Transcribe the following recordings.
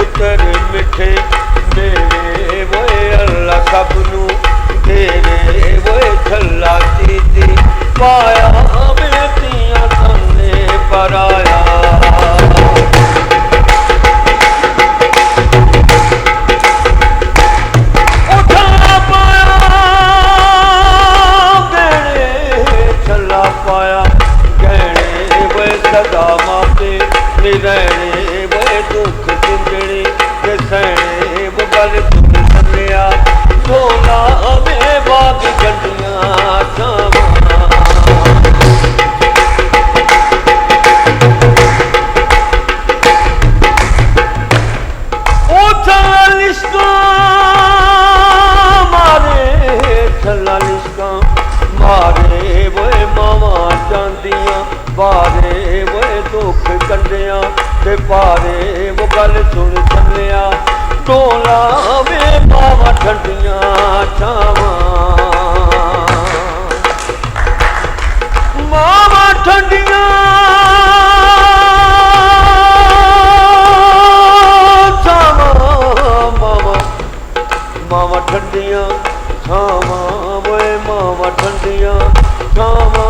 पुत्र मिठे मेरे वो अल्लाह सबनू तेरे वो छला दीदी पाया बेटियां सामने पर आया रहने वे दुख जिंदड़ी के सहने वो गल तुम सन्या सोना में बाग गंडियां सामा ओ छला लिश्का मारे वो मावा चांदियां बारे वो दुख कंडिया ते पारे वो गल सुन चलिया टोला वे मावा ठंडियां छावा मावा ठंडियां छावा मावा ठंडियां छावा वो मावा ठंडियां छावा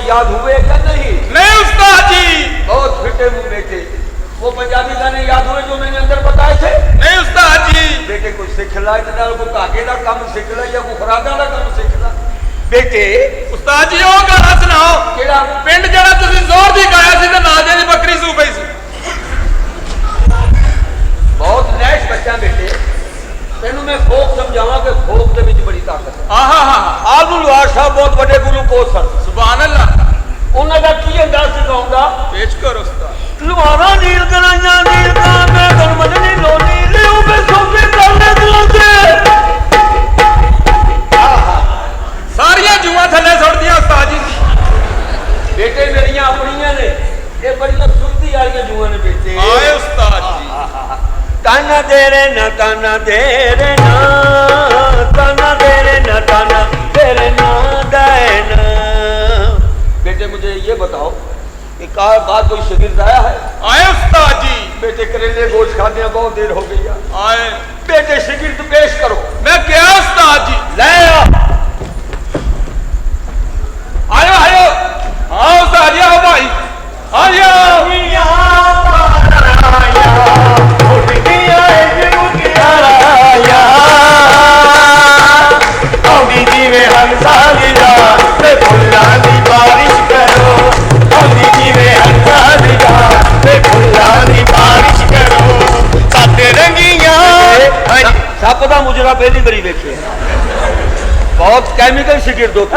याद हुए क्या नहीं? नहीं उस्ताद जी। बहुत फिटे मुंह बेटे, वो पंजाबी गाने याद हुए जो मैंने अंदर बताए थे? नहीं उस्ताद जी। बेटे कुछ सीख ला, इतना को धागे का काम सीख ला या को खुराका का काम सीख ला बेटे। उस्ताद जी वो गाना सुनाओ केड़ा पिंड जड़ा तुसी जोर दी गाया सी ते नाजे दी बकरी सू पई सी। बहुत नैश बच्चा बेटे, तेनू मैं फोक समझावा कि फोक दे विच बड़ी ताकत है। आहा हा आलू लवार साहब बहुत बड़े गुरु कोच सन। सुभान अल्लाह। उन्हां दा की अंदाज सिखाऊंगा? पेश कर उस्ताद। लवारा नील गलाइयां नील का मैं गलमदनी लोनी लियो में सोफे करने दिलाते। आहा सारियां जुआं थल्ले छोड़ दिया उस्ताद जी। बेटे मेरियां अपनियां ने, ये बड़ियां सुर्ती वालियां जुआं ने बेटे। आए उस्ताद जी। ताना दे रे ना ताना दे रे ना ताना दे रे ना ताना दे रे ना देना। बेटे मुझे ये बताओ कि कार बाद कोई शिगिर्द आया है? आए उस्ताद जी। बेटे करेले गोश्त खाने बहुत देर हो गई है। आए बेटे शिगिर्द पेश करो। मैं क्या उस्ताद जी? ले आयो आयो। हाँ उस्ताद जी आओ भाई आयो। बारिश करो बारिश करो साते रंगिया सप का मुजरा पहली बरी देखे बहुत केमिकल शिगिर्द होते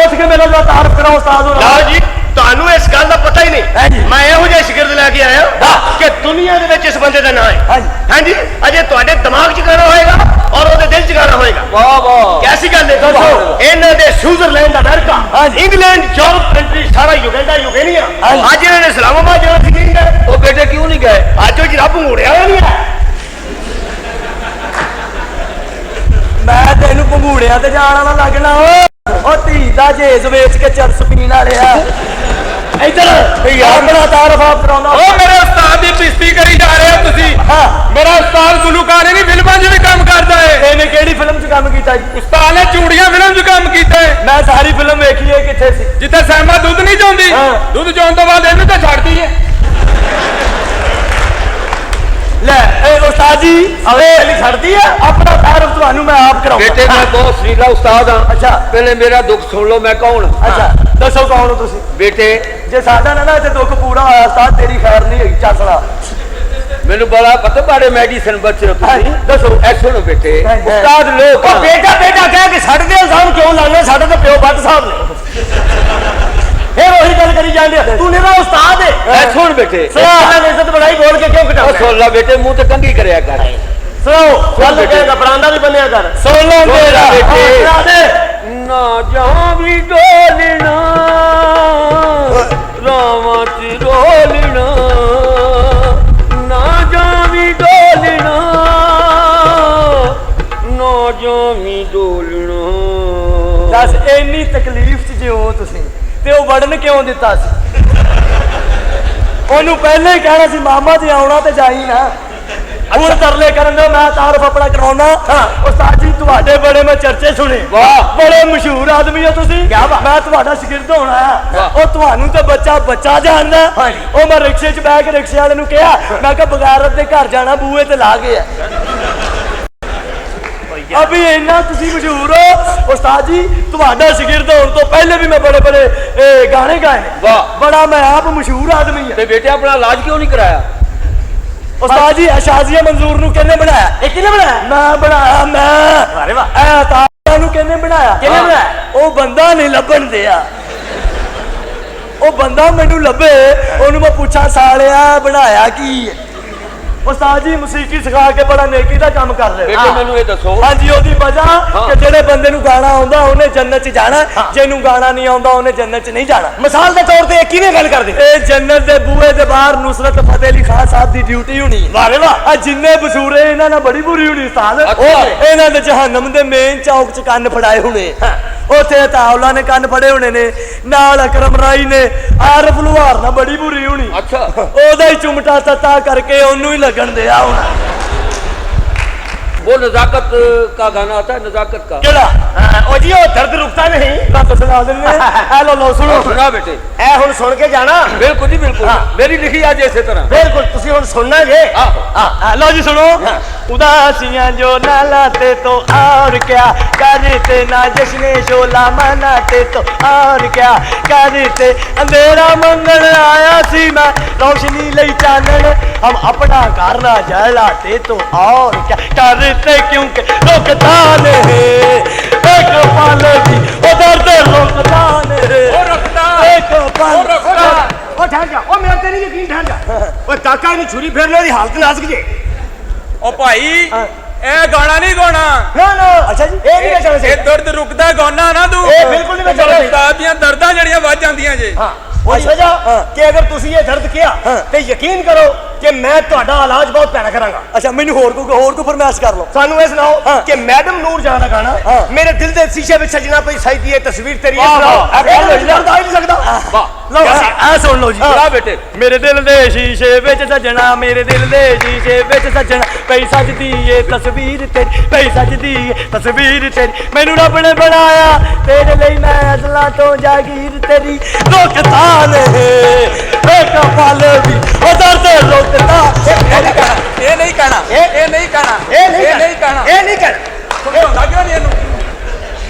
उठ के मेरा तारफ कराओ उस्ताद जी। ਤੁਹਾਨੂੰ ਇਸ ਗੱਲ ਦਾ ਪਤਾ ਹੀ ਨਹੀਂ। ਮੈਂ ਇਹੋ ਜਿਹਾ ਸ਼ਾਗਿਰਦ ਲੈ ਕੇ ਆਇਆ ਕਿ ਦੁਨੀਆ ਦੇ ਵਿੱਚ ਇਸ ਬੰਦੇ ਦਾ ਨਾਂ ਹੈ। ਹਾਂਜੀ ਅਜੇ ਤੁਹਾਡੇ ਦਿਮਾਗ 'ਚ ਗਾਣਾ ਹੋਏਗਾ ਔਰ ਉਹਦੇ ਦਿਲ 'ਚ ਗਾਣਾ ਹੋਏਗਾ। ਵਾਹ ਵਾਹ ਕੈਸੀ ਗੱਲ ਹੈ ਦੱਸੋ। ਇਹਨਾਂ ਦੇ ਸਵਿਟਜ਼ਰਲੈਂਡ ਦਾ ਅਮਰੀਕਾ ਇੰਗਲੈਂਡ ਯੂਰਪ ਕੰਟਰੀ ਸਾਰਾ ਯੂਗੈਂਡਾ ਯੂਗੇਨੀਆ ਅੱਜ ਇਹਨਾਂ ਨੇ ਇਸਲਾਮਾਬਾਦ ਜਾਣਾ ਸੀ ਨਹੀਂ ਗਏ। ਉਹ ਬੇਟੇ ਕਿਉਂ ਨਹੀਂ ਗਏ? ਅੱਜ ਉਹ ਜਰਾਬ ਮੋੜਿਆ ਹੋਇਆ ਨਹੀਂ ਹੈ। ਮੈਂ ਤੈਨੂੰ ਭੰਗੂੜਿਆ ਤੇ ਜਾਣ ਵਾਲਾ ਲੱਗਣਾ ਉਹ ਧੀ ਦਾ ਜੇਜ ਵੇਚ ਕੇ ਚਰਸ ਪੀਣ ਵਾਲੇ ਆ। इधर अपना तारफ कराना। ओ मेरे उस्ताद दी बेइज्जती करी जा रहे हो तुसी। मेरा उस्ताद गुलूकार नहीं फिल्मां च भी काम करदा है। ਇਹਨੇ ਕਿਹੜੀ ਫਿਲਮ 'ਚ ਕੰਮ ਕੀਤਾ ਜੀ? उस्ताद ने चूड़ियां फिल्म च काम कीता है। ਮੈਂ ਸਾਰੀ ਫਿਲਮ ਵੇਖੀ ਹੈ। ਕਿੱਥੇ ਸੀ? जिथे सहमा दुध नहीं चोंदी दुध चोन तो बाद इहनू तो छड्डदी है। ਲੈ ਇਹ ਉਸਤਾਦ ਜੀ ਅਵੇ ਲਈ ਛੱਡਦੀ ਹੈ। ਆਪਣਾ ਤਾਰਫ ਤੁਹਾਨੂੰ ਮੈਂ ਆਪ ਕਰਾਉਂਗਾ। बेटे मैं बहुत सुरीला उस्ताद हाँ। अच्छा पहले मेरा दुख सुन लो। मैं कौन? ਅੱਛਾ ਦੱਸੋ ਕੌਣ ਹੋ ਤੁਸੀਂ? बेटे ਜੇ ਸਾਡਾ ਨਾ ਇੱਥੇ ਦੁੱਖ ਪੂਰਾ ਹੋਇਆ ਉਸਤਾਦ ਤੇਰੀ ਖੈਰ ਨਹੀਂ ਹੈਗੀ। ਚੱਸਲਾ मैनू बड़ा पता बारे मेडिसिन बच रहे दसो ऐ सुनो बेटे उस्ताद लोग बेटा बेटा कह के छड़ दे सानू क्यों लाने साडे तो प्यो बद साहब ने फिर वही गल करी जांदे तू मेरा उस्ताद है ऐ सुन बेटे सुन इज्जत बढ़ाई बोल के क्यों घटा सुन ला बेटे मुंह ते कंघी करया कर सुनो गल कहेगा बरांडा भी बनया कर सुन लो मेरा बेटे ना जहां भी डोलना रामा च रोलना ना जहां भी डोलना ਦੱਸ ਇੰਨੀ ਤਕਲੀਫ 'ਚ ਜਿਉਂ ਤੁਸੀਂ ਤੇ ਉਹ ਵੜਨ ਕਿਉਂ ਦਿੱਤਾ ਸੀ? ਉਹਨੂੰ ਪਹਿਲਾਂ ਹੀ ਕਹਿਣਾ ਸੀ ਮਾਮਾ ਜੀ ਆਉਣਾ ਤੇ ਜਾਈ ਨਾ। ਹੁਣ ਤਰਲੇ ਕਰਨ ਦੇ ਮੈਂ ਤਾਰਫ ਆਪਣਾ ਕਰਾਉਣਾ। ਉਸਤਾਦ ਜੀ ਤੁਹਾਡੇ ਬੜੇ ਮੈਂ ਚਰਚੇ ਸੁਣੇ, ਬੜੇ ਮਸ਼ਹੂਰ ਆਦਮੀ ਹੋ ਤੁਸੀਂ। ਮੈਂ ਤੁਹਾਡਾ ਸ਼ਾਗਿਰਦ ਹੋਣਾ ਆ। ਉਹ ਤੁਹਾਨੂੰ ਤਾਂ ਬੱਚਾ ਜਾਣਦਾ। ਉਹ ਮੈਂ ਰਿਕਸ਼ੇ 'ਚ ਬਹਿ ਕੇ ਰਿਕਸ਼ੇ ਵਾਲੇ ਨੂੰ ਕਿਹਾ, ਮੈਂ ਕਿਹਾ ਬਗੈਰਤ ਦੇ ਘਰ ਜਾਣਾ, ਬੂਹੇ ਤੇ ਲਾ ਗਿਆ। ਅਭੀ ਇੰਨਾ ਤੁਸੀਂ ਮਸ਼ਹੂਰ ਹੋ ਉਸਤਾਦ ਜੀ। ਤੁਹਾਡਾ ਸ਼ਾਗਿਰਦ ਹੋਣ ਤੋਂ ਪਹਿਲੇ ਵੀ ਮੈਂ ਬੜੇ ਗਾਣੇ ਗਾਏ ਨੇ। ਬੜਾ ਮੈਂ ਆਪ ਮਸ਼ਹੂਰ ਆਦਮੀ ਹਾਂ। ਤੇ ਬੇਟੇ ਆਪਣਾ ਇਲਾਜ ਕਿਉਂ ਨਹੀਂ ਕਰਾਇਆ? ਉਸਤਾਦ ਜੀ ਸ਼ਾਜ਼ੀਆ ਮੰਜ਼ੂਰ ਨੂੰ ਕਿਹਨੇ ਬਣਾਇਆ? ਇਹ ਕਿਹਨੇ ਬਣਾਇਆ? ਮੈਂ ਬਣਾਇਆ। ਮੈਂ ਅਰੇ ਵਾਹ। ਇਹ ਤਾਰਾ ਨੂੰ ਕਿਹਨੇ ਬਣਾਇਆ? ਕਿਹਨੇ ਬਣਾਇਆ? ਉਹ ਬੰਦਾ ਨਹੀਂ ਲੱਭਣ ਦਿਆ। ਉਹ ਬੰਦਾ ਮੈਨੂੰ ਲੱਭੇ, ਉਹਨੂੰ ਮੈਂ ਪੁੱਛਾਂ ਸਾਲਿਆ ਬਣਾਇਆ ਕੀ ਹੈ? ਉਸਤਾਦ ਜੀ ਮਸੀਕੀ ਸਿਖਾ ਕੇ ਬੜਾ ਨੇਕੀ ਦਾ ਕੰਮ ਕਰ ਰਹੇ। ਬੇਟੇ ਮੈਨੂੰ ਇਹ ਦੱਸੋ। ਹਾਂਜੀ ਉਹਦੀ ਵਜ੍ਹਾ ਕਿ ਜਿਹੜੇ ਬੰਦੇ ਨੂੰ ਗਾਣਾ ਆਉਂਦਾ ਉਹਨੇ ਜੰਨਤ 'ਚ ਜਾਣਾ, ਜਿਹਨੂੰ ਗਾਣਾ ਨਹੀਂ ਆਉਂਦਾ ਉਹਨੇ ਜੰਨਤ 'ਚ ਨਹੀਂ ਜਾਣਾ। ਮਿਸਾਲ ਦੇ ਤੌਰ ਤੇ ਕਿਵੇਂ ਗੱਲ ਕਰਦੇ? ਇਹ ਜੰਨਤ ਦੇ ਬੂਹੇ ਦੇ ਬਾਹਰ ਨੁਸਰਤ ਫਤਿਹ ਅਲੀ ਖਾਨ ਸਾਹਿਬ ਦੀ ਡਿਊਟੀ ਹੋਣੀ। ਵਾਹ ਵਾਹ। ਆ ਜਿੰਨੇ ਬਸੂਰੇ ਇਹਨਾਂ ਨਾਲ ਬੜੀ ਬੁਰੀ ਹੋਣੀ ਉਸਤਾਦ। ਇਹਨਾਂ ਦੇ ਜਹੰਨਮ ਦੇ ਮੇਨ ਚੌਕ 'ਚ ਕੰਨ ਫੜਾਏ ਹੋਣੇ। ਉੱਥੇ ਤਾਉਲਾ ਨੇ ਕੰਨ ਫੜੇ ਹੋਣੇ ਨੇ, ਨਾਲ ਅਕਰਮ ਰਾਈ ਨੇ, ਆਰਫ ਲੁਹਾਰ ਨਾਲ ਬੜੀ ਬੁਰੀ ਹੋਣੀ। अच्छा ਉਹਦਾ ਹੀ ਚੁੰਮਟਾ ਤੱਤਾ ਕਰਕੇ ਉਹਨੂੰ ਹੀ ਲੱਗਣ ਦਿਆ ਹੋਣਾ। वो नजाकत का गाना आता है, नजाकत का। ਕਿਹੜਾ? ਉਹ ਜੀ ਉਹ ਦਰਦ ਰੁਕਦਾ ਨਹੀਂ। ਰੱਬ ਸੁਣਾ ਦਿੰਦੇ। ਐ ਲੋ ਸੁਣੋ। सुना बेटे। ਇਹ ਹੁਣ ਸੁਣ ਕੇ ਜਾਣਾ। बिल्कुल जी बिल्कुल। मेरी लिखी आज इसी तरह। ਬਿਲकुल ਤੁਸੀਂ ਹੁਣ ਸੁਣਨਾ ਜੇ। लो जी सुनो। उदासियां जो ना लाते तो और क्या करते, ना जश्न शोला मनाते तो और क्या करते। अंधेरा मंगल आया सी मैं रोशनी लई चानन, हम अपना घर ना जलाते तो और क्या करते, क्योंकि रुकता नहीं एक पल भी वो दर्द रुकता नहीं। एक पल ਉਹ ਠਹਿਰ ਜਾ। ਉਹ ਮੇਰੇ ਤੇ ਨਹੀਂ ਯਕੀਨ, ਠਹਿਰ ਜਾ। ਓਏ ਕਾਕਾ ਇਹਨੂੰ ਛੁਰੀ ਫੇਰ ਲੈ, ਇਹਦੀ ਹਾਲਤ ਨਾਜ਼ੁਕ ਜੇ। ਉਹ ਭਾਈ ਇਹ ਗਾਣਾ ਨਹੀਂ ਗਾਉਣਾ। ਨਾ ਨਾ ਅੱਛਾ ਜੀ। ਇਹ ਨਹੀਂ ਵੇਚਣਾ ਸੀ। ਇਹ ਦਰਦ ਰੁਕਦਾ ਗਾਉਣਾ ਨਾ ਤੂੰ। ਇਹ ਬਿਲਕੁਲ ਨਹੀਂ ਵੇਚਣਾ ਸੀ। ਉਸਤਾਦ ਦੀਆਂ ਦਰਦਾਂ ਜਿਹੜੀਆਂ ਵੱਜ ਜਾਂਦੀਆਂ ਜੇ। ਉਹ ਵਜ੍ਹਾ ਕਿ ਅਗਰ ਤੁਸੀਂ ਇਹ ਦਰਦ ਕਿਹਾ ਤੇ ਯਕੀਨ ਕਰੋ ਕਿ ਮੈਂ ਤੁਹਾਡਾ ਇਲਾਜ ਬਹੁਤ ਪੈਣਾ ਕਰਾਂਗਾ। ਅੱਛਾ ਮੈਨੂੰ ਹੋਰ ਕੋਈ ਫਰਮਾਇਸ਼ ਕਰ ਲਓ। ਸਾਨੂੰ ਇਹ ਸੁਣਾਓ ਕਿ ਮੈਡਮ ਨੂਰ ਜਹਾਂ ਦਾ ਗਾਣਾ ਮੇਰੇ ਦਿਲ ਦੇ ਸ਼ੀਸ਼ੇ ਵਿੱਚ ਸਜਣਾ ਪਈ ਸਜਦੀ ਹੈ ਤਸਵੀਰ ਤੇਰੀ। ਇਹ ਸੁਣਾਓ। ਇਹ ਦਰਦ ਆ ਹੀ ਨਹੀਂ ਸਕਦਾ। ਲਓ ਐ ਸੁਣ ਲਓ ਜੀ। सुना बेटे। ਮੇਰੇ ਦਿਲ ਦੇ ਸ਼ੀਸ਼ੇ ਵਿੱਚ ਸਜਣਾ, ਮੇਰੇ ਦਿਲ ਦੇ ਸ਼ੀਸ਼ੇ ਵਿੱਚ ਸਜਣਾ, ਪਈ ਸਜਦੀ ਏ ਤਸਵੀਰ ਤੇਰੀ, ਪਈ ਸਜਦੀ ਏ ਤਸਵੀਰ ਤੇਰੀ। ਮੈਨੂੰ ਰੱਬ ਨੇ ਬਣਾਇਆ ਤੇਰੇ ਲਈ, ਮੈਂ ਅਸਲਾਂ ਤੋਂ ਜਾਗੀਰ ਤੇਰੀ। ਰੁਕਦਾ ਨਹੀਂ ਇੱਕ ਪਲ ਵੀ ਉਹ ਦਰਦ ਰੁਕਦਾ। ਇਹ ਨਹੀਂ ਕਹਿਣਾ, ਇਹ ਨਹੀਂ ਕਹਿਣਾ, ਇਹ ਨਹੀਂ ਨਹੀਂ ਕਹਿਣਾ। ਇਹ ਨਹੀਂ ਕਹਿਣਾ। ਸਮਝਾਉਂਦਾ ਕਿਉਂ ਨਹੀਂ ਇਹਨੂੰ?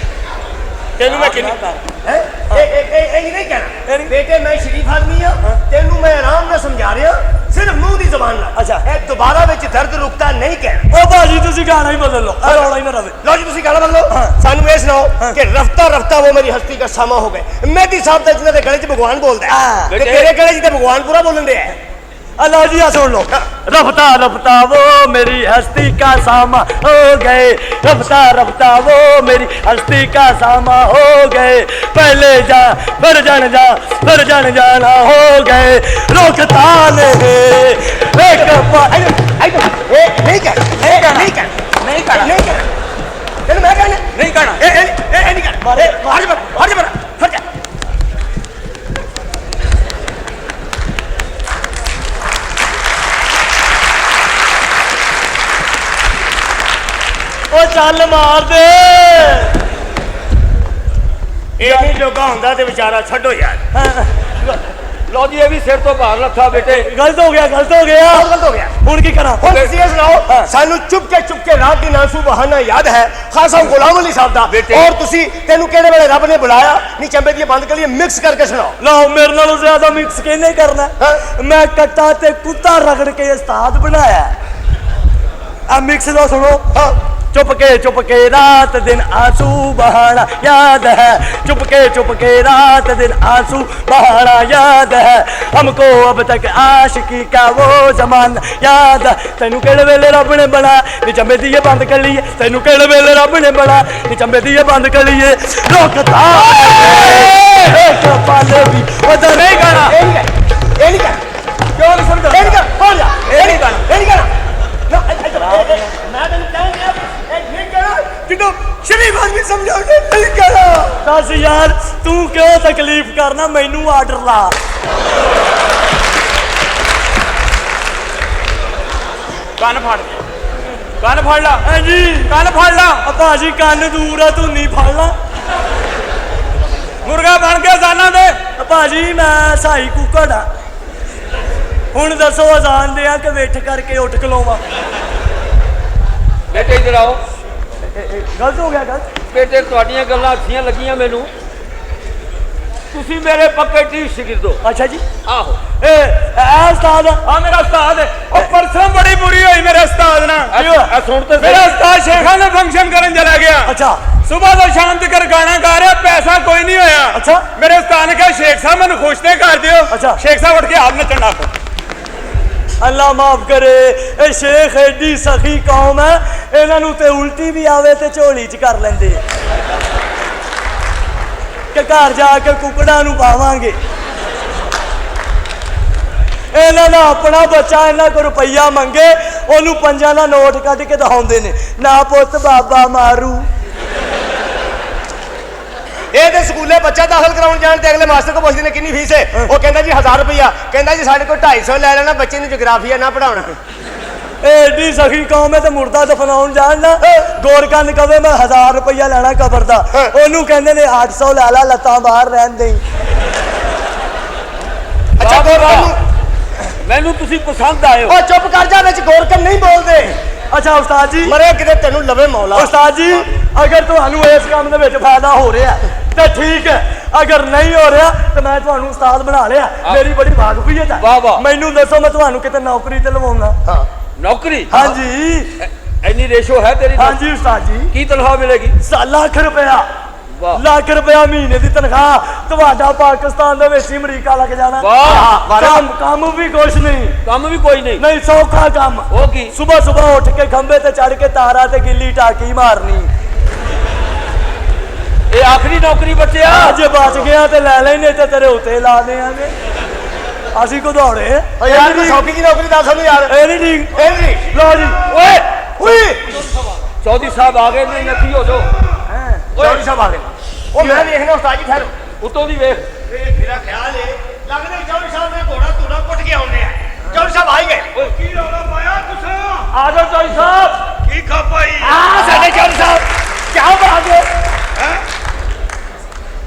ਤੈਨੂੰ ਮੈਂ ਕਿੰਨੀ ਇਹ ਨਹੀਂ ਕਹਿਣਾ। ਬੇਟੇ ਮੈਂ ਸ਼ਰੀਫ ਆਦਮੀ ਆ, ਤੈਨੂੰ ਮੈਂ ਆਰਾਮ ਨਾਲ ਸਮਝਾ ਰਿਹਾ, ਸਿਰਫ ਮੂੰਹ ਦੀ ਜ਼ਬਾਨ ਨਾਲ। ਅੱਛਾ। ਇਹ ਦੁਬਾਰਾ ਵਿੱਚ ਦਰਦ ਰੁਕਦਾ ਨਹੀਂ ਕਹਿਣਾ। ਉਹ ਬਾਜੀ ਤੁਸੀਂ ਗਾਣਾ ਹੀ ਬਦਲ ਲਓ, ਇਹ ਰੌਲਾ ਹੀ ਨਾ ਰਵੇ। ਲਓ ਜੀ ਤੁਸੀਂ ਗਾਣਾ ਬਦਲੋ। ਸਾਨੂੰ ਇਹ ਸੁਣਾਓ ਕਿ ਰਫਤਾ ਰਫਤਾ ਉਹ ਮੇਰੀ ਹਸਤੀ ਦਾ ਸਮਾਂ ਹੋ ਗਏ। ਮਹਿਦੀ ਸਾਹਿਬ ਦਾ ਜਿਹਨਾਂ ਦੇ ਗਲੇ 'ਚ ਭਗਵਾਨ ਬੋਲਦਾ ਹੈ, ਤੇ ਤੇਰੇ ਗਲੇ 'ਚ ਤੇ ਭਗਵਾਨ ਪੂਰਾ ਬੋਲਣ ਦੇ ਹੈ। अल्लाह जी सुन लो। रफ्ता रफ्ता वो मेरी हस्ती का सामा हो गए, रफ्ता रफ्ता वो मेरी हस्ती का सामा हो गए, पहले जा फिर जान जा फिर जान जाना हो गए, रोकता नहीं एक ਨਹੀਂ ਕਹਿਣਾ। ਨਹੀਂ ਕਹਿਣਾ। ਨਹੀਂ ਕਹਿਣਾ, ਨਹੀਂ ਕਹਿਣਾ। ਤੈਨੂੰ ਮੈਂ ਕਹਿਣਾ ਨਹੀਂ ਕਹਿਣਾ। ਇਹ ਨਹੀਂ ਕਹਿਣਾ। ਹਟ ਜਾ ਫੜ ਜਾ। ओ चल मार दे। ਇਹ ਨਹੀਂ ਜੋਗਾ ਹੁੰਦਾ ਤੇ ਵਿਚਾਰਾ ਛੱਡੋ ਯਾਰ। लो जी ये भी सिर तो बाहर रखा बेटे। गलत हो गया गलत हो गया। ਗਲਤ ਹੋ ਗਿਆ। ਹੁਣ ਕੀ ਕਰਾਂ? ਹੁਣ ਤੁਸੀਂ ਇਹ ਸੁਣਾਓ। ਸਾਨੂੰ ਚੁੱਪ ਕੇ ਰਾਤ ਦੀ ਨਾਸੂ ਬਹਾਨਾ ਯਾਦ ਹੈ ਖਾਸਾ ਗੁਲਾਮ ਅਲੀ ਸਾਹਿਬ ਦਾ। ਔਰ ਤੁਸੀਂ ਤੈਨੂੰ ਕਿਹੜੇ ਵੇਲੇ ਰੱਬ ਨੇ ਬੁਲਾਇਆ ਨਹੀਂ ਚੰਬੇ ਦੀ ਬੰਦ ਕਰੀਏ ਮਿਕਸ ਕਰਕੇ ਸੁਣਾਓ। लो मेरे नालों ज्यादा मिक्स कहने करना। मैं कट्टा ते कुत्ता रगड़ के उस्ताद बनाया। अब मिक्स दो सुनो। चुप के रात दिन आंसू बहाना याद है, चुप के रात दिन आंसू बहाना याद है, हमको अब तक आशिकी का वो जमाना याद है। तैनू केड़े वेले रब ने बना निचंबे दी बंद कर लिए, तैनू केड़े वेले रब ने बना निचंबे दी बंद कर लिए, रोकता एक पल भी उधर नहीं गाना। ਇਹ ਨਹੀਂ ਕਹਿਣਾ। क्यों नहीं समझा? ਇਹ ਨਹੀਂ ਕਹਿਣਾ। ਹੋ ਜਾ। ਇਹ ਨਹੀਂ ਕਹਿਣਾ। ਇਹ ਨਹੀਂ ਕਹਿਣਾ। ਮੈਂ ਤੈਨੂੰ ਕਹਿੰਦਾ ਇਹ ਨਹੀਂ ਕਹਿਣਾ। ਜਦੋਂ ਸ਼ਰੀਫ ਆਦਮੀ ਸਮਝਾਉਂਦੇ ਨਹੀਂ ਕਹਿਣਾ। बस यार तू क्यों तकलीफ करना, मैनू आर्डर ला। ਕੰਨ ਫੜ ਲਾ हाँ जी ਕੰਨ ਫੜ ਲਾ भाजी कान दूर है, तू नहीं फड़ना। ਮੁਰਗਾ ਬਣ ਕੇ ਜ਼ਾਨਾਂ ਦੇ भाजी मैं साई कुकड़ हाँ, हुण दसो अजान दिया कि वेठ करके उठ खलोवा। बेटे इधर आओ। गलत हो गया गलत। बेटे ਤੁਹਾਡੀਆਂ ਗੱਲਾਂ ਅੱਛੀਆਂ ਲੱਗੀਆਂ ਮੈਨੂੰ, ਤੁਸੀਂ ਮੇਰੇ ਪੱਕੇ ਟੀ ਸ਼ਾਗਿਰਦ ਹੋ। अच्छा जी ਆਹੋ ए उस्ताद ਆ ਮੇਰਾ ਉਸਤਾਦ ਹੈ। ਉਹ ਪਰਸੋਂ ਬੜੀ ਬੁਰੀ ਹੋਈ ਮੇਰੇ ਉਸਤਾਦ ਨਾਲ। ਆ ਸੁਣ ਤੇ ਮੇਰਾ ਉਸਤਾਦ ਸ਼ੇਖਾਂ ਨੇ ਫੰਕਸ਼ਨ ਕਰਨ ਚਲਾ ਗਿਆ। अच्छा सुबह तो शाम तक गाना गा रहा, पैसा कोई नहीं होया। अच्छा मेरे उस्ताद ने कहा शेख साहब मैंने खुश ते कर दियो। अच्छा। शेख साहब उठ के आप नचन लग पए। अल्लाह माफ करे, ए शेख एडी सखी कौम है, इन्हां नूं ते उल्टी भी आवे ते झोली च कर लेंदे कि घर जाके कुकड़ा नूं पावांगे। इन्हां दा अपना बच्चा इन्हां को रुपया मंगे, ओनू पंजां दा नोट कढ के दिखाउंदे ने, ना पुੱਤ बाबा मारू। ਇਹ ਤੇ ਸਕੂਲੇ ਬੱਚਾ ਦਾਖਲ ਕਰਾਉਣ ਜਾਣ ਤੇ ਅਗਲੇ ਮਾਸਟਰ ਕੋ ਪੁੱਛਦੇ ਨੇ ਕਿੰਨੀ ਫੀਸ ਹੈ, ਉਹ ਕਹਿੰਦਾ ਜੀ 1000 ਰੁਪਇਆ। ਕਹਿੰਦਾ ਜੀ ਸਾਡੇ ਕੋਲ 250 ਲੈ ਲੈਣਾ, ਬੱਚੇ ਨੂੰ ਜਗਰਾਫੀਆ ਨਾ ਪੜਾਉਣਾ। एडी सखी कौम है तो मुर्दा दफनाउन जान ना, गोरकन कवे मैं 1000 रुपया लेना कबर दा, ओनू कहंदे ने 800 लै ला, लत्तां बाहर रहन देई। अच्छा गोरकन ਮੈਨੂੰ ਤੁਸੀਂ ਪਸੰਦ ਆਏ ਹੋ। ਉਹ ਚੁੱਪ ਕਰ ਜਾ, ਵਿੱਚ गोरकन नहीं बोलते। अच्छा उस्ताद जी ਮਰੇ ਕਿਤੇ ਤੈਨੂੰ ਲਵੇ ਮੌਲਾ। उस्ताद जी अगर ਤੁਹਾਨੂੰ ਇਸ ਕੰਮ ਦੇ ਵਿੱਚ ਫਾਇਦਾ ਹੋ ਰਿਹਾ ਤੇ ਠੀਕ ਹੈ, ਅਗਰ ਨਹੀਂ ਹੋ ਰਿਹਾ ਤੇ ਮੈਂ ਤੁਹਾਨੂੰ ਉਸਤਾਦ ਬਣਾ ਲਿਆ, ਮੇਰੀ ਬੜੀ ਵਾਕਫੀਅਤ ਹੈ। ਵਾਹ ਵਾਹ। ਮੈਨੂੰ ਦੱਸੋ ਮੈਂ ਤੁਹਾਨੂੰ ਕਿਤੇ ਨੌਕਰੀ ਤੇ ਲਵਾਉਣਾ। ਹਾਂ ਨੌਕਰੀ? ਹਾਂਜੀ ਇੰਨੀ ਰੇਸ਼ੋ ਹੈ ਤੇਰੀ? ਹਾਂਜੀ ਉਸਤਾਦ ਜੀ ਕੀ ਤਨਖਾਹ ਮਿਲੇਗੀ? ਲੱਖ ਰੁਪਇਆ। ਵਾਹ। ਲੱਖ ਰੁਪਇਆ ਮਹੀਨੇ ਦੀ ਤਨਖਾਹ, ਤੁਹਾਡਾ ਪਾਕਿਸਤਾਨ ਦੇ ਵਿੱਚ ਹੀ ਅਮਰੀਕਾ ਲੱਗ ਜਾਣਾ। ਵਾਹ। ਕੰਮ ਵੀ ਕੁਛ ਨਹੀਂ, ਕੰਮ ਵੀ ਕੋਈ ਨਹੀਂ? ਨਹੀਂ ਸੌਖਾ ਕੰਮ। ਉਹ ਕੀ? ਸੁਬਹ ਸੁਬਹ ਉੱਠ ਕੇ ਖੰਭੇ ਤੇ ਚੜ ਕੇ ਤਾਰਾ ਤੇ ਗਿੱਲੀ ਟਾਕੀ ਮਾਰਨੀ। ਇਹ ਆਖਰੀ ਨੌਕਰੀ ਬੱਚਿਆ। ਜੇ ਬਚ ਗਿਆ ਤੇ ਲੈ ਲੈਨੇ ਤੇ ਤੇਰੇ ਉੱਤੇ ਲਾ ਦੇਾਂਗੇ ਅਸੀਂ ਕੋ ਦੌੜੇ। ਓ ਯਾਰ ਕੋਈ ਸੌਖੀ ਜੀ ਨੌਕਰੀ ਦੱਸ ਸਾਨੂੰ ਯਾਰ। ਇਹ ਨਹੀਂ ਠੀਕ। ਇਹ ਨਹੀਂ ਲਓ ਜੀ। ਓਏ ਓਏ ਚੌਧਰੀ ਸਾਹਿਬ ਆ ਗਏ ਨੇ, ਨੱਥੀ ਹੋ ਜਾਓ। ਚੌਧਰੀ ਸਾਹਿਬ ਆ ਗਏ। ਉਹ ਮੈਂ ਵੇਖਣਾ ਉਸਤਾਦ ਜੀ ਠਹਿਰੋ। ਉਤੋਂ ਦੀ ਵੇਖ। ਇਹ ਮੇਰਾ ਖਿਆਲ ਹੈ ਲੱਗਦਾ ਚੌਧਰੀ ਸਾਹਿਬ ਨੇ ਘੋੜਾ ਧੂੜਾ ਪੁੱਟ ਕੇ ਆਉਂਦੇ ਆ। ਚੌਧਰੀ ਸਾਹਿਬ ਆ ਹੀ ਗਏ। ਓਏ ਕੀ ਰੌਲਾ ਪਾਇਆ ਤੁਸੀਂ? ਆ ਜਾਓ ਚੌਧਰੀ ਸਾਹਿਬ। ਕੀ ਖਾਪਾਈ ਆ ਸਾਡੇ ਚੌਧਰੀ ਸਾਹਿਬ ਕਿਉਂ ਬਣਾ ਦਿਓ ਹੈ?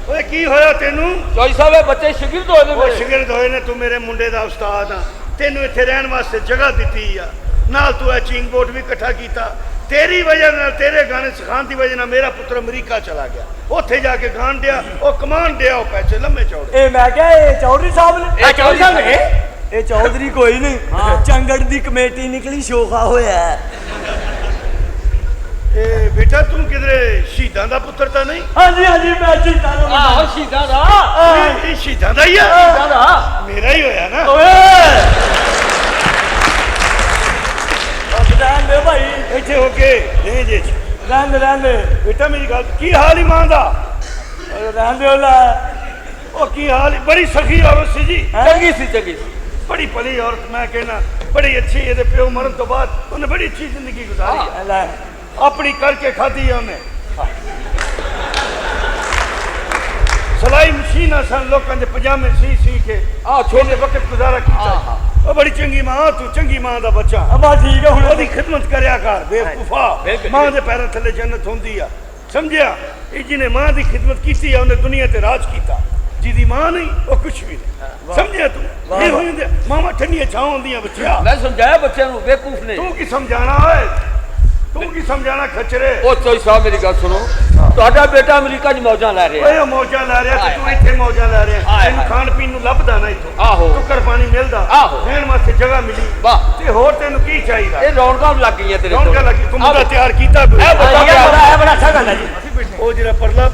ਓਏ ਕੀ ਹੋਇਆ ਤੈਨੂੰ? ਚੌਧਰੀ ਸਾਹਿਬ ਇਹ ਬੱਚੇ ਸ਼ਾਗਿਰਦ ਹੋਏ ਨੇ ਉਹ ਮੇਰੇ। ਸ਼ਾਗਿਰਦ ਹੋਏ ਨੇ, ਤੂੰ ਮੇਰੇ ਮੁੰਡੇ ਦਾ ਉਸਤਾਦ ਆ, ਤੈਨੂੰ ਇੱਥੇ ਰਹਿਣ ਵਾਸਤੇ ਜਗ੍ਹਾ ਦਿੱਤੀ ਆ, ਨਾਲ ਤੂੰ ਇਹ ਚੀਨ ਬੋਟ ਵੀ ਇਕੱਠਾ ਕੀਤਾ। ਤੇਰੀ ਵਜ੍ਹਾ ਨਾਲ, ਤੇਰੇ ਗਾਣੇ ਸਿਖਾਉਣ ਦੀ ਵਜ੍ਹਾ ਨਾਲ ਮੇਰਾ ਪੁੱਤਰ ਅਮਰੀਕਾ ਚਲਾ ਗਿਆ, ਉੱਥੇ ਜਾ ਕੇ ਗਾਣ ਡਿਆ, ਉਹ ਕਮਾਨ ਡਿਆ, ਉਹ ਪੈਸੇ ਲੰਮੇ ਚੌੜੇ। ਇਹ ਮੈਂ ਕਿਹਾ ਇਹ ਚੌਧਰੀ ਸਾਹਿਬ ਨੇ। ਇਹ ਚੌਧਰੀ ਸਾਹਿਬ ਨੇ। ਇਹ ਚੌਧਰੀ ਕੋਈ ਨਹੀਂ, ਚੰਗੜ ਦੀ ਕਮੇਟੀ ਨਿਕਲੀ, ਸ਼ੋਖਾ ਹੋਇਆ ਹੈ। ਇਹ ਬੇਟਾ ਤੂੰ ਕਿਧਰੇ ਸ਼ਹੀਦਾਂ ਦਾ ਪੁੱਤਰ ਤਾਂ ਨਹੀਂ? ਹਾਂਜੀ ਹਾਂਜੀ ਮੈਂ ਚੀਤਾ ਦਾ ਆਹੋ ਸ਼ਹੀਦਾਂ ਦਾ। ਇਹ ਸ਼ਹੀਦਾਂ ਦਾ ਹੀ ਆ? ਸ਼ਹੀਦਾਂ ਦਾ। ਮੇਰਾ ਹੀ ਹੋਇਆ ਨਾ। ਓਏ ਰਹਿਣ ਦੇ ਭਾਈ, ਇੱਥੇ ਹੋ ਕੇ ਰੇਂਜ ਚ ਰਹਿਣ ਦੇ ਬੇਟਾ ਮੇਰੀ ਗੱਲ, ਕੀ ਹਾਲ ਹੀ ਮਾਂ ਦਾ? ਰਹਿਣ ਦੇ। ਲੈ ਉਹ ਕੀ ਹਾਲ, ਬੜੀ ਸਖੀ ਔਰਤ ਸੀ ਜੀ, ਚੰਗੀ ਸੀ ਚੰਗੀ ਸੀ। ਬੜੀ ਭਲੀ ਔਰਤ, ਮੈਂ ਕਹਿਣਾ ਬੜੀ ਅੱਛੀ। ਇਹਦੇ ਪਿਓ ਮਰਨ ਤੋਂ ਬਾਅਦ ਉਹਨੇ ਬੜੀ ਅੱਛੀ ਜ਼ਿੰਦਗੀ ਗੁਜ਼ਾਰੀ ਹੈ। ਲੈ ਆਪਣੀ ਕਰਕੇ ਖਾਧੀ ਆ ਉਹਨੇ। ਸਲਾਈ ਮਸ਼ੀਨਾਂ ਸਨ, ਲੋਕਾਂ ਦੇ ਪਜਾਮੇ ਸੀ ਕੇ ਛੋਟੇ ਵਕਤ ਗੁਜ਼ਾਰਾ ਕੀਤਾ। ਉਹ ਬੜੀ ਚੰਗੀ ਮਾਂ, ਤੂੰ ਚੰਗੀ ਮਾਂ ਦਾ ਬੱਚਾ। ਅਬਾ ਠੀਕ ਹੈ ਹੁਣ। ਉਹਦੀ ਖਿਦਮਤ ਕਰਿਆ ਕਰ ਬੇਵਕੂਫਾ। ਬਿਲਕੁਲ। ਮਾਂ ਦੇ ਪੈਰਾਂ ਥੱਲੇ ਜੰਨਤ ਹੁੰਦੀ ਆ, ਸਮਝਿਆ? ਇਹ ਜਿਹਨੇ ਮਾਂ ਦੀ ਖਿਦਮਤ ਕੀਤੀ ਆ ਉਹਨੇ ਦੁਨੀਆ ਤੇ ਰਾਜ ਕੀਤਾ, ਜਿਹਦੀ ਮਾਂ ਨਹੀਂ ਉਹ ਕੁਛ ਵੀ ਨਹੀਂ, ਸਮਝਿਆ ਤੂੰ? ਇਹ ਹੋਈ ਹੁੰਦੇ ਮਾਵਾਂ ਠੰਡੀਆਂ ਛਾਂ ਹੁੰਦੀਆਂ ਬੱਚਿਆ। ਮੈਂ ਸਮਝਾਇਆ ਬੱਚਿਆਂ ਨੂੰ, ਬੇਵਕੂਫ ਨੇ। ਤੂੰ ਕੀ ਸਮਝਾਣਾ ਓਏ, ਤੂੰ ਕੀ ਸਮਝਾਣਾ ਖੱਚਰੇ? ਉਹ ਚੌਧਰੀ ਸਾਹਿਬ ਮੇਰੀ ਗੱਲ ਸੁਣੋ, ਤੁਹਾਡਾ ਬੇਟਾ ਅਮਰੀਕਾ 'ਚ ਮੌਜਾਂ ਲੈ ਰਿਹਾ। ਓਏ ਉਹ ਮੌਜਾਂ ਲੈ ਰਿਹਾ ਤੇ ਤੂੰ ਇੱਥੇ ਮੌਜਾਂ ਲੈ ਰਿਹਾ। ਹਾਏ ਤੈਨੂੰ ਹਾਏ। ਖਾਣ ਪੀਣ ਨੂੰ ਲੱਭਦਾ ਨਾ ਇੱਥੋਂ, ਆਹੋ। ਟੁੱਕਰ ਪਾਣੀ ਮਿਲਦਾ, ਆਹੋ। ਰਹਿਣ ਵਾਸਤੇ ਜਗ੍ਹਾ ਮਿਲੀ, ਵਾਹ। ਤੇ ਹੋਰ ਤੈਨੂੰ ਕੀ ਚਾਹੀਦਾ? ਇਹ ਰੌਣਕਾਂ ਲੱਗ ਗਈਆਂ ਤੇਰੇ ਰੌਣਕਾਂ ਲੱਗੀ, ਤੂੰ ਮੁੰਡਾ ਤਿਆਰ ਕੀਤਾ ਕੋਈ? ਇਹ ਬੱਚਾ ਇਹ ਬੜਾ ਅੱਛਾ ਗੱਲ ਹੈ ਜੀ। ਉਹ ਜਿਹੜਾ ਪਰਲਾ,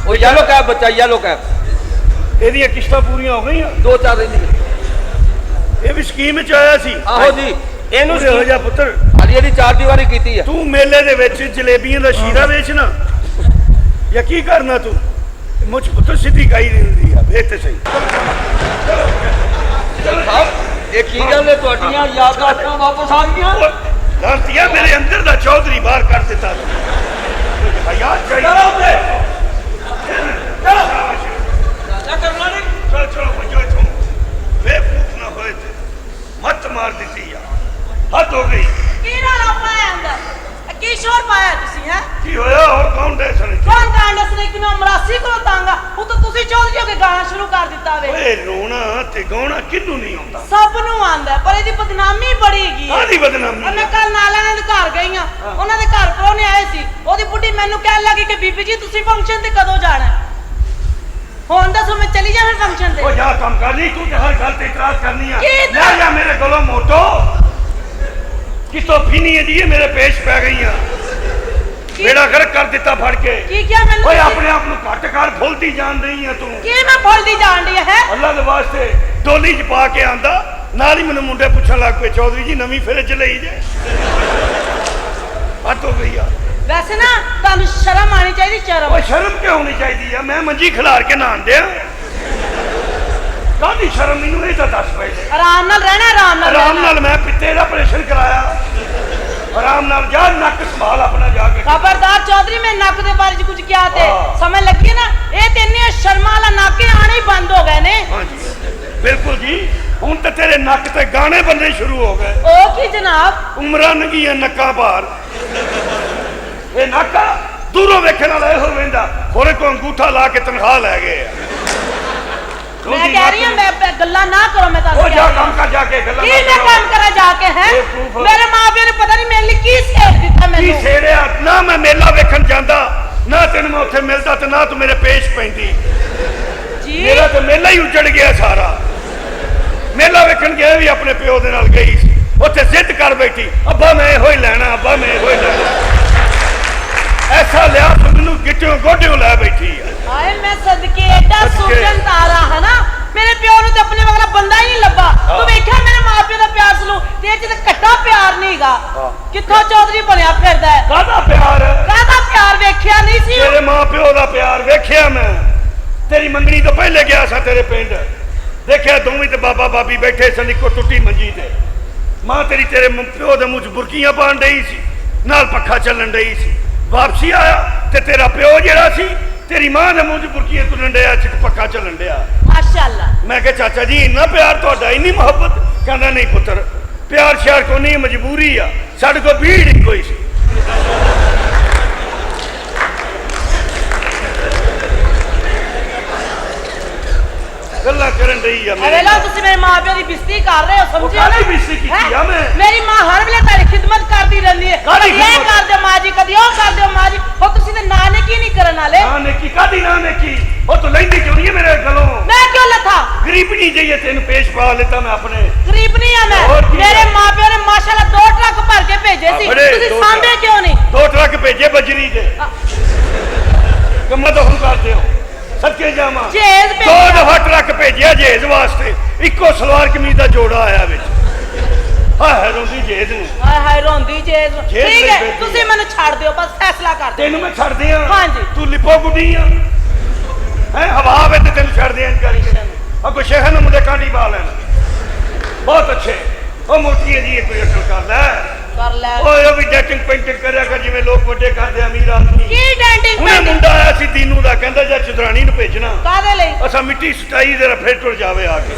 ਉਹ ਯੈਲੋ ਕੈਬ ਬੱਚਾ, ਯੈਲੋ ਕੈਬ। ਇਹਦੀਆਂ ਕਿਸ਼ਤਾਂ ਪੂਰੀਆਂ ਹੋ ਗਈਆਂ? 2-4 ਦਿਨ ਦੀ। ਇਹ ਵੀ ਸਕੀਮ ਚ ਆਇਆ ਸੀ। ਆਹੋ ਜੀ। ਇਹਨੂੰ ਇਹੋ ਜਿਹਾ ਪੁੱਤਰ, ਹਾਲੀ ਇਹਦੀ 4 ਦੀਵਾਰੀ ਕੀਤੀ ਆ। ਤੂੰ ਮੇਲੇ ਦੇ ਵਿੱਚ ਜਲੇਬੀਆਂ ਦਾ ਸ਼ੀਰਾ ਵੇਚਣਾ ਜਾਂ ਕੀ ਕਰਨਾ ਤੂੰ? ਮੁੱਛ ਪੁੱਤਰ ਸਿੱਧੀ ਕਾਈ ਦਿੰਦੀ ਆ, ਵੇਖ ਤੇ ਸਹੀ। ਸਾਹਿਬ ਇਹ ਕੀ ਗੱਲ ਹੈ, ਤੁਹਾਡੀਆਂ ਯਾਦਾਂ ਵਾਪਸ ਆ ਗਈਆਂ? ਧਰਤੀਆ ਮੇਰੇ ਅੰਦਰ ਦਾ ਚੌਧਰੀ ਬਾਹਰ ਕਰ ਦਿੱਤਾ। ਹਯਾਤ ਚਾਹੀਦਾ। चलो चलो चलो भजो इथों बेवकूफ ना होए थे मत मार दी हद हो गई ਕੀ ਰੌਲਾ ਪਾਇਆ ਅੰਦਰ ਕੀ ਸ਼ੋਰ ਪਾਇਆ ਤੁਸੀਂ ਹੈ की होया और कौन दे सने ਕੌਣ ਕਾਂਡਸ ਨੇ ਕਿਨੋਂ ਮਰਾਸੀ ਕੋਲ ਤਾਂਗਾ ਉਹ ਤਾਂ ਤੁਸੀਂ ਚੌਧਰੀ ਹੋ ਕੇ ਗਾਣਾ ਸ਼ੁਰੂ ਕਰ ਦਿੱਤਾ ਵੇ ओए रोना ते गाना किन्नू नहीं आंदा ਸਭ ਨੂੰ ਆਂਦਾ ਪਰ ਇਹਦੀ ਬਦਨਾਮੀ ਬੜੀ ਹੈਗੀ ਹੈ आदी बदनामी ਮੈਂ ਕੱਲ ਨਾਲਿਆਂ ਦੇ ਘਰ ਗਈ ਆ ਉਹਨਾਂ ਦੇ ਘਰ ਪਰੋਣੇ ਆਏ ਸੀ ਉਹਦੀ ਬੁੱਢੀ ਮੈਨੂੰ ਕਹਿਣ ਲੱਗੀ ਕਿ ਬੀਬੀ ਜੀ ਤੁਸੀਂ ਫੰਕਸ਼ਨ ਤੇ ਕਦੋਂ ਜਾਣਾ ਹੁਣ ਦੱਸੋ ਮੈਂ ਚਲੀ ਜਾ ਫਿਰ ਫੰਕਸ਼ਨ ਤੇ ओ जा काम कर ली तू ते हर गल ते इतराज करनी है की ले जा मेरे गलों मोटो कितो फिनी है जी मेरे पेश पै गई है बेड़ा गर्क कर दिता फड़ के ਕੀ ਕਿਹਾ ਮੈਨੂੰ ओए अपने आप ਨੂੰ ਘੱਟ ਕਰ ਭੁੱਲਦੀ ਜਾਣ ਰਹੀ ਹੈ ਤੂੰ ਕੀ ਮੈਂ ਭੁੱਲਦੀ ਜਾਣ ਡਈ ਹੈ ਅੱਲਾ ਦੇ ਵਾਸਤੇ ਡੋਲੀ ਚ ਪਾ ਕੇ ਆਂਦਾ ਨਾਲ ਹੀ ਮੈਨੂੰ ਮੁੰਡੇ ਪੁੱਛਣ ਲੱਗ ਪਏ ਚੌਧਰੀ ਜੀ ਨਵੀਂ ਫਿਰ ਚ ਲਈ ਜੇ ਹੱਦ ਹੋ ਗਈ ਆ ਵੈਸੇ ਨਾ ਤੁਹਾਨੂੰ ਸ਼ਰਮ ਆਣੀ ਚਾਹੀਦੀ ਸ਼ਰਮ ਓਏ ਸ਼ਰਮ ਕਿਉਂ ਹੋਣੀ ਚਾਹੀਦੀ ਆ ਮੈਂ ਮੰਜੀ ਖਿਲਾਰ ਕੇ ਨਹਾਣ ਦਿਆਂ ਕਾਹਦੀ ਸ਼ਰਮ ਮੈਨੂੰ ਇਹ ਤਾਂ ਦੱਸ ਪਹਿਲੇ ਆਰਾਮ ਨਾਲ ਰਹਿਣਾ ਆਰਾਮ ਨਾਲ ਆਰਾਮ ਰਹਿਣਾ। ਨਾਲ ਮੈਂ ਪਿੱਤੇ ਦਾ ਆਪਰੇਸ਼ਨ ਕਰਾਇਆ ਆਰਾਮ ਨਾਲ ਜਾ ਨੱਕ ਸੰਭਾਲ ਆਪਣਾ ਜਾ ਕੇ ਖਬਰਦਾਰ ਚੌਧਰੀ ਮੈਂ ਨੱਕ ਦੇ ਬਾਰੇ ਚ ਕੁਝ ਕਿਹਾ ਤੇ ਹਾਂ। ਸਮਝ ਲੱਗੀ ਨਾ ਇਹ ਤੇ ਇੰਨੇ ਸ਼ਰਮਾ ਵਾਲਾ ਨਾਕੇ ਆਣੇ ਹੀ ਬੰਦ ਹੋ ਗਏ ਨੇ ਹਾਂਜੀ ਬਿਲਕੁਲ ਜੀ ਹੁਣ ਤਾਂ ਤੇਰੇ ਨੱਕ ਤੇ ਗਾਣੇ ਬੰਨੇ ਸ਼ੁਰੂ ਹੋ ਗਏ ਉਹ ਕੀ ਜਨਾਬ ਉਮਰਾਂ ਨੰਗੀਆਂ ਨੱਕਾਂ ਭਾਰ ਇਹ ਨਾਕਾ ਦੂਰੋਂ ਵੇਖਣ ਵਾਲਾ ਇਹੋ ਵੇਂਦਾ ਹੋਰੇ ਕੋ ਅੰਗੂਠਾ ਲਾ ਕੇ ਤਨਖਾਹ ਲੈ ਗਏ ਆ ਮੈਂ ਕਹਿ ਰਹੀ ਹਾਂ ਮੈਂ ਗੱਲਾਂ ਨਾ ਕਰੋ ਮੈਂ ਉਹ ਤੁਹਾਨੂੰ ਜਾ ਕਹਿ ਰਹੀ ਕੰਮ ਹਾਂ। ਕਰ ਜਾ ਕੇ ਗੱਲਾਂ ਕੀ ਨਾ ਮੈਂ ਕਰੋ। ਕੰਮ ਕਰਾਂ ਜਾ ਕੇ ਹੈ ਇਹ proof- ਮੇਰੇ ਮਾਪਿਆਂ ਨੇ ਪਤਾ ਨਹੀਂ ਮੇਰੇ ਲਈ ਕੀ ਸੇਧ ਦਿੱਤਾ ਕੀ ਮੈਨੂੰ ਛੇੜਿਆ ਨਾ ਮੈਂ ਮੇਲਾ ਵੇਖਣ ਜਾਂਦਾ ਨਾ ਤੈਨੂੰ ਮੈਂ ਉੱਥੇ ਮਿਲਦਾ ਤੇ ਨਾ ਤੂੰ ਮੇਰੇ ਪੇਸ਼ ਪੈਂਦੀ ਜੀ ਮੇਰਾ ਤੇ ਮੇਲਾ ਹੀ ਉੱਜੜ ਗਿਆ ਸਾਰਾ ਮੇਲਾ ਵੇਖਣ ਗਿਆ ਵੀ ਆਪਣੇ ਪਿਓ ਦੇ ਨਾਲ ਗਈ ਸੀ ਉੱਥੇ ਜ਼ਿੱਦ ਕਰ ਬੈਠੀ ਅੱਬਾ ਮੈਂ ਇਹੋ ਹੀ ਲੈਣਾ ਅੱਬਾ ਮੈਂ ਇਹੋ ਹੀ ਲੈਣਾ ਐਸਾ ਲਿਆ ਤੂੰ ਮੈਨੂੰ ਗਿੱਟਿਓਂ ਗੋਡਿਓਂ ਲੈ ਬੈਠੀ ਆ ਆਏ ਮੈਂ ਸਦਕੇ ਐਡਾ ਸਦਕੇ। ਸੁਜਨ ਤਾਰਾ ਹੈ ਨਾ ਮੇਰੇ ਪਿਓ ਨੂੰ ਤੇ ਆਪਣੇ ਵਗਲਾ ਬੰਦਾ ਹੀ ਨਹੀਂ ਲੱਭਾ ਤੂੰ ਵੇਖਿਆ ਮੇਰੇ ਮਾਪਿਆਂ ਦਾ ਪਿਆਰ ਸਲੂ ਤੇ ਇਹ ਚ ਤਾਂ ਘੱਟਾ ਪਿਆਰ ਨਹੀਂਗਾ ਕਿੱਥੋਂ ਚੌਧਰੀ ਬਣਿਆ ਫਿਰਦਾ ਹੈ ਕਾਹਦਾ ਪਿਆਰ ਕਾਹਦਾ ਪਿਆਰ ਵੇਖਿਆ ਨਹੀਂ ਸੀ ਤੇਰੇ ਮਾਂ ਪਿਓ ਦਾ ਪਿਆਰ ਵੇਖਿਆ ਮੈਂ ਤੇਰੀ ਮੰਗਣੀ ਤੋਂ ਪਹਿਲੇ ਗਿਆ ਸਾਂ ਤੇਰੇ ਪਿੰਡ ਦੇਖਿਆ ਦੋਵੇਂ ਤੇ ਬਾਬਾ ਬਾਬੀ ਬੈਠੇ ਸਨ ਇੱਕੋ ਟੁੱਟੀ ਮੰਜੀ ਤੇ ਮਾਂ ਤੇਰੀ ਤੇਰੇ ਪਿਓ ਦੇ ਮੂੰਹ 'ਚ ਬੁਰਕੀਆਂ ਪਾਣ ਡਈ ਸੀ ਨਾਲ ਪੱਖਾ ਚੱਲਣ ਡਈ ਸੀ ਵਾਪਸੀ ਆਇਆ ਤੇ ਤੇਰਾ ਪਿਓ ਜਿਹੜਾ ਸੀ ਤੇਰੀ ਮਾਂ ਦੇ ਮੂੰਹ 'ਚ ਬੁਰਕੀਆਂ ਤੁਰਨ ਡਿਆ ਚ ਪੱਖਾ ਚੱਲਣ ਡਿਆ ਮਾਸ਼ਾਅੱਲਾ ਮੈਂ ਕਿਹਾ ਚਾਚਾ ਜੀ ਇੰਨਾ ਪਿਆਰ ਤੁਹਾਡਾ ਇੰਨੀ ਮੁਹੱਬਤ ਕਹਿੰਦਾ ਨਹੀਂ ਪੁੱਤਰ ਪਿਆਰ ਸ਼ਿਆਰ ਕੋ ਨਹੀਂ ਮਜਬੂਰੀ ਆ ਸਾਡੇ ਕੋ ਭੀੜ ਹੀ ਕੋਈ ਸੀ ਗੱਲਾਂ ਕਰਨ ਰਹੀ ਆ ਅਰੇ ਲਾ ਤੁਸੀਂ ਮੇਰੇ ਮਾਪਿਆਂ ਦੀ ਬਿਸਤੀ ਕਰ ਰਹੇ ਹੋ ਸਮਝਿਓ ਕਾਹਦੀ ਬੇਇੱਜ਼ਤੀ ਕੀਤੀ ਆ ਮੈਂ? ਮੇਰੀ ਮਾਂ ਹਰ ਵੇਲੇ ਤੁਹਾਡੀ ਖਿਦਮਤ ਕਰਦੀ ਰਹਿੰਦੀ ਹੈ ਕਾਹਦੀ ਕਦੀ ਇਹ ਖਿਦਮਤ? ਕਰ ਦਿਓ ਮਾਂ ਜੀ ਕਦੀ ਉਹ ਕਰ ਦਿਓ ਮਾਂ ਜੀ ਉਹ ਤੁਸੀਂ ਤੇ ਨਾਂ ਨੇ ਕੀ ਨਹੀਂ ਕਰਨ ਵਾਲੇ ਨਾ ਨੇਕੀ ਕਾਦੀ ਨਾ ਨੇਕੀ ਉਹ ਤੂੰ ਲੈਂਦੀ ਕਿਉਂ ਨਹੀਂ ਹੈ ਮੇਰੇ ਗਲੋਂ ਮੈਂ ਕਿਉਂ ਲੱਥਾ ਗਰੀਬਣੀ ਜਈਏ ਤੈਨੂੰ ਪੇਸ਼ ਪਾ ਲੈਤਾ ਮੈਂ ਆਪਣੇ ਗਰੀਬ ਨਹੀਂ ਆ ਮੈਂ ਹੋਰ ਕੀ ਮੇਰੇ ਹੈ? ਮਾਪਿਆਂ ਨੇ ਮਾਸ਼ਾਅੱਲਾ 2 ਟਰੱਕ ਭਰ ਕੇ ਭੇਜੇ ਸੀ ਬੜੇ ਤੁਸੀਂ ਦੋ ਸਾਂਭੇ ਟਰੱਕ। ਕਿਉਂ ਨਹੀਂ 2 ਟਰੱਕ ਭੇਜੇ ਬਜਰੀ ਦੇ ਕੰਮਾਂ ਤੋਂ ਹੁਣ ਕਰਦੇ ਹੋ ਸੱਚੇ ਜਾਵਾਂ ਜੇਜ਼ 2 ਭੇਜਿਆ। ਦਫਾ ਟਰੱਕ ਭੇਜਿਆ ਜੇਜ਼ ਵਾਸਤੇ ਇੱਕੋ ਸਲਵਾਰ ਕਮੀਜ਼ ਦਾ ਜੋੜਾ ਆਇਆ ਵਿੱਚ ਹਾਏ ਰੋਂਦੀ ਜੇਜ਼ ਨੂੰ ਹਾਏ ਹਾਏ ਰੋਂਦੀ ਜੇਜ਼ ਜੇਜ਼ ਠੀਕ ਲਈ ਹੈ ਭੇਜੀ ਤੁਸੀਂ ਮੈਨੂੰ ਛੱਡ ਦਿਓ ਬਸ ਫੈਸਲਾ ਕਰ ਦਿਓ ਤੈਨੂੰ ਮੈਂ ਛੱਡ ਦਿਆਂ ਹਾਂਜੀ। ਤੂੰ ਲਿਪੋ ਗੁੱਡੀ ਆ ਹੈ ਹਵਾ ਵਿੱਚ ਤੈਨੂੰ ਛੱਡ ਦਿਆਂ ਕਰੀ ਅੱਗੋਂ ਸ਼ਹਿਰ ਨੂੰ ਮੁੰਡੇ ਕਾਂਡੀ ਪਾ ਲੈਣ ਬਹੁਤ ਅੱਛੇ ਉਹ ਮੋਟੀ ਜੀ ਕੋਈ ਅਕਲ ਕਰ ਲੈ ਕਰ ਲੈ ਓਏ ਉਹ ਵੀ ਡੈਟਿੰਗ ਪੇਂਟਿੰਗ ਕਰਿਆ ਕਰ ਜਿਵੇਂ ਲੋਕ ਵੱਡੇ ਕਰਦੇ ਆ ਅਮੀਰ ਆਦਮੀ ਕੀ ਡੈਂਟਿੰਗ ਉਹਨੇ ਮੁੰਡਾ ਆਇਆ ਸੀ ਦੀਨੂ ਦਾ ਕਹਿੰਦਾ ਜਾਂ ਚੁਦਰਾਣੀ ਨੂੰ ਭੇਜਣਾ ਕਾਦੇ ਲਈ ਅਸਾਂ ਮਿੱਟੀ ਸਟਾਈ ਦੇ ਰਫੇ ਟੁਰ ਜਾਵੇ ਆ ਕੇ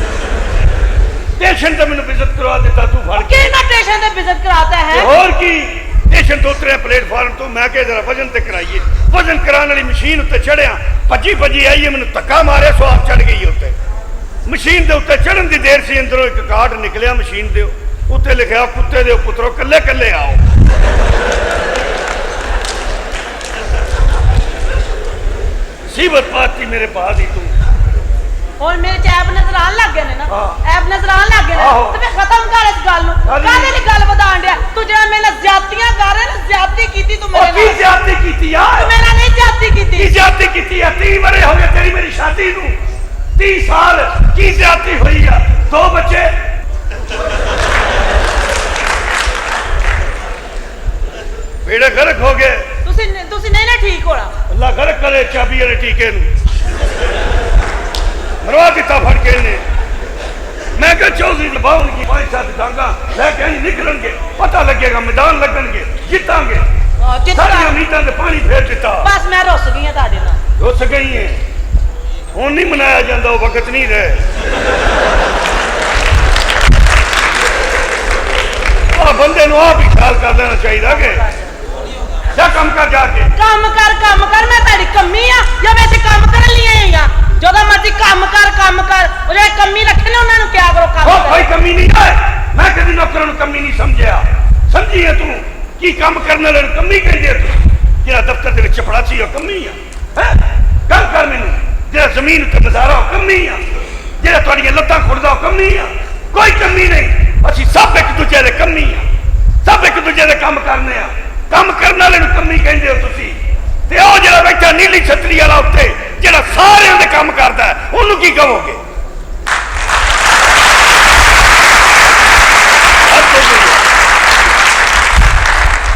ਸਟੇਸ਼ਨ ਤੇ ਮੈਨੂੰ ਵਿਜ਼ਿਟ ਕਰਵਾ ਦਿੱਤਾ ਤੂੰ ਫੜ ਕੇ ਕਿਹਨਾਂ ਸਟੇਸ਼ਨ ਤੇ ਵਿਜ਼ਿਟ ਕਰਾਤਾ ਤੇ ਹੈ ਹੋਰ ਕੀ ਸਟੇਸ਼ਨ ਤੋਂ ਉਤਰਿਆ ਪਲੇਟਫਾਰਮ ਤੋਂ ਮੈਂ ਕਿਹਾ ਜਰਾ ਵਜਨ ਤੇ ਕਰਾਈਏ ਵਜਨ ਕਰਾਉਣ ਵਾਲੀ ਮਸ਼ੀਨ ਉੱਤੇ ਚੜਿਆ ਭੱਜੀ ਆਈਏ ਮੈਨੂੰ ਧੱਕਾ ਮਾਰਿਆ ਸਵਾਬ ਚੜ ਗਈ ਉੱਤੇ ਮਸ਼ੀਨ ਦੇ ਉੱਤੇ ਚੜਨ ਦੀ ਦੇਰ ਸੀ ਅੰਦਰੋਂ ਇੱਕ ਕਾਰਡ ਨਿਕਲਿਆ ਮਸ਼ੀਨ ਦੇ ਉੱਤੇ ਲਿਖਿਆ ਕੁੱਤੇ ਦੇ ਪੁੱਤਰੋ ਕੱਲੇ ਕੱਲੇ ਆਓ ਸੀਬਤ ਪਾਤੀ ਮੇਰੇ ਬਾਦ ਹੀ ਤੂੰ ਹੁਣ ਮੇਰੇ ਚ ਐਪ ਨਜ਼ਰ ਆਣ ਲੱਗ ਗਏ ਨੇ ਨਾ ਹਾਂ। ਐਪ ਨਜ਼ਰ ਆਣ ਲੱਗ ਗਏ ਨੇ ਆਹੋ। ਤੇ ਮੈਂ ਖਤਮ ਕਰ ਇਸ ਗੱਲ ਨੂੰ ਕਾਹਦੀ? ਕਾਹਦੇ ਲਈ ਗੱਲ ਵਧਾਣ ਡਿਆ ਤੂੰ ਜਿਹੜਾ ਮੇਰੇ ਨਾਲ ਜ਼ਿਆਦਤੀਆਂ ਕਰ ਰਿਹਾ ਨਾ ਜ਼ਿਆਦਤੀ ਕੀਤੀ ਤੂੰ ਮੇਰੇ ਉਹ ਕੀ ਨਾਲ ਜ਼ਿਆਦਤੀ ਕੀਤੀ ਆ ਤੂੰ ਮੇਰੇ ਨਾਲ ਨਹੀਂ ਜ਼ਿਆਦਤੀ ਕੀ ਕੀਤੀ ਜ਼ਿਆਦਤੀ ਕੀਤੀ ਆ 30 ਵਰੇ ਹੋ ਗਏ ਤੇਰੀ ਮੇਰੀ ਸ਼ਾਦੀ ਨੂੰ 30 ਸਾਲ ਕੀ ਜ਼ਿਆਦਤੀ ਹੋਈ ਆ 2 ਬੱਚੇ ਬੇੜਾ ਗਰਕ ਹੋ ਗਏ ਤੁਸੀਂ ਨਹੀਂ ਨਾ ਠੀਕ ਹੋਣਾ ਅੱਲਾ ਗਰਕ ਕਰੇ ਚਾਬੀ ਵਾਲੇ ਟੀਕੇ ਨੂੰ ਮਰਵਾ ਦਿੱਤਾ ਫੜ ਕੇ ਇਹਨੇ ਮੈਂ ਕਿਹਾ ਚੌਧਰੀ ਲਵਾਉਣਗੀ 5-7 ਡਾਂਗਾ ਲੈ ਕੇ ਅਸੀਂ ਨਿਕਲਣਗੇ ਪਤਾ ਲੱਗੇਗਾ ਮੈਦਾਨ ਲੱਗਣਗੇ ਜਿੱਤਾਂਗੇ ਜਿੱਤ ਸਾਰੀਆਂ ਉਮੀਦਾਂ ਤੇ ਪਾਣੀ ਫੇਰ ਦਿੱਤਾ ਬਸ ਮੈਂ ਰੁੱਸ ਗਈ ਆ ਤੁਹਾਡੇ ਨਾਲ ਰੁੱਸ ਗਈ ਹੈ ਹੁਣ ਨਹੀਂ ਮਨਾਇਆ ਜਾਂਦਾ, ਉਹ ਵਕਤ ਨਹੀਂ ਰਹੇ। ਆ ਬੰਦੇ ਨੂੰ ਆਪ ਹੀ ਖਿਆਲ ਕਰ ਲੈਣਾ ਚਾਹੀਦਾ ਕਿ ਜਾ ਕੰਮ ਕਰ ਜਾ ਕੇ। ਕੰਮ ਕਰ ਮੈਂ ਤੁਹਾਡੀ ਕੰਮੀ ਆ ਜਾਂ ਵੈਸੇ ਕੰਮ ਕਰਨ ਲਈ ਆਈ ਆ? ਜਦੋਂ ਮਰਜ਼ੀ ਕੰਮ ਕਰ ਉਹ ਜਿਹੜੇ ਕੰਮੀ ਰੱਖੇ ਨੇ ਉਹਨਾਂ ਨੂੰ ਕਿਹਾ ਕਰੋ ਕੰਮ ਉਹ ਕਰ। ਕੋਈ ਕਮੀ ਨਹੀਂ ਹੈ, ਮੈਂ ਕਦੀ ਨੌਕਰਾਂ ਨੂੰ ਕਮੀ ਨਹੀਂ ਸਮਝਿਆ। ਸਮਝੀ ਹੈ ਤੂੰ ਕੀ ਕੰਮ ਕਰਨ ਵਾਲੇ ਨੂੰ ਕਮੀ ਕਹਿੰਦੇ ਤੂੰ? ਜਿਹੜਾ ਦਫ਼ਤਰ ਦੇ ਵਿੱਚ ਚਪੜਾਚੀ ਉਹ ਕਮੀ ਆ ਹੈ? ਗੱਲ ਕਰ ਮੈਨੂੰ। ਜਿਹੜਾ ਜ਼ਮੀਨ ਉੱਤੇ ਗੁਜ਼ਾਰਾ ਉਹ ਕਮੀ ਆ, ਜਿਹੜਾ ਤੁਹਾਡੀਆਂ ਲੱਤਾਂ ਖੁਰਦਾ ਉਹ ਕਮੀ ਆ। ਕੋਈ ਕਮੀ ਨਹੀਂ, ਅਸੀਂ ਸਭ ਇੱਕ ਦੂਜੇ ਦੇ ਕਮੀ ਆ, ਸਭ ਇੱਕ ਦੂਜੇ ਦੇ ਕੰਮ ਕਰਨੇ ਆ। ਕੰਮ ਕਰਨ ਵਾਲੇ ਨੂੰ ਕਮੀ ਕਹਿੰਦੇ ਹੋ ਤੁਸੀਂ, ਤੇ ਉਹ ਜਿਹੜਾ ਬੈਠਾ ਨੀਲੀ ਛਤਰੀ ਵਾਲਾ ਉੱਤੇ ਜਿਹੜਾ ਸਾਰਿਆਂ ਦੇ ਕੰਮ ਕਰਦਾ ਉਹਨੂੰ ਕੀ ਕਹੋਗੇ?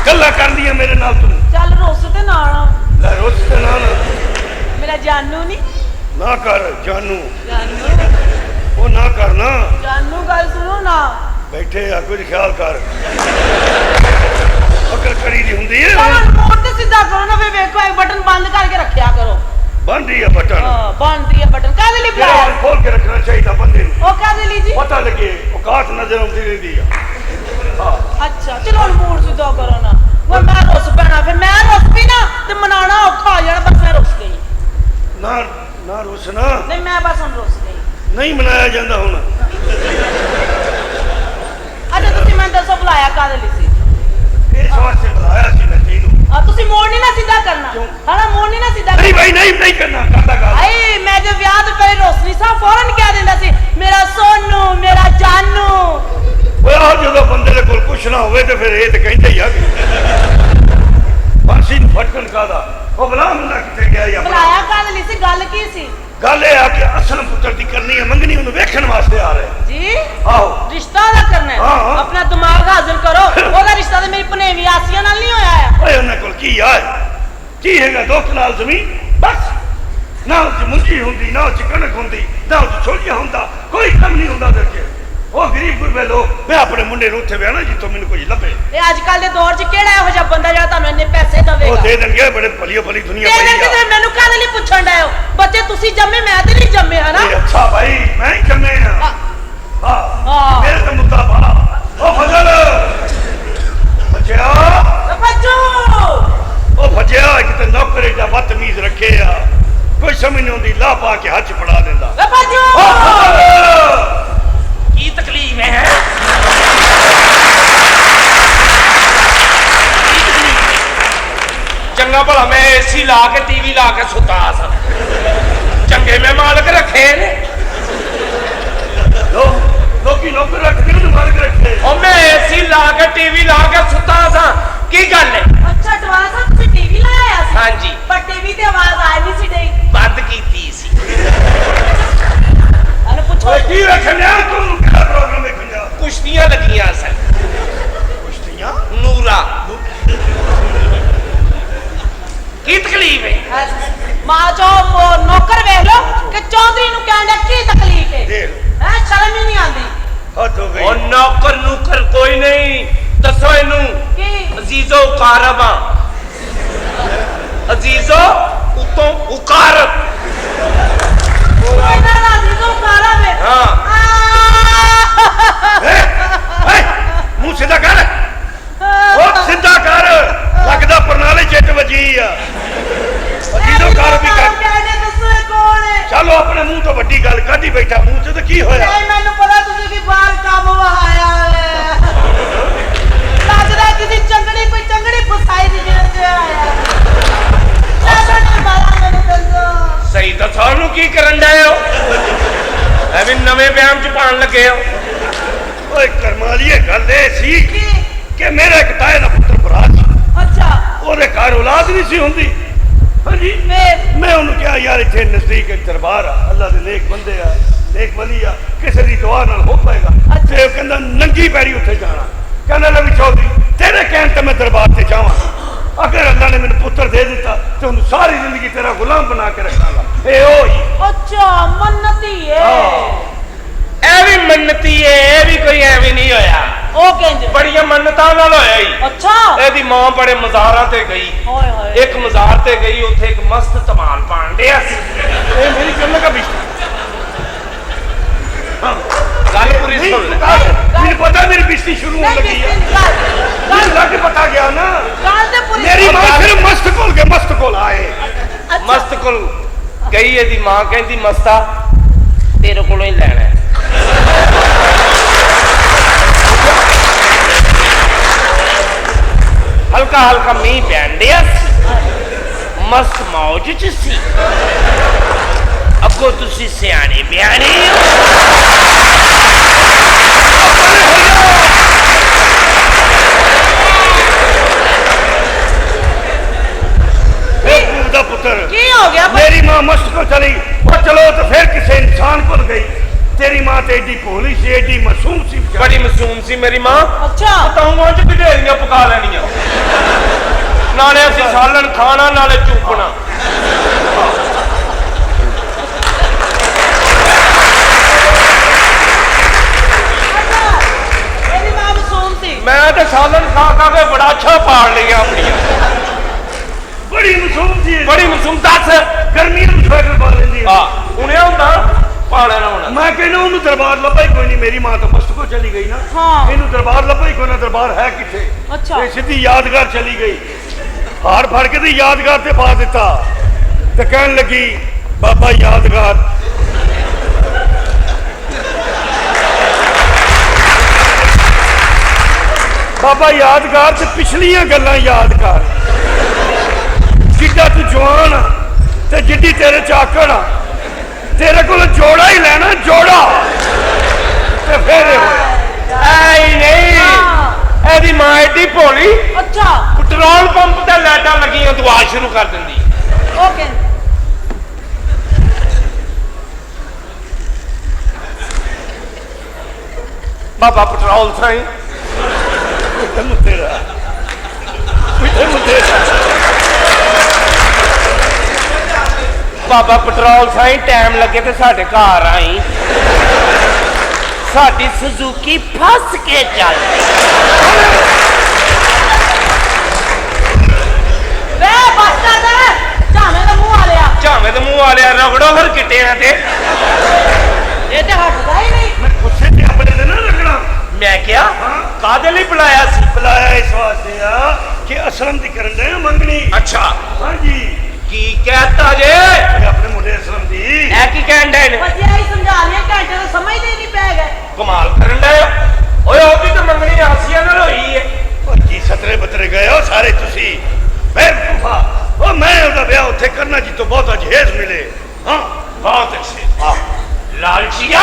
ਗੱਲਾਂ ਕਰਦੀਆਂ ਮੇਰੇ ਨਾਲ ਤੂੰ। ਚੱਲ ਰੁੱਸ ਤੇ ਨਾ ਆਉਣਾ। ਲੈ ਰੁੱਸ ਤੇ ਨਾ ਮੇਰਾ ਜਾਨੂ ਨਹੀਂ ਨਾ ਕਰ ਜਾਨੂ, ਜਾਨੂ ਉਹ ਨਾ ਕਰਨਾ। ਜਾਨੂ ਗੱਲ ਸੁਣੋ ਨਾ। ਬੈਠੇ ਆ ਕੁਝ ਖਿਆਲ ਕਰ। ਅਕਲ ਕਰੀ ਦੀ ਹੁੰਦੀ ਹੈ। ਚਲ ਮੋੜ ਤੇ ਸਿੱਧਾ ਕਰੋ ਨਾ, ਫਿਰ ਵੇਖੋ ਇਹ ਬਟਨ ਬੰਦ ਕਰਕੇ ਰੱਖਿਆ ਕਰੋ। ਬੰਦ ਹੀ ਆ ਬਟਨ। ਹਾਂ ਬੰਦ ਹੀ ਆ ਬਟਨ। ਕਾਹਦੇ ਲਈ ਜਿਹੜਾ ਬੁਲਾਇਆ? ਖੋਲ ਕੇ ਰੱਖਣਾ ਚਾਹੀਦਾ ਬੰਦੇ ਨੂੰ, ਉਹ ਕਾਹਦੇ ਲਈ ਜੀ? ਪਤਾ ਲੱਗੇ ਔਕਾਤ ਨਜ਼ਰ ਆਉਂਦੀ ਰਹਿੰਦੀ ਆ। ਅੱਛਾ ਚਲੋ ਹੁਣ ਮੂਡ ਸਿੱਧਾ ਕਰੋ ਨਾ। ਹੁਣ ਮੈਂ ਰੁੱਸ ਪੈਣਾ, ਫਿਰ ਮੈਂ ਰੁੱਸ ਪਈ ਨਾ ਤੇ ਮਨਾਣਾ ਔਖਾ ਹੋ ਜਾਣਾ। ਬਸ ਮੈਂ ਰੁੱਸ ਗਈ। ਨਾ ਰੁੱਸ ਨਾ। ਨਹੀਂ ਮੈਂ ਬਸ ਹੁਣ ਰੁੱਸ ਗਈ। ਨਹੀਂ ਮਨਾਇਆ ਜਾਂਦਾ ਹੁਣ। ਅੱਛਾ ਤੁਸੀਂ ਮੈਨੂੰ ਦੱਸੋ ਬੁਲਾਇਆ ਕਾਹਦੇ ਲਈ ਸੀ? ਇਸ ਵਾਸਤੇ ਬੁਲਾਇਆ ਸੀ ਮੈਂ ਤੈਨੂੰ। ਤੁਸੀਂ ਮੋੜ ਨਹੀਂ ਨਾ ਸਿੱਧਾ ਕਰਨਾ। ਹਣਾ ਮੋੜ ਨਹੀਂ ਨਾ ਸਿੱਧਾ ਨਹੀਂ ਕਰਨਾ। ਭਾਈ ਨਹੀਂ ਕਰਨਾ, ਕਰਦਾ ਗੱਲ। ਆਏ ਮੈਂ ਜੇ ਵਿਆਹ ਤੋਂ ਪਹਿਲੇ ਰੋਸ਼ਨੀ ਸਾਹਿਬ ਫੌਰਨ ਕਹਿ ਦਿੰਦਾ ਸੀ ਮੇਰਾ ਸੋਨੂ ਮੇਰਾ ਜਾਨੂ। ਓਏ ਆ ਜਦੋਂ ਬੰਦੇ ਦੇ ਕੋਲ ਕੁਛ ਨਾ ਹੋਵੇ ਤੇ ਫਿਰ ਇਹ ਤੇ ਕਹਿੰਦਾ ਹੀ ਆ ਕਿ ਬਾਸੀ ਨੂੰ ਫਟਕਣ ਕਾਦਾ। ਉਹ ਬਲਾ ਮੁੰਡਾ ਕਿੱਥੇ ਗਿਆ ਯਾਰ? ਬੁਲਾਇਆ ਕਾਹਦੇ ਲਈ ਸੀ? ਗੱਲ ਕੀ ਸੀ? ਗੱਲ ਇਹ ਆ ਕਿ ਅਸਲ ਪੁੱਤਰ ਦੀ ਕਰਨੀ ਹੈ ਮੰਗਣੀ, ਉਹਨੂੰ ਵੇਖਣ ਵਾਸਤੇ ਆ ਰਹੇ। ਜੀ ਆਹੋ ਰਿਸ਼ਤਾ ਦਾ ਕਰਨਾ ਹੈ। ਹਾਂ। ਆਪਣਾ ਦਿਮਾਗ ਹਾਜ਼ਰ ਕਰੋ। ਉਹਦਾ ਰਿਸ਼ਤਾ ਤੇ ਮੇਰੀ ਭਨੇਵੀਂ ਆਸੀਆ ਨਾਲ ਨਹੀਂ ਹੋਇਆ ਹੈ। ਓਏ ਉਹਨਾਂ ਕੋਲ ਕੀ ਆ? ਕੀ ਹੈਗਾ? 2 ਕਨਾਲ ਜ਼ਮੀਨ ਬਸ। ਨਾ ਉਹ 'ਚ ਮੁੰਜੀ ਹੁੰਦੀ, ਨਾ ਉਹ 'ਚ ਕਣਕ ਹੁੰਦੀ, ਨਾ ਉਹ 'ਚ ਛੋਲੀਆਂ ਹੁੰਦਾ, ਕੋਈ ਕੰਮ ਨਹੀਂ ਹੁੰਦਾ ਉਹਦੇ 'ਚ। ਉਹ ਗਰੀਬ ਗੁਰਬੇ ਲੋਕ। ਮੈਂ ਆਪਣੇ ਮੁੰਡੇ ਨੂੰ ਉੱਥੇ ਵਿਆਹਣਾ ਜਿੱਥੋਂ ਮੈਨੂੰ ਕੋਈ ਲੱਭੇ। ਇਹ ਅੱਜ ਕੱਲ ਦੇ ਦੌਰ 'ਚ ਕਿਹੜਾ ਇਹੋ ਜਿਹਾ ਬੰਦਾ ਜਿਹੜਾ ਤੁਹਾਨੂੰ ਇੰਨੇ ਪੈਸੇ ਉਹ ਦੇਵੇਗਾ? ਦੇ ਦੇਣਗੇ, ਬੜੇ ਭਲੀਓ ਭਲੀ ਦੁਨੀਆ ਦੇ ਪਈ ਦੇਣਗੇ ਆ। ਤੇ ਮੈਨੂੰ ਕਾਹਦੇ ਲਈ ਪੁੱਛਣ ਡਏ ਹੋ? ਬੱਚੇ ਤੁਸੀਂ ਜੰਮੇ, ਮੈਂ ਤੇ ਨਹੀਂ ਜੰਮੇ ਹਨਾ। ਇਹ ਅੱਛਾ ਭਾਈ, ਮੈਂ ਹੀ ਜੰਮੇ ਆ। ਹਾਂ। ਮੇਰੇ ਤੇ ਮੁੱਦਾ ਪਾ। ਉਹ ਫਜ਼ਲ ਬਚਿਆ, ਬੱਚੂ ਉਹ ਭਜਿਆ ਕਿਤੇ ਨੌਕਰੇ ਦਾ ਬਦਤਮੀਜ਼ ਰੱਖੇ ਆ, ਕੋਈ ਸਮਝ ਨਹੀਂ ਆਉਂਦੀ, ਲਾ ਪਾ ਕੇ ਹੱਥ 'ਚ ਫੜਾ ਦਿੰਦਾ। ਬੱਚੂ ਕੀ ਤਕਲੀਫ ਹੈ? ਚੰਗਾ ਭਲਾ ਮੈਂ ਏਸੀ ਲਾ ਕੇ ਟੀਵੀ ਲਾ ਕੇ ਸੁੱਤਾ ਸਾਂ। ਚੰਗੇ ਮੈਂ ਮਾਲਕ ਰੱਖੇ ਨੇ। ਲੋਕੀ ਨੌਕਰ ਰੱਖ ਕੇ ਉਹਨੂੰ ਮਾਰ ਕੇ ਰੱਖੇ। ਉਹ ਮੈਂ ਏਸੀ ਲਾ ਕੇ ਟੀਵੀ ਲਾ ਕੇ ਸੁੱਤਾ ਸਾਂ। ਕੀ ਗੱਲ ਹੈ? ਅੱਛਾ ਦਵਾਰਾ ਸਾਹਿਬ ਤੁਸੀਂ ਟੀਵੀ ਲਾਇਆ ਸੀ? ਹਾਂਜੀ। ਪਰ ਟੀਵੀ ਤੇ ਆਵਾਜ਼ ਆ ਨਹੀਂ ਸੀ ਡਈ। ਬੰਦ ਕੀਤੀ ਸੀ। ਅਨੇ ਪੁੱਛੋ ਓਏ ਕੀ ਵੇਖਣ ਡਿਆ ਤੂੰ? ਕਿਹੜਾ ਪ੍ਰੋਗਰਾਮ ਵੇਖਣ ਡਿਆ? ਕੁਸ਼ਤੀਆਂ ਲੱਗੀਆਂ ਸਨ। ਕੁਸ਼ਤੀਆਂ? ਨੂਰਾ ਕੀ ਤਕਲੀਫ ਹੈ? ਮਾਂ ਚੋ ਨੌਕਰ ਵੇਖ ਲੋ ਕਿ ਚੌਧਰੀ ਨੂੰ ਕਹਿੰਦਾ ਕੀ ਤਕਲੀਫ ਹੈ? ਦੇਖ ਹੈ ਸ਼ਰਮ ਹੀ ਨਹੀਂ ਆਉਂਦੀ। ਹੱਦ ਹੋ ਗਈ। ਉਹ ਨੌਕਰ ਕੋਈ ਨਹੀਂ। ਦੱਸੋ ਇਹਨੂੰ। ਕੀ ਅਜ਼ੀਜ਼ੋ ਉਕਾਰਬ ਆ। ਅਜ਼ੀਜ਼ੋ ਉਤੋਂ ਉਕਾਰਬ। ਕੋਈ ਨਾ ਰਾਜ਼ੀ ਤੋਂ ਕਾਰਾ ਵੇ। ਹਾਂ। ਮੂੰਹ ਸਿੱਧਾ ਕਰ। ਉਹ ਸਿੱਧਾ ਕਰ। ਲੱਗਦਾ ਪਰਨਾਲੇ ਚਿੱਟ ਵਜੀ ਆ। ਅਜੀਜ਼ੋ ਕਾਰ ਵੀ ਕਰ। ਕਹਿੰਦੇ ਦੱਸੋ ਇਹ ਕੌਣ ਹੈ? ਚਲੋ ਆਪਣੇ ਮੂੰਹ ਤੋਂ ਵੱਡੀ ਗੱਲ ਕੱਢੀ ਬੈਠਾ। ਮੂੰਹ 'ਚ ਤਾਂ ਕੀ ਹੋਇਆ? ਨਹੀਂ ਮੈਨੂੰ ਪਤਾ ਤੁਸੀਂ ਵੀ ਬਾਹਰ ਕੰਮ ਵਹਾਇਆ ਹੈ। ਲੱਗਦਾ ਕਿਸੇ ਚੰਗੜੀ ਕੋਈ ਚੰਗੜੀ ਫਸਾਈ ਦੀ ਜਿਹੜਾ ਤੇ ਆਇਆ। ਲੱਗਦਾ ਮਾਰਾ ਮੈਨੂੰ ਦੱਸੋ। ਸਹੀ ਦੱਸੋ ਉਹਨੂੰ ਕੀ ਕਰਨ ਡਏ ਹੋ? ਐਵੇਂ ਨਵੇਂ ਵਹਿਮ 'ਚ ਪਾਣ ਲੱਗੇ ਹੋ। ਓਏ ਕਰਮਾਲੀਏ ਗੱਲ ਇਹ ਸੀ ਕੀ? ਕਿ ਮੇਰਾ ਇੱਕ ਤਾਏ ਦਾ ਪੁੱਤਰ ਭਰਾ ਸੀ। ਅੱਛਾ ਉਹਦੇ ਘਰ ਔਲਾਦ ਨਹੀਂ ਸੀ ਹੁੰਦੀ। ਹਾਂਜੀ ਫੇਰ ਮੈਂ ਉਹਨੂੰ ਕਿਹਾ ਯਾਰ ਇੱਥੇ ਨਜ਼ਦੀਕ ਇੱਕ ਦਰਬਾਰ ਆ, ਅੱਲਾ ਦੇ ਨੇਕ ਬੰਦੇ ਆ, ਨੇਕ ਵਲੀ ਆ, ਕਿਸੇ ਦੀ ਦੁਆ ਨਾਲ ਹੋ ਪਾਏਗਾ। ਤੇ ਉਹ ਕਹਿੰਦਾ ਨੰਗੀ ਪੈਰੀ ਉੱਥੇ ਜਾਣਾ। ਕਹਿੰਦਾ ਲੈ ਵੀ ਚੌਧਰੀ ਤੇਰੇ ਕਹਿਣ ਤੇ ਮੈਂ ਦਰਬਾਰ ਤੇ ਜਾਵਾਂ। ਅਗਰ ਅੱਲਾ ਨੇ ਮੈਨੂੰ ਪੁੱਤਰ ਦੇ ਦਿੱਤਾ ਤੇ ਉਹਨੂੰ ਸਾਰੀ ਜ਼ਿੰਦਗੀ ਤੇਰਾ ਗੁਲਾਮ ਬਣਾ ਕੇ ਰੱਖਾਂਗਾ। ਇਹ ਉਹ ਹੀ। ਅੱਛਾ ਮੰਨਤੀ ਹੈ। ਇਹ ਵੀ ਮੰਨਤੀ ਏ, ਇਹ ਵੀ ਕੋਈ ਐਵੇਂ ਨਹੀਂ ਹੋਇਆ। ਉਹ ਕਹਿੰਦੇ ਬੜੀਆਂ ਮੰਨਤਾਂ ਨਾਲ ਹੋਇਆ ਹੀ। ਅੱਛਾ ਇਹਦੀ ਮਾਂ ਬੜੇ ਮਜ਼ਾਰਾਂ ਤੇ ਗਈ। ਹੋਏ ਹੋਏ ਇੱਕ ਮਜ਼ਾਰ ਤੇ ਗਈ, ਉੱਥੇ ਇੱਕ ਮਸਤ ਧਮਾਲ ਪਾਣ ਡਿਆ ਸੀ। ਇਹ ਮੇਰੀ ਗੱਲ का बिस्तर ਗੱਲ ਪੂਰੀ ਸੁਣ ਲੈ। मुझे पता मेरी बिस्ती शुरू होने लगी है मुझे लग पता गया ना ਗੱਲ ਤੇ ਪੂਰੀ मेरी मां सिर्फ मस्त कोल आए ਮਸਤ ਕੋਲ ਗਈ, ਇਹਦੀ ਮਾਂ ਕਹਿੰਦੀ ਮਸਤਾ ਤੇਰੇ ਕੋਲੋਂ ਹੀ ਲੈਣਾ ਹੈ। ਹਲਕਾ ਹਲਕਾ ਮੀਂਹ ਪੈਣ ਡਿਆ ਸੀ, ਮਸਤ ਮੌਜ ਚ ਸੀ। ਅੱਗੋਂ ਤੁਸੀਂ ਸਿਆਣੇ ਬਿਆਣੇ ਦਾ ਪੁੱਤਰ ਕੀ ਹੋ ਗਿਆ मेरी मां मस्त को चली और चलो तो फिर किसी इंसान को गई तेरी मां तो एडी भोली सी एडी मासूम सी ਬੜੀ ਮਾਸੂਮ ਸੀ ਮੇਰੀ ਮਾਂ। ਅੱਛਾ ਤਾਊਆਂ ਚ ਢੇਰੀਆਂ ਪਕਾ ਲੈਣੀਆਂ, ਨਾਲੇ ਅਸੀਂ ਸਾਲਣ ਖਾਣਾ ਨਾਲੇ ਚੂਪਣਾ। ਇਹਦੀ ਮਾਂ ਮਾਸੂਮ ਸੀ ਮੈਂ ਤੇ ਸਾਲਣ ਖਾ ਖਾ ਕੇ ਬੜਾ ਅੱਛਾ ਪਾੜ ਲਈਆਂ ਆਪਣੀਆਂ। बड़ी मासूम सी ਬੜੀ ਮਾਸੂਮ ਦੱਸ गर्मी में स्वेटर पा लेंदी ਆ ਉਹਨੇ ਹੁੰਦਾ ਪਾਣਾ ਨਾ ਹੋਣਾ। मैं कहना उन्हें दरबार लभा ही कोई नहीं मेरी मां तो मस्त को चली गई ना हाँ। इन्हें दरबार लभा ही कोई ना दरबार है किथे अच्छा। ये सीधी यादगार चली गई हार फड़ के तो यादगार ते पा दिता तो कहन लगी बाबा यादगार बाबा यादगार ते पिछलियां गल्लां यादगार जिद्दा तू जवान आ ते जिद्दी तेरे चाकड़ आ तेरे को जोड़ा ही लेना जोड़ा ते फिर ਐ ਨਹੀਂ, ਇਹਦੀ ਮਾਂ ਐਡੀ ਭੋਲੀ, ਅੱਛਾ ਪੈਟਰੋਲ ਪੰਪ ਤੇ ਲਾਈਟਾਂ ਲੱਗੀਆਂ ਦੁਆ ਸ਼ੁਰੂ ਕਰ ਦਿੰਦੀ। ਉਹ ਕਹਿੰਦੇ ਬਾਬਾ ਪੈਟਰੋਲ ਸਾਈਂ तेरा ਬਾਬਾ ਪੈਟਰੋਲ ਸਾਈਂ ਟਾਈਮ ਲੱਗੇ ਤੇ ਸਾਡੇ ਘਰ ਆਈ, ਸਾਡੀ ਸੁਜ਼ੂਕੀ ਫਸ ਕੇ ਚੱਲ। ਵੇ ਬਸਤਾ ਦੇ ਝਾਵੇਂ ਦਾ ਮੂੰਹ ਆ ਲਿਆ ਝਾਵੇਂ ਦੇ ਮੂੰਹ ਵਾਲਿਆ ਰਗੜੋ ਫਿਰ ਕਿੱਟਿਆਂ ਤੇ। ਇਹ ਤੇ ਹਟਦਾ ਹੀ ਨਹੀਂ मैं गुस्से से अपने से ना रखना ਮੈਂ ਕਿਹਾ ਕਾਹਦੇ ਲਈ ਬੁਲਾਇਆ ਸੀ? बुलाया इस वास्ते आ कि असलम दी करन दे मंगनी ਅੱਛਾ हाँ जी ਕੀ ਕਹਿਤਾ ਜੇ? ये अपने मुंडे असलम दी ਐ ਕੀ ਕਹਿਣ ਡਏ ਨੇ? ਬੱਚਿਆਂ ਹੀ ਸਮਝਾ ਲਿਆ ਘੰਟੇ ਤੋਂ ਸਮਝਦੇ ਹੀ ਨਹੀਂ ਪੈ ਗਏ ਕਮਾਲ ਕਰਨ ਡਏ ਹੋ। ਓਏ ਉਹਦੀ ਤਾਂ ਮੰਗਣੀ ਆਸੀਆ ਨਾਲ ਹੋਈ ਹੈ। ओ जी सतरे बतरे गए हो सारे तुसी बेवकूफा ओ मैं ओदा ब्याह उत्थे करना जी तो बहुत जहेज मिले हाँ ਬਹੁਤ ਅੱਛੇ। ਲਾਲਚੀਆ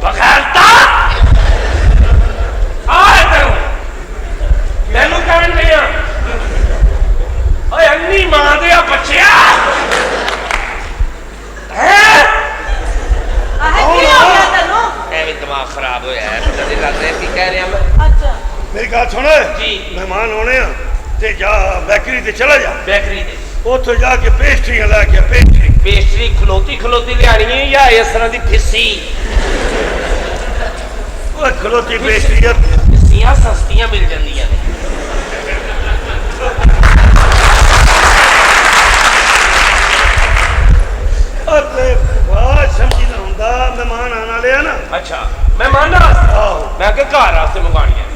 ਬਗੈਰਤਾ ਆਏ ਤੈਨੂੰ ਮੈਨੂੰ ਕਹਿਣ ਡਿਆ ਓਏ ਅੰਨੀ ਮਾਂ ਦੇ ਆ ਬੱਚਿਆ ਹੈ। ਆਹ ਕੀ ਹੋ ਗਿਆ ਤੈਨੂੰ ਐਵੇਂ ਦਿਮਾਗ ਖਰਾਬ ਹੋਇਆ ਹੈ, ਪਤਾ ਨਹੀਂ ਲੱਗ ਰਿਹਾ ਕੀ ਕਹਿ ਰਿਹਾ ਮੈਂ। ਅੱਛਾ मेरी गल सुन जी। मेहमान होने आ ते जा बेकरी ते चला जा ਬੇਕਰੀ ਦੇ उतो जाके पेस्ट्रियां लेके पेस्ट्री ਪੇਸਟਰੀ ਖਲੋਤੀ ਖਲੋਤੀ ਲਿਆਣੀ ਹੈ ਜਾਂ ਇਸ ਤਰ੍ਹਾਂ ਦੀ ਫਿੱਸੀ? ओ खलोती पेस्ट्री ਫਿੱਸੀਆਂ ਸਸਤੀਆਂ ਮਿਲ ਜਾਂਦੀਆਂ ਨੇ। अरे वाह समझी ना हुंदा मेहमान आने वाले आ ना ਅੱਛਾ ਮਹਿਮਾਨਾਂ ਵਾਸਤੇ? आहो ਮੈਂ ਕਿ ਘਰ ਵਾਸਤੇ ਮੰਗਾਣੀਆਂ।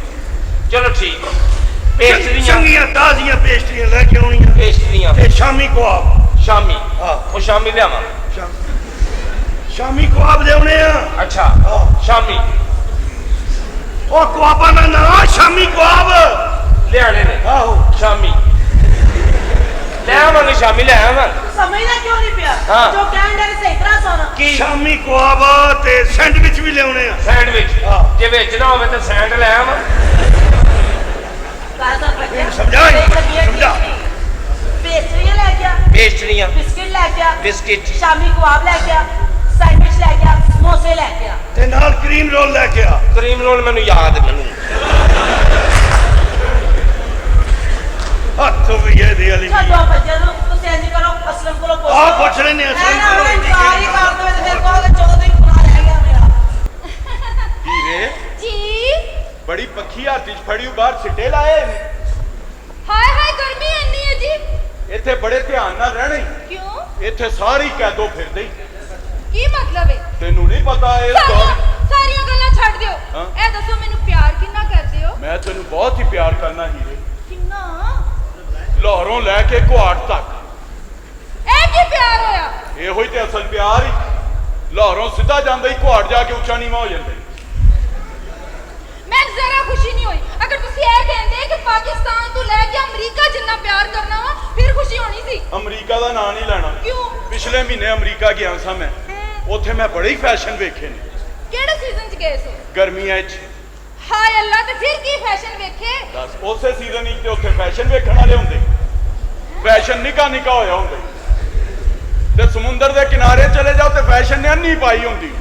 ਚਲੋ ਠੀਕ, ਪੇਸਟਰੀਆਂ चंगियां ताजियां पेस्ट्रियां लेके आउणियां ਪੇਸਟਰੀਆਂ ते शामी कबाब ਸ਼ਾਮੀ। हाँ ਉਹ ਸ਼ਾਮੀ ਲਿਆਵਾਂ। शामी कबाब देने आ ਅੱਛਾ हाँ ਸ਼ਾਮੀ ओ कबाबा ना ना शामी कबाब ਲਿਆਣੇ ਨੇ। आहो ਸ਼ਾਮੀ ਲੈ ਆਵਾਂਗੇ, ਸ਼ਾਮੀ ਲੈ ਆਵਾਂ। ਸਮਝਦਾ ਕਿਉਂ ਨਹੀਂ ਪਿਆ ਹਾਂ। ਜੋ ਕਹਿਣ ਦੇ ਸਹੀ ਤਰ੍ਹਾਂ ਸੁਣ ਕੀ शामी कबाब ते सैंडविच भी लेने आ ਸੈਂਡਵਿਚ? ਹਾਂ। ਜੇ ਵਿੱਚ ਨਾ ਹੋਵੇ ਤਾਂ ਸੈਂਡ ਲੈ ਆਵਾਂ। ਗੱਲ ਤਾਂ ਰੱਖਿਆ ਸਮਝਾ ਸਮਝਾ ਪੇਸਟਰੀਆਂ ਲੈ ਗਿਆ ਪੇਸਟਰੀਆਂ, ਬਿਸਕਿਟ ਲੈ ਗਿਆ ਬਿਸਕਿਟ, ਸ਼ਾਮੀ ਕਬਾਬ ਲੈ ਗਿਆ ਸੈਂਡਵਿਚ ਲੈ ਗਿਆ ਸਮੋਸੇ ਲੈ ਗਿਆ ते नाल क्रीम रोल लेके आ ਕਰੀਮ ਰੋਲ ਮੈਨੂੰ ਯਾਦ ਮੈਨੂੰ। हथ भी ये दे वाली ਛੱਡੋ ਬੱਚਿਆਂ ਨੂੰ ਤੁਸੀਂ ਇੰਜ ਕਰੋ ਅਸਲਮ ਕੋਲੋਂ ਪੁੱਛੋ ਆ ਪੁੱਛ ਲੈਨੇ ਆ, ਮੈਂ ਅਸਲਮ ਨਾ ਕੋਲੋਂ। ਇਨਕਾਰ ਹੀ ਕਰ ਦਵੇ ਤੇ ਫਿਰ ਕਹੋਗੇ 14 ਹੀ ਪੂਰਾ ਰਹਿ ਗਿਆ ਮੇਰਾ बड़ी पखी हाथ च फड़ी बाहर सिट्टे लाए ने। हाय हाय गर्मी इन्नी है जी। इत्थे बड़े ध्यान नाल रहना ही। क्यों? इत्थे सारी कैदो फिरदे ही। की मतलब है? तेनू नहीं पता है? सारियां गल्लां छੱਡ दियो। ए दसो मैनू प्यार कितना करदे हो? मैं तेनू बहुत ही प्यार करना हीरे। कितना? लाहौरों लैके घुआट तक। ए की प्यार होया? ਇਹੋ ਹੀ ਤੇ ਅਸਲ ਪਿਆਰ ਹੀ। ਲਾਹੌਰੋਂ ਸਿੱਧਾ ਜਾਂਦਾ ਹੀ ਘੁਆੜ ਜਾ ਕੇ ਉੱਚਾ ਨੀਵਾਂ ਹੋ ਜਾਂਦਾ। मैं जरा खुशी नहीं हुई अगर तुसी ए कहंदे कि पाकिस्तान तो लेके अमेरिका जिन्ना प्यार करना वा फिर खुशी होनी सी। अमेरिका ਦਾ ਨਾਂ ਨਹੀਂ ਲੈਣਾ। क्यों? ਪਿਛਲੇ ਮਹੀਨੇ ਅਮਰੀਕਾ ਗਿਆ ਸਾਂ ਮੈਂ। ਉੱਥੇ ਮੈਂ ਬੜੇ ਹੀ ਫੈਸ਼ਨ ਵੇਖੇ ਨੇ। ਕਿਹੜੇ ਸੀਜ਼ਨ ਚ ਗਏ ਸੋ? ਗਰਮੀਆਂ 'ਚ। ਹਾਏ ਅੱਲਾ ਤੇ ਫਿਰ ਕੀ ਫੈਸ਼ਨ ਵੇਖੇ? ਬਸ ਉਸੇ ਸੀਜ਼ਨ ਵਿੱਚ ਤੇ ਉੱਥੇ ਫੈਸ਼ਨ ਵੇਖਣ ਵਾਲੇ ਹੁੰਦੇ। ਫੈਸ਼ਨ ਨਿੱਕਾ ਨਿੱਕਾ ਹੋਇਆ ਹੁੰਦਾ ਤੇ ਸਮੁੰਦਰ ਦੇ ਕਿਨਾਰੇ ਚਲੇ ਜਾਓ ਤੇ ਫੈਸ਼ਨ ਨੇ ਅੰਨੀ ਪਾਈ ਹੁੰਦੀ।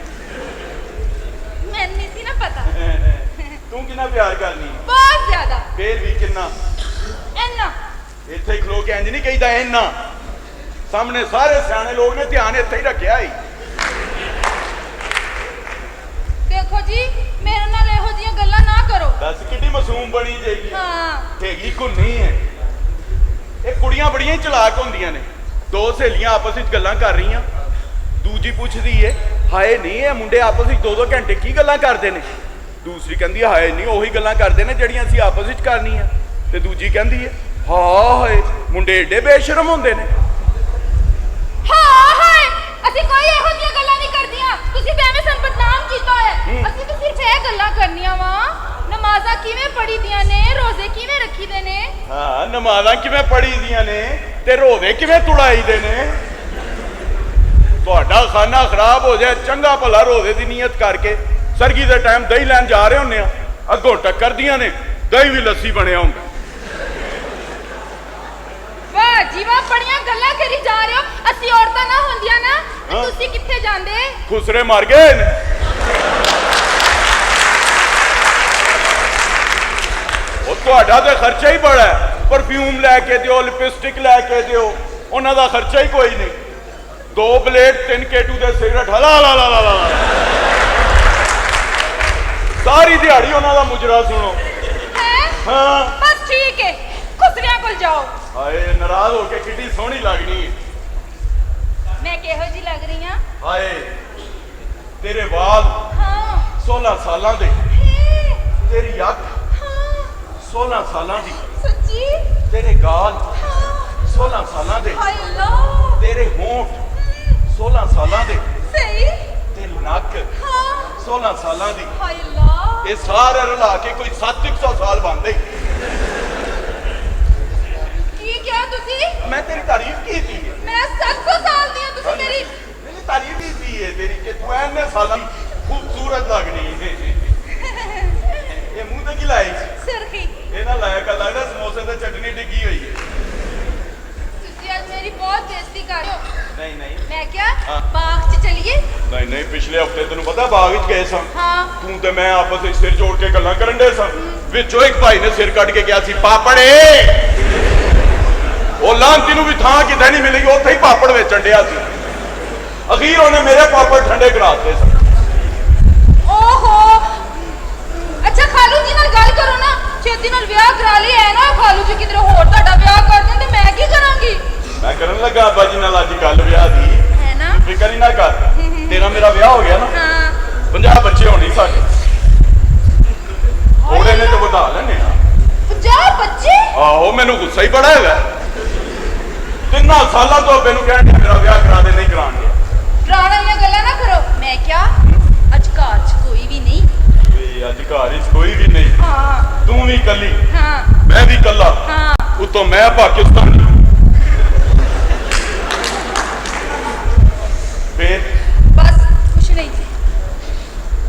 ਮੈਨੂੰ ਨਹੀਂ ਸੀ ਨਾ ਪਤਾ। ਤੂੰ ਕਿੰਨਾ ਪਿਆਰ ਕਰਨੀ? ਬਹੁਤ ਜ਼ਿਆਦਾ। ਫੇਰ ਵੀ ਕਿੰਨਾ? ਇੰਨਾ। ਇੱਥੇ ਖਲੋ ਕੇ ਇੰਜ ਨਹੀਂ ਕਹੀਦਾ ਇੰਨਾ। ਸਾਹਮਣੇ ਸਾਰੇ ਸਿਆਣੇ ਲੋਕ ਨੇ ਧਿਆਨ ਇੱਥੇ ਹੀ ਰੱਖਿਆ ਹੀ। ਦੇਖੋ ਜੀ ਮੇਰੇ ਨਾਲ ਇਹੋ ਜਿਹੀਆਂ ਗੱਲਾਂ ਨਾ ਕਰੋ। ਦੱਸ ਕਿੱਡੀ ਮਾਸੂਮ ਬਣੀ ਜਾਏਗੀ। ਹਾਂ ਹੈਗੀ ਘੁੰਨੀ ਹੈ। ਇਹ ਕੁੜੀਆਂ ਬੜੀਆਂ ਹੀ ਚਲਾਕ ਹੁੰਦੀਆਂ ਨੇ। ਦੋ ਸਹੇਲੀਆਂ ਆਪਸ ਵਿੱਚ ਗੱਲਾਂ ਕਰ ਰਹੀਆਂ। ਦੂਜੀ ਪੁੱਛਦੀ ਏ ਹਾਏ ਨਹੀਂ ਇਹ ਮੁੰਡੇ ਆਪਸ ਵਿੱਚ 2-2 ਘੰਟੇ ਕੀ ਗੱਲਾਂ ਕਰਦੇ ਨੇ। ਦੂਸਰੀ ਕਹਿੰਦੀ ਹਾਏ ਨਹੀਂ ਉਹੀ ਗੱਲਾਂ ਕਰਦੇ ਨੇ ਜਿਹੜੀਆਂ ਅਸੀਂ ਆਪਸ ਵਿੱਚ ਕਰਨੀਆਂ। ਤੇ ਦੂਜੀ ਕਹਿੰਦੀ ਏ ਹਾਏ ਮੁੰਡੇ ਏਡੇ ਬੇਸ਼ਰਮ ਹੁੰਦੇ ਨੇ। ਹਾਂ ਹਾਏ ਅਸੀਂ ਕੋਈ ਇਹੋ ਜਿਹੀਆਂ ਗੱਲਾਂ ਨਹੀਂ ਕਰਦੀਆਂ। ਤੁਸੀਂ ਐਵੇਂ ਸਾਨੂੰ ਬਦਨਾਮ ਕੀਤਾ ਹੋਇਆ। ਅਸੀਂ ਤਾਂ ਸਿਰਫ ਇਹ ਗੱਲਾਂ ਕਰਨੀਆਂ ਵਾ ਨਮਾਜ਼ਾਂ ਕਿਵੇਂ ਪੜੀਦੀਆਂ ਨੇ ਰੋਜ਼ੇ ਕਿਵੇਂ ਰੱਖੀਦੇ ਨੇ। ਹਾਂ ਨਮਾਜ਼ਾਂ ਕਿਵੇਂ ਪੜੀਦੀਆਂ ਨੇ ਤੇ ਰੋਜ਼ੇ ਕਿਵੇਂ ਤੁੜਾਈਦੇ ਨੇ। ਤੁਹਾਡਾ ਖਾਨਾ ਖਰਾਬ ਹੋ ਜਾਏ ਚੰਗਾ ਭਲਾ ਰੋਜ਼ੇ ਦੀ ਨੀਅਤ ਕਰਕੇ ਸਰਗੀ ਦੇ ਟਾਈਮ ਦਹੀਂ ਲੈਣ ਜਾ ਰਹੇ ਹੁੰਨੇ ਆ ਅੱਗੋਂ ਟੱਕਰਦੀਆਂ ਨੇ ਦਹੀਂ ਵੀ ਲੱਸੀ ਬਣਿਆ ਹੁੰਦਾ। ਵਾਹ ਜੀ ਵਾਹ ਬੜੀਆਂ ਗੱਲਾਂ ਕਰੀ ਜਾ ਰਹੇ ਹੋ। ਅਸੀਂ ਔਰਤਾਂ ਨਾ ਹੁੰਦੀਆਂ ਨਾ ਤੇ ਤੁਸੀਂ ਕਿੱਥੇ ਜਾਂਦੇ? ਖੁਸਰੇ ਮਰ ਗਏ ਨੇ। ਉਹ ਤੁਹਾਡਾ ਤੇ ਖਰਚਾ ਹੀ ਬੜਾ ਹੈ। ਪਰਫਿਊਮ ਲੈ ਕੇ ਦਿਓ ਲਿਪਸਟਿਕ ਲੈ ਕੇ ਦਿਓ ਉਹਨਾਂ ਦਾ ਖਰਚਾ ਹੀ ਕੋਈ ਨਹੀਂ। 2 ਪਲੇਟ 3 ਕੇਟੂ ਦੇ ਸਿਗਰਟ ਹਲਾ ਲਾ ਲਾ ਲਾ ਲਾ ਸਾਰੀ ਦਿਹਾੜੀ ਉਹਨਾਂ ਦਾ ਮੁਜਰਾ ਸੁਣੋ। ਹੈ ਹਾਂ ਬਸ ਠੀਕ ਹੈ ਖੁਸਰਿਆਂ ਕੋਲ ਜਾਓ। ਹਾਏ ਨਾਰਾਜ਼ ਹੋ ਕੇ ਕਿੱਡੀ ਸੋਹਣੀ ਲੱਗਣੀ ਹੈ। ਮੈਂ ਕਿਹੋ ਜੀ ਲੱਗ ਰਹੀ ਹਾਂ? ਹਾਏ ਤੇਰੇ ਵਾਲ ਹਾਂ 16 ਸਾਲਾਂ ਦੇ। ਹੈ, ਤੇਰੀ ਅੱਖ ਹਾਂ 16 ਸਾਲਾਂ ਦੀ। ਸੱਚੀ ਤੇਰੇ ਗਾਲ ਹਾਂ 16 ਸਾਲਾਂ ਦੇ। ਹਾਏ ਅੱਲਾ ਤੇਰੇ ਹੋਂਠ 16 ਸਾਲਾਂ ਦੇ। ਸਹੀ ਤੇਰੀ ਨੱਕ ਹਾਂ 16 ਸਾਲਾਂ ਦੀ। ਹਾਏ ਅੱਲਾ ਇਹ ਸਾਰੇ ਰਲਾ ਕੇ ਕੋਈ 700 ਸਾਲ ਬਣਦੇ। ਕੀ ਕਿਹਾ ਤੁਸੀਂ? ਮੈਂ ਤੇਰੀ ਤਾਰੀਫ ਕੀਤੀ ਹੈ। ਮੈਂ 700 ਸਾਲ ਦੀ ਹਾਂ ਤੁਸੀਂ ਮੇਰੀ ਮੇਰੀ ਤਾਰੀਫ ਕੀਤੀ ਹੈ ਤੇਰੀ ਕਿ ਤੂੰ ਐਨੇ ਸਾਲਾਂ ਦੀ ਖੂਬਸੂਰਤ ਲੱਗਣੀ ਹੈ। ਇਹ ਮੂੰਹ ਤੇ ਕੀ ਲਾਈ? ਸਿਰਖੀ। ਇਹ ਨਾ ਲਾਇਕ ਲੱਗਦਾ ਸਮੋਸੇ ਤੇ ਚਟਨੀ ਡਿੱਗੀ ਹੋਈ ਹੈ। ਤੁਸੀਂ ਅੱਜ ਮੇਰੀ ਬਹੁਤ ਬੇਇੱਜ਼ਤੀ ਕਰ ਰਹੇ ਹੋ। ਨਹੀਂ ਨਹੀਂ ਮੈਂ ਕਿਹਾ ਹਾਂ। ਬਾਗ 'ਚ ਚਲੀਏ? ਨਹੀਂ ਨਹੀਂ ਪਿਛਲੇ ਹਫਤੇ ਤੈਨੂੰ ਪਤਾ ਬਾਗ ਵਿੱਚ ਗਏ ਸਾਂ। ਹਾਂ ਤੂੰ ਤੇ ਮੈਂ ਆਪਸ ਵਿੱਚ ਸਿਰ ਜੋੜ ਕੇ ਗੱਲਾਂ ਕਰਨ ਦੇ ਸਾਂ। ਵਿੱਚੋਂ ਇੱਕ ਭਾਈ ਨੇ ਸਿਰ ਕੱਢ ਕੇ ਕਿਹਾ ਸੀ ਪਾਪੜੇ। ਉਹ ਲਾਂਤੀ ਨੂੰ ਵੀ ਥਾਂ ਕਿਤੇ ਨਹੀਂ ਮਿਲੀ ਉੱਥੇ ਹੀ ਪਾਪੜ ਵੇਚਣ ਡਿਆ ਸੀ। ਅਖੀਰ ਉਹਨੇ ਮੇਰੇ ਪਾਪੜ ਠੰਡੇ ਕਰਾਤੇ ਸਨ। ਓਹੋ ਅੱਛਾ ਖਾਲੂ ਜੀ ਨਾਲ ਗੱਲ ਕਰੋ ਨਾ ਛੇਤੀ ਨਾਲ ਵਿਆਹ ਕਰਾ ਲਈ ਐ ਨਾ ਖਾਲੂ ਜੀ ਕਿਧਰੇ ਹੋਰ ਤੁਹਾਡਾ ਵਿਆਹ ਕਰ ਦੇਣ ਤੇ ਮੈਂ ਕੀ ਕਰਾਂਗੀ? ਮੈਂ ਕਰਨ ਲੱਗਾ ਅੱਬਾ ਜੀ ਨਾਲ ਅੱਜ ਗੱਲ ਵਿਆਹ ਦੀ। ਹੈ ਨਾ ਫਿਕਰ ਹੀ ਨਾ ਕਰ ਤੇਰਾ ਮੇਰਾ ਵਿਆਹ ਹੋ ਗਿਆ ਨਾ। ਹਾਂ 50 ਬੱਚੇ ਹੋਣੇ ਸਾਡੇ। ਥੋੜੇ ਨੇ ਤਾਂ ਵਧਾ ਲੈਣੇ। 50 ਬੱਚੇ? ਆਹੋ ਮੈਨੂੰ ਗੁੱਸਾ ਹੀ ਬੜਾ ਹੈਗਾ। 3 ਸਾਲਾਂ ਤੋਂ ਮੈਨੂੰ ਕਹਿਣ ਡਿਆ ਮੇਰਾ ਵਿਆਹ ਕਰਾ ਦੇ ਨਹੀਂ ਕਰਾਉਣ ਡਿਆ। ਡਰਾਉਣ ਵਾਲੀਆਂ ਗੱਲਾਂ ਨਾ ਕਰੋ। ਮੈਂ ਕਿਹਾ ਅੱਜ ਘਰ 'ਚ ਕੋਈ ਵੀ ਨਹੀਂ। ਵੀ ਅੱਜ ਘਰ ਵਿੱਚ ਕੋਈ ਵੀ ਨਹੀਂ। ਹਾਂ ਤੂੰ ਵੀ ਇਕੱਲੀ ਹਾਂ ਮੈਂ ਵੀ ਇਕੱਲਾ। ਹਾਂ ਉਤੋਂ ਮੈਂ ਪਾਕਿਸਤਾਨੀ। ਫੇਰ ਬਸ ਕੁਛ ਨਹੀਂ ਜੀ।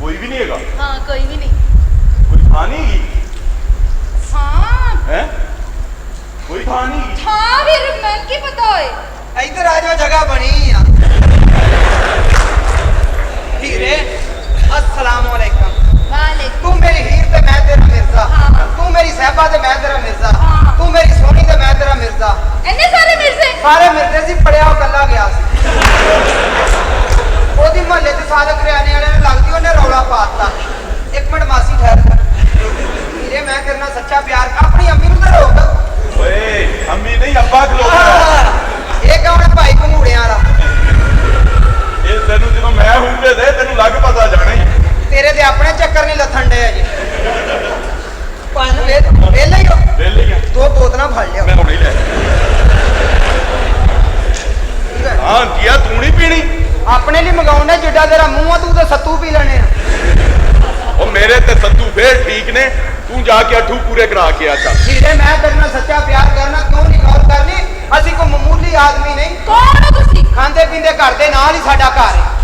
ਕੋਈ ਵੀ ਨਹੀਂ ਹੈਗਾ। ਹਾਂ ਕੋਈ ਵੀ ਨਹੀਂ। ਕੋਈ ਥਾਂ ਨਹੀਂ ਹੈਗੀ ਹਾਂ ਹੈ। ਕੋਈ ਥਾਂ ਨਹੀਂ ਹੈਗੀ। ਹਾਂ ਵੀ ਮੈਨੂੰ ਕੀ ਪਤਾ ਹੋਏ। ਇੱਧਰ ਆ ਜਾਓ ਜਗ੍ਹਾ ਬਣੀ ਆ। ਹੀਰੇ अस्सलाम वालेकुम। ਵਾਲੇਕੁਮ। तू मेरी हीर ते मैं तेरा मिर्जा। हाँ। तू मेरी सहबा ते मैं तेरा मिर्जा। हाँ। तू मेरी सोनी ते मैं तेरा मिर्जा। ਇੰਨੇ ਸਾਰੇ ਮਿਰਜ਼ੇ? सारे मिर्जे सी पड़िया कला गया सी। ओदी महल्ले ते सादक करियाने वाले ने लगदी ओने रौला पाता। एक मिनट मासी ठहर। मैं तेरे नाल सच्चा प्यार अपनी अम्मी नूं तो रोक ਓਏ ਅੰਮੀ ਨਹੀਂ ਅੱਬਾ ਖਲੋਤਾ ਇਹ ਕੌਣ ਹੈ ਭਾਈ ਘਮੂੜਿਆਂ ਵਾਲਾ ਇਹ ਤੈਨੂੰ ਜਦੋਂ ਮੈਂ ਹੁੰਦੇ ਦੇ ਤੈਨੂੰ ਲੱਗ ਪਤਾ ਜਾਣਾ ਹੀ ਤੇਰੇ ਤੇ ਆਪਣੇ ਚੱਕਰ ਨਹੀਂ ਲੱਥਣ ਡੇ ਅਜੇ ਪੰਜ ਵੇਲੇ ਹੀ ਹੋ ਵੇਲੇ ਹੀ ਆ ਦੋ ਬੋਤਲਾਂ ਫੜ ਲਿਆ ਮੈਂ ਹੁਣੇ ਹੀ ਲੈ ਹਾਂ ਦੀਆ ਤੂੰ ਨਹੀਂ ਪੀਣੀ ਆਪਣੇ ਲਈ ਮੰਗਾਉਣਾ ਜਿੱਡਾ ਤੇਰਾ ਮੂੰਹ ਆ ਤੂੰ ਤਾਂ ਸੱਤੂ ਪੀ ਲੈਣੇ ਆ ਉਹ ਮੇਰੇ ਤੇ ਸੱਤੂ ਫੇਰ ਠੀਕ ਨੇ ਤੂੰ ਜਾ ਕੇ ਅੱਠੂ ਪੂਰੇ ਕਰਾ ਕੇ ਆ ਚੱਲ ਵੀਰੇ ਮੈਂ ਤੇਰੇ ਨਾਲ ਸੱਚਾ ਪਿਆਰ ਕਰਨਾ ਕਿਉਂ ਨਹੀਂ ਗੌਰ ਕਰਨੀ ਅਸੀਂ ਕੋਈ ਮਾਮੂਲੀ ਆਦਮੀ ਨਹੀਂ ਕੌਣ ਹੋ ਤੁਸੀਂ ਖਾਂਦੇ ਪੀਂਦੇ ਘਰ ਦੇ ਨਾਲ ਹੀ ਸਾਡਾ ਘਰ ਹੈ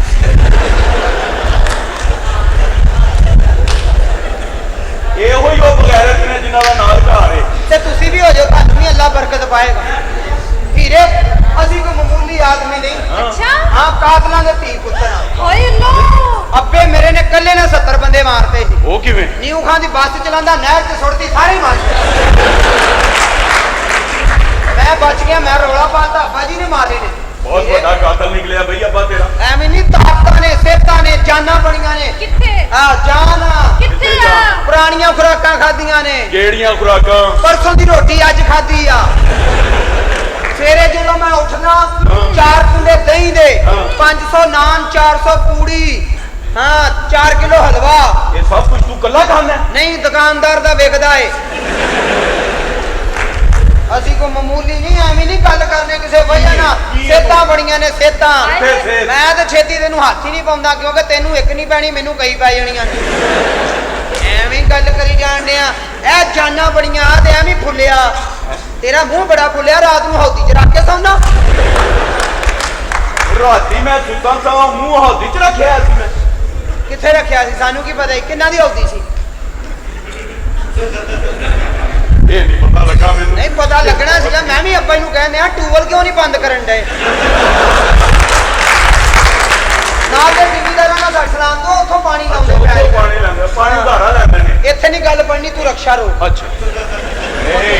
ਇਹੋ ਹੀ ਉਹ ਬਗੈਰਤ ਨੇ ਜਿਨ੍ਹਾਂ ਦਾ ਨਾਲ ਘਰ ਹੈ ਤੇ ਤੁਸੀਂ ਵੀ ਹੋ ਜਾਓ ਤੁਹਾਨੂੰ ਵੀ ਅੱਲਾ ਬਰਕਤ ਪਾਏਗਾ ਵੀਰੇ ਅਸੀਂ ਕੋਈ ਮਾਮੂਲੀ ਆਦਮੀ ਨਹੀਂ ਅੱਛਾ ਹਾਂ ਕਾਤਲਾਂ ਦੇ ਧੀ ਪੁੱਤਰ ਆ ਹਾਏ ਅੱਲਾ ਅੱਬੇ ਮੇਰੇ ਨੇ ਇਕੱਲੇ ਨੇ 70 ਬੰਦੇ ਮਾਰਤੇ ਸੀ ਉਹ ਕਿਵੇਂ ਨਿਊ ਖਾਨ ਦੀ ਬੱਸ ਚਲਾਉਂਦਾ ਨਹਿਰ 'ਚ ਸੁੱਟਦੀ ਸਾਰੇ ਮਾਰ ਮੈਂ ਬਚ ਗਿਆ ਮੈਂ ਰੌਲਾ ਪਾਤਾ ਅੱਬਾ ਜੀ ਨੇ ਮਾਰੇ ਨੇ ਬਹੁਤ ਵੱਡਾ ਕਾਤਲ ਨਿਕਲਿਆ ਬਈ ਅੱਬਾ ਤੇਰਾ ਐਵੇਂ ਨਹੀਂ ਤਾਕਤਾਂ ਨੇ ਸਿਹਤਾਂ ਨੇ ਜਾਨਾਂ ਬਣੀਆਂ ਨੇ ਕਿੱਥੇ ਆ ਜਾਨ ਕਿੱਥੇ ਆ ਪੁਰਾਣੀਆਂ ਖੁਰਾਕਾਂ ਖਾਧੀਆਂ ਨੇ ਕਿਹੜੀਆਂ ਖੁਰਾਕਾਂ ਪਰਸੋਂ ਦੀ ਰੋਟੀ ਅੱਜ ਖਾਧੀ ਆ ਸਵੇਰੇ ਜਦੋਂ ਮੈਂ ਉੱਠਣਾ 4 ਕੁੰਡੇ ਦਹੀਂ ਦੇ 500 ਨਾਨ 400 ਪੂੜੀ ਹਾਂ 4 ਕਿਲੋ ਹਲਵਾ ਇਹ ਸਭ ਕੁਝ ਤੂੰ ਕੱਲਾ ਖਾਂਦਾ ਨਹੀਂ ਦੁਕਾਨਦਾਰ ਦਾ ਵਿਕਦਾ ਏ ਅਸੀਂ ਕੋ ਮਾਮੂਲੀ ਨਹੀਂ ਐਵੇਂ ਨਹੀਂ ਗੱਲ ਕਰਨੇ ਕਿਸੇ ਵਜ੍ਹਾ ਨਾਲ ਸੇਤਾਂ ਬੜੀਆਂ ਨੇ ਸੇਤਾਂ ਮੈਂ ਤਾਂ ਛੇਤੀ ਤੈਨੂੰ ਹੱਥ ਹੀ ਨਹੀਂ ਪਾਉਂਦਾ ਕਿਉਂਕਿ ਤੈਨੂੰ ਇੱਕ ਨਹੀਂ ਪੈਣੀ ਮੈਨੂੰ ਕਈ ਪੈ ਜਾਣੀਆਂ ਐਵੇਂ ਗੱਲ ਕਰੀ ਜਾਂਦੇ ਆ ਇਹ ਜਾਨਾਂ ਬੜੀਆਂ ਆ ਤੇ ਐਵੇਂ ਫੁੱਲਿਆ ਤੇਰਾ ਮੂੰਹ ਬੜਾ ਫੁੱਲਿਆ ਰਾਤ ਨੂੰ ਹੌਦੀ 'ਚ ਰੱਖ ਕੇ ਸੌਂਦਾ ਰਾਤੀ ਮੈਂ ਸੁੱਤਾ ਸਾਂ ਮੂੰਹ ਹੌਦੀ 'ਚ ਰੱਖਿਆ ਸੀ ਮੈਂ ਕਿੱਥੇ ਰੱਖਿਆ ਸੀ ਸਾਨੂੰ ਕੀ ਪਤਾ ਕਿੰਨਾ ਦੀ ਹੌਦੀ ਸੀ ਇਹ ਨਹੀਂ ਪਤਾ ਲੱਗਾ ਮੈਨੂੰ ਨਹੀਂ ਪਤਾ ਲੱਗਣਾ ਸੀਗਾ ਮੈਂ ਵੀ ਅੱਬਾ ਨੂੰ ਕਹਿੰਦੇ ਆ ਟੂਬਲ ਕਿਉਂ ਨਹੀਂ ਬੰਦ ਕਰਨ ਡਏ ਨਾਲ ਦੇ ਜ਼ਿਮੀਂਦਾਰਾਂ ਨਾਲ ਸੜ ਸਲਾਮ ਤੋਂ ਉੱਥੋਂ ਪਾਣੀ ਲਾਉਂਦੇ ਉੱਥੋਂ ਪਏ ਪਾਣੀ ਲੈਂਦੇ ਪਾਣੀ ਉਧਾਰਾ ਲੈਂਦੇ ਨੇ ਇੱਥੇ ਨਹੀਂ ਗੱਲ ਬਣਨੀ ਤੂੰ ਰਕਸ਼ਾ ਰੋ ਅੱਛਾ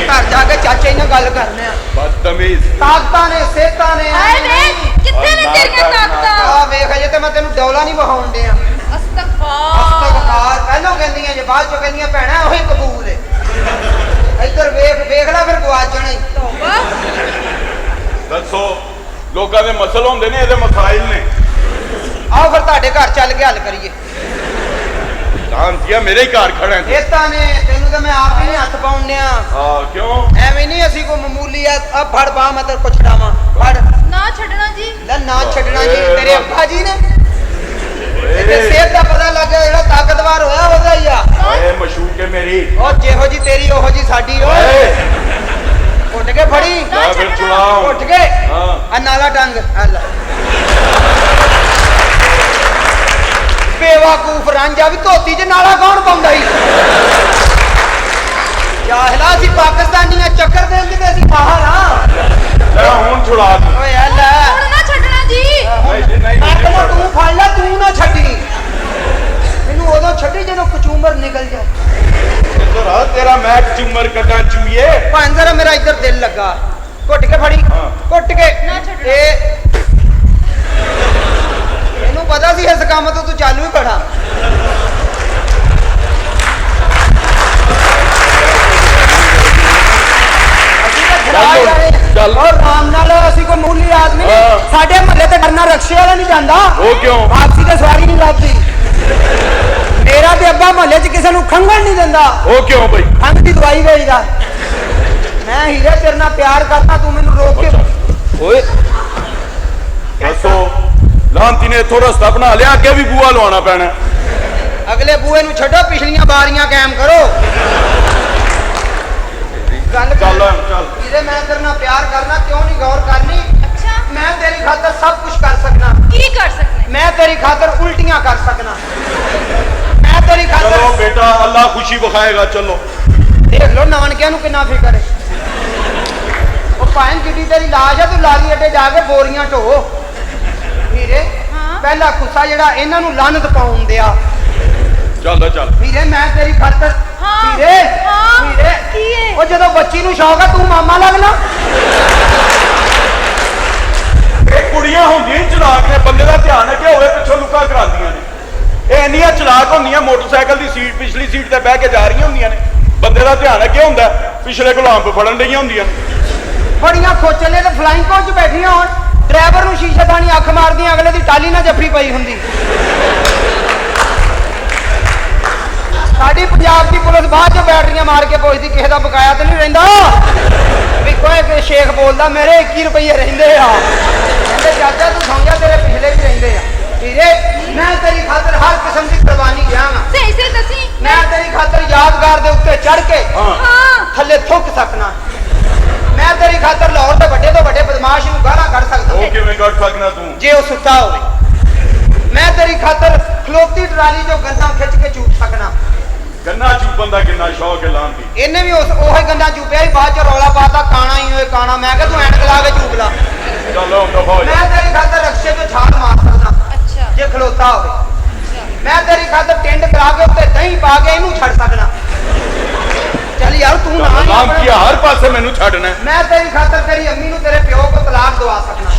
ਘਰ ਜਾ ਕੇ ਚਾਚੇ ਨਾਲ ਗੱਲ ਕਰਨੇ ਆ ਬਦਤਮੀਜ਼ ਤਾਕਤਾਂ ਨੇ ਸਿਹਤਾਂ ਨੇ ਹਾਏ ਵੇ ਕਿੱਥੇ ਨੇ ਤੇਰੀਆਂ ਤਾਕਤਾਂ ਆ ਵੇਖ ਅਜੇ ਤੇ ਮੈਂ ਤੈਨੂੰ ਡੌਲਾ ਨਹੀਂ ਵਹਾਉਣ ਡਿਆ ਅਸਤਗਫਾਰ ਅਸਤਗਫਾਰ ਪਹਿਲਾਂ ਕਹਿੰਦੀਆਂ ਜੇ ਬਾਅਦ ਚੋਂ ਕਹਿੰਦੀਆਂ ਭੈਣਾ ਉਹੀ ਕਬੂਲ ਏ ਇੱਧਰ ਵੇਖ ਲੈ ਫਿਰ ਗਵਾਚ ਜਾਣਾ ਈ ਤੋਬਾ ਦੱਸੋ ਲੋਕਾਂ ਦੇ ਮਸਲ ਹੁੰਦੇ ਨੇ ਇਹਦੇ ਮਸਾਇਲ ਨੇ ਆਓ ਫਿਰ ਤੁਹਾਡੇ ਘਰ ਚੱਲ ਕੇ ਹੱਲ ਕਰੀਏ ਸ਼ਾਂਤੀਆ ਮੇਰੇ ਹੀ ਘਰ ਖੜਾ ਹੈ ਇਹ ਤਾਂ ਨੇ ਤੈਨੂੰ ਤਾਂ ਮੈਂ ਆਪ ਹੀ ਨਹੀਂ ਹੱਥ ਪਾਉਣ ਡਿਆ ਹਾਂ ਕਿਉਂ ਐਵੇਂ ਨਹੀਂ ਅਸੀਂ ਕੋਈ ਮਾਮੂਲੀ ਆ ਫੜ ਬਾ ਮੈਂ ਤੇਰੇ ਕੋਲ ਛਡਾਵਾਂ ਫੜ ਨਾ ਛੱਡਣਾ ਜੀ ਲੈ ਨਾ ਛੱਡਣਾ ਜੀ ਤੇਰੇ ਅੱਬਾ ਜੀ ਨੇ ਤੇ ਸਿਹਤ ਦਾ ਪਤਾ ਲੱਗ ਗਿਆ ਜਿਹੜਾ ਤਾਕਤਵਰ ਹੋਇਆ ਉਹਦਾ ਹੀ ਆ ਓਏ ਮਸ਼ੂਕ ਹੈ ਮੇਰੀ ਉਹ ਜਿਹੋ ਜੀ ਤੇਰੀ ਉਹੋ ਜੀ ਸਾਡੀ ਓਏ ਉੱਠ ਕੇ ਫੜੀ ਜਾ ਫਿਰ ਚੁਲਾਓ ਉੱਠ ਕੇ ਹਾਂ ਆ ਨਾਲਾ ਡੰਗ ਆ ਲੈ ਬੇਵਾਕੂਫ ਰਾਂਝਾ ਵੀ ਧੋਤੀ 'ਚ ਨਾਲਾ ਕੌਣ ਪਾਉਂਦਾ ਈ ਜਾਹਲਾ ਸੀ ਪਾਕਿਸਤਾਨੀਆਂ ਚੱਕਰ ਦੇ ਹੁੰਦੇ ਤੇ ਅਸੀਂ ਬਾਹਰ ਆ ਲੈ ਹੁਣ ਛੁੜਾ ਦੂੰ ਓਏ ਆ ਲੈ ਹੁਣ ਨਾ ਛੱਡਣਾ ਜੀ ਆਖਣਾ ਤੂੰ ਫੜ ਲੈ ਤੂੰ ਨਾ ਛੱਡੀ ਮੈਨੂੰ ਉਦੋਂ ਛੱਡੀ ਜਦੋਂ ਕਚੂਮਰ ਨਿਕਲ ਜਾ ਜਰਾ ਤੇਰਾ ਮੈਂ ਚੁੰਮਰ ਕੱਟਾਂ ਚੂਏ ਭਾਂ ਜ਼ਰਾ ਮੇਰਾ ਇੱਧਰ ਦਿਲ ਲੱਗਾ ਘੁੱਟ ਕੇ ਫੜੀ ਘੁੱਟ ਕੇ ਨਾ ਛੱਡਣਾ। ਇਹਨੂੰ ਪਤਾ ਸੀ ਇਸ ਕੰਮ ਤੋਂ ਤੂੰ ਚਾਲੂ ਹੀ ਖੜਾ ਚੱਲ ਔਰ ਰਾਮ ਨਾਲ ਅਸੀਂ ਕੋਈ ਮੂਲੀ ਆਦਮੀ ਨਹੀਂ ਸਾਡੇ ਮਹੱਲੇ ਤੇ ਕਰਨਾ ਰਕਸ਼ੇ ਵਾਲਾ ਨਹੀਂ ਜਾਂਦਾ ਉਹ ਕਿਉਂ ਵਾਪਸੀ ਤੇ ਸਵਾਰੀ ਨਹੀਂ ਲੱਭਦੀ ਮੇਰਾ ਤੇ ਅੱਬਾ ਮਹੱਲੇ 'ਚ ਕਿਸੇ ਨੂੰ ਖੰਘਣ ਨਹੀਂ ਦਿੰਦਾ ਉਹ ਕਿਉਂ ਬਈ ਖੰਘ ਦੀ ਦਵਾਈ ਵੇਚਦਾ ਮੈਂ ਹੀਰੇ ਤੇਰੇ ਨਾਲ ਪਿਆਰ ਕਰਦਾ ਤੂੰ ਮੈਨੂੰ ਰੋਕ ਕੇ ਓਏ ਦੱਸੋ ਲਾਂਤੀ ਨੇ ਇੱਥੋਂ ਰਸਤਾ ਬਣਾ ਲਿਆ ਅੱਗੇ ਵੀ ਬੂਆ ਲਵਾਉਣਾ ਪੈਣਾ ਅਗਲੇ ਬੂਏ ਨੂੰ ਛੱਡੋ ਪਿਛਲੀਆਂ ਬਾਰੀਆਂ ਕਾਇਮ ਕਰੋ ਗੱਲ ਚੱਲ ਚੱਲ ਹੀਰੇ ਮੈਂ ਤੇਰੇ ਨਾਲ ਪਿਆਰ ਕਰਨਾ ਕਿਉਂ ਨਹੀਂ ਗੌਰ ਕਰਨੀ ਅੱਛਾ ਮੈਂ ਤੇਰੀ ਖਾਤਰ ਸਭ ਕੁਝ ਕਰ ਸਕਣਾ ਕੀ ਕਰ ਸਕਨੇ ਮੈਂ ਤੇਰੀ ਖਾਤਰ ਉਲਟੀਆਂ ਕਰ ਸਕਣਾ ਮੈਂ ਤੇਰੀ ਚਲੋ ਖਾਤਰ ਬੇਟਾ ਅੱਲਾ ਖੁਸ਼ੀ ਵਿਖਾਏਗਾ ਚਲੋ ਦੇਖ ਲੋ ਨਾਨਕਿਆਂ ਨੂੰ ਕਿੰਨਾ ਫਿਕਰ ਹੈ ਉਹ ਭਾਂ ਜਿੱਡੀ ਤੇਰੀ ਲਾਸ਼ ਹੈ ਤੂੰ ਲਾਲੀ ਅੱਡੇ ਜਾ ਕੇ ਬੋਰੀਆਂ ਢੋ ਹੀਰੇ ਪਹਿਲਾ ਗੁੱਸਾ ਜਿਹੜਾ ਇਹਨਾਂ ਨੂੰ ਲਾਨਤ ਪਾਉਣ ਦਿਆ ਚੱਲ ਚੱਲ ਹੀਰੇ ਮੈਂ ਤੇਰੀ ਖਾਤਰ ਹਾਂ ਹੀਰੇ ਹਾਂ ਹੀਰੇ ਕੀ ਹੈ ਉਹ ਜਦੋਂ ਬੱਚੀ ਨੂੰ ਸ਼ੌਕ ਆ ਤੂੰ ਮਾਮਾ ਲੱਗਣਾ ਇਹ ਕੁੜੀਆਂ ਹੁੰਦੀਆਂ ਹੀ ਚਲਾਕ ਨੇ ਬੰਦੇ ਦਾ ਧਿਆਨ ਅੱਗੇ ਹੋਵੇ ਪਿੱਛੋਂ ਲੁਕਾ ਕਰਾਉਂਦੀਆਂ ਨੇ ਇਹ ਇੰਨੀਆਂ ਚਲਾਕ ਹੁੰਦੀਆਂ ਮੋਟਰਸਾਈਕਲ ਦੀ ਸੀਟ ਪਿਛਲੀ ਸੀਟ ਤੇ ਬਹਿ ਕੇ ਜਾ ਰਹੀਆਂ ਹੁੰਦੀਆਂ ਨੇ ਬੰਦੇ ਦਾ ਧਿਆਨ ਅੱਗੇ ਹੁੰਦਾ, ਪਿਛਲੇ ਕੋਲ ਅੰਬ ਫੜਨ ਡਈਆਂ ਹੁੰਦੀਆਂ। ਬੜੀਆਂ ਖੋਚਲੇ ਤੇ ਫਲਾਈਂਗ ਕੋਚ ਬੈਠੀਆਂ ਹੋਣ, ਡਰਾਈਵਰ ਨੂੰ ਸ਼ੀਸ਼ੇ ਦਾਣੀ ਅੱਖ ਮਾਰਦੀਆਂ, ਅਗਲੇ ਦੀ ਟਾਲੀ ਨਾ ਜੱਫੀ ਪਈ ਹੁੰਦੀ। ਸਾਡੀ ਪੰਜਾਬ ਦੀ ਪੁਲਿਸ ਬਾਅਦ ਚ ਬੈਟਰੀਆਂ ਮਾਰ ਕੇ ਪੁੱਛਦੀ ਕਿਸੇ ਦਾ ਬਕਾਇਆ ਤੇ ਨਹੀਂ ਰਹਿੰਦਾ। ਵੀ ਕੋਈ ਸ਼ੇਖ ਬੋਲਦਾ ਮੇਰੇ 21 ਰੁਪਏ ਰਹਿੰਦੇ ਆ, ਕਹਿੰਦੇ ਚਾਚਾ ਤੂੰ ਸਮਝਿਆ ਤੇਰੇ ਪਿਛਲੇ ਵੀ ਰਹਿੰਦੇ ਆ। ਵੀਰੇ ਮੈਂ ਤੇਰੀ ਖਾਤਰ ਹਰ ਕਿਸਮ ਦੀ ਕੁਰਬਾਨੀ ਦਿਆਂਗਾ। ਸਹੀ ਸਹੀ ਦੱਸੀ। ਮੈਂ ਤੇਰੀ ਖਾਤਰ ਯਾਦਗਾਰ ਦੇ ਉੱਤੇ ਚੜ ਕੇ ਹਾਂ ਥੱਲੇ ਥੁੱਕ ਸਕਣਾ। ਮੈਂ ਤੇਰੀ ਖਾਤਰ ਲਾਹੌਰ ਦੇ ਵੱਡੇ ਤੋਂ ਵੱਡੇ ਬਦਮਾਸ਼ ਨੂੰ ਗਾਲਾਂ ਕੱਢ ਸਕਦਾ। ਉਹ ਕਿਵੇਂ ਕੱਢ ਸਕਣਾ ਤੂੰ? ਜੇ ਉਹ ਸੁੱਤਾ ਹੋਵੇ। ਮੈਂ ਤੇਰੀ ਖਾਤਰ ਖਲੋਤੀ ਟਰਾਲੀ ਚੋਂ ਗੰਦਾ ਖਿੱਚ ਕੇ ਚੂਪ ਸਕਣਾ। ਗੰਨਾ ਚੂਪਣ ਦਾ ਕਿੰਨਾ ਸ਼ੌਕ ਹੈ ਲਾਉਣ ਦੀ। ਇਹਨੇ ਵੀ ਉਹੀ ਗੰਦਾ ਚੂਪਿਆ ਹੀ, ਬਾਅਦ ਚ ਰੌਲਾ ਪਾਤਾ ਕਾਣਾ ਹੀ ਹੋਏ ਕਾਣਾ। ਮੈਂ ਕਿਹਾ ਤੂੰ ਐਨਕ ਲਾ ਕੇ ਚੂਪ ਲਾ। ਚੱਲ ਹੁਣ ਦਫਾ ਹੋ ਜਾ। ਮੈਂ ਤੇਰੀ ਖਾਤਰ ਰਕਸ਼ੇ ਤੋਂ ਛਾਲ ਮਾਰ ਸਕਦਾ ਅੱਛਾ ਜੇ ਖਲੋਤਾ ਹੋਵੇ। ਮੈਂ ਤੇਰੀ ਖਾਤਰ ਟਿੰਡ ਕਰਾ ਕੇ ਉੱਤੇ ਦਹੀਂ ਪਾ ਕੇ ਇਹਨੂੰ ਛੱਡ ਸਕਦਾ। ਚੱਲ ਯਾਰ ਤੂੰ ਨਾ ਹੀ ਨਾਮ ਆਪਣਾ- ਕੀ ਆ, ਹਰ ਪਾਸੇ ਮੈਨੂੰ ਛੱਡਣਾ ਹੈ। ਮੈਂ ਤੇਰੀ ਖਾਤਰ ਤੇਰੀ ਅੰਮੀ ਨੂੰ ਤੇਰੇ ਪਿਓ ਕੋ ਤਲਾਕ ਦਵਾ ਸਕਦਾ।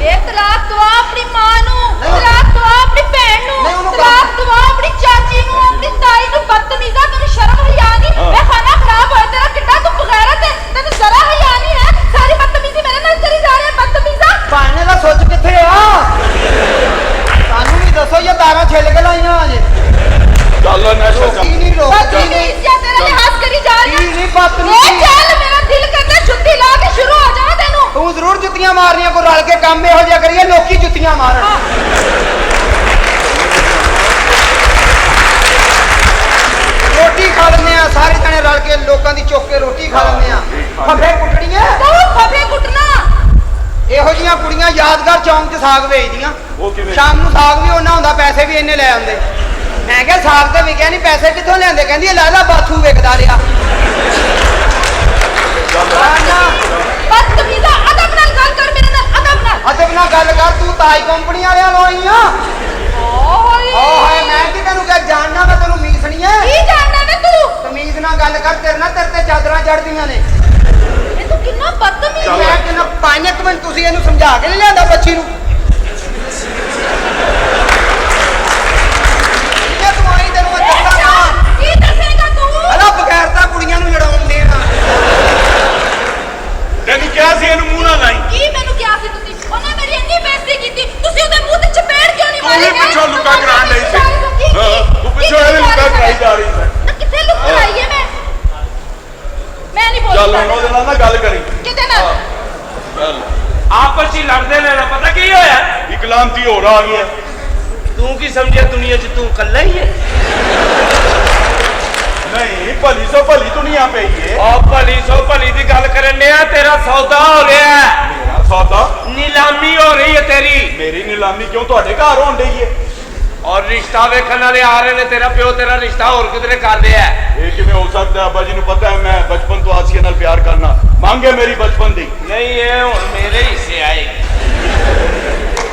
ਇਹ ਤਲਾਕ ਦਵਾ ਆਪਣੀ ਮਾਂ ਨੂੰ, ਨਹੀਂ। ਤਲਾਕ ਦਵਾ ਆਪਣੀ ਭੈਣ ਨਹੀਂ, ਨੂੰ, ਉਹਨੂੰ ਤਲਾਕ ਦਵਾ ਆਪਣੀ ਚਾਚੀ ਨੂੰ, ਆਪਣੀ ਤਾਈ ਨੂੰ। ਬਦਤਮੀਜ਼ਾ, ਤੈਨੂੰ ਸ਼ਰਮ ਹਿਆ ਨਹੀਂ? ਮੈਂ ਖਾਣਾ ਖਰਾਬ ਹੋਇਆ ਤੇਰਾ, ਕਿੱਡਾ ਤੂੰ ਬਗੈਰਤ ਹੈ, ਤੈਨੂੰ ਜ਼ਰਾ ਹਿਆ ਨਹੀਂ ਹੈ? ਸਾਰੀ ਬਦਤਮੀਜ਼ੀ ਮੇਰੇ ਨਾਲ ਕਰੀ ਜਾ ਰਹੀ ਹੈ, ਬਦਤਮੀਜ਼ਾ। ਬਾਣੇ ਦਾ ਸੁੱਚ ਕਿੱਥੇ ਆ? ਸਾਨੂੰ ਵੀ ਦੱਸੋ ਇਹ ਤਾਰਾਂ ਛਿੱਲ ਕੇ ਲਾਈਆਂ ਅਜੇ। ਚੱਲ ਨਸ਼ਾ ਰੋਕੀ ਚੱਲ। ਨਹੀਂ ਰੋਕਦੀ ਬਦਤਮੀਜ਼ੀ ਨਹੀਂ। ਇੱਜ਼ਤ ਤੇਰਾ ਲਿਹਾਜ਼ ਕਰੀ ਜਾ ਰਹੀ ਕੀ ਨਹੀਂ ਹੈ। ਬਦਤਮੀਜ਼ੀ? ਇਹ ਚੱਲ, ਮੇਰਾ ਦਿਲ ਕਰਦਾ ਜੁੱਤੀ ਲਾ ਕੇ ਸ਼ੁਰੂ ਹੋ ਜਾਵਾਂ ਤੈਨੂੰ। ਤੂੰ ਜ਼ਰੂਰ ਜੁੱਤੀਆਂ ਮਾਰਨੀਆਂ, ਕੋਈ ਰਲ ਕੇ ਕੰਮ ਇਹੋ ਜਿਹਾ ਕਰੀਏ ਲੋਕੀ ਜੁੱਤੀਆਂ ਮਾਰਨ। ਰੋਟੀ ਖਾ ਲੈਂਦੇ ਆ ਸਾਰੇ ਜਣੇ ਰਲ ਕੇ, ਲੋਕਾਂ ਦੀ ਚੁੱਕ ਕੇ ਰੋਟੀ ਖਾ ਲੈਂਦੇ ਆ। ਫੱਫੇ ਕੁੱਟਣੀਆਂ ਤੂੰ ਫਫੇ ਕੁੱਟਣਾ। ਇਹੋ ਜੀਆਂ ਕੁੜੀਆਂ ਯਾਦਗਾਰ ਚੌਂਕ 'ਚ ਸਾਗ ਵੇਚਦੀਆਂ। ਉਹ ਕਿਵੇਂ? ਸ਼ਾਮ ਨੂੰ ਸਾਗ ਵੀ ਉਹਨਾਂ ਹੁੰਦਾ, ਪੈਸੇ ਵੀ ਇੰਨੇ ਲੈ ਆਉਂਦੇ। ਮੈਂ ਕਿਹਾ ਸਾਗ ਤੇ ਵਿਕਿਆ ਨਹੀਂ, ਪੈਸੇ ਕਿੱਥੋਂ ਲਿਆਂਦੇ? ਕਹਿੰਦੀ ਇਹ ਲਾਲਾ ਬਾਥੂ ਵਿਕਦਾ ਲਿਆ। ਬਦਤਮੀਜ਼ਾ, ਅਦਬ ਨਾਲ ਗੱਲ ਕਰ ਮੇਰੇ ਨਾਲ, ਅਦਬ ਨਾਲ। ਅਦਬ ਨਾਲ ਗੱਲ ਕਰ, ਤੂੰ ਤਾਜ ਕੰਪਨੀ ਵਾਲਿਆਂ ਨੂੰ ਆਈ ਆ। ਓਏ ਓਏ ਮੈਂ ਕੀ ਤੈਨੂੰ ਕਿਹਾ ਜਾਣਨਾ, ਮੈਂ ਤੈਨੂੰ ਮੀਸਣੀ ਐ। ਕੀ ਜਾਣਦਾ ਵੇ ਤੂੰ? ਤਮੀਜ਼ ਨਾਲ ਗੱਲ ਕਰ, ਤੇਰੇ ਤੇ ਚਾਦਰਾਂ ਚੜਦੀਆਂ ਨੇ। ਇਹ ਤੂੰ ਕਿੰਨਾ ਬਦਤਮੀਜ਼ ਮੈਂ ਹੈ। ਕਿੰਨਾ 5 ਮਿੰਟ ਤੁਸੀਂ ਇਹਨੂੰ ਸਮਝਾ ਕੇ ਨਹੀਂ ਲਿਆਂਦਾ ਬੱਚੀ ਨੂੰ? ਇਹ ਤੂੰ ਆਈ ਤੈਨੂੰ ਮੈਂ ਇਹ ਦੱਸਾਂ ਨਾ। ਚੱਲ, ਕੀ ਦੱਸੇਗਾ ਤੂੰ? ਅਲਾ ਬਗੈਰਤਾ ਕੁੜੀਆਂ ਨੂੰ ਲੜਾਉਣ ਦੇਣਾ। ਤੈਨੂੰ ਕਿਹਾ ਸੀ ਇਹਨੂੰ ਮੂੰਹ ਨਾ ਲਾਈ। ਕੀ ਮੈਨੂੰ ਕਿਹਾ ਸੀ ਤੁਸੀਂ? ਉਹਨੇ ਮੇਰੀ ਇੰਨੀ ਬੇਇੱਜ਼ਤੀ ਕੀਤੀ, ਤੁਸੀਂ ਉਹਦੇ ਮੂੰਹ ਤੇ ਚਪੇੜ ਕਿਉਂ ਨਹੀਂ ਤੂੰ ਮਾਰੀ? ਵੀ ਪਿੱਛੋਂ ਲੁਕਾ ਕਰਾਉਣ ਲਈ ਸੀ। ਤੂੰ ਪਿੱਛੋਂ ਇਹਦੀ ਲੁਕਾ ਕਰਾਈ ਜਾ ਰਹੀ ਸੀ। ਨਾ ਕਿੱਥੇ ਲੁਕ ਕਰਾਈ ਹੈ ਮੈਂ ਨਹੀਂ ਚੱਲ ਬੋਲਦਾ। ਹੁਣ ਉਹਦੇ ਨਾਲ ਨਾ ਗੱਲ ਕਰੀ। ਕਿਤੇ ਨਾ। ਚੱਲ ਆਪਸ ਹੀ ਲੜਦੇ ਨੇ ਨਾ, ਪਤਾ ਕੀ ਹੋਇਆ? ਇਕਲਾਮਤੀ ਹੋ ਰਹਾ ਹੈ। ਤੂੰ ਕੀ ਸਮਝਿਆ ਦੁਨੀਆ 'ਚ ਤੂੰ ਇਕੱਲਾ ਹੀ ਹੈ? ਨਹੀਂ, ਭਲੀ ਸੋ ਭਲੀ ਦੁਨੀਆ ਪਈ ਏ। ਉਹ ਭਲੀ ਸੋ ਭਲੀ ਦੀ ਗੱਲ ਕਰਨ ਡਿਆ, ਤੇਰਾ ਸੌਦਾ ਹੋ ਰਿਹਾ ਹੈ। ਮੇਰਾ ਸੌਦਾ? ਨੀਲਾਮੀ ਹੋ ਰਹੀ ਹੈ ਤੇਰੀ। ਮੇਰੀ ਨੀਲਾਮੀ ਕਿਉਂ ਤੁਹਾਡੇ ਘਰ ਹੋਣ ਡਈ ਏ? ਔਰ ਰਿਸ਼ਤਾ ਵੇਖਣ ਵਾਲੇ ਆ ਰਹੇ ਨੇ, ਤੇਰਾ ਪਿਓ ਤੇਰਾ ਰਿਸ਼ਤਾ ਹੋਰ ਕਿਧਰੇ ਕਰ ਰਿਹਾ ਹੈ। ਇਹ ਕਿਵੇਂ ਹੋ ਸਕਦਾ? ਅੱਬਾ ਜੀ ਨੂੰ ਪਤਾ ਹੈ ਮੈਂ ਬਚਪਨ ਤੋਂ ਆਸੀਆ ਨਾਲ ਪਿਆਰ ਕਰਨਾ। ਮੰਗੇ ਮੇਰੀ ਬਚਪਨ ਦੀ। ਨਹੀਂ, ਇਹ ਹੁਣ ਮੇਰੇ ਹਿੱਸੇ ਆਏਗੀ।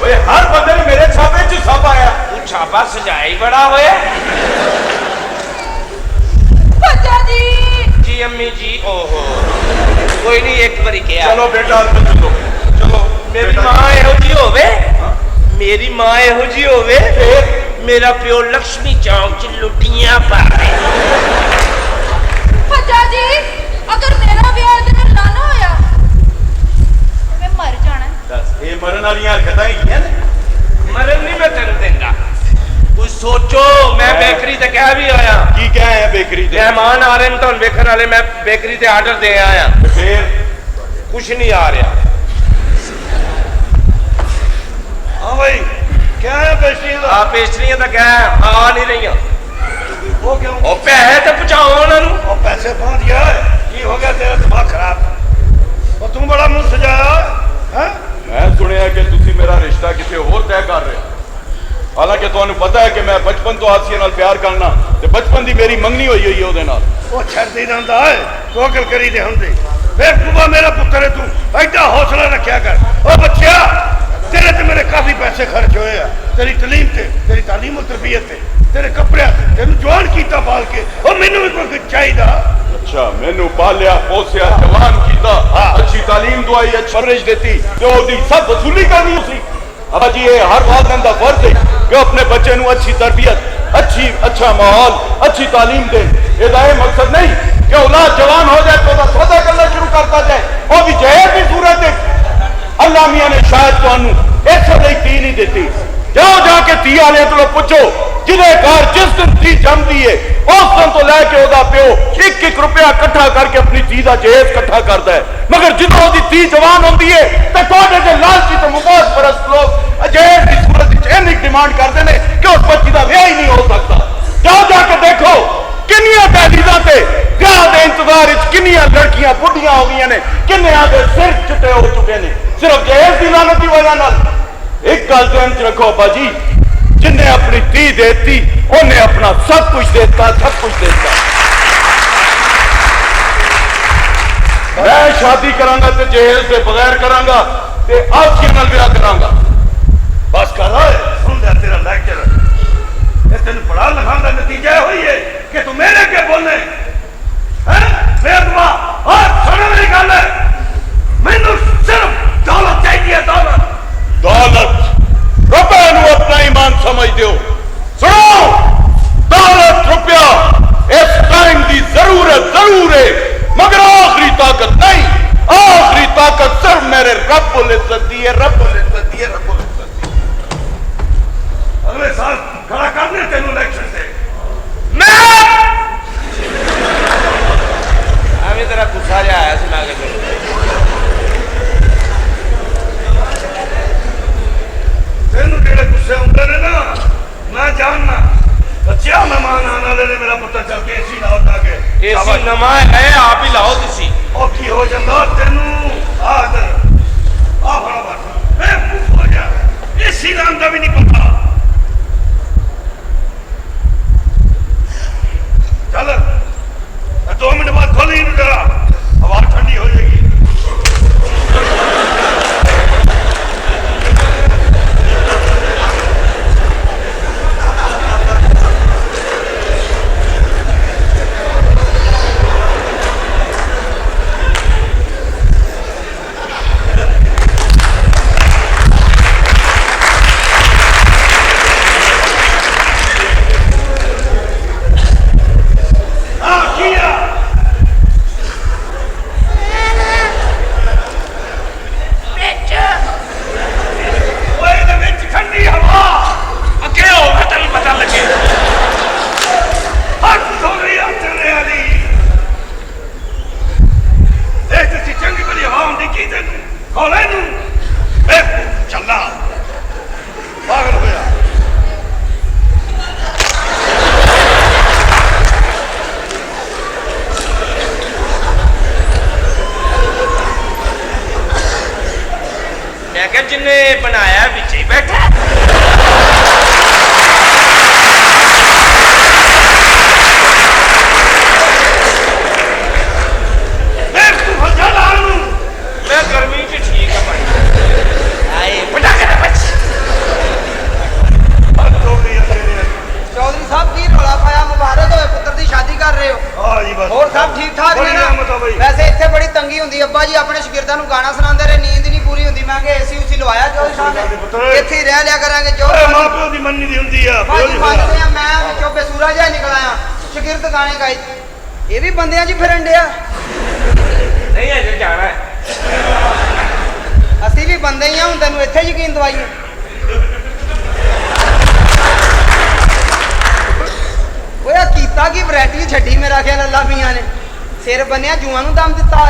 ਓਏ ਹਰ ਬੰਦੇ ਨੇ ਮੇਰੇ ਛਾਪੇ 'ਚ ਸੱਪ ਆਇਆ। ਤੂੰ ਛਾਪਾ ਸਜਾਈ ਬੜਾ ਹੋਇਆ। ਬੱਚਾ ਜੀ। ਜੀ ਅੰਮੀ ਜੀ, ਓਹੋ ਕੋਈ ਨਹੀਂ, ਇੱਕ ਵਾਰੀ ਕਿਹਾ। ਚਲੋ ਬੇਟਾ ਅੰਦਰ ਚਲੋ। ਚਲੋ ਮੇਰੀ ਬੇਟਾ। ਮਾਂ ਇਹੋ ਜੀ ਹੋਵੇ, ਮੇਰੀ ਮਾਂ ਇਹੋ ਜੀ ਹੋਵੇ, ਮੇਰਾ ਪਿਓ ਲక్ష్ਮੀ ਚੌਂਕ 'ਚ ਲੁੱਟੀਆਂ ਪਾਵੇ। ਬੱਚਾ ਜੀ, ਅਗਰ ਮੇਰਾ ਵਿਆਹ ਇਹਦੇ ਨਾਲ ਨਾ ਹੋਇਆ ਤੇ ਮੈਂ ਮਰ ਜਾਣਾ। ਦੱਸ, ਇਹ ਮਰਨ ਵਾਲੀਆਂ ਹਰਕਤਾਂ ਹੈਗੀਆਂ ਨੇ? ਮਰਨ ਨਹੀਂ ਮੈਂ ਤੈਨੂੰ ਦਿੰਦਾ। ਕੁਝ ਸੋਚੋ, ਮੈਂ ਬੇਕਰੀ ਤੇ ਕਹਿ ਵੀ ਆਇਆ। ਕੀ ਕਹਿ ਆਇਆ ਬੇਕਰੀ ਤੇ? ਮਹਿਮਾਨ ਆ ਰਹੇ ਨੇ ਤੁਹਾਨੂੰ ਵੇਖਣ ਵਾਲੇ, ਮੈਂ ਬੇਕਰੀ ਤੇ ਆਰਡਰ ਦੇ ਆਇਆ। ਫੇਰ ਕੁਝ ਨਹੀਂ ਆ ਰਿਹਾ। ਹਾਂ ਭਾਈ, ਕਿਆ ਹੈ ਪੇਸ਼ੀ ਦਾ? ਆ ਪੇਸਟਰੀਆਂ ਤਾਂ ਕਹਿ ਆ ਨਹੀਂ ਰਹੀਆਂ। ਉਹ ਕਿਉਂ? ਉਹ ਪੈਸੇ ਤੇ ਪਹੁੰਚਾਓ ਉਹਨਾਂ ਨੂੰ। ਉਹ ਪੈਸੇ ਪਹੁੰਚ ਗਿਆ ਹੈ। ਕੀ ਹੋ ਗਿਆ ਤੇਰਾ ਦਿਮਾਗ ਖਰਾਬ? ਉਹ ਤੂੰ ਬੜਾ ਮੂੰਹ ਸਜਾਇਆ ਹੈ। ਮੈਂ ਸੁਣਿਆ ਕਿ ਤੁਸੀਂ ਮੇਰਾ ਰਿਸ਼ਤਾ ਕਿਤੇ ਹੋਰ ਤੈਅ ਕਰ ਰਹੇ ਹੋ। ਹਾਲਾਂਕਿ ਤੁਹਾਨੂੰ ਪਤਾ ਹੈ ਕਿ ਮੈਂ ਬਚਪਨ ਤੋਂ ਆਸੀਆ ਨਾਲ ਪਿਆਰ ਕਰਨਾ ਤੇ ਬਚਪਨ ਦੀ ਮੇਰੀ ਮੰਗਣੀ ਹੋਈ ਹੈ ਉਹਦੇ ਨਾਲ। ਉਹ ਛੱਡਦੀ ਜਾਂਦਾ ਹੈ, ਕੋਕਲ ਕਰੀ ਦੇ ਹੁੰਦੇ। ਬੇਵਕੂਫਾ ਮੇਰਾ ਪੁੱਤਰ ਹੈ ਤੂੰ, ਐਡਾ ਹੌਸਲਾ ਰੱਖਿਆ ਕਰ। ਉਹ ਬੱਚਿਆ, तेरे ते मेरे काफी पैसे खर्च होए आ, तेरी तलीम ते, तेरी तालीम और तरबियत ते, तेरे कपड़े तेन जवान कीता पाल के, और मैनू भी कोई चाहिदा। अच्छा, मैनू पालिया पोसिया जवान कीता, अच्छी तालीम दवाई, अच्छी परवरिश देती, ते ओदी सब वसूली करनी उसी। अब जी ये हर वालिदैन दा फर्ज है कि अपने बच्चे नू अच्छी तरबियत, अच्छा माहौल, अच्छी तालीम दे। ਇਹਦਾ ਇਹ ਮਕਸਦ ਨਹੀਂ कि औलाद जवान हो जाए तो सौदा करना शुरू करता जाए और भी जहर की सूरत अल्लाह मियां ने शायद तुहानू इस लिए धी नहीं दी जाओ जाके धी वाले को पूछो जिन्हें घर जिस दिन धी जमती है उस दिन तो लैके ओदा प्यो एक रुपया इकट्ठा करके अपनी धी का जहेज इकट्ठा करता है मगर जो ओदी धी जवान होती है तो थोड़े जे लालची तो मुबाद परस्त लोग जहेज की सूरत इन्नी डिमांड करते हैं कि उस बच्ची का ब्याह ही नहीं हो सकता जाओ जाके देखो किन्नियां तहरीज़ां ते ब्याह दे इंतजार विच किन्नियां लड़कियां बुढ़ियां हो गई ने किन्नियां दे सिर चिट्टे हो चुके ने सिर्फ जहेज की लानत की वजह नाल। एक गल ध्यान च रखो अब्बा जी जिन्हें अपनी धी देती उन्हें अपना सब कुछ देता सब कुछ देता। मैं शादी करांगा ते जहेज के बगैर करांगा ते आपके नाल ब्याह करांगा। बस कर रहा है सुन ले तेरा लेक्चर तेन पढ़ा लिखा का नतीजा हुई है कि तू मेरे के बोले बेदवा और सुनो मेरी गल है मैनू सिर्फ दौलत चाहिए दौलत दौलत रुपए नू अपना ईमान समझ दो सुनो दौलत रुपया इस टाइम की जरूरत जरूर है मगर आखिरी ताकत नहीं आखिरी ताकत सिर्फ मेरे रब्बुल इज्जत दी है रब्बुल इज्जत दी है रब्बुल इज्जत दी अगले साल खड़ा करने तेन इलेक्शन से मैं अभी तेरा गुस्सा जा आया सुना के तेन जेड़े गुस्से होंगे ने ना मैं जानना बच्चिया मेहमान आने वाले ने मेरा पुत्र चल के एसी लाओ जाके एसी नवा है आप ही लाओ तुसी औखी हो जांदा तेनू आदर आ बड़ा बात मैं खूब हो जा एसी नाम का भी नहीं पता चल 2 मिनट बाद खोली जरा हवा ठंडी हो जाएगी। जिन्हें बनाया पीछे ही बैठा मैं गर्मी च ठीक है भाई चौधरी साहब की रौला पाया मुबारक होए पुत्र की शादी कर रहे हो और सब ठीक ठाक है ना वैसे इतने बड़ी तंगी होंगी अब्बा जी अपने शागिर्दां नूं गाना सुनाते रहे नींद नहीं पूरी होंदी मैं एसी उसी लवाया चौधरी साहब ने इत्थे ही रह लिया करांगे जो मां प्यो दी मननी दी हुंदी आ भाई मानते हैं मैं विचों बेसूरा जिहा निकल आया शागिर्द गाने गाई ये भी बंदियां च फिरन डिया नहीं अजे जाना है ਅਸੀਂ भी बंदे ही हूं तेन इत्थे यकीन दवाइए ओए कीता की वैरायटी छड्डी मेरा ख्याल अल्लाह मियां ने सिर बनिया जुआं नूं दम दिता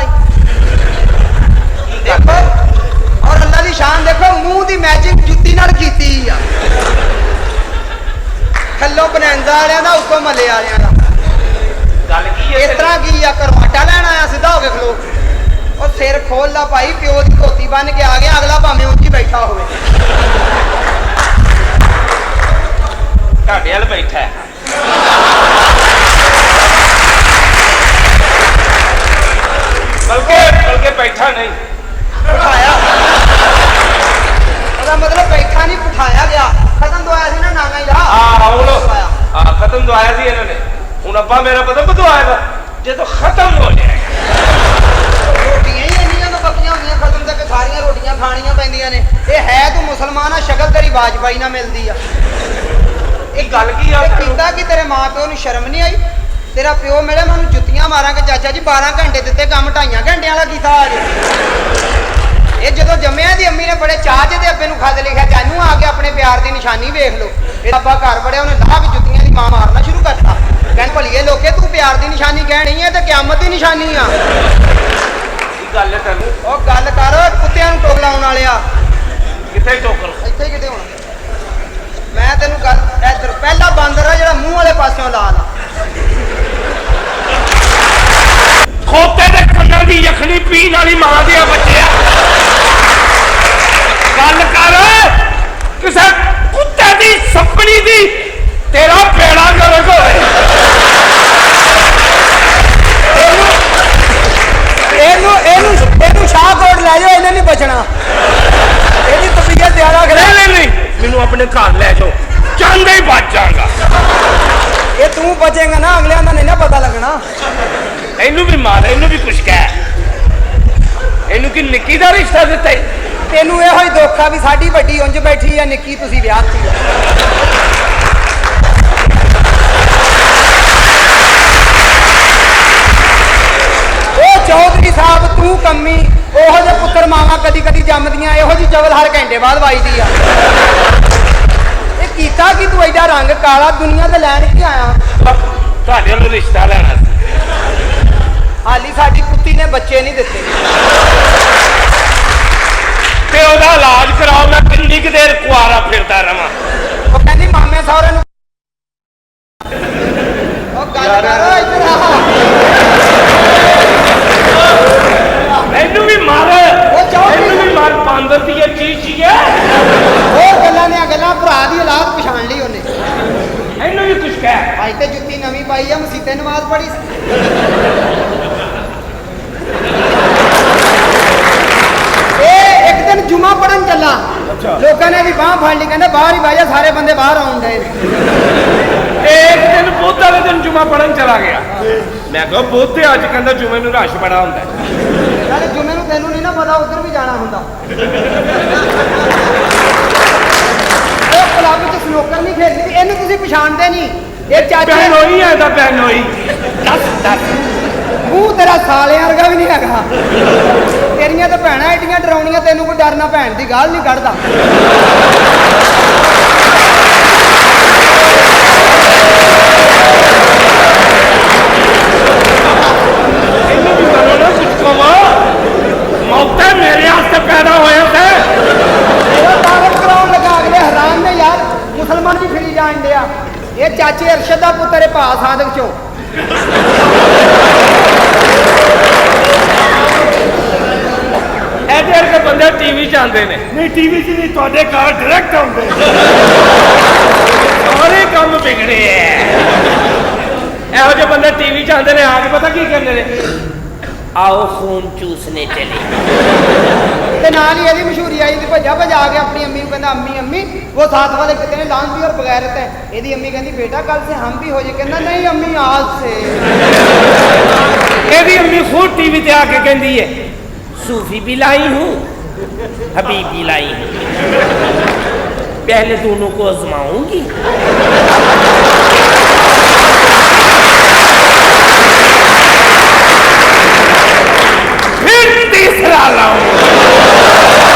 देखो और अल्लाह की शान देखो मुंह की मैचिंग जुत्ती नाल कीती आ थल्लों बनैंजा वालियां दा उत्तों मल्ले वालियां दा गल की है इस तरह की आ करवाटा लैन आया सीधा हो के खलो और सिर खोल ला भाई प्यो की धोती बन के आ गया अगला भावें उच्ची बैठा होवे ढाडे वाल बैठा है बल्कि बैठा नहीं उठाया मतलब बैठा नहीं उठाया गया खत्म दवाया सी ना नाना ही खत्म दवाया सी इन्होंने हुण अब्बा मेरा पता कदों आएगा जे तो खत्म हो जाएगा रोटियां ही इन्नियां तो पक्कियां होंदियां खत्म तक सारियां रोटियां खानियां पैंदियां ने ये है तू मुसलमान आ शक्ल तेरी वाजपाई ना मिलदी आ एक गल की कीता कि तेरे मां प्यो नूं शर्म नहीं आई ਤੇਰਾ ਪਿਓ ਮਿਲੇ ਮੈਨੂੰ ਜੁੱਤੀਆਂ ਮਾਰਾਂਗੇ ਚਾਚਾ ਜੀ 12 ਘੰਟੇ ਦਿੱਤੇ ਕੰਮ 2.5 ਘੰਟਿਆਂ ਵਾਲਾ ਕੀਤਾ ਅੱਜ ਇਹ ਜਦੋਂ ਜੰਮਿਆ ਦੀ ਅੰਮੀ ਨੇ ਬੜੇ ਚਾਹ ਦੇ ਅੱਬੇ ਨੂੰ ਖਤ ਲਿਖਿਆ ਜਾਨੂ ਆ ਕੇ ਆਪਣੇ ਪਿਆਰ ਦੀ ਨਿਸ਼ਾਨੀ ਵੇਖ ਲਓ ਇਹ ਅੱਬਾ ਘਰ ਬੜਿਆ ਉਹਨੇ ਲਾਹ ਕੇ ਜੁੱਤੀਆਂ ਦੀ ਮਾਂ ਮਾਰਨਾ ਸ਼ੁਰੂ ਕਰਤਾ ਕਹਿਣ ਭਲੀਏ ਲੋਕੇ ਤੂੰ ਪਿਆਰ ਦੀ ਨਿਸ਼ਾਨੀ ਕਹਿਣੀ ਹੈ ਤੇ ਕਿਆਮਤ ਦੀ ਨਿਸ਼ਾਨੀ ਆ ਕੀ ਗੱਲ ਹੈ ਤੈਨੂੰ ਉਹ ਗੱਲ ਕਰ ਕੁੱਤਿਆਂ ਨੂੰ ਟੋਕ ਲਾਉਣ ਵਾਲਿਆ ਕਿੱਥੇ ਟੋਕਰ ਇੱਥੇ ਕਿਤੇ ਹੋਣਾ ਮੈਂ ਤੈਨੂੰ ਗੱਲ ਇੱਧਰ ਪਹਿਲਾ ਬਾਂਦਰ ਆ ਜਿਹੜਾ ਮੂੰਹ ਵਾਲੇ ਪਾਸਿਓਂ ਲਾ ਲਾ ਖੋਤੇ ਦੇ ਕੰਨਾਂ ਦੀ ਯਖਣੀ ਪੀਣ ਵਾਲੀ ਮਾਂ ਦੇ ਬੱਚਿਆ ਗੱਲ ਕਰ ਕਿਸੇ ਕੁੱਤੇ ਦੀ ਸੱਪਣੀ ਦੀ ਤੇਰਾ ਪੇੜਾ ਗਰਕ ਹੋਏ ਇਹਨੂੰ ਸ਼ਾਹਕੋਟ ਲੈ ਜਾਓ ਇਹਨੇ ਨਹੀਂ ਬਚਣਾ ਇਹਦੀ ਤਬੀਅਤ ਜ਼ਿਆਦਾ ਖਰਾਬ ਨਹੀਂ ਮੈਨੂੰ ਆਪਣੇ ਘਰ ਲੈ ਜਾਓ ਜਾਂਦੇ ਹੀ ਬਚ ਜਾਗਾ ਇਹ ਤੂੰ ਬਚੇਗਾ ਨਾ ਅਗਲਿਆਂ ਦਾ ਨਹੀਂ ਨਾ ਪਤਾ ਲੱਗਣਾ ਇਹਨੂੰ ਵੀ ਮਾਰ ਇਹਨੂੰ ਵੀ ਕੁਛ ਕਹਿ ਇਹਨੂੰ ਕੀ ਨਿੱਕੀ ਦਾ ਰਿਸ਼ਤਾ ਦਿੱਤਾ ਈ? ਤੈਨੂੰ ਇਹੋ ਹੀ ਦੁੱਖ ਆ ਵੀ ਸਾਡੀ ਵੱਡੀ ਉਂਝ ਬੈਠੀ ਆ ਨਿੱਕੀ ਤੁਸੀਂ ਵਿਆਹਤੀ ਆ ਉਹ ਚੌਧਰੀ ਸਾਹਿਬ ਤੂੰ ਕੰਮੀ ਉਹੋ ਜਿਹੇ ਪੁੱਤਰ ਮਾਵਾਂ ਕਦੀ ਕਦੀ ਜੰਮਦੀਆਂ ਇਹੋ ਜਿਹੀ ਚਵਲ ਹਰ ਘੰਟੇ ਬਾਅਦ ਵਾਈਦੀ ਆ ਇਹ ਕੀਤਾ ਕਿ ਤੂੰ ਐਡਾ ਰੰਗ ਕਾਲਾ ਦੁਨੀਆ ਤੇ ਲੈਣ ਕੀ ਆਇਆ ਤੁਹਾਡੇ ਨੂੰ ਰਿਸ਼ਤਾ ਲੈਣਾ ਸੀ ਹਾਲੀ ਸਾਡੀ ਕੁੱਤੀ ਨੇ ਬੱਚੇ ਨਹੀਂ ਦਿੱਤੇ ਤੇ ਉਹਦਾ ਇਲਾਜ ਕਰਾਓ ਮੈਂ ਕਿੰਨੀ ਕੁ ਦੇਰ ਕੁਆਰਾ ਫਿਰਦਾ ਰਵਾਂ ਉਹ ਕਹਿੰਦੀ ਮਾਮੇ ਸਹੁਰੇ ਨੂੰ ਉਹ ਗੱਲ ਕਰ ਇੱਧਰ ਆ ਇਹਨੂੰ ਵੀ ਮਾਰ ਉਹ ਚੌਧਰੀ ਇਹਨੂੰ ਵੀ ਮਾਰ ਬਾਂਦਰ ਦੀ ਇਹ ਚੀਜ਼ ਹੀ ਹੈ ਉਹ ਗੱਲਾਂ ਦੀਆਂ ਗੱਲਾਂ ਭਰਾ ਦੀ ਔਲਾਦ ਪਛਾਣ ਲਈ ਉਹਨੇ ਇਹਨੂੰ ਵੀ ਕੁਛ ਕਹਿ ਅੱਜ ਤੇ ਜੁੱਤੀ ਨਵੀਂ ਪਾਈ ਆ ਮਸੀਤੇ ਨਮਾਜ਼ ਪੜ੍ਹੀ ਸੀ ਇਹ ਇੱਕ ਦਿਨ ਜੁਮਾ ਪੜਨ ਚੱਲਾ ਲੋਕਾਂ ਨੇ ਵੀ ਬਾਹ ਫੜ ਲਈ ਕਹਿੰਦੇ ਬਾਹਰ ਹੀ ਬਹਿ ਜਾ ਸਾਰੇ ਬੰਦੇ ਬਾਹਰ ਆਉਣ ਡਏ ਇੱਕ ਦਿਨ ਬੁੱਧ ਵਾਲੇ ਦਿਨ ਜੁਮਾ ਪੜਨ ਚਲਾ ਗਿਆ ਮੈਂ ਕਿਹਾ ਬੁੱਧ ਅੱਜ ਕਹਿੰਦਾ ਜੁਮੇ ਨੂੰ ਰਸ਼ ਬੜਾ ਹੁੰਦਾ ਨਾਲੇ ਜੁਮੇ ਨੂੰ ਤੈਨੂੰ ਨਹੀਂ ਨਾ ਪਤਾ ਉੱਧਰ ਵੀ ਜਾਣਾ ਹੁੰਦਾ ਉਹ ਕਲੱਬ 'ਚ ਸਨੋਕਰ ਨਹੀਂ ਖੇਡਦੀ ਇਹਨੂੰ ਤੁਸੀਂ ਪਛਾਣਦੇ ਨਹੀਂ ਇਹ ਚਾਚੇ ਬਹਿਨੋਈ ਹੈ ਇਹਦਾ ਬਹਿਨੋਈ ਦੱਸ ਮੂੰਹ ਤੇਰਾ ਸਾਲਿਆਂ ਵਰਗਾ ਵੀ ਨਹੀਂ ਹੈਗਾ ਤੇਰੀਆਂ ਤਾਂ ਭੈਣਾਂ ਐਡੀਆਂ ਡਰਾਉਣੀਆਂ ਤੈਨੂੰ ਕੋਈ ਡਰਨਾ ਭੈਣ ਦੀ ਗੱਲ ਨਹੀਂ ਕੱਢਦਾ ਇਹਨੂੰ ਵੀ ਕਰੋ ਨਾ ਕੁਛ ਕਮਾ ਮੌਕਾ ਮੇਰੇ ਵਾਸਤੇ ਪੈਦਾ ਹੋਇਆ ਤੇ ਇਹਦਾ ਤਾਰਫ ਕਰਾਉਣ ਲੱਗਾ ਅਗਲੇ ਹੈਰਾਨ ਨੇ ਯਾਰ ਮੁਸਲਮਾਨ ਵੀ ਫਿਰੀ ਜਾਣ ਡਿਆ ਇਹ ਚਾਚੇ ਅਰਸ਼ਦ ਦਾ ਪੁੱਤਰ ਹੈ ਭਾ ਸਾਦਕ ਚੋਂ ਇਹਦੇ ਵਰਗੇ ਬੰਦੇ ਟੀਵੀ 'ਚ ਆਉਂਦੇ ਨੇ ਨਹੀਂ ਟੀਵੀ 'ਚ ਨਹੀਂ ਤੁਹਾਡੇ ਘਰ ਡਾਇਰੈਕਟ ਆਉਂਦੇ ਸਾਰੇ ਕੰਮ ਵਿਗੜੇ ਐ ਇਹੋ ਜਿਹੇ ਬੰਦੇ ਟੀਵੀ 'ਚ ਆਉਂਦੇ ਨੇ ਆ ਕੇ ਪਤਾ ਕੀ ਕਹਿੰਦੇ ਨੇ ਆਓ ਖੂਨ ਚੂਸਨੇ ਚਲੇ ਤੇ ਨਾਲ ਹੀ ਇਹਦੀ ਮਸ਼ਹੂਰੀ ਆਈ ਤੇ ਭੱਜਾ ਭਜਾ ਕੇ ਆਪਣੀ ਅੰਮੀ ਨੂੰ ਕਹਿੰਦਾ ਅੰਮੀ ਉਹ ਸਾਥ ਵਾਲੇ ਕਿਤੇ ਨੇ ਲਾਂਝ ਔਰ ਬਗੈਰਤ ਹੈ ਇਹਦੀ ਅੰਮੀ ਕਹਿੰਦੀ ਬੇਟਾ ਕੱਲ ਸੇ ਹਮ ਵੀ ਹੋ ਜੇ ਕਹਿੰਦਾ ਨਹੀਂ ਅੰਮੀ ਆਜ ਸੇ ਇਹਦੀ ਅੰਮੀ ਖੁਦ ਟੀਵੀ ਤੇ ਆ ਕੇ ਕਹਿੰਦੀ ਹੈ सूफी भी लाई हूँ हबीब भी लाई हूँ पहले दोनों को आजमाऊंगी फिर तीसरा लाऊंगा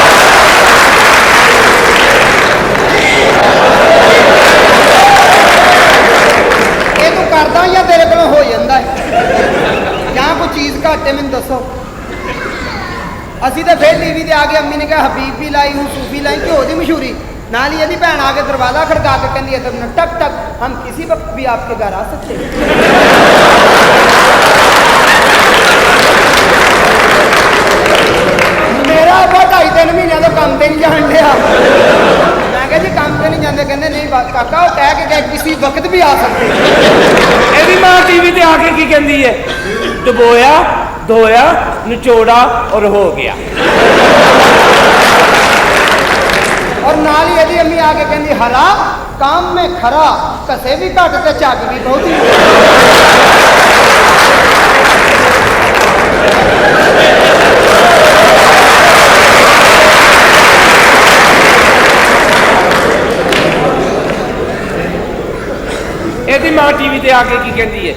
ਇਹ ਤੂੰ ਕਰਦਾ ਜਾਂ ਤੇਰੇ ਕੋਲੋਂ ਹੋ ਜਾਂਦਾ ਹੈ ਜਾਂ ਕੋਈ ਚੀਜ਼ ਘੱਟ ਹੈ ਮੈਨੂੰ ਦੱਸੋ ਅਸੀਂ ਤਾਂ ਫਿਰ ਟੀਵੀ ਤੇ ਆ ਕੇ ਅੰਮੀ ਨੇ ਕਿਹਾ ਹਬੀਬ ਵੀ ਲਾਈ ਹੂੰ ਸੂਫੀ लाई ਘਿਓ ਦੀ ਮਸ਼ਹੂਰੀ ਨਾਲ ਹੀ ਇਹਦੀ ਭੈਣ ਆ ਕੇ ਦਰਵਾਜ਼ਾ ਖੜਕਾ ਕੇ ਕਹਿੰਦੀ ਹੈ ਤੁਮ टक टक हम किसी वक्त भी आपके घर आ सकते हैं ਮੇਰਾ ਅੱਬਾ 2.5-3 ਮਹੀਨਿਆਂ ਤੋਂ ਕੰਮ ਤੇ ਨਹੀਂ ਜਾਣ ਡਿਆ ਮੈਂ ਕਿਹਾ ਜੀ ਕੰਮ ਤੇ ਨਹੀਂ ਜਾਂਦੇ ਕਹਿੰਦੇ ਨਹੀਂ ਕਾਕਾ ਉਹ ਕਹਿ ਕੇ ਗਏ ਕਿਸੇ ਵਕਤ ਵੀ ਆ ਸਕਦੇ ਇਹਦੀ ਮਾਂ ਟੀਵੀ ਤੇ ਆ ਕੇ ਕੀ ਕਹਿੰਦੀ ਹੈ ਡਬੋਇਆ धोया निचोड़ा और हो गया और नाल ही यदि अम्मी आके कहती हरा काम में खरा कसे भी घट ते झग भी बहुती ਇਹਦੀ ਮਾਂ ਟੀਵੀ ਤੇ ਆ ਕੇ ਕੀ ਕਹਿੰਦੀ ਹੈ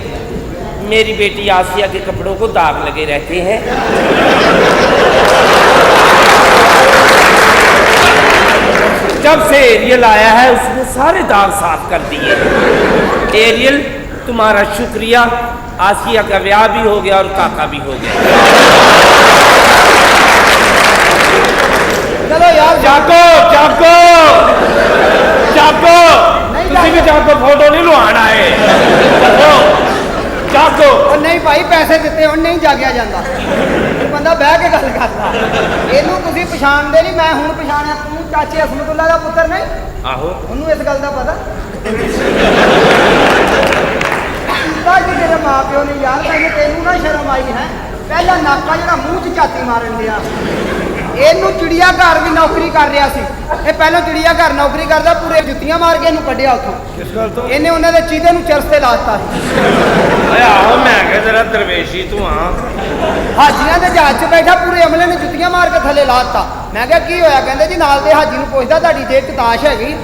मेरी बेटी आसिया के कपड़ों को दाग लगे रहते हैं। जब से एरियल आया है उसने सारे दाग साफ कर दिए। एरियल तुम्हारा शुक्रिया, आसिया का ब्याह भी हो गया और काका भी हो गया। चलो यार जाको जाको जाको, तुसी भी जाको, फोटो नहीं लुहाना है। जाको। और नहीं भाई पैसे ਦਿੱਤੇ ਹੁਣ ਨਹੀਂ ਜਾਗਿਆ ਜਾਂਦਾ, ਬੰਦਾ ਬਹਿ ਕੇ ਗੱਲ ਕਰਦਾ। ਇਹਨੂੰ ਤੁਸੀਂ ਪਛਾਣਦੇ ਨਹੀਂ, ਮੈਂ ਹੁਣ ਪਛਾਣਿਆ। ਤੂੰ ਚਾਚੇ ਹਸਮਤੁੱਲਾ ਦਾ ਪੁੱਤਰ ਨਹੀਂ? ਆਹੋ। ਉਹਨੂੰ ਇਸ ਗੱਲ ਦਾ ਪਤਾ ਤਾਂ ਜੀ ਤੇਰੇ ਮਾਪਿਓ ਨੇ ਯਾਰ ਤੈਨੂੰ ਨਾ ਸ਼ਰਮ ਆਈ ਹੈ? ਪਹਿਲਾਂ ਨਾਕਾ ਜਿਹੜਾ ਮੂੰਹ 'ਚ ਝਾਤੀ ਮਾਰਨ ਦਿਆ। ਇਹਨੂੰ ਚਿੜੀਆ ਘਰ ਵੀ ਨੌਕਰੀ ਕਰ ਰਿਹਾ ਸੀ। ਇਹ ਪਹਿਲਾਂ ਚਿੜੀਆ ਘਰ ਨੌਕਰੀ ਕਰਦਾ, ਪੂਰੇ ਜੁੱਤੀਆਂ ਮਾਰ ਕੇ ਇਹਨੂੰ ਕੱਢਿਆ ਉੱਥੋਂ। ਕਿਸ ਗੱਲ ਤੋਂ? ਇਹਨੇ ਉਹਨਾਂ ਦੇ ਚੀਦੇ ਨੂੰ ਚਰਸ ਤੇ ਲਾਤਾ। ਆਹੋ ਮੈਂ ਕਿਹਾ ਜਰਾ ਦਰਵੇਸ਼ੀ ਤੂੰ ਆ। ਹਾਜੀਆਂ ਦੇ ਜਹਾਜ਼ 'ਚ ਬੈਠਾ, ਪੂਰੇ ਅਮਲੇ ਨੇ ਜੁੱਤੀਆਂ ਮਾਰ ਕੇ ਥੱਲੇ ਲਾਤਾ। ਮੈਂ ਕਿਹਾ ਕੀ ਹੋਇਆ? ਕਹਿੰਦੇ ਜੀ ਨਾਲ ਦੇ ਹਾਜੀ ਨੂੰ ਪੁੱਛਦਾ ਤੁਹਾਡੀ ਜੇਬ 'ਚ ਤਾਸ਼ ਹੈਗੀ?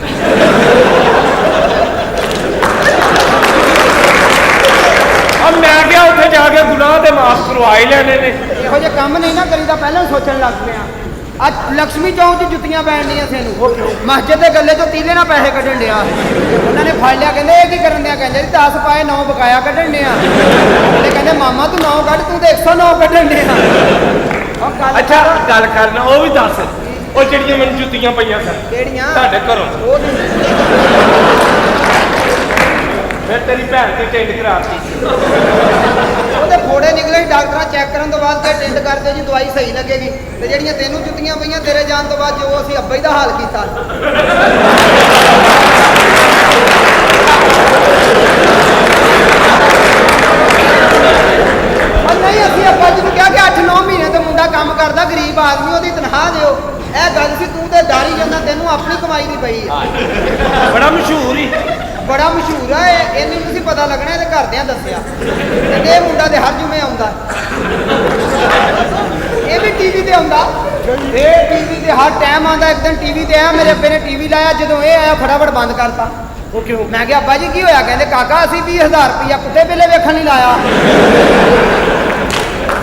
ਮੈਂ ਕਿਹਾ ਉੱਥੇ ਜਾ ਕੇ ਗੁਨਾਹ ਤੇ ਮਾਫ ਕਰਵਾ ਹੀ ਲੈਣੇ ਨੇ। ਇਹੋ ਜਿਹੇ ਕੰਮ ਨਹੀਂ ਨਾ ਕਰੀਦਾ, ਪਹਿਲਾਂ ਸੋਚਣ ਲੱਗ ਪਿਆ। ਅੱਜ ਲక్ష్ਮੀ ਚੌਂਕ 'ਚ ਜੁੱਤੀਆਂ ਪੈਣੀਆਂ ਸਾਨੂੰ। ਮਸਜਿਦ ਦੇ ਗੱਲੇ 'ਚੋਂ ਤੀਲੇ ਨਾਲ ਪੈਸੇ ਕੱਢਣ ਡਿਆ। ਉਹਨਾਂ ਨੇ ਫੜ ਲਿਆ, ਕਹਿੰਦੇ ਇਹ ਕੀ ਕਰਨ ਡਿਆ? ਕਹਿੰਦੇ ਜੀ 10 ਪਾਏ 9 ਬਕਾਇਆ ਕੱਢਣ ਡਿਆ। ਉਹਨੇ ਕਹਿੰਦੇ ਮਾਮਾ ਤੂੰ 9 ਕੱਢ, ਤੂੰ ਤੇ 109 ਕੱਢਣ ਡਿਆ। ਅੱਛਾ ਗੱਲ ਕਰਨਾ ਉਹ ਵੀ ਦੱਸ, ਉਹ ਜਿਹੜੀਆਂ ਮੈਨੂੰ ਜੁੱਤੀਆਂ ਪਈਆਂ ਸਨ ਕਿਹੜੀਆਂ? ਤੁਹਾਡੇ ਘਰੋਂ। ਉਹ ਫਿਰ ਤੇਰੀ ਭੈਣ ਦੀ ਟਿੰਡ ਕਰਾਤੀ। ਉਹਦੇ ਫੋੜੇ ਨਿਕਲੇ, ਡਾਕਟਰਾਂ ਚੈੱਕ ਕਰਨ ਤੋਂ ਬਾਅਦ ਤੇ ਟਿੰਡ ਕਰਦੇ ਜੀ ਦਵਾਈ ਸਹੀ ਲੱਗੇਗੀ। ਤੇ ਜਿਹੜੀਆਂ ਤੈਨੂੰ ਜੁੱਤੀਆਂ ਪਈਆਂ ਤੇਰੇ ਜਾਣ ਤੋਂ ਬਾਅਦ ਜੋ ਅਸੀਂ ਅੱਬਾ ਹੀ ਦਾ ਹਾਲ ਕੀਤਾ। ਨਹੀਂ ਅਸੀਂ ਅੱਬਾ ਜੀ ਨੂੰ ਕਿਹਾ ਕਿ 8-9 ਮਹੀਨੇ ਤੋਂ ਮੁੰਡਾ ਕੰਮ ਕਰਦਾ, ਗਰੀਬ ਆਦਮੀ, ਉਹਦੀ ਤਨਖਾਹ ਦਿਓ। ਇਹ ਗੱਲ ਸੀ, ਤੂੰ ਤੇ ਡਾਰੀ ਜਾਂਦਾ, ਤੈਨੂੰ ਆਪਣੀ ਕਮਾਈ ਦੀ ਪਈ ਹੈ। ਬੜਾ ਮਸ਼ਹੂਰ ਹੀ, ਬੜਾ ਮਸ਼ਹੂਰ ਹੈ। ਇਹਨੂੰ ਤੁਸੀਂ ਪਤਾ ਲੱਗਣਾ, ਇਹਦੇ ਘਰਦਿਆਂ ਦੱਸਿਆ। ਕਹਿੰਦੇ ਇਹ ਮੁੰਡਾ ਤੇ ਹਰ ਜੁਮੇ ਆਉਂਦਾ, ਇਹ ਵੀ ਟੀਵੀ ਤੇ ਆਉਂਦਾ। ਇਹ ਟੀਵੀ ਤੇ ਹਰ ਟਾਈਮ ਆਉਂਦਾ। ਇੱਕ ਦਿਨ ਟੀਵੀ ਤੇ ਆਇਆ, ਮੇਰੇ ਅੱਬੇ ਨੇ ਟੀਵੀ ਲਾਇਆ, ਜਦੋਂ ਇਹ ਆਇਆ ਫਟਾਫਟ ਬੰਦ ਕਰਤਾ। ਉਹ ਕਿਉਂ? ਮੈਂ ਕਿਹਾ ਅੱਬਾ ਜੀ ਕੀ ਹੋਇਆ? ਕਹਿੰਦੇ ਕਾਕਾ ਅਸੀਂ 20,000 ਰੁਪਇਆ ਕੁੱਤੇ ਵੇਲੇ ਵੇਖਣ ਨਹੀਂ ਲਾਇਆ।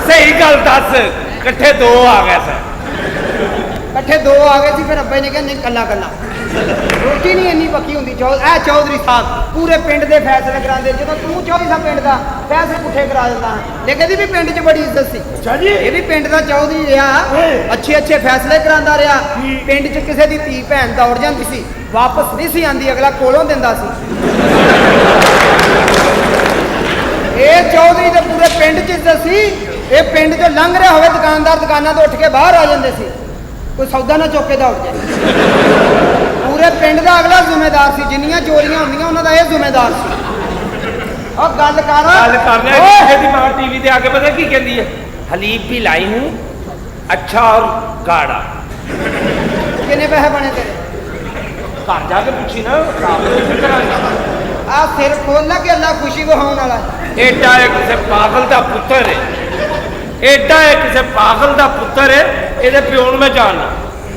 ਸਹੀ ਗੱਲ ਦੱਸ, ਇਕੱਠੇ 2 ਆ ਗਏ ਸਨ। ਇਕੱਠੇ 2 ਆ ਗਏ ਸੀ। ਫਿਰ ਅੱਬੇ ਨੇ ਕਿਹਾ ਨਹੀਂ ਕੱਲਾ ਕੱਲਾ ਰੋਟੀ ਨਹੀਂ ਇੰਨੀ ਪੱਕੀ ਹੁੰਦੀ। ਇਹ ਚੌਧਰੀ ਸਾਹਿਬ ਪੂਰੇ ਪਿੰਡ ਦੇ ਫੈਸਲੇ ਕਰਾਉਂਦੇ। ਜਦੋਂ ਤੂੰ ਚੌਧਰੀ ਸਾਹਿਬ ਪਿੰਡ ਦਾ ਫੈਸਲੇ ਪੁੱਠੇ ਕਰਾ ਦਿੰਦਾ। ਲੇਕਿਨ ਇਹਦੀ ਵੀ ਪਿੰਡ 'ਚ ਬੜੀ ਇੱਜ਼ਤ ਸੀ। ਅੱਛਾ ਜੀ। ਇਹ ਵੀ ਪਿੰਡ ਦਾ ਚੌਧਰੀ ਰਿਹਾ, ਅੱਛੇ ਫੈਸਲੇ ਕਰਾਉਂਦਾ ਰਿਹਾ। ਪਿੰਡ 'ਚ ਕਿਸੇ ਦੀ ਧੀ ਭੈਣ ਦੌੜ ਜਾਂਦੀ ਸੀ, ਵਾਪਸ ਨਹੀਂ ਸੀ ਆਂਦੀ, ਅਗਲਾ ਕੋਲੋਂ ਦਿੰਦਾ ਸੀ। ਇਹ ਚੌਧਰੀ ਦੇ ਪੂਰੇ ਪਿੰਡ 'ਚ ਇੱਜ਼ਤ ਸੀ। ਇਹ ਪਿੰਡ 'ਚੋਂ ਲੰਘ ਰਿਹਾ ਹੋਵੇ, ਦੁਕਾਨਦਾਰ ਦੁਕਾਨਾਂ ਤੋਂ ਉੱਠ ਕੇ ਬਾਹਰ ਆ ਜਾਂਦੇ ਸੀ, ਕੋਈ ਸੌਦਾ ਨਾ ਚੁੱਕ ਕੇ ਦੌੜ ਜਾਏ। ਪੂਰੇ ਪਿੰਡ ਦਾ ਅਗਲਾ ਜ਼ਿੰਮੇਦਾਰ ਸੀ। ਜਿੰਨੀਆਂ ਚੋਰੀਆਂ ਹੁੰਦੀਆਂ ਉਹਨਾਂ ਦਾ ਇਹ ਜ਼ਿੰਮੇਦਾਰ ਸੀ। ਉਹ ਗੱਲ ਕਰ ਕਿਸੇ ਦੀ ਮਾਂ ਟੀਵੀ ਤੇ ਆ ਕੇ ਪਤਾ ਕੀ ਕਹਿੰਦੀ ਹੈ? ਹਲੀਬ ਵੀ लाई हूँ अच्छा और गाढ़ा। ਕਿੰਨੇ ਪੈਸੇ ਬਣੇ ਤੇਰੇ? घर जाके पूछी ना। ਆ ਸਿਰ ਖੋਲ੍ਹ ਕੇ ਅੱਲਾ ਖੁਸ਼ੀ ਵਿਖਾਉਣ ਵਾਲਾ। एडा एक किसी पागल का पुत्र है, एडा एक किसी पागल का पुत्र है। ਇਹਦੇ ਪਿਓ ਨੂੰ ਮੈਂ ਜਾਣਦਾ।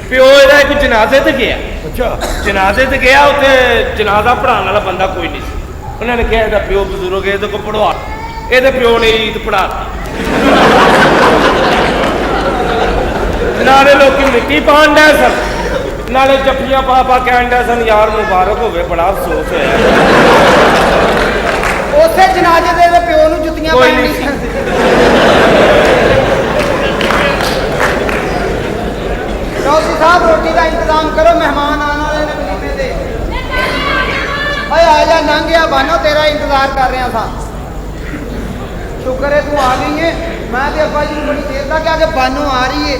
ਪਿਓ ਇਹਦਾ ਇੱਕ ਜਨਾਜ਼ੇ ਤੇ ਗਿਆ। ਅੱਛਾ। ਜਨਾਜ਼ੇ ਤੇ ਗਿਆ, ਉੱਥੇ ਜਨਾਜ਼ਾ ਪੜਾਉਣ ਵਾਲਾ ਬੰਦਾ ਕੋਈ ਨਹੀਂ ਸੀ। ਉਹਨਾਂ ਨੇ ਕਿਹਾ ਇਹਦਾ ਪਿਓ ਬਜ਼ੁਰਗ ਹੈ, ਇਹਦੇ ਕੋਲ ਪੜਵਾ। ਇਹਦੇ ਪਿਓ ਨੇ ਈਦ ਪੜਾਤੀ। ਨਾਲੇ ਲੋਕੀ ਮਿੱਟੀ ਪਾਉਣ ਡਏ ਸਨ, ਨਾਲੇ ਜੱਫੀਆਂ ਪਾ ਪਾ ਕਹਿਣ ਡਏ ਸਨ ਯਾਰ ਮੁਬਾਰਕ ਹੋਵੇ। ਬੜਾ ਅਫਸੋਸ ਹੋਇਆ। ਉਸੇ ਜਨਾਜ਼ੇ ਦੇ ਇਹਦੇ ਪਿਓ ਨੂੰ ਜੁੱਤੀਆਂ ਕੋਈ ਪੈਣ ਨਹੀਂ ਦੀਆਂ। ਚੌਧਰੀ ਸਾਹਿਬ ਰੋਟੀ ਦਾ ਇੰਤਜ਼ਾਮ ਕਰੋ, ਮਹਿਮਾਨ ਆਉਣ ਵਾਲੇ ਨੇ ਵਲੀਮੇ ਤੇ। ਓਏ ਆ ਜਾ, ਲੰਘਿਆ ਬਾਨੋ, ਤੇਰਾ ਇੰਤਜ਼ਾਰ ਕਰ ਰਿਹਾ ਸਾਂ। ਸ਼ੁਕਰ ਹੈ ਤੂੰ ਆ ਗਈ ਏ। ਮੈਂ ਤੇ ਅੱਬਾ ਜੀ ਨੂੰ ਬੜੀ ਦੇਰ ਦਾ ਕਿਹਾ ਕਿ ਬਾਨੋ ਆ ਰਹੀ ਏ।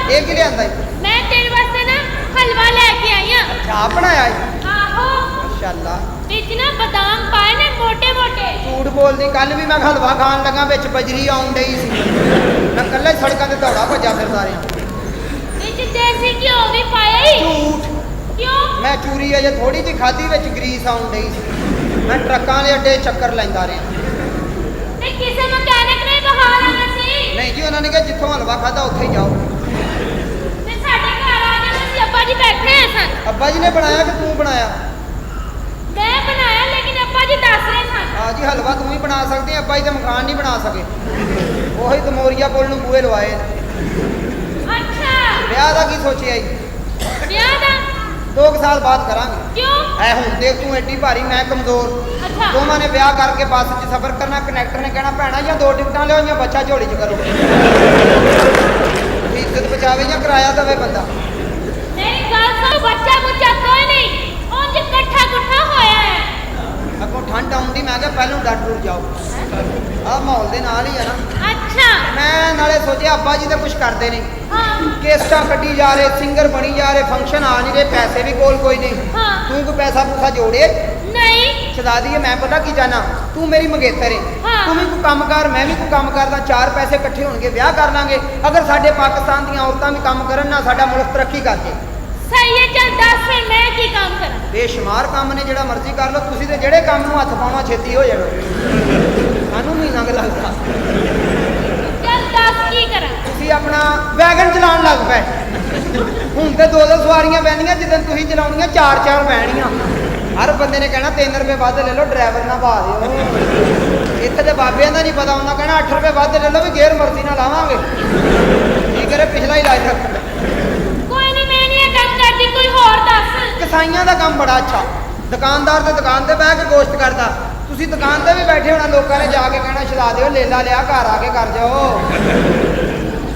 ਇਹ ਕੀ ਲਿਆਂਦਾ ਈ? ਮੈਂ ਤੇਰੇ ਵਾਸਤੇ ਨਾ ਹਲਵਾ ਲੈ ਕੇ ਆਈ ਆ। ਅੱਛਾ ਬਣਾਇਆ ਈ? ਆਹੋ। ਮਾਸ਼ਾਅੱਲਾ। ਵਿੱਚ ਨਾ ਬਦਾਮ ਪਾਏ ਨੇ ਮੋਟੇ ਮੋਟੇ। ਝੂਠ ਬੋਲਦੀ, ਕੱਲ ਵੀ ਮੈਂ ਹਲਵਾ ਖਾਣ ਲੱਗਾ, ਵਿੱਚ ਬਜਰੀ ਆਉਣ ਡਈ ਸੀ। ਮੈਂ ਕੱਲੇ ਸੜਕਾਂ ਤੇ ਦੌੜਾ ਭੱਜਾ ਫਿਰਦਾ ਰਿਹਾ। ਵਿੱਚ ਦੇਸੀ ਘਿਓ ਵੀ ਪਾਇਆ ਈ। ਝੂਠ। ਕਿਉਂ? ਮੈਂ ਚੂਰੀ ਅਜੇ ਥੋੜੀ ਜਿਹੀ ਖਾਧੀ, ਵਿੱਚ ਗਰੀਸ ਆਉਣ ਡਈ ਸੀ। ਮੈਂ ਟਰੱਕਾਂ ਦੇ ਅੱਡੇ ਚੱਕਰ ਲੈਂਦਾ ਰਿਹਾ। ਤੇ ਕਿਸੇ ਮਕੈਨਿਕ ਨੇ ਬਹਾਰ ਆਣਾ ਸੀ। ਨਹੀਂ ਜੀ, ਉਹਨਾਂ ਨੇ ਕਿਹਾ ਜਿੱਥੋਂ ਹਲਵਾ ਖਾਦਾ ਉੱਥੇ ਹੀ ਜਾਓ। ਤੇ ਸਾਡੇ ਘਰ ਆ ਜਾਣਾ ਸੀ, ਅੱਬਾ ਜੀ ਬੈਠੇ ਆ ਸਨ। ਅੱਬਾ ਜੀ ਨੇ ਬਣਾਇਆ ਕਿ ਤੂੰ ਬਣਾਇਆ? ਮੈਂ ਬਣਾਇਆ, ਲੇਕਿਨ ਅੱਬਾ ਜੀ ਦੱਸ ਰਹੇ ਸਨ। ਹਾਂ ਜੀ ਹਲਵਾ ਤੂੰ ਹੀ ਬਣਾ ਸਕਦੀ ਅੱਬਾ ਜੀ ਤੇ ਮਕਾਨ ਨਹੀਂ ਬਣਾ ਸਕੇ ਉਹੀ ਦਮੋਰੀਆ ਪੁੱਲ ਨੂੰ ਬੂਹੇ ਲਵਾਏ ਅੱਛਾ ਵਿਆਹ ਦਾ ਕੀ ਸੋਚਿਆ ਜੀ ਵਿਆਹ ਦਾ 2 ਸਾਲ ਬਾਅਦ ਕਰਾਂਗੇ ਕਿਉਂ ਐ ਹੁਣ ਦੇਖ ਤੂੰ ਐਡੀ ਭਾਰੀ ਮੈਂ ਕਮਜ਼ੋਰ ਅੱਛਾ ਦੋਵਾਂ ਨੇ ਵਿਆਹ ਕਰਕੇ ਬੱਸ 'ਚ ਸਫ਼ਰ ਕਰਨਾ ਕੰਡਕਟਰ ਨੇ ਕਹਿਣਾ ਭੈਣਾ ਜਾਂ 2 ਟਿਕਟਾਂ ਲਿਓ ਜਾਂ ਬੱਚਾ ਝੋਲੀ 'ਚ ਕਰੋ ਇੱਜ਼ਤ ਬਚਾਵੇ ਜਾਂ ਕਿਰਾਇਆ ਦੇਵੇ ਬੰਦਾ ਨਹੀਂ ਗੱਲ ਸੁਣ ਬੱਚਾ ਬੁੱਚਾ ਕੋਈ ਨਹੀਂ ਉਂਝ ਇਕੱਠਾ ਹੋਇਆ ਹੈ ਅੱਗੋਂ ਠੰਡ ਆਉਂਦੀ ਮੈਂ ਕਿਹਾ ਪਹਿਲੋਂ ਡੱਟ ਰੁੜ ਜਾਓ ਆਹ ਮਾਹੌਲ ਦੇ ਨਾਲ ਹੀ ਆ ਨਾ ਅੱਛਾ ਮੈਂ ਨਾਲੇ ਸੋਚਿਆ ਅੱਬਾ ਜੀ ਤਾਂ ਕੁਝ ਕਰਦੇ ਨਹੀਂ ਹਾਂ ਕੇਸਟਾਂ ਕੱਢੀ ਜਾ ਰਹੇ ਸਿੰਗਰ ਬਣੀ ਜਾ ਰਹੇ ਫੰਕਸ਼ਨ ਆ ਨਹੀਂ ਰਹੇ ਪੈਸੇ ਵੀ ਕੋਲ ਕੋਈ ਨਹੀਂ ਹਾਂ ਤੂੰ ਕੋਈ ਪੈਸਾ ਪੂਸਾ ਜੋੜੇ ਨਹੀਂ ਛਦਾ ਦੀਏ ਮੈਂ ਪਤਾ ਕੀ ਜਾਣਾ ਤੂੰ ਮੇਰੀ ਮੰਗੇਤਰ ਹੈ ਹਾਂ। ਤੂੰ ਵੀ ਕੋਈ ਕੰਮ ਕਰ ਮੈਂ ਵੀ ਕੋਈ ਕੰਮ ਕਰਦਾ 4 ਪੈਸੇ ਇਕੱਠੇ ਹੋਣਗੇ ਵਿਆਹ ਕਰ ਲਾਂਗੇ ਅਗਰ ਸਾਡੇ ਪਾਕਿਸਤਾਨ ਦੀਆਂ ਔਰਤਾਂ ਵੀ ਕੰਮ ਕਰਨ ਨਾ ਸਾਡਾ ਮੁਲਕ ਤਰੱਕੀ ਕਰ ਜੇ ਸਹੀ ਹੈ ਚੱਲ ਦੱਸ ਫਿਰ ਮੈਂ ਕੀ ਕੰਮ ਕਰਾਂ ਬੇਸ਼ੁਮਾਰ ਕੰਮ ਨੇ ਜਿਹੜਾ ਮਰਜ਼ੀ ਕਰ ਲਓ ਤੁਸੀਂ ਤੇ ਜਿਹੜੇ ਕੰਮ ਨੂੰ ਹੱਥ ਪਾਉਣਾ ਛੇਤੀ ਹੋ ਜਾਣਾ ਸਾਨੂੰ ਮਹੀਨਾ ਕੁ ਲੱਗਦਾ ਚੱਲ ਦੱਸ ਕੀ ਕਰਾਂ ਤੁਸੀਂ ਆਪਣਾ ਵੈਗਨ ਚਲਾਉਣ ਲੱਗ ਪਏ ਹੁਣ ਤੇ 2 ਸਵਾਰੀਆਂ ਬਹਿੰਦੀਆਂ ਜਿੱਦਾਂ ਤੁਸੀਂ ਚਲਾਉਣੀਆਂ 4 ਬਹਿਣੀਆਂ ਹਰ ਬੰਦੇ ਨੇ ਕਹਿਣਾ 3 ਰੁਪਏ ਵੱਧ ਲੈ ਲਓ ਡਰਾਈਵਰ ਨਾ ਪਾ ਦਿਓ ਇੱਥੇ ਤੇ ਬਾਬਿਆਂ ਦਾ ਨਹੀਂ ਪਤਾ ਉਹਨਾਂ ਕਹਿਣਾ 8 ਰੁਪਏ ਵੱਧ ਲੈ ਲਓ ਵੀ ਗੇਰ ਮਰਜ਼ੀ ਨਾਲ ਲਾਵਾਂਗੇ ਕੀ ਕਰੇ ਪਿਛਲਾ ਹੀ ਲਾਜ ਰੱਖ ਕੋਈ ਨਹੀਂ ਮੈਂ ਨਹੀਂ ਇਹ ਕੰਮ ਕਰਦੀ ਕੋਈ ਹੋਰ ਦੱਸ ਕਸਾਈਆਂ ਦਾ ਕੰਮ ਬੜਾ ਅੱਛਾ ਦੁਕਾਨਦਾਰ ਤੇ ਦੁਕਾਨ ਤੇ ਬਹਿ ਕੇ ਗੋਸ਼ਤ ਕਰਦਾ ਤੁਸੀਂ ਦੁਕਾਨ ਤੇ ਵੀ ਬੈਠੇ ਹੋਣਾ ਲੋਕਾਂ ਨੇ ਜਾ ਕੇ ਕਹਿਣਾ ਛਡਾ ਦਿਓ ਲੇਲਾ ਲਿਆ ਘਰ ਆ ਕੇ ਕਰ ਜਾਓ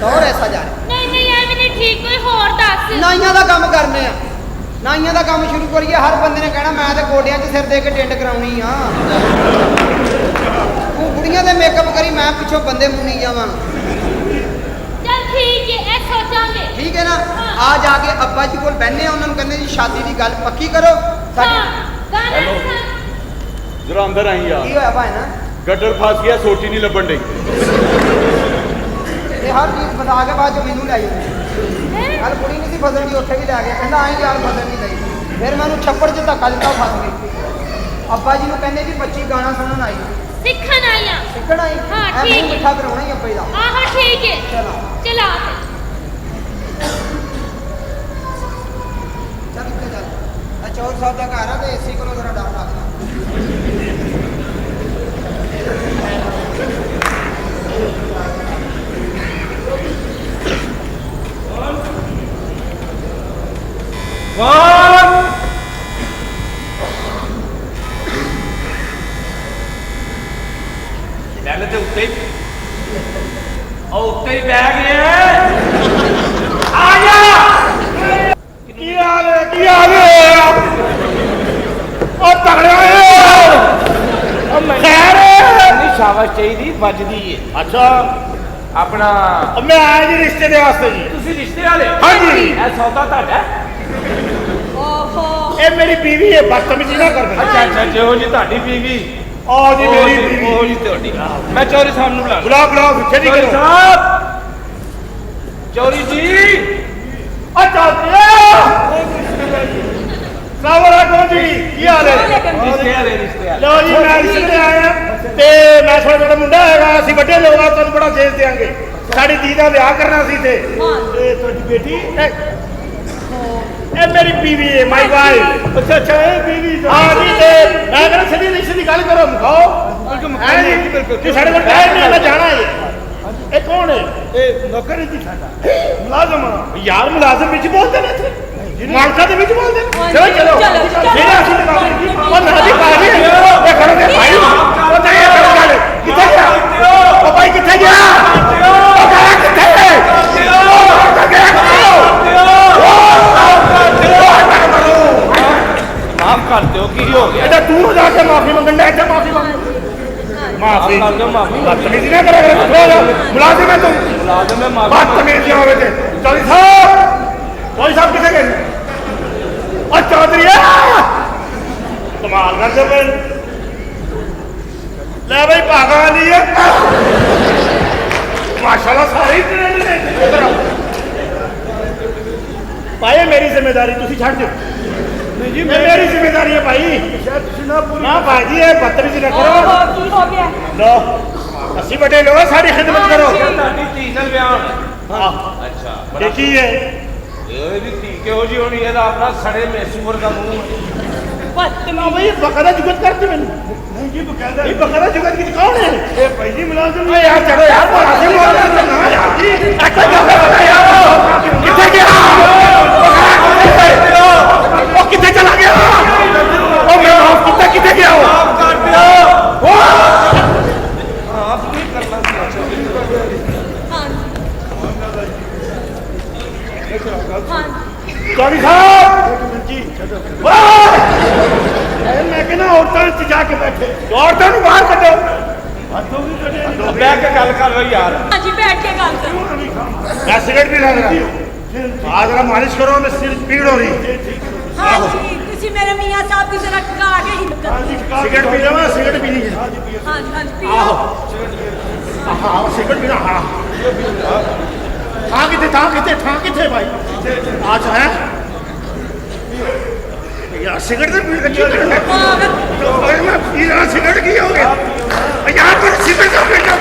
ਹੋਰ ਐਸਾ ਜਾ ਨਹੀਂ ਐਵੇਂ ਨਹੀਂ ਠੀਕ ਕੋਈ ਹੋਰ ਦੱਸ ਨਾਈਆਂ ਦਾ ਕੰਮ ਕਰਨੇ ਆ ਨਾਈਆਂ ਦਾ ਕੰਮ ਸ਼ੁਰੂ ਕਰੀਏ ਹਰ ਬੰਦੇ ਨੇ ਕਹਿਣਾ ਮੈਂ ਤੇ ਗੋਡਿਆਂ 'ਚ ਸਿਰ ਦੇ ਕੇ ਟਿੰਡ ਕਰਾਉਣੀ ਆ ਤੂੰ ਕੁੜੀਆਂ ਦੇ ਮੇਕਅਪ ਕਰੀ ਮੈਂ ਪਿੱਛੋਂ ਬੰਦੇ ਮੁੰਨੀ ਜਾਵਾਂ ਚੱਲ ਠੀਕ ਹੈ ਇਹ ਸੋਚਾਂਗੇ ਠੀਕ ਹੈ ਨਾ ਆ ਜਾ ਕੇ ਅੱਬਾ ਜੀ ਕੋਲ ਬਹਿਨੇ ਆ ਉਹਨਾਂ ਨੂੰ ਕਹਿੰਦੇ ਜੀ ਸ਼ਾਦੀ ਦੀ ਗੱਲ ਪੱਕੀ ਕਰੋ ਹਾਂ ਗਾਣਾ ਸੁਣਾ ਜਰਾ ਅੰਦਰ ਆਈ ਯਾਰ ਕੀ ਹੋਇਆ ਭਾਈ ਨਾ ਗੱਡਰ ਫਸ ਗਿਆ ਸੋਟੀ ਨਹੀਂ ਲੱਭਣ ਡਈ ਇਹ ਹਰ ਚੀਜ਼ ਬਤਾ ਕੇ ਬਾਅਦ 'ਚ ਮੈਨੂੰ ਲੈ ਜਾਂਦੇ ਕੱਲ ਕੁੜੀ ਨਹੀਂ ਸੀ ਫਸਣ ਦੀ ਉੱਥੇ ਵੀ ਲੈ ਗਿਆ ਕਹਿੰਦਾ ਆਈ ਯਾਰ ਫਸਣ ਨਹੀਂ ਦਈ ਫਿਰ ਮੈਂ ਉਹਨੂੰ ਛੱਪੜ 'ਚ ਧੱਕਾ ਦਿੱਤਾ ਉਹ ਫਸ ਗਈ ਅੱਬਾ ਜੀ ਨੂੰ ਕਹਿੰਦੇ ਜੀ ਬੱਚੀ ਗਾਣਾ ਸੁਣਨ ਆਈ ਸਿੱਖਣ ਆਈਆਂ ਸਿੱਖਣ ਆਈ ਹਾਂ, ਠੀਕ ਹੈ। ਮਿੱਠਾ ਕਰਾਉਣਾ ਹੀ ਅੱਬਾ ਜੀ ਦਾ ਆਹੋ ਠੀਕ ਹੈ ਚਲੋ ਚਲਾ ਚੱਲ ਉੱਤੇ ਚੱਲ ਆ ਚੌਰ ਸਾਹਿਬ ਦਾ ਘਰ ਆ ਤੇ ਏਸੀ ਕੋਲੋਂ ਜ਼ਰਾ ਡਰ ਲੱਗਦਾ ਪਹਿਲੇ ਤੇ ਉੱਤੇ ਉੱਤੇ ਹੀ ਬਹਿ ਗਏ ਆ ਜਾ ਕੀ ਹਾਲ ਹੈ ਉਹ ਤਗੜਿਆ ਖੈਰ ਨਹੀਂ ਸ਼ਾਬਾਸ਼ ਚਾਹੀਦੀ ਵੱਜਦੀ ਏ ਅੱਛਾ ਆਪਣਾ ਮੈਂ ਆਇਆ ਜੀ ਰਿਸ਼ਤੇ ਦੇ ਵਾਸਤੇ ਜੀ ਤੁਸੀਂ ਰਿਸ਼ਤੇ ਵਾਲੇ ਹਾਂਜੀ। ਇਹ ਸੌਦਾ ਤੁਹਾਡਾ ਓਹੋ ਇਹ ਮੇਰੀ ਬੀਵੀ ਹੈ ਬਦਤਮੀਜ਼ੀ ਨਾ ਕਰ ਅੱਛਾ ਜਿਹੋ ਜੀ ਤੁਹਾਡੀ ਬੀਵੀ ਆ ਜੀ ਮੇਰੀ ਬੀਵੀ ਉਹ ਜੀ ਤੁਹਾਡੀ ਮੈਂ ਚੌਰੀ ਸਾਹਿਬ ਨੂੰ ਬੁਲਾ ਬੁਲਾ ਪਿੱਛੇ ਨਹੀਂ ਚੌਰੀ ਕਰੋ ਸਾਹਿਬ ਚੌਰੀ ਜੀ ਅੱਛਾ ਸਲਾਮੁਅਲੈਕੁਮ ਜੀ ਕੀ ਹਾਲ ਹੈ ਰਿਸ਼ਤੇ ਵਾਲੇ ਲੋ ਜੀ ਮੈਂ ਰਿਸ਼ਤੇ ਤੇ ਆਇਆ ਤੇ ਮੈਂ ਥੋੜਾ ਜਿਹੜਾ ਮੁੰਡਾ ਹੈਗਾ ਅਸੀਂ ਵੱਡੇ ਲੋਕ ਆ ਤੁਹਾਨੂੰ ਬੜਾ ਦੇਸ਼ ਦੇਾਂਗੇ ਸਾਡੀ ਧੀ ਦਾ ਵਿਆਹ ਕਰਨਾ ਸੀ ਤੇ ਤੁਹਾਡੀ ਬੇਟੀ ਇਹ ਮੇਰੀ ਬੀਵੀ ਹੈ ਮਾਈ ਵਾਈਫ ਅੱਛਾ ਇਹ ਬੀਵੀ ਹਾਂ ਜੀ ਤੇ ਮੈਂ ਕਹਿੰਦਾ ਸਿੱਧੀ ਰਿਸ਼ਤੇ ਦੀ ਗੱਲ ਕਰੋ ਮੁਖਾਓ ਹੈ ਜੀ ਕਿ ਸਾਡੇ ਕੋਲ ਟਾਈਮ ਨਹੀਂ ਮੈਂ ਜਾਣਾ ਹੈ ਇਹ ਕੌਣ ਹੈ ਇਹ ਨੌਕਰ ਹੈ ਜੀ ਸਾਡਾ ਮੁਲਾਜ਼ਮ ਯਾਰ ਮੁਲਾਜ਼ਮ ਵਿੱਚ ਬੋਲਦੇ ਨੇ ਇੱਥੇ ਮਾਲਕਾਂ ਦੇ ਵਿੱਚ ਬੋਲਦੇ ਨੇ ਚਲੋ ਜਿਹੜਾ ਅਸੀਂ ਲਗਾਉਂਦੇ ਉਹ ਨਾਦੀ ਪਾਣੀ ਇਹ ਖੜੋ ਤੇ ਭਾਈ ਉਹ ਤਾਂ ਇਹ ਖੜੋ ਗੱਲ ਕਿੱਥੇ ਗਿਆ ਉਹ ਭਾਈ ਕਿੱਥੇ ਗਿਆ ਉਹ ਗਿਆ ਕਿੱਥੇ ਉਹ ਗਿਆ ਮਾਫ ਕਰ ਦਿਓ ਕੀ ਹੋ ਗਿਆ ਇਹਦਾ ਦੂਰ ਜਾ ਕੇ ਮਾਫੀ ਮੰਗਣ ਦਾ ਇੱਥੇ ਮਾਫੀ ਮੰਗ ਮਾਫੀ ਕਰ ਦਿਓ ਮਾਫੀ ਬਦਤਮੀਜ਼ੀ ਨਾ ਕਰਿਆ ਕਰੋ ਮੁਲਾਜ਼ਮ ਹੈ ਤੂੰ ਮੁਲਾਜ਼ਮ ਹੈ ਮਾਫੀ ਬਦਤਮੀਜ਼ੀ ਹੋਵੇ ਤੇ ਚੌਧਰੀ ਸਾਹਿਬ ਕਿੱਥੇ ਗਏ ਉਹ ਚੌਧਰੀ ਕਮਾਲ ਕਰਦੇ ਪਏ ਲੈ ਬਈ ਭਾਗਾ ਲਈ ਹੈ ਮਾਸ਼ਾਅੱਲਾ ਸਾਰੇ ਹੀ ਟ੍ਰੇਨ ਨੇ ਇੱਧਰ ਆਓ ਭਾਈ ਮੇਰੀ ਜ਼ਿੰਮੇਵਾਰੀ ਤੁਸੀਂ ਛੱਡ ਦਿਓ ਨਹੀਂ ਜੀ ਮੇਰੀ ਜ਼ਿੰਮੇਵਾਰੀ ਹੈ ਭਾਈ ਤੁਸੀਂ ਨਾ ਭਾਈ ਜੀ ਇਹ ਬਦਤਮੀਜ਼ੀ ਨਾ ਕਰੋ ਕੀ ਹੋ ਗਿਆ ਲੋ ਅਸੀਂ ਵੱਡੇ ਲੋਕ ਸਾਡੀ ਖਿਦਮਤ ਕਰੋ ਤੁਹਾਡੀ ਧੀ ਨਾਲ ਵਿਆਹ ਹੋਣਾ ਹਾਂ ਅੱਛਾ ਦੇਖੀ ਹੈ ਇਹਦੀ ਧੀ ਕਿਹੋ ਜੀ ਹੋਣੀ ਇਹਦਾ ਆਪਣਾ ਸੜੇ ਮੈਸੂਰ ਦਾ ਮੂੰਹ बदतमीज भाई बकायदा जुगत करती मैंने नहीं जी बकायदा ये बकायदा जुगत की कौन है ये पहली मुलाजिम है यार चलो यार मुलाजिम हो ना यार जी किथे गया ओ किथे चला गया ओ मैं माफ किथे किथे गया हो कर दिया आप नहीं करना चौधरी साहब जी मैं कहना औरतां जाके बैठे औरतां बाहर कटो बैठ के गल कर लो यार हाँ जी बैठ के गल करो मैं सिगरेट भी लग रहा आज जरा मालिश करो मैं सिर पीड़ हो रही हाँ जी तुसी मेरे मियां साहब की जरा गा के ही सिगरेट पी लेवा सिगरेट पीनी है हाँ जी हाँ जी पियो हाँ सिगरेट पीना हाँ था किथे भाई आज है यार सिगरेट तो पी मैं पी रहा सिगरेट की हो गया यार पर सिगरेट तो पीना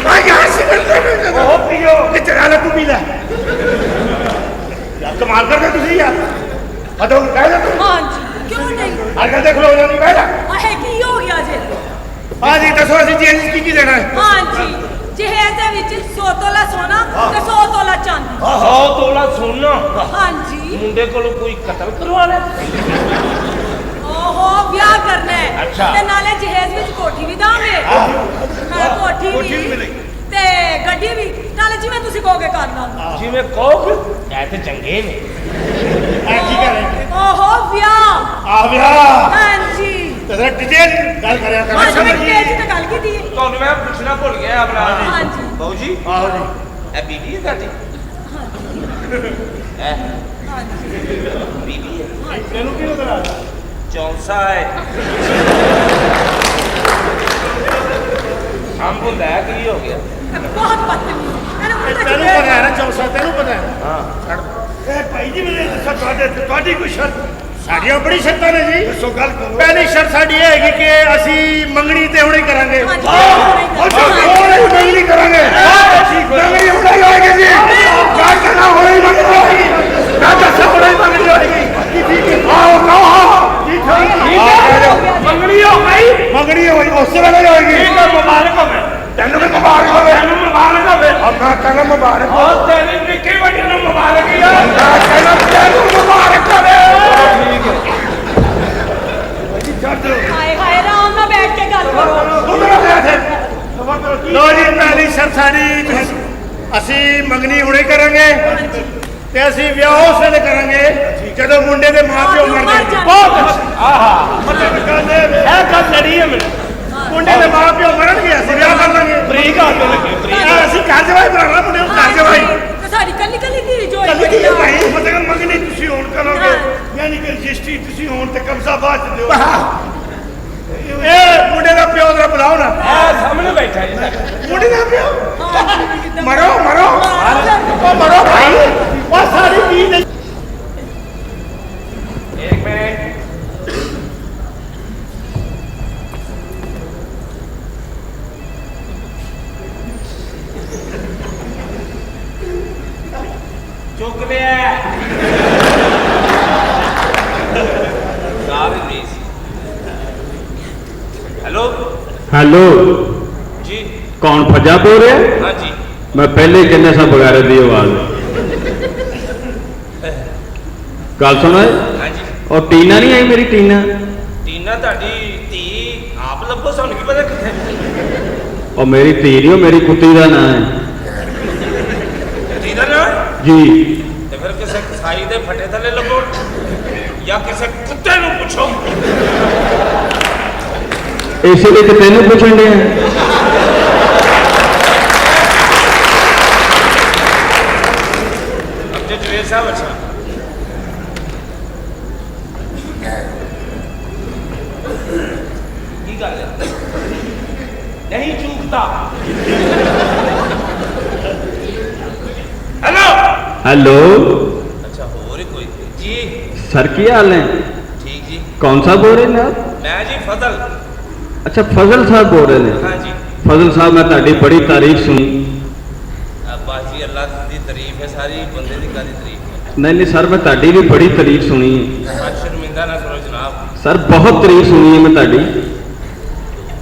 भाई यार सिगरेट तो पीना ओ पियो किथे वाला तू पी ले यार कमाल कर दे तुसी यार हटो कह दे तू हाँ जी क्यों नहीं अगर देख लो नहीं बैठा आहे की हो गया जे हाँ जी दसो असि जी की देना है हाँ जी जहेज दे विच 100 तोला सोना ते 100 तोला चांदी 100 तोला सोना हाँ जी मुंडे को कोई कत्ल करवाना ओहो ब्याह करना है अच्छा। ते नाले जहेज विच कोठी भी दांगे हाँ कोठी भी ते गड्डी भी नाले जिवें तुसी कहोगे कर लांगे जिवें कहोगे ऐ ते चंगे ने ऐ की करे ओहो ब्याह आ ब्याह हाँ जी तेरा डिटेल गल करया कर हाँ जी मैं तेज ते गल की दी ਤੁਹਾਨੂੰ ਮੈਂ ਪੁੱਛਣਾ ਭੁੱਲ ਗਿਆ ਆਪਣਾ हाँ जी ਬਾਊ ਜੀ ਆਹੋ ਜੀ ਇਹ ਬੀਬੀ ਹੈ ਤੁਹਾਡੀ ਹੈ हाँ जी ਬੀਬੀ ਹੈ ਤੈਨੂੰ ਕੀ ਕਰਾ ਚੌਂਸਾ ਹੈ ਹਮ ਹੁੰਦਾ ਹੈ ਕੀ ਹੋ ਗਿਆ बहुत बदतमीज मैंने ਤੈਨੂੰ ਪਤਾ ਹੈ ਨਾ ਚੌਸਾ ਤੈਨੂੰ ਪਤਾ ਹੈ ਹਾਂ ਇਹ ਭਾਈ ਜੀ ਮੇਰੇ ਦੱਸੋ ਤੁਹਾਡੀ ਕੋਈ ਸ਼ਰਤ ਸਾਡੀਆਂ ਬੜੀ ਸ਼ਰਤਾਂ ਨੇ ਜੀ ਦੱਸੋ ਗੱਲ ਕਰੋ ਪਹਿਲੀ ਸ਼ਰਤ ਸਾਡੀ ਇਹ ਹੈਗੀ ਕਿ ਅਸੀਂ ਮੰਗਣੀ ਤੇ ਹੁਣੇ ਕਰਾਂਗੇ हाँ जी ਹੁਣੇ ਮੰਗਣੀ ਕਰਾਂਗੇ ਮੰਗਣੀ ਹੁਣੇ ਹੋਏਗੀ ਜੀ ਮੈਂ ਕਹਿੰਦਾ ਹੁਣੇ ਮੰਗਣੀ ਹੋਏਗੀ ਮੈਂ ਦੱਸਾਂ ਹੁਣੇ ਮੰਗਣੀ ਹੋਏਗੀ ਠੀਕ ਹੈ ਆਓ ਜੀ ਮੰਗਣੀ ਹੋ ਗਈ ਮੰਗਣੀ ਹੋਈ ਉਸੇ ਵੇਲੇ ਹੋਏਗੀ ਠੀਕ ਹੈ ਮੁਬਾਰਕ ਹੋਵੇ ਤੈਨੂੰ ਵੀ ਮੁਬਾਰਕ ਹੋਵੇ ਤੈਨੂੰ ਮੁਬਾਰਕ ਹੋਵੇ ਮੈਂ ਕਹਿੰਦਾ ਮੁਬਾਰਕ ਉਹ ਤੇਰੀ ਨਿੱਕੀ ਵੱਡੀ ਨੂੰ ਮੁਬਾਰਕ ਹੀ ਆ ਮੈਂ ਕਹਿੰਦਾ ਤੈਨੂੰ ਮੁਬਾਰਕ ਹੋਵੇ हाय हाय आराम ना बैठ के गल करो ਲੋ ਜੀ ਪਹਿਲੀ ਸ਼ਰਤ ਸਾਡੀ ਅਸੀਂ ਮੰਗਣੀ ਹੁਣੇ ਕਰਾਂਗੇ ਤੇ ਅਸੀਂ ਵਿਆਹ ਉਸ ਵੇਲੇ ਕਰਾਂਗੇ ਜਦੋਂ ਮੁੰਡੇ ਦੇ ਮਾਪਿਓ ਮਰ ਜਾਣ ਬਹੁਤ ਆਹਾ ਮਤਲਬ ਕਹਿੰਦੇ ਇਹ ਗੱਲ ਲੜੀ ਹੈ ਮੈਨੂੰ ਮੁੰਡੇ ਦੇ ਮਾਪਿਓ ਮਰਨਗੇ ਅਸੀਂ ਵਿਆਹ ਕਰ ਲਾਂਗੇ ਫਰੀ ਘਰ ਤੋਂ ਲੱਗੇ ਫਰੀ ਅਸੀਂ ਘਰ ਜਵਾਈ ਬਣਾਉਣਾ ਮੁੰਡੇ ਨੂੰ ਘਰ ਜਵਾਈ साड़ी कली कली दी जो ਕੱਲੀ ਕੀ ਭਾਈ ਮਤਲਬ ਮੰਗਣੀ ਤੁਸੀਂ ਹੋਣ ਕਰੋਗੇ ਯਾਨੀ ਕਿ ਰਜਿਸਟਰੀ ਤੁਸੀਂ ਹੋਣ ਤੇ ਕਬਜ਼ਾ ਬਾਅਦ ਚ ਦਿਓ ਇਹ ਮੁੰਡੇ ਦਾ ਪਿਓ ਦਾ ਬੁਲਾਓ ਨਾ ਆ ਸਾਹਮਣੇ ਬੈਠਾ ਜੀ ਸਾਡਾ ਮੁੰਡੇ ਦਾ ਪਿਓ ਮਰੋ ਮਰੋ ਉਹ ਮਰੋ ਭਾਈ ਉਹ ਸਾਡੀ ਕੀ ਨਹੀਂ ਇੱਕ ਮਿੰਟ ਚੁੱਕ ਲਿਆ ਸਾਰੀ ਰੀਸ हेलो हेलो जी कौन फजा बोल रहे हैं? हाँ जी मैं पहले ही कहने सा बगैर दी आवाज गल सुनो हाँ जी और टीना नहीं आई मेरी टीना टीना ताड़ी धी आप लभो सानू की पता किथे और मेरी धी नहीं मेरी कुत्ती का नाम है धी दा नाम जी ते फिर किसे कसाई दे फटे थले लभो या किसे कुत्ते नु पूछो इसीलिए तो तेन पूछन दे अब जो जुए साहब अच्छा की गल है नहीं चूकता हेलो हेलो अच्छा हो रही कोई जी सर की हाल है ठीक जी कौन सा बोल रहे हैं आप मैं जी फजल अच्छा फजल साहब बोल रहे हाँ हैं जी फजल साहब मैं ताड़ी बड़ी तारीफ सुनी अब्बास जी अल्लाह की तारीफ है सारी बंदे की काली तारीफ है नहीं नहीं सर मैं ताड़ी भी बड़ी तारीफ सुनी है आज शर्मिंदा ਸ਼ਰਮਿੰਦਾ ਨਾ ਕਰੋ ਜਨਾਬ। ਸਰ ਬਹੁਤ ਤਾਰੀਫ ਸੁਣੀ ਹੈ ਮੈਂ ਤੁਹਾਡੀ।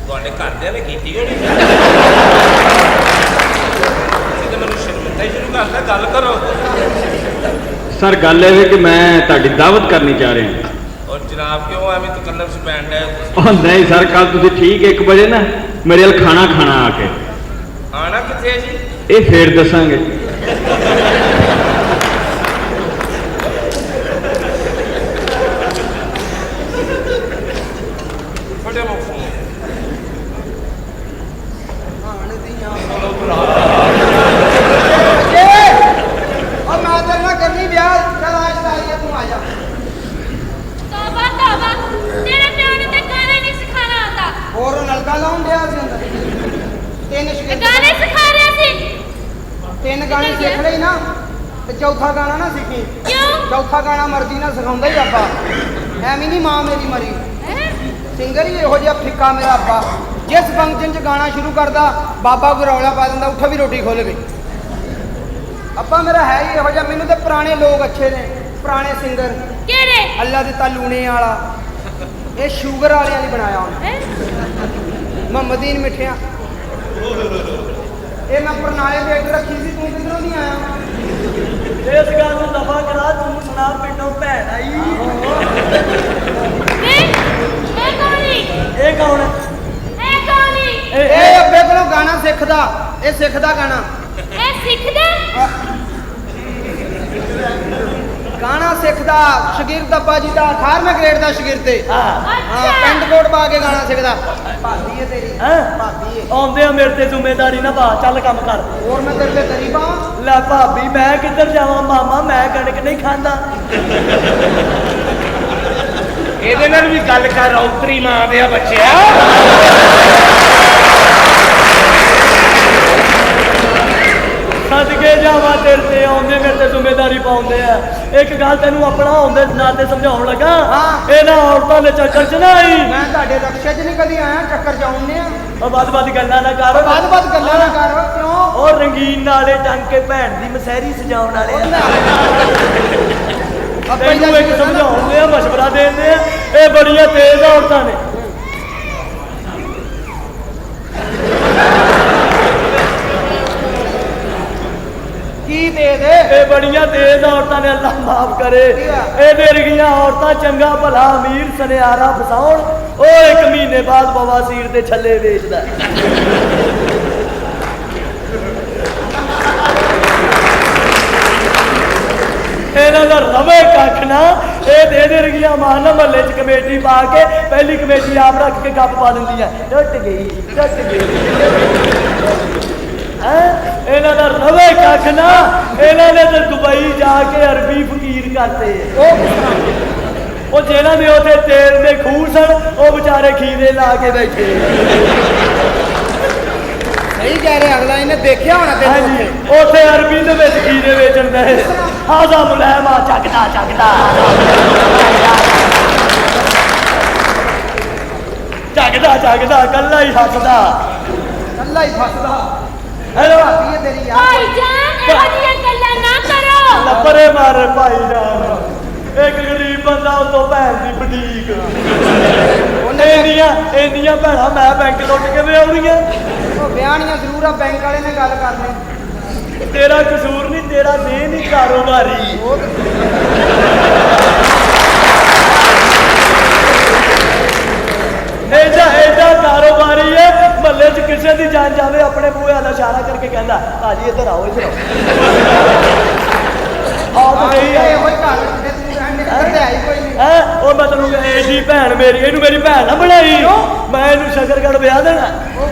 ਤੁਹਾਡੇ ਘਰਦਿਆਂ ਨੇ ਕੀਤੀ ਹੋਣੀ ਤੇ ਮੈਨੂੰ ਸ਼ਰਮਿੰਦਾ ਹੀ ਸ਼ੁਰੂ ਕਰਦਾ। ਗੱਲ ਕਰੋ। ਸਰ ਗੱਲ ਇਹ ਹੈ ਕਿ ਮੈਂ ਤੁਹਾਡੀ ਦਾਵਤ ਕਰਨੀ ਚਾਹ ਰਿਹਾ। ਔਰ ਜਨਾਬ ਕਿਉਂ ਐਵੇਂ ਤਕੱਲਫ ਚ ਪੈਣ ਡਿਆ ਤੁਸੀਂ? ਉਹ ਨਹੀਂ ਸਰ, ਕੱਲ ਤੁਸੀਂ ਠੀਕ 1 ਵਜੇ ਨਾ ਮੇਰੇ ਨਾਲ ਖਾਣਾ ਖਾਣਾ ਆ ਕੇ। ਆਣਾ ਕਿੱਥੇ ਜੀ? ਇਹ ਫੇਰ ਦੱਸਾਂਗੇ। ਫਟੇ ਮੁੱਖ ਉਹ ਮੈਂ ਤੇਰੇ ਨਾਲ ਕਰਨੀ ਵਿਆਹ। ਚੱਲ ਆ ਸ਼ਦਾਈਏ, ਤੂੰ ਆ ਜਾ। ਤੋਬਾ ਤੋਬਾ, ਤੇਰੇ ਪਿਓ ਨੇ ਤੇ ਗਾਣੇ ਨਹੀਂ ਸਿਖਾਣਾ ਆਉਂਦਾ। ਹੋਰ ਨਲਕਾ ਲਾਉਣ ਡਿਆ ਸੀ ਅੰਦਰ। ਤਿੰਨ ਤੇ ਸ਼ਿਕਾਇਤ ਗਾਣੇ ਸਿਖਾ ਰਿਹਾ ਸੀ। 3 ਗਾਣੇ ਸਿੱਖ ਲਈ ਨਾ ਤੇ ਚੌਥਾ ਗਾਣਾ ਨਾ ਸਿੱਖੀ। ਕਿਉਂ? ਚੌਥਾ ਗਾਣਾ ਮਰਜ਼ੀ ਨਾਲ ਸਿਖਾਉਂਦਾ ਹੀ ਅੱਬਾ। ਐਵੇਂ ਨਹੀਂ ਮਾਂ ਮੇਰੀ ਮਰੀ। ਹੈਂ? ਸਿੰਗਰ ਹੀ ਇਹੋ ਜਿਹਾ ਫਿੱਕਾ ਮੇਰਾ ਅੱਬਾ। ਜਿਸ ਫੰਕਸ਼ਨ 'ਚ ਗਾਣਾ ਸ਼ੁਰੂ ਕਰਦਾ ਬਾਬਾ ਕੋਈ ਰੌਲਾ ਪਾ ਦਿੰਦਾ, ਉੱਠੋ ਵੀ ਰੋਟੀ ਖੋਲ ਵੀ। ਅੱਬਾ ਮੇਰਾ ਹੈ ਹੀ ਇਹੋ ਜਿਹਾ। ਮੈਨੂੰ ਤੇ ਪੁਰਾਣੇ ਲੋਕ ਅੱਛੇ ਨੇ, ਪੁਰਾਣੇ ਸਿੰਗਰ। ਕਿਹੜੇ? ਅੱਲਾ ਦਿੱਤਾ ਲੂਣੇ ਵਾਲਾ, ਇਹ ਸ਼ੂਗਰ ਵਾਲਿਆਂ ਨੇ ਬਣਾਇਆ ਉਹਨੇ। ਹੈਂ? ਮੁਹੰਮਦੀਨ ਮਿੱਠਿਆ। ਇਹ ਮੈਂ ਪਰਨਾਲੇ ਵੇਟ ਰੱਖੀ ਸੀ। ਤੂੰ ਕਿੱਧਰੋਂ ਨਹੀਂ ਆਇਆ? ਇਸ ਗੱਲ ਨੂੰ ਦਫਾ ਕਰਾ, ਤੂੰ ਸੁਣਾ ਪਿੰਡੋਂ ਭੈਣ ਆਈ। ਨਹੀਂ, ਇਹ ਕੌਣੀ? ਇਹ ਕੌਣ ਹੈ? ਇਹ ਕੌਣੀ? ਇਹ ਅੱਬੇ ਕੋਲੋਂ ਗਾਣਾ ਸਿੱਖਦਾ। ਇਹ ਸਿੱਖਦਾ ਗਾਣਾ। ਇਹ ਸਿੱਖਦਾ? ਗਾਣਾ ਸਿੱਖਦਾ ਸ਼ਾਗਿਰਦ ਅੱਬਾ ਜੀ ਦਾ 18ਵੇਂ ਗ੍ਰੇਡ ਦਾ ਸ਼ਾਗਿਰਦ ਤੇ। ਹਾਂ, ਅੱਛਾ। ਪੈਂਟ ਕੋਟ ਪਾ ਕੇ ਗਾਣਾ ਸਿੱਖਦਾ। ਭਾਬੀ ਹੈ ਤੇਰੀ। ਹੈਂ? ਭਾਬੀ ਹੈ। ਆਉਂਦੇ ਆ ਮੇਰੇ ਤੇ ਜ਼ਿੰਮੇਦਾਰੀ ਨਾ ਪਾ, ਚੱਲ ਕੰਮ ਕਰ। ਹੋਰ ਮੈਂ ਤੇਰੇ ਤੇ ਗਰੀਬਾਂ। ਲੈ ਭਾਬੀ, ਮੈਂ ਕਿੱਧਰ ਜਾਵਾਂ? ਮਾਮਾ ਮੈਂ ਕਣਕ ਨਹੀਂ ਖਾਂਦਾ। ਇਹਦੇ ਨਾਲ ਵੀ ਗੱਲ ਕਰ। ਔਤਰੀ ਮਾਂ ਦੇ ਬੱਚਿਆ। ਸਦਕੇ ਜਾਵਾਂ ਤੇਰੇ ਤੇ, ਆਉਂਦੇ ਮੇਰੇ ਤੇ ਜ਼ਿੰਮੇਦਾਰੀ ਪਾਉਂਦੇ ਆ। ਇੱਕ ਗੱਲ ਤੈਨੂੰ ਆਪਣਾ ਆਉਂਦੇ ਨਾਤੇ ਸਮਝਾਉਣ ਲੱਗਾ। ਹਾਂ। ਇਹਨਾਂ ਔਰਤਾਂ ਦੇ ਚੱਕਰ 'ਚ ਨਾ ਆਈ। ਮੈਂ ਤੁਹਾਡੇ ਰਕਸ਼ੇ 'ਚ ਨਹੀਂ ਕਦੀ ਆਇਆ। ਚੱਕਰ ਜਾਉਂਦੇ ਆ। ਉਹ ਵੱਧ ਗੱਲਾਂ ਨਾ ਕਰ। ਵੱਧ ਗੱਲਾਂ ਨਾ ਕਰ। ਕਿਉਂ? ਉਹ ਰੰਗੀਨ ਨਾਲੇ ਟੰਗ ਕੇ ਭੈਣ ਦੀ ਮਸਹਿਰੀ ਸਜਾਉਣ ਵਾਲੇ ਆ। ਤੈਨੂੰ ਇੱਕ ਸਮਝਾਉਂਦੇ ਆ, ਮਸ਼ਵਰਾ ਦੇਂਦੇ ਆ। ਇਹ ਬੜੀਆਂ ਤੇਜ਼ ਔਰਤਾਂ ਨੇ। ਕੀ ਦੇ ਦੇ? ਇਹ ਬੜੀਆਂ ਤੇਜ਼ ਔਰਤਾਂ ਨੇ, ਅੱਲਾਹ ਮਾਫ ਕਰੇ। ਇਹਦੇ ਵਰਗੀਆਂ ਔਰਤਾਂ ਚੰਗਾ ਭਲਾ ਅਮੀਰ ਸੁਨਿਆਰਾ ਫਸਾਉਣ। ਉਹ 1 ਮਹੀਨੇ ਬਾਅਦ ਬਵਾਸੀਰ ਦੇ ਛੱਲੇ ਵੇਚਦਾ। ਇਹਨਾਂ ਦਾ ਰਵੇ ਕੱਖ ਨਾ। ਇਹ ਦੇ ਵਰਗੀਆਂ ਮਾਂ ਨਾ ਮਹੱਲੇ 'ਚ ਕਮੇਟੀ ਪਾ ਕੇ ਪਹਿਲੀ ਕਮੇਟੀ ਆਪ ਰੱਖ ਕੇ ਗੱਪ ਪਾ ਦਿੰਦੀਆਂ। ਟੁੱਟ ਗਈ। ਇਹਨਾਂ ਦਾ ਰਵੇ ਕੱਖ ਨਾ। ਇਹਨਾਂ ਨੇ ਤੇ ਦੁਬਈ ਜਾ ਕੇ ਅਰਬੀ ਫਕੀਰ ਕਰਤੇ। ਉਹ ਜਿਹਨਾਂ ਦੇ ਉੱਥੇ ਤੇਲ ਦੇ ਖੂਹ ਸਨ, ਉਹ ਵਿਚਾਰੇ ਖੀਰੇ ਲਾ ਕੇ ਬੈਠੇ। ਸਹੀ ਕਹਿ ਰਿਹਾ ਅਗਲਾ। ਇਹਨੇ ਦੇਖਿਆ ਹੋਣਾ ਤੈਨੂੰ ਉੱਥੇ। ਉੱਥੇ ਅਰਬੀ ਦੇ ਵਿੱਚ ਖੀਰੇ ਵੇਚਣ ਦੇ। ਆਜ਼ਾ ਮੁਲਾਇਮਾ ਚੱਕਦਾ ਚੱਕਦਾ ਕੱਲਾ ਹੀ ਹੱਸਦਾ। ਕੱਲਾ ਹੀ ਫਸਦਾ। ਹੈਲੋ ਭਾਬੀ ਹੈ ਤੇਰੀ ਯਾਰ। ਭਾਈਜਾਨ, ਇਹੋ ਜਿਹੀਆਂ ਗੱਲਾਂ ਨਾ ਕਰੋ। ਲੱਭਰੇ ਮਾਰ ਭਾਈ ਜਾਨ। ਇੱਕ ਗਰੀਬ ਬੰਦਾ ਉਤੋਂ ਭੈਣ ਦੀ ਬੁਟੀਕ। ਇੰਨੀਆਂ ਭੈਣਾਂ ਮੈਂ ਬੈਂਕ ਲੁੱਟ ਕੇ ਵਿਆਉਣੀਆਂ। ਉਹ ਵਿਆਹਣੀਆਂ ਜ਼ਰੂਰ ਆ। ਬੈਂਕ ਵਾਲੇ ਨੇ ਗੱਲ ਕਰਨੀ। ਤੇਰਾ ਕਸੂਰ ਨਹੀਂ, ਤੇਰਾ ਦੇ ਨਹੀਂ ਕਾਰੋਬਾਰੀ। ਐਡਾ ਕਾਰੋਬਾਰੀ ਹੈ, ਮਹੱਲੇ 'ਚ ਕਿਸੇ ਦੀ ਜਾਨ ਜਾਵੇ ਆਪਣੇ ਬੂਹੇ ਵਾਲਾ ਇਸ਼ਾਰਾ ਕਰਕੇ ਕਹਿੰਦਾ, ਭਾਜੀ ਇੱਧਰ ਆਓ, ਇੱਧਰ ਆਓ। ਆਪ ਗਈ ਹੈ। ਇਹੋ ਹੀ ਘਰ ਜਿੱਥੇ ਤੂੰ ਰਹਿਣ ਕਿਤੇ ਆਈ ਕੋਈ ਨਹੀਂ। ਉਹ ਮੈਂ ਤੈਨੂੰ ਇਹਦੀ ਭੈਣ ਮੇਰੀ, ਇਹਨੂੰ ਮੇਰੀ ਭੈਣ ਨਾ ਬਣਾਈ। ਮੈਂ ਇਹਨੂੰ ਸ਼ਕਰਗੜ੍ਹ ਵਿਆਹ ਦੇਣਾ।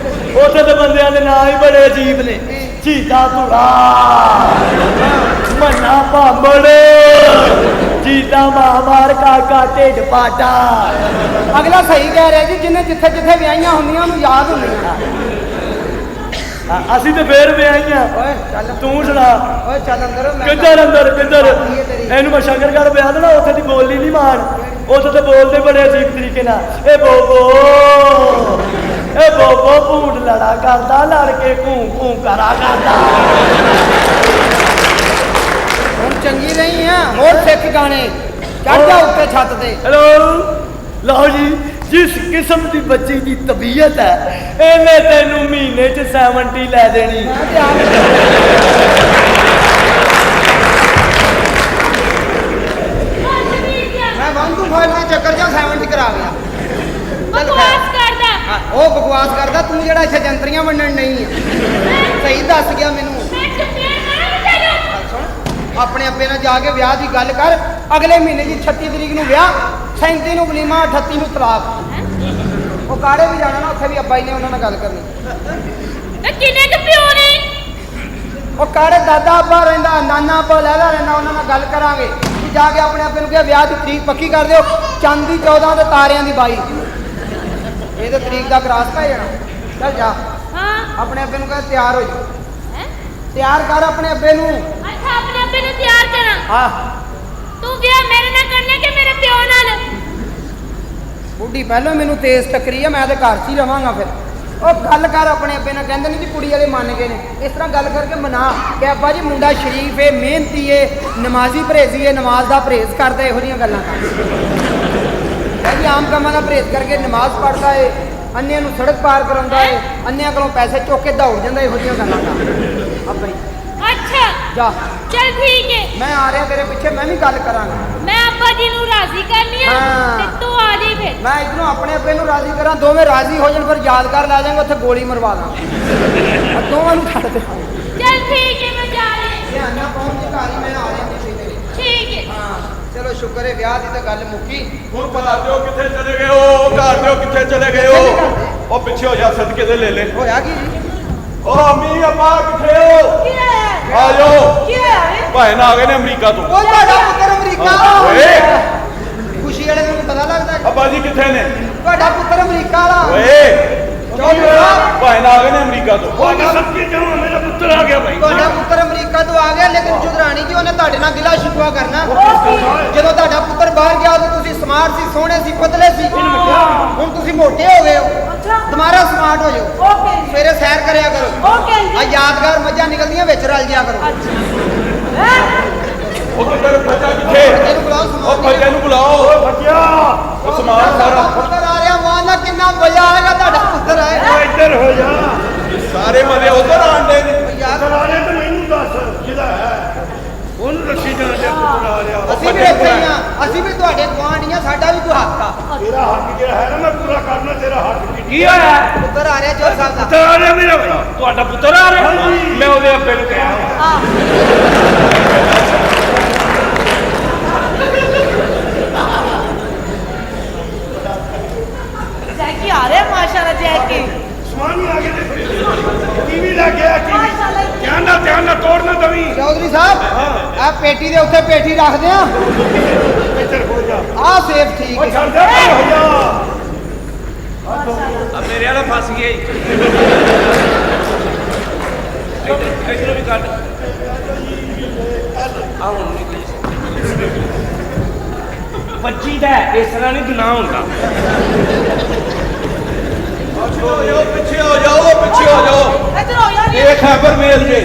ਉੱਥੇ ਦੇ ਬੰਦਿਆਂ ਦੇ ਨਾਂ ਹੀ ਬੜੇ ਅਜੀਬ ਨੇ। ਚੀਤਾ ਧੁਰਾ, ਮੰਨਾ ਭਾਂਬੜ, ਚੀਤਾ ਮਾਰ ਕਾਕਾ ਢਿੱਡ ਪਾਟਾ। ਅਗਲਾ ਸਹੀ ਕਹਿ ਰਿਹਾ ਜੀ। ਜਿਹਨੇ ਜਿੱਥੇ ਵਿਆਹੀਆਂ ਹੁੰਦੀਆਂ ਉਹਨੂੰ ਯਾਦ ਹੁੰਦੀਆਂ। ਅਸੀਂ ਤੇ ਫੇਰ ਵਿਆਹੀਆਂ। ਓਏ ਚੱਲ ਤੂੰ ਸੁਣਾ। ਓਏ ਚੱਲ ਅੰਦਰ। ਕਿੱਧਰ ਇਹਨੂੰ ਮੈਂ ਸ਼ੰਕਰਗੜ੍ਹ ਵਿਆਹ ਦੇਣਾ। ਉੱਥੇ ਦੀ ਬੋਲੀ ਨਹੀਂ ਮਾਣ। ਉੱਥੇ ਤੇ ਬੋਲਦੇ ਬੜੇ ਅਜੀਬ ਤਰੀਕੇ ਨਾਲ। ਇਹ ਬੋਬੋ ਭੂੰਡ ਲੜਾ ਕਰਦਾ, ਲੜ ਕੇ ਘੂੰ ਕਰਾ ਕਰਦਾ। ਹੁਣ ਚੰਗੀ ਰਹੀ ਆ। ਹੋਰ ਸਿੱਖ ਗਾਣੇ। ਚੜ ਜਾ ਉੱਤੇ ਛੱਤ ਤੇ। हेलो लो जी जिस किस्म की बच्ची की तबीयत है इन्हें तेन महीने च 70 लै देनी। मैं वांगू फाइल के चक्कर च 70 करा गया। बकवास करदा ਉਹ ਬਕਵਾਸ ਕਰਦਾ ਤੂੰ ਜਿਹੜਾ ਇੱਥੇ ਜੰਤਰੀਆਂ ਵੰਡਣ ਨਹੀਂ ਹੈ। ਸਹੀ ਦੱਸ ਗਿਆ ਮੈਨੂੰ। मैं चुपिया मार चलो ਸੁਣ ਆਪਣੇ ਅੱਬੇ ਨਾਲ ਜਾ ਕੇ ਵਿਆਹ ਦੀ ਗੱਲ ਕਰ। ਅਗਲੇ ਮਹੀਨੇ ਦੀ 36 ਤਰੀਕ ਨੂੰ ਵਿਆਹ, 37 ਨੂੰ ਵਲੀਮਾ, 38 ਨੂੰ ਤਲਾਕ। ਉਹ ਕਾੜੇ ਵੀ ਜਾਣਾ ਨਾ, ਉੱਥੇ ਵੀ ਅੱਬਾ ਹੀ ਨੇ ਉਹਨਾਂ ਨਾਲ ਗੱਲ ਕਰਨੀ। ਤੇ ਕਿੰਨੇ ਕੁ ਪਿਓ ਨੇ ਉਹ ਕਾੜੇ ਦਾਦਾ ਅੱਬਾ ਰਹਿੰਦਾ, ਨਾਨਾ ਅੱਬਾ ਲੈਦਾ ਰਹਿੰਦਾ, ਉਹਨਾਂ ਨਾਲ ਗੱਲ ਕਰਾਂਗੇ। ਤੂੰ ਜਾ ਕੇ ਆਪਣੇ ਅੱਬੇ ਨੂੰ ਕਿਹਾ ਵਿਆਹ ਦੀ ਤਰੀਕ ਪੱਕੀ ਕਰ ਦਿਓ, ਚੰਦ ਦੀ 14 ਤੇ ਤਾਰਿਆਂ ਦੀ 22। ਇਹ ਤਾਂ ਤਰੀਕ ਦਾ ਕਰਾਸ ਪੈ ਜਾਣਾ। ਚੱਲ ਜਾ ਹਾਂ ਆਪਣੇ ਅੱਬੇ ਨੂੰ ਕਹ ਤਿਆਰ ਹੋ ਜਾ। ਹੈਂ? ਤਿਆਰ ਕਰ ਆਪਣੇ ਅੱਬੇ ਨੂੰ। ਅੱਛਾ ਆਪਣੇ ਅੱਬੇ ਨੂੰ ਤਿਆਰ ਕਰਾਂ ਹਾਂ ਤੂੰ ਵਿਆਹ ਮੇਰੇ ਨਾਲ ਕਰਨਾ ਕਿ ਮੇਰੇ ਪਿਓ ਨਾਲ ਬੁੱਢੀ ਪਹਿਲਾਂ ਮੈਨੂੰ ਤੇਜ਼ ਟੱਕਰੀ ਆ, ਮੈਂ ਤੇ ਘਰ 'ਚ ਹੀ ਰਵਾਂਗਾ ਫਿਰ। ਉਹ ਗੱਲ ਕਰ ਆਪਣੇ ਅੱਬੇ ਨਾਲ। ਕਹਿੰਦੇ ਨਹੀਂ ਜੀ ਕੁੜੀ ਵਾਲੇ ਮੰਨ ਗਏ ਨੇ। ਇਸ ਤਰ੍ਹਾਂ ਗੱਲ ਕਰਕੇ ਮਨਾ ਕਿ ਅੱਬਾ ਜੀ ਮੁੰਡਾ ਸ਼ਰੀਫ ਏ, ਮਿਹਨਤੀ ਏ, ਨਮਾਜ਼ੀ ਪਰਹੇਜ਼ੀ ਏ, ਨਮਾਜ਼ ਦਾ ਪਰਹੇਜ਼ ਕਰਦਾ, ਇਹੋ ਜਿਹੀਆਂ ਗੱਲਾਂ ਕਰ। ਜੀ ਆਮ ਕੰਮਾਂ ਦਾ ਪਰਹੇਜ਼ ਕਰਕੇ ਨਮਾਜ਼ ਪੜ੍ਹਦਾ ਏ, ਅੰਨਿਆਂ ਨੂੰ ਸੜਕ ਪਾਰ ਕਰਾਉਂਦਾ ਏ, ਅੰਨਿਆਂ ਕੋਲੋਂ ਪੈਸੇ ਚੁੱਕ ਕੇ ਦੌੜ ਜਾਂਦਾ, ਇਹੋ ਜਿਹੀਆਂ ਗੱਲਾਂ ਕਰ। ਅੱਬਾ ਜੀ ਅੱਛਾ ਜਾ ਚਲ ਠੀਕ ਹੈ ਮੈਂ ਆ ਰਿਹਾ ਤੇਰੇ ਪਿੱਛੇ, ਮੈਂ ਵੀ ਗੱਲ ਕਰਾਂਗਾ। ਮੈਂ ਅੱਬਾ ਜੀ ਨੂੰ ਰਾਜ਼ੀ ਕਰਨੀ ਆ ਹਾਂ। ਤੇ ਤੂੰ ਆ ਜੀ ਫਿਰ ਮੈਂ ਇਧਰੋਂ ਆਪਣੇ ਅੱਬੇ ਨੂੰ ਰਾਜ਼ੀ ਕਰਾਂ, ਦੋਵੇਂ ਰਾਜ਼ੀ ਹੋ ਜਾਣ, ਫਿਰ ਯਾਦਗਾਰ ਲੈ ਜਾਵਾਂਗੇ, ਉੱਥੇ ਗੋਲੀ ਮਰਵਾ ਦਾਂਗੇ। ਦੋਵਾਂ ਨੂੰ ਛੱਡ ਦੇ। ਚਲ ਠੀਕ ਹੈ ਮੈਂ ਜਾ ਰਹੀ ਧਿਆਨ ਨਾਲ ਪਹੁੰਚ ਕੇ ਘਰ ਹੀ ਮੈਂ ਆ ਰਿਹਾ ਕਿਸੇ ਤੇਰੇ। ਠੀਕ ਹੈ ਹਾਂ ਚਲੋ ਸ਼ੁਕਰ ਹੈ ਵਿਆਹ ਦੀ ਤਾਂ ਗੱਲ ਮੁੱਕੀ। ਹੁਣ ਪਤਾ ਦਿਓ ਕਿੱਥੇ ਚਲੇ ਗਏ ਹੋ, ਘਰ ਦਿਓ ਕਿੱਥੇ ਚਲੇ ਗਏ ਹੋ। ਉਹ ਪਿੱਛੇ ਹੋ ਜਾ, ਸਦਕੇ ਦੇ ਲੈ ਲੈ। ਹੋਇਆ ਕੀ ਜੀ? ਉਹ ਅੰਮੀ ਅੱਪਾ ਕਿੱਥੇ ਹੋ? ਕੀ ਹੋਇਆ ਆ ਜਾਓ। ਕੀ ਹੋਇਆ ਵੇ ਭੈਣ ਆ ਗਏ ਨੇ ਅਮਰੀਕਾ ਤੋਂ। ਉਹ ਤੁਹਾਡਾ ਪੁੱਤਰ ਅਮਰੀਕਾ। ਓਏ ਖੁਸ਼ੀ ਵਾਲੇ ਨੂੰ ਪਤਾ ਲੱਗਦਾ ਅੱਬਾ ਜੀ ਕਿੱਥੇ ਨੇ? ਤੁਹਾਡਾ ਪੁੱਤਰ ਅਮਰੀਕਾ ਵਾਲਾ। ਓਏ ਚੌਧਰੀ ਸਾਹਿਬ, ਭੈਣ ਆ ਗਏ ਨੇ ਅਮਰੀਕਾ ਤੋਂ। ਉਹ ਸਭ ਕੇ ਜਾਵਾਂ, ਮੇਰਾ ਪੁੱਤਰ ਆ ਗਿਆ ਭਾਈ। ਤੁਹਾਡਾ ਪੁੱਤਰ ਅਮਰੀਕਾ ਤੋਂ ਆ ਗਿਆ, ਲੇਕਿਨ ਚੁਦਰਾਣੀ ਜੀ ਉਹਨੇ ਤੁਹਾਡੇ ਨਾਲ ਗਿਲਾ ਸ਼ਿਕਵਾ ਕਰਨਾ। ਜਦੋਂ ਤੁਹਾਡਾ ਪੁੱਤਰ ਬਾਹਰ ਗਿਆ ਉਦੋਂ ਤੁਸੀਂ ਸਮਾਰਟ ਸੀ, ਸੋਹਣੇ ਸੀ, ਪਤਲੇ ਸੀ। ਹੁਣ ਤੁਸੀਂ ਮੋਟੇ ਹੋ ਗਏ ਹੋ। ਅੱਛਾ ਦੁਬਾਰਾ ਸਮਾਰਟ ਹੋ ਜਾਓ। ਓਕੇ ਸਵੇਰੇ ਸੈਰ ਕਰਿਆ ਕਰੋ। ਓਕੇ ਆ ਯਾਦਗਾਰ ਮੱਝਾਂ ਨਿਕਲਦੀਆਂ ਵਿੱਚ ਰਲ ਜਿਆ ਕਰੋ। ਉਹ ਕਿੱਧਰ ਬੱਚਾ ਕਿੱਥੇ? ਇਹਨੂੰ ਬੁਲਾਓ ਉਹ ਸਮਾਰਟ। ਬੱਚੇ ਨੂੰ ਬੁਲਾਓ। ਬੱਚਿਆ ਉਹ ਸਮਾਨ ਸਾਰਾ ਪੁੱਤਰ ਆ ਰਿਹਾ, ਮਾਂ ਦਾ ਕਿੰਨਾ ਮਜ਼ਾ ਆਏਗਾ ਤੁਹਾਡਾ ਪੁੱਤਰ ਆਏਗਾ। ਉਹ ਇੱਧਰ ਹੋ ਜਾ। ਸਾਰੇ ਮਜ਼ੇ ਉਧਰ ਆਂਦੇ ਨੇ। ਯਾਰ ਚਲਾਣੇ ਤਾਂ ਮੈਨੂੰ ਦੱਸ ਜਿਹਦਾ ਹੈ ਉਹਨੂੰ ਦੱਸੀ ਜਾਣਾ ਜੇ ਪੁੱਤਰ ਆ ਰਿਹਾ। ਅਸੀਂ ਵੀ ਇੱਥੇ ਹੀ ਆ, ਅਸੀਂ ਵੀ ਤੁਹਾਡੇ ਗੁਆਂਢੀਆਂ, ਸਾਡਾ ਵੀ ਕੋਈ ਹੱਕ ਆ। ਤੇਰਾ ਹੱਕ ਜਿਹੜਾ ਹੈ ਨਾ ਮੈਂ ਪੂਰਾ ਕਰਨਾ। ਤੇਰਾ ਹੱਕ ਕੀ ਹੋਇਆ ਪੁੱਤਰ ਆ ਰਿਹਾ ਚੋਰ ਸਾਹਿਬ ਦਾ। ਪੁੱਤਰ ਆ ਰਿਹਾ ਮੇਰਾ ਭਾਈ। ਤੁਹਾਡਾ ਪੁੱਤਰ ਆ ਰਿਹਾ ਮੈਂ ਉਹਦੇ ਅੱਬੇ ਨੂੰ ਕਿਹਾ ਜੈਕੀ ਆ ਰਿਹਾ ਮਾਸ਼ਾਅੱਲਾ ਜੈਕੀ ਸਮਾਨ ਹੀ ਆ ਗਏ ਨੇ। ਟੀਵੀ ਲੱਗ ਗਿਆ ਟੀਵੀ। ਧਿਆਨ ਨਾਲ ਤੋੜ ਨਾ ਦਵੀਂ। ਚੌਧਰੀ ਸਾਹਿਬ ਆ ਪੇਟੀ ਦੇ ਉੱਤੇ ਪੇਟੀ ਰੱਖਦੇ ਆ। ਇੱਧਰ ਹੋ ਜਾ। ਆ ਸੇਫ ਠੀਕ ਉਹ ਹੈ। ਛੱਡ ਦੇ ਹੋ ਜਾ। ਆ ਮੇਰੇ ਵਾਲਾ ਫਸ ਗਿਆ ਇਧਰ ਵੀ ਕੱਢ ਆ ਹੁਣ ਨਿਕਲੀ ਬੱਚੀ ਦਾ ਇਸ ਤਰ੍ਹਾਂ ਨਹੀਂ ਗੁਨਾਹ ਹੁੰਦਾ ਪਿੱਛੇ ਹੋ ਜਾਓ, ਪਿੱਛੇ ਹੋ ਜਾਓ। ਇੱਧਰ ਹੋ ਯਾਰ ਇਹ ਖੈਬਰ ਮੇਲ ਜੇ।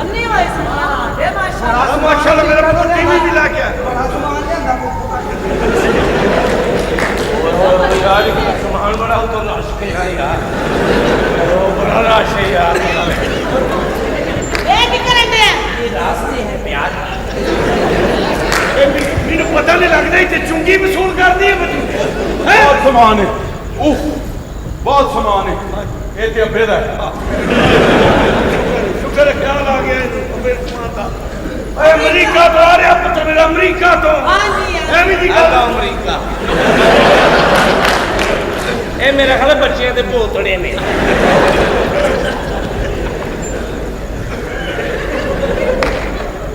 ਅੰਨੀ ਵਾਈ ਸਮਾਨ ਦੇ ਮਾਸ਼ਾਅੱਲਾ ਮਾਸ਼ਾਅੱਲਾ ਮੇਰਾ ਪੁੱਤਰ ਟੀਵੀ ਵੀ ਲੱਗ ਗਿਆ। ਬੜਾ ਸਮਾਨ ਲਿਆਂਦਾ ਪੁੱਤ। यार सामान बड़ा हो तो रश के यार बड़ा रश है यार ਇਹ ਕੀ ਕਰਨ ਦੇ ये रास्ते हैं प्यार ਮੈਨੂੰ ਪਤਾ ਨਹੀਂ ਲੱਗਦਾ ਇੱਥੇ ਚੁੰਗੀ ਵਸੂਲ ਕਰਦੀ ਹੈ ਬੱਚੂ। ਬਹੁਤ ਸਮਾਨ ਹੈ। ਉਫ ਬਹੁਤ ਸਮਾਨ ਹੈ। ਇਹ ਤੇ ਅੱਬੇ ਦਾ ਹੈ। ਸ਼ੁਕਰ ਹੈ ਖਿਆਲ ਆ ਗਿਆ ਇਹਨੂੰ ਮੇਰੇ ਸਮਾਨ ਦਾ। ਓਏ ਅਮਰੀਕਾ ਤੋਂ ਆ ਰਿਹਾ ਪੁੱਤਰ ਮੇਰਾ, ਅਮਰੀਕਾ ਤੋਂ। ਹਾਂਜੀ ਐਵੇਂ ਦੀ ਗੱਲ। अमरीका ਇਹ ਮੇਰੇ ਖਿਆਲ ਬੱਚਿਆਂ ਦੇ ਭੋਤੜੇ ਨੇ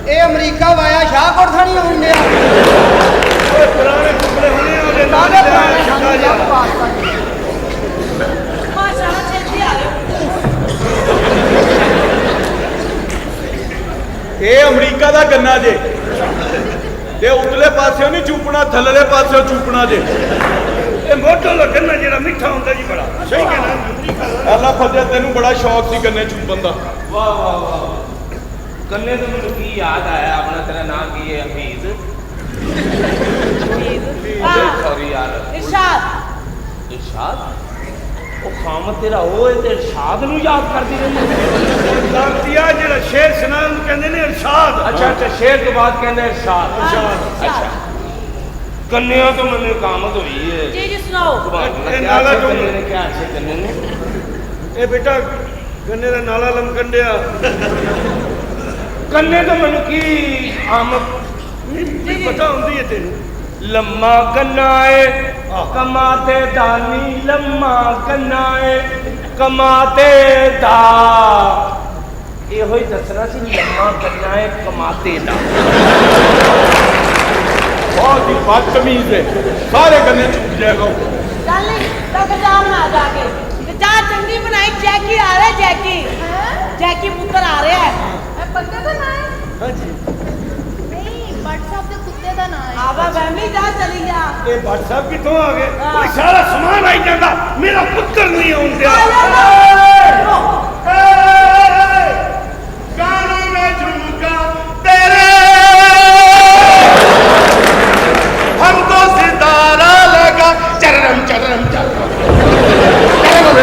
ਇਹ ਅਮਰੀਕਾ ਵਾਇਆ ਸ਼ਾਹਕੋਟ ਥਾਣੀ ਆਉਣ ਡਿਆ। ਓਏ ਪੁਰਾਣੇ ਟੁਕੜੇ ਹੋਣੇ ਆ ਉਹਦੇ ਨਾਲ ਨਾਲੇ ਪੁਰਾਣੇ ਦਾ ਸਾਨੂੰ ਜਾ। ਜੱਟ ਪਾਸ ਕਰ। ਮਾਸ਼ਾਅੱਲਾ ਛੇਤੀ ਆ ਰਹੇ ਇਹ ਅਮਰੀਕਾ ਦਾ ਗੰਨਾ ਜੇ ਤੇ ਉਤਲੇ ਪਾਸਿਓਂ ਨਹੀਂ ਚੂਪਣਾ, ਥੱਲੇਲੇ ਪਾਸਿਓਂ ਚੂਪਣਾ ਜੇ। ਇਹ ਮੋਟੋ ਲੱਗਣਾ ਜਿਹੜਾ ਮਿੱਠਾ ਹੁੰਦਾ ਜੀ ਬੜਾ। ਸਹੀ ਕਹਿਣਾ ਅਮਰੀਕਾ ਦਾ। ਅੱਲਾ ਫਜ਼ਲ ਤੈਨੂੰ ਬੜਾ ਸ਼ੌਕ ਸੀ ਗੰਨੇ ਚੂਪਣ ਦਾ। वाह वाह वाह गन्ने तो मुझे की याद आया अपना तेरा नाम की है हफीज सॉरी यार इरशाद इरशाद ਉਹ ਖਾਮ ਤੇਰਾ ਉਹ ਤੇ ਇਰਸ਼ਾਦ ਨੂੰ ਯਾਦ ਕਰਦੀ ਰਹਿੰਦੀ ਲਾਂਤੀਆ ਜਿਹੜਾ ਸ਼ੇਰ ਸੁਣਾ ਨੂੰ ਕਹਿੰਦੇ ਨੇ ਇਰਸ਼ਾਦ ਅੱਛਾ ਅੱਛਾ ਸ਼ੇਰ ਤੋਂ ਬਾਅਦ ਕਹਿੰਦੇ ਇਰਸ਼ਾਦ ਅੱਛਾ ਕੰਨਿਆਂ ਤੋਂ ਮੈਨੂੰ ਕਾਮਤ ਹੋਈ ਹੈ जी जी सुनाओ ਇਹ ਨਾਲਾ ਜੋ ਕੰਨੇ ਨੇ ਕਿਹਾ ਅੱਛੇ ਕੰਨੇ ਨੇ ਇਹ ਬੇਟਾ ਗੰਨੇ ਦਾ ਨਾਲਾ ਲਮਕਣ ਡਿਆ ਕੰਨੇ ਤੋਂ ਮੈਨੂੰ ਕੀ ਆਮਦ ਨਹੀਂ ਪਤਾ ਹੁੰਦੀ ਹੈ ਤੈਨੂੰ ਲੰਮਾ ਕੰਨਾ ਏ ਕਮਾਤੇ ਦਾਨੀ ਲੰਮਾ ਕੰਨਾ ਏ ਕਮਾਤੇ ਦਾ ਇਹੋ ਹੀ ਦੱਸਣਾ ਸੀ ਲੰਮਾ ਕੰਨਾ ਏ ਕਮਾਤੇ ਦਾ बहुत ही बदतमीज है सारे गन्ने चुप जाएगा डार्लिंग तो बाजार में आ जाके बाजार चंगी बनाई जैकी आ रहा है जैकी पुत्र आ रहा है ਬੰਦੇ ਦਾ ਨਾਂ ਹੈ ਹਾਂਜੀ ਨਹੀਂ WhatsApp ਦੇ ਕੁੱਤੇ ਦਾ ਨਾਂ ਹੈ आवा फैमिली जा चली गया ਇਹ ਭੱਟ ਸਾਹਿਬ ਕਿੱਥੋਂ ਆ ਗਏ ਕੋਈ ਸਾਰਾ ਸਮਾਨ ਆਈ ਜਾਂਦਾ ਮੇਰਾ ਪੁੱਤਰ ਨਹੀਂ ਆਉਣ ਦਿਆ गानों में झुमका तेरे हमको सितारा लगा चरम चरम चरम चरम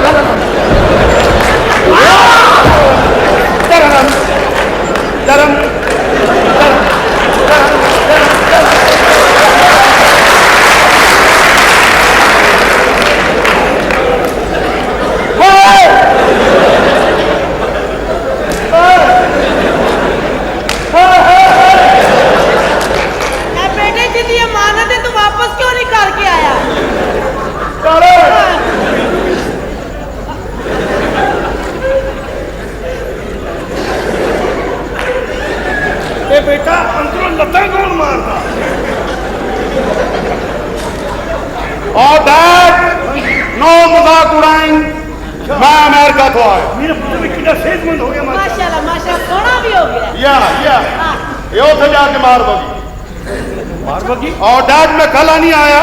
चरम बेटे जी की अमानत है तू वापस क्यों नहीं करके आया ਇਹ ਬੇਟਾ ਅੰਦਰੋਂ ਲੱਤਾਂ ਕੌਣ ਮਾਰਦਾ और डैड नो मजाक उड़ाएं मैं अमेरिका तो आया ਮੇਰਾ ਪੁੱਤਰ ਵੀ ਕਿੰਨਾ ਸਿਹਤਮੰਦ ਹੋ ਗਿਆ माशाल्लाह माशाल्लाह सोना भी हो गया या हाँ। ये उसे जाके मार बगी ਮਾਰ ਬਗੀ और डैड मैं कल नहीं आया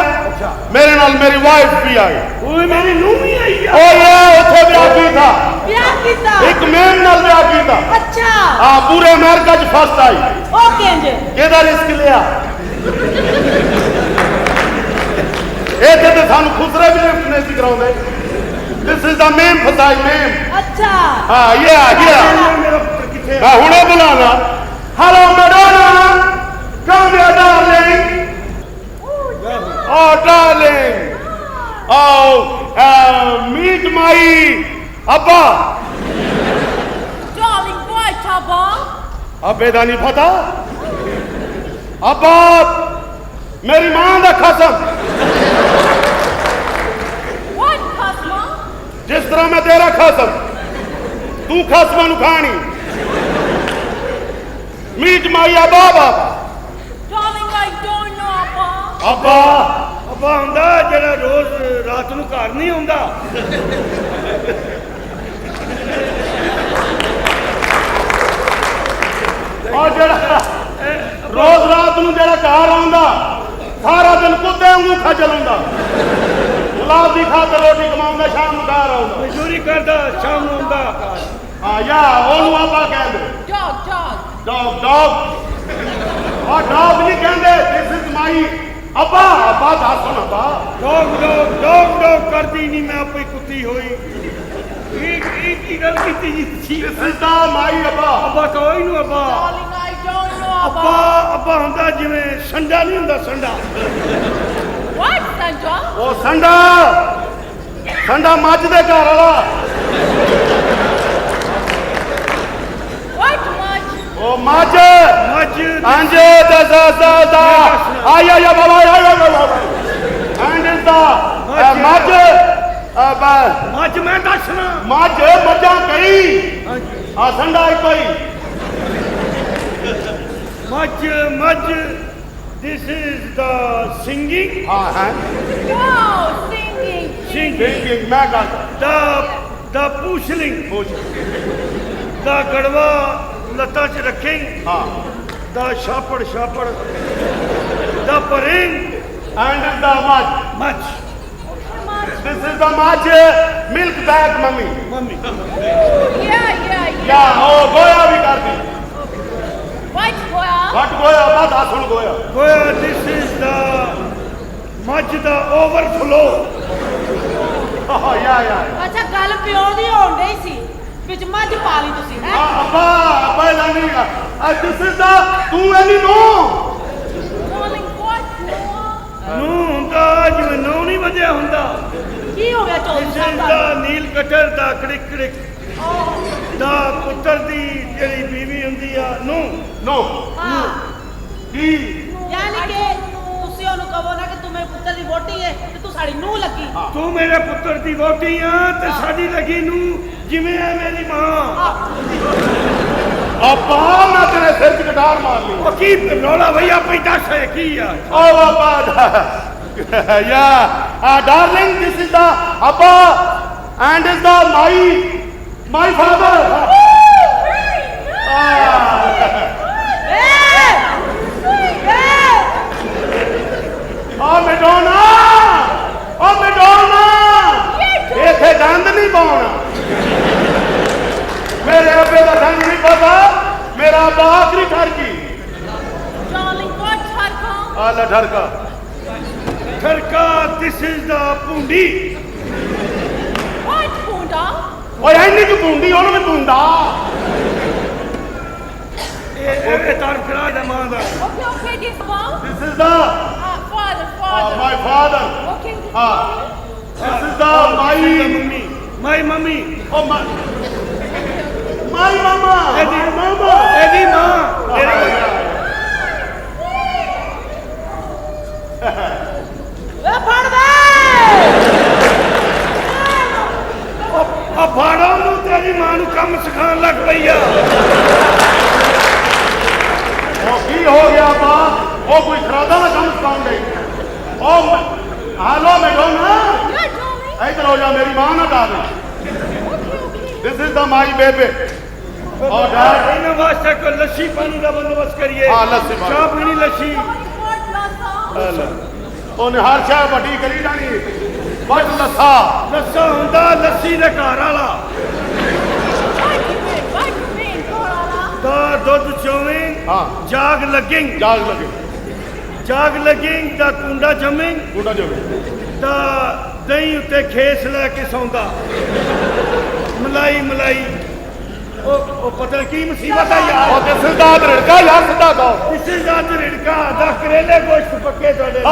मेरे नाल मेरी वाइफ भी आई ਓਏ ਮੇਰੀ ਨੂੰਹ ਵੀ ਆਈ ਆ ओ ये उसे ब्याह की था ब्याह कीता एक मैन नाल ब्याह की था अच्छा हाँ पूरे अमेरिका च फर्स्ट आई ओके जी किधर रिस्क लिया इतने तो सानू खुसरे भी लिफ्ट नहीं सी कराउंदे दिस इज द मेन फसाई मेन अच्छा हाँ ये ਮੇਰਾ ਪੁੱਤਰ ਕਿੱਥੇ मैं हुणे बुलाना hello Madonna come here darling oh darling oh meet my अब्बा डार्लिंग बॉय थाबा अब्बे दा नहीं पता अब्बा मेरी मां दा कसम व्हाट कसमा जिस तरह मैं तेरा कसम तू खसमा नु खानी मीट माई अब्बा बाबा डार्लिंग आई डोंट नो अब्बा अब्बा ਅੱਬਾ ਹੁੰਦਾ ਜਿਹੜਾ ਰੋਜ਼ ਰਾਤ ਨੂੰ ਘਰ ਨਹੀਂ ਆਉਂਦਾ और जड़ा रोज रात नु जड़ा घर आंदा सारा दिन कुत्ते वांगू खजल हुंदा गुलाब दी खातर रोटी कमाउंदा शाम नु घर आउंदा ਮਜ਼ਦੂਰੀ ਕਰਦਾ ਸ਼ਾਮ ਨੂੰ ਆਉਂਦਾ ਘਰ हां या ओनु आपा कह दे डॉग डॉग डॉग डॉग और डॉग नहीं कहंदे दिस इज माई अब्बा अब्बा दास सुन अब्बा ਡੋਗ ਡੋਗ ਡੋਗ ਡੋਗ ਕਰਦੀ ਨਹੀਂ ਮੈਂ ਆਪੇ ਕੁੱਤੀ ਹੋਈ ਇਹ ਕੀ ਗੱਲ ਕੀਤੀ ਜੀ ਤੁਸੀਂ दिस इज द माई अब्बा ਅੱਬਾ ਕਹੋ ਇਹਨੂੰ ਅੱਬਾ डार्लिंग आई डोंट नो ਅੱਬਾ अब्बा ਅੱਬਾ ਹੁੰਦਾ ਜਿਵੇਂ ਸੰਡਾ ਨਹੀਂ ਹੁੰਦਾ ਸੰਡਾ व्हाट संजो ओ संडा संडा मੱਝ ਦੇ ਘਰ ਵਾਲਾ व्हाट मच ओ मੱਝ ਮੱਝ Ange da ay ay baba ay baba and is the maj ਮੱਝ ਮੈਂ ਦੱਸਣਾ maj ਮੱਝਾਂ ਕਈ ਆ ਸੰਡਾ ਕੋਈ ਮੱਝ ਮੱਝ this is the singing ਹਾਂ ਹੈ वाओ सिंगिंग thinking ਮੈਂ ਗੱਲ the pushling ਪੁੱਛ ਦਾ ਗੜਵਾ ਲੱਤਾਂ 'ਚ ਰੱਖੇ ਹਾਂ ਦਾ ਛਾਪੜ ਛਾਪੜ ਦਾ ਪਰਿੰਗ and is the maj ਮੱਝ this is the maj milk bag mummy mummy या या ओ गोया भी करती व्हाट हुआ What goya? Abba, that's what goya. Goya, this is the much the overflow. Oh, yeah. ਅੱਛਾ ਗੱਲ ਪਿਓ ਦੀ ਹੋਣ ਡਈ ਸੀ ਵਿੱਚ ਮੱਝ ਪਾ ਲਈ ਤੁਸੀਂ ਹੈ Abba, Lani. This is the, tu any no. Darling, what? ਨੂੰ ਹੁੰਦਾ ਜਿਵੇਂ ਨੌ ਨਹੀਂ ਵਜਿਆ ਹੁੰਦਾ। ਕੀ ਹੋ ਗਿਆ 24 ਸਾਲ ਦਾ ਦਾ ਨੀਲ ਕਟਰ ਦਾ ਕੜਿਕ ਕੜਿਕ ਦਾ ਪੁੱਤਰ ਦੀ ਜਿਹੜੀ ਬੀਵੀ ਹੁੰਦੀ ਆ ਨੂੰ No. ਹਾਂ He. ਯਾਨੀ ਕਿ ਤੁਸੀਂ ਉਹਨੂੰ ਕਹੋ ਨਾ ਕਿ ਤੂੰ ਮੇਰੇ ਪੁੱਤਰ ਦੀ ਵੋਟੀ ਹੈ ਤੇ ਤੂੰ ਸਾਡੀ ਨੂੰਹ ਲੱਗੀ ਤੂੰ ਮੇਰੇ ਪੁੱਤਰ ਦੀ ਵੋਟੀ ਆ ਤੇ ਸਾਡੀ ਲੱਗੀ ਨੂੰ ਜਿਵੇਂ ਹੈ ਮੇਰੀ ਮਾਂ। Abba, मैं तेरे सिर च कटार मार लूं. ਉਹ ਕੀ ਰੌਲਾ ਭਈ ਆਪੇ ਦੱਸ ਹੈ ਕੀ ਆ। Oh, Abba. Yeah. Darling, this is the Abba and is the my father. Oh, Madonna. Oh, Madonna. ਇੱਥੇ ਗੰਦ ਨਹੀਂ ਪਾਉਣਾ ਮੇਰੇ ਅੱਬੇ ਦਾ ਰੰਗ ਨਹੀਂ ਪਤਾ ਮੇਰਾ ਅੱਬਾ ਆਖਰੀ ਠਰਕੀ Darling, what? Harka? ਆਲਾ ਠਰਕਾ ਖਰਕਾ this is the ਪੁੰਡੀ। What, Punda? ਓਏ ਐਨੀ ਕਿ ਪੁੰਡੀ ਉਹਨੂੰ ਵੀ ਪੁੰਡਾ ਇਹ ਤਾਰ ਕਰਾ ਦਾ ਮਾਂ ਦਾ। Okay, this one? This is the Father. my father. Okay, this Ah. This is the my mummy my mummy oh my mama. ਇਹਦੀ My mama. ਇਹਦੀ ਮਾਂ ਵੇ ਫੜ ਵੇ ਆ ਫਾੜਾ ਨੂੰ ਤੇਰੀ ਮਾਂ ਨੂੰ ਕੰਮ ਸਿਖਾਉਣ ਲੱਗ ਪਈ ਆ। ਉਹ ਕੀ ਹੋ ਗਿਆ ਬਾ ਉਹ ਕੋਈ ਖਰਾਦਾ ਦਾ ਕੰਮ ਸਿਖਾਉਣ ਗਈ ਉਹ ਹਾਲੋ ਮੈਡੋਨਾ Yeah, darling. ਇੱਧਰ ਹੋ ਜਾ ਮੇਰੀ ਮਾਂ ਨਾ ਡਾਵੇ This is the my baby. Oh, Dad. ਇਹਨਾਂ ਵਾਸਤੇ ਕੋਈ ਲੱਸੀ ਪਾਣੀ ਦਾ ਬੰਦੋਬਸਤ ਕਰੀਏ। ਹਾਂ, ਲੱਸੀ ਪਾਣੀ। ਚਾਹ ਪੀਣੀ ਲੱਸੀ। What, Lassa? ਉਹਨੇ ਹਰ ਸ਼ਾਇ ਵੱਡੀ ਕਰੀ ਜਾਣੀ ਵੱਟ ਲੱਥਾ ਲੱਸਾ ਹੁੰਦਾ ਲੱਸੀ ਦੇ ਘਰ ਵਾਲਾ What you mean, Corala? ਦਾ ਦੁੱਧ ਚੋਵੇਂ ਹਾਂ ਜਾਗ ਲੱਗਿੰਗ ਜਾਗ ਲੱਗੇ ਜਾਗ ਲੱਗਿੰਗ ਦਾ ਕੁੰਡਾ ਜੰਮਿੰਗ ਗੁੱਡਾ ਜਾਵੇ ਦਾ ਦਹੀਂ ਉੱਤੇ ਖੇਸ ਲੈ ਕੇ ਸੌਂਦਾ ਮਲਾਈ ਉਹ ਪਤਾ ਨੀ ਕੀ ਮੁਸੀਬਤ ਆ ਯਾਰ। ਉਹ ਤੇ ਸਿੱਧਾ ਰੜਕਾ ਯਾਰ ਸਿੱਧਾ ਕਹੋ ਕਿਸੇ ਦਾ ਰਿੜਕਾ ਦਾ ਕਰੇਲੇ ਗੋਸ਼ਤ ਪੱਕੇ ਤੁਹਾਡੇ ਲਈ। Oh,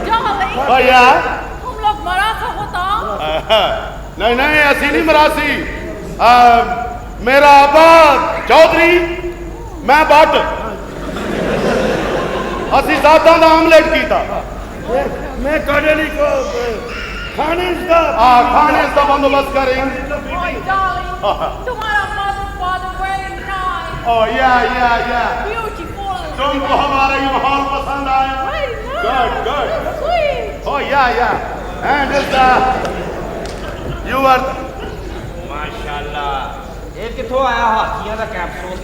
Darling, oh yeah. तुम लोग मराठा होता? नहीं ऐसी नहीं मरासी मेरा अब्बा चौधरी मैं बट असी सादा का आमलेट किया मैं ਤੁਹਾਡੇ ਲਈ ਕੋ ਖਾਣੇ ਦਾ खाने का बंदोबस्त करें Oh, darling, तुम्हारा father very nice, Oh yeah beautiful, तुमको हमारा ये माहौल पसंद आया very nice, Good. sweet. Oh yeah and is you are ਮਾਸ਼ਾਅੱਲਾ ਇਹ ਕਿੱਥੋਂ ਆਇਆ ਹਾਥੀਆਂ ਦਾ ਕੈਪਸੂਲ?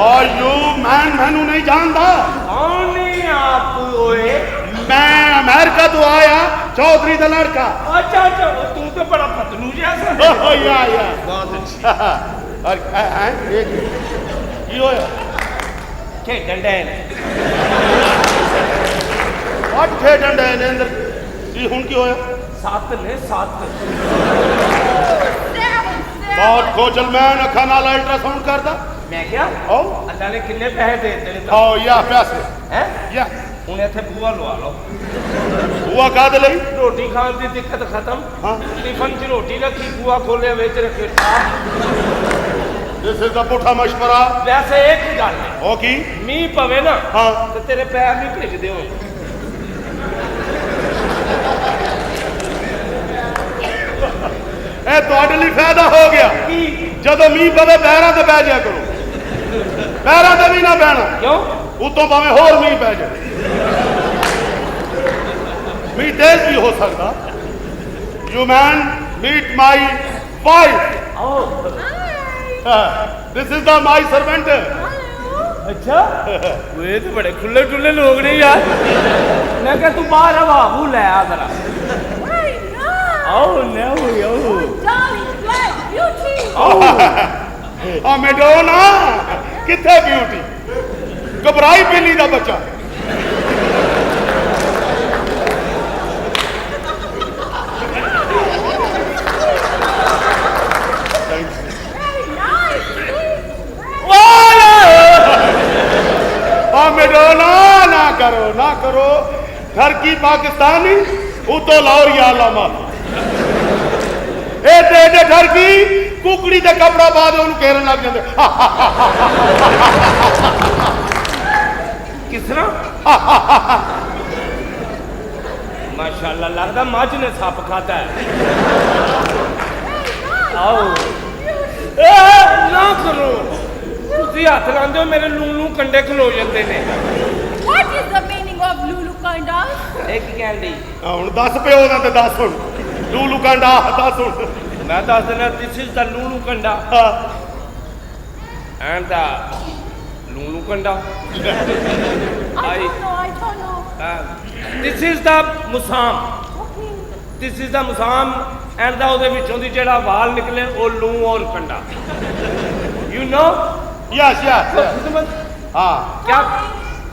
और you man मैनू नहीं जानता ਕੌਣ ਨਹੀਂ ਆਪ ਓਏ? मैं अमेरिका तो आया चौधरी का लड़का ਅੱਛਾ ਤੂੰ ਤਾਂ ਬੜਾ ਪਤਲੂ ਜਿਹਾ ਸੀ। Oh yeah ਬਹੁਤ ਅੱਛੀ और एक की होया ਖੇਡਣ ਦੇ ਨੇ। व्हाट खेडन डे ने अंदर की हुन की होया 7 ने 7 Seven. बहुत खोजल मैन अखा नाल अल्ट्रासाउंड करदा ਮੈਂ ਕਿਹਾ ओ ਅੱਲਾ ਨੇ ਕਿੰਨੇ ਪੈਸੇ ਦੇ ਦਿੱਤੇ ਨੇ ओ या पैसे ਹੈ या ਹੁਣ ਇੱਥੇ ਬੂਆ ਲਵਾ ਲਓ। हुआ काद लई ਰੋਟੀ ਖਾਣ ਦੀ ਦਿੱਕਤ ਖਤਮ। हां ਟਿਫਨ 'ਚ ਰੋਟੀ ਰੱਖੀ ਬੂਆ ਖੋਲਿਆ ਵਿੱਚ ਰੱਖੇ ਖਾ। दिस इज द पुठा मशवरा ਵੈਸੇ ਇੱਕ ਗੱਲ ਹੈ ओ की ਮੀਂਹ ਪਵੇ ਨਾ हां ਤੇ ਤੇਰੇ ਪੈਰ ਨਹੀਂ ਭਿੱਜਦੇ ਹੋਏ। ए ਤੁਹਾਡੇ ਲਈ ਫਾਇਦਾ ਹੋ ਗਿਆ ਕੀ ਜਦੋਂ ਮੀਂਹ ਪਵੇ ਪੈਰਾਂ ਤੇ ਬਹਿ ਜਾ ਕਰੋ ਪੈਰਾਂ ਤੇ ਵੀ ਨਾ ਬਹਿਣਾ ਕਿਉਂ? ਉਤੋਂ ਭਾਵੇਂ ਹੋਰ ਮੀਂਹ ਪੈ ਜਾਏ ਮੀਂਹ ਤੇਜ਼ ਵੀ ਹੋ ਸਕਦਾ you man meet my wife this is the my servant ਅੱਛਾ ਓਏ ਤੇ ਬੜੇ ਖੁੱਲੇ ਡੁੱਲੇ ਲੋਕ ਨੇ ਯਾਰ। ਮੈਂ ਕਿਹਾ ਤੂੰ ਬਾਹਰ ਹਵਾ ਲੈ ਆ ਜ਼ਰਾ। Very nice. ਆਓ ਨਾ ਓਏ Darling, black beauty. ਆ ਮੈਡੋਨਾ ਕਿੱਥੇ ਬਿਊਟੀ घबराई बिल्ली का बच्चा ना करो ना करो घर की पाकिस्तानी उतो लाहौर या लामा एडे घर की कुकड़ी का कपड़ा पा दे घेरन लग जाते किस तरह माशाल्लाह लगता मझ ने सप खाता है आओ ना करो तुसी हाथ लांदे हो मेरे लूलू कंडे खलो जाते ने What is the meaning of Lulu Kanda? एक कैंडी ਹੁਣ ਦੱਸ ਪਿਓ ਦਾ ਤੇ ਦੱਸ ਹੁਣ ਲੂਲੂ ਕਾਂਡਾ ਦੱਸ ਹੁਣ मैं दस देना दिस इज द लूलू कंडा एंड द लूलू कंडा I don't know. This is the मुसाम दिस इज द मुसाम एंड द ਉਹਦੇ ਵਿੱਚੋਂ ਦੀ ਜਿਹੜਾ ਵਾਲ ਨਿਕਲੇ ਉਹ ਲੂ ਔਰ ਕੰਡਾ यू नो यस यस हाँ क्या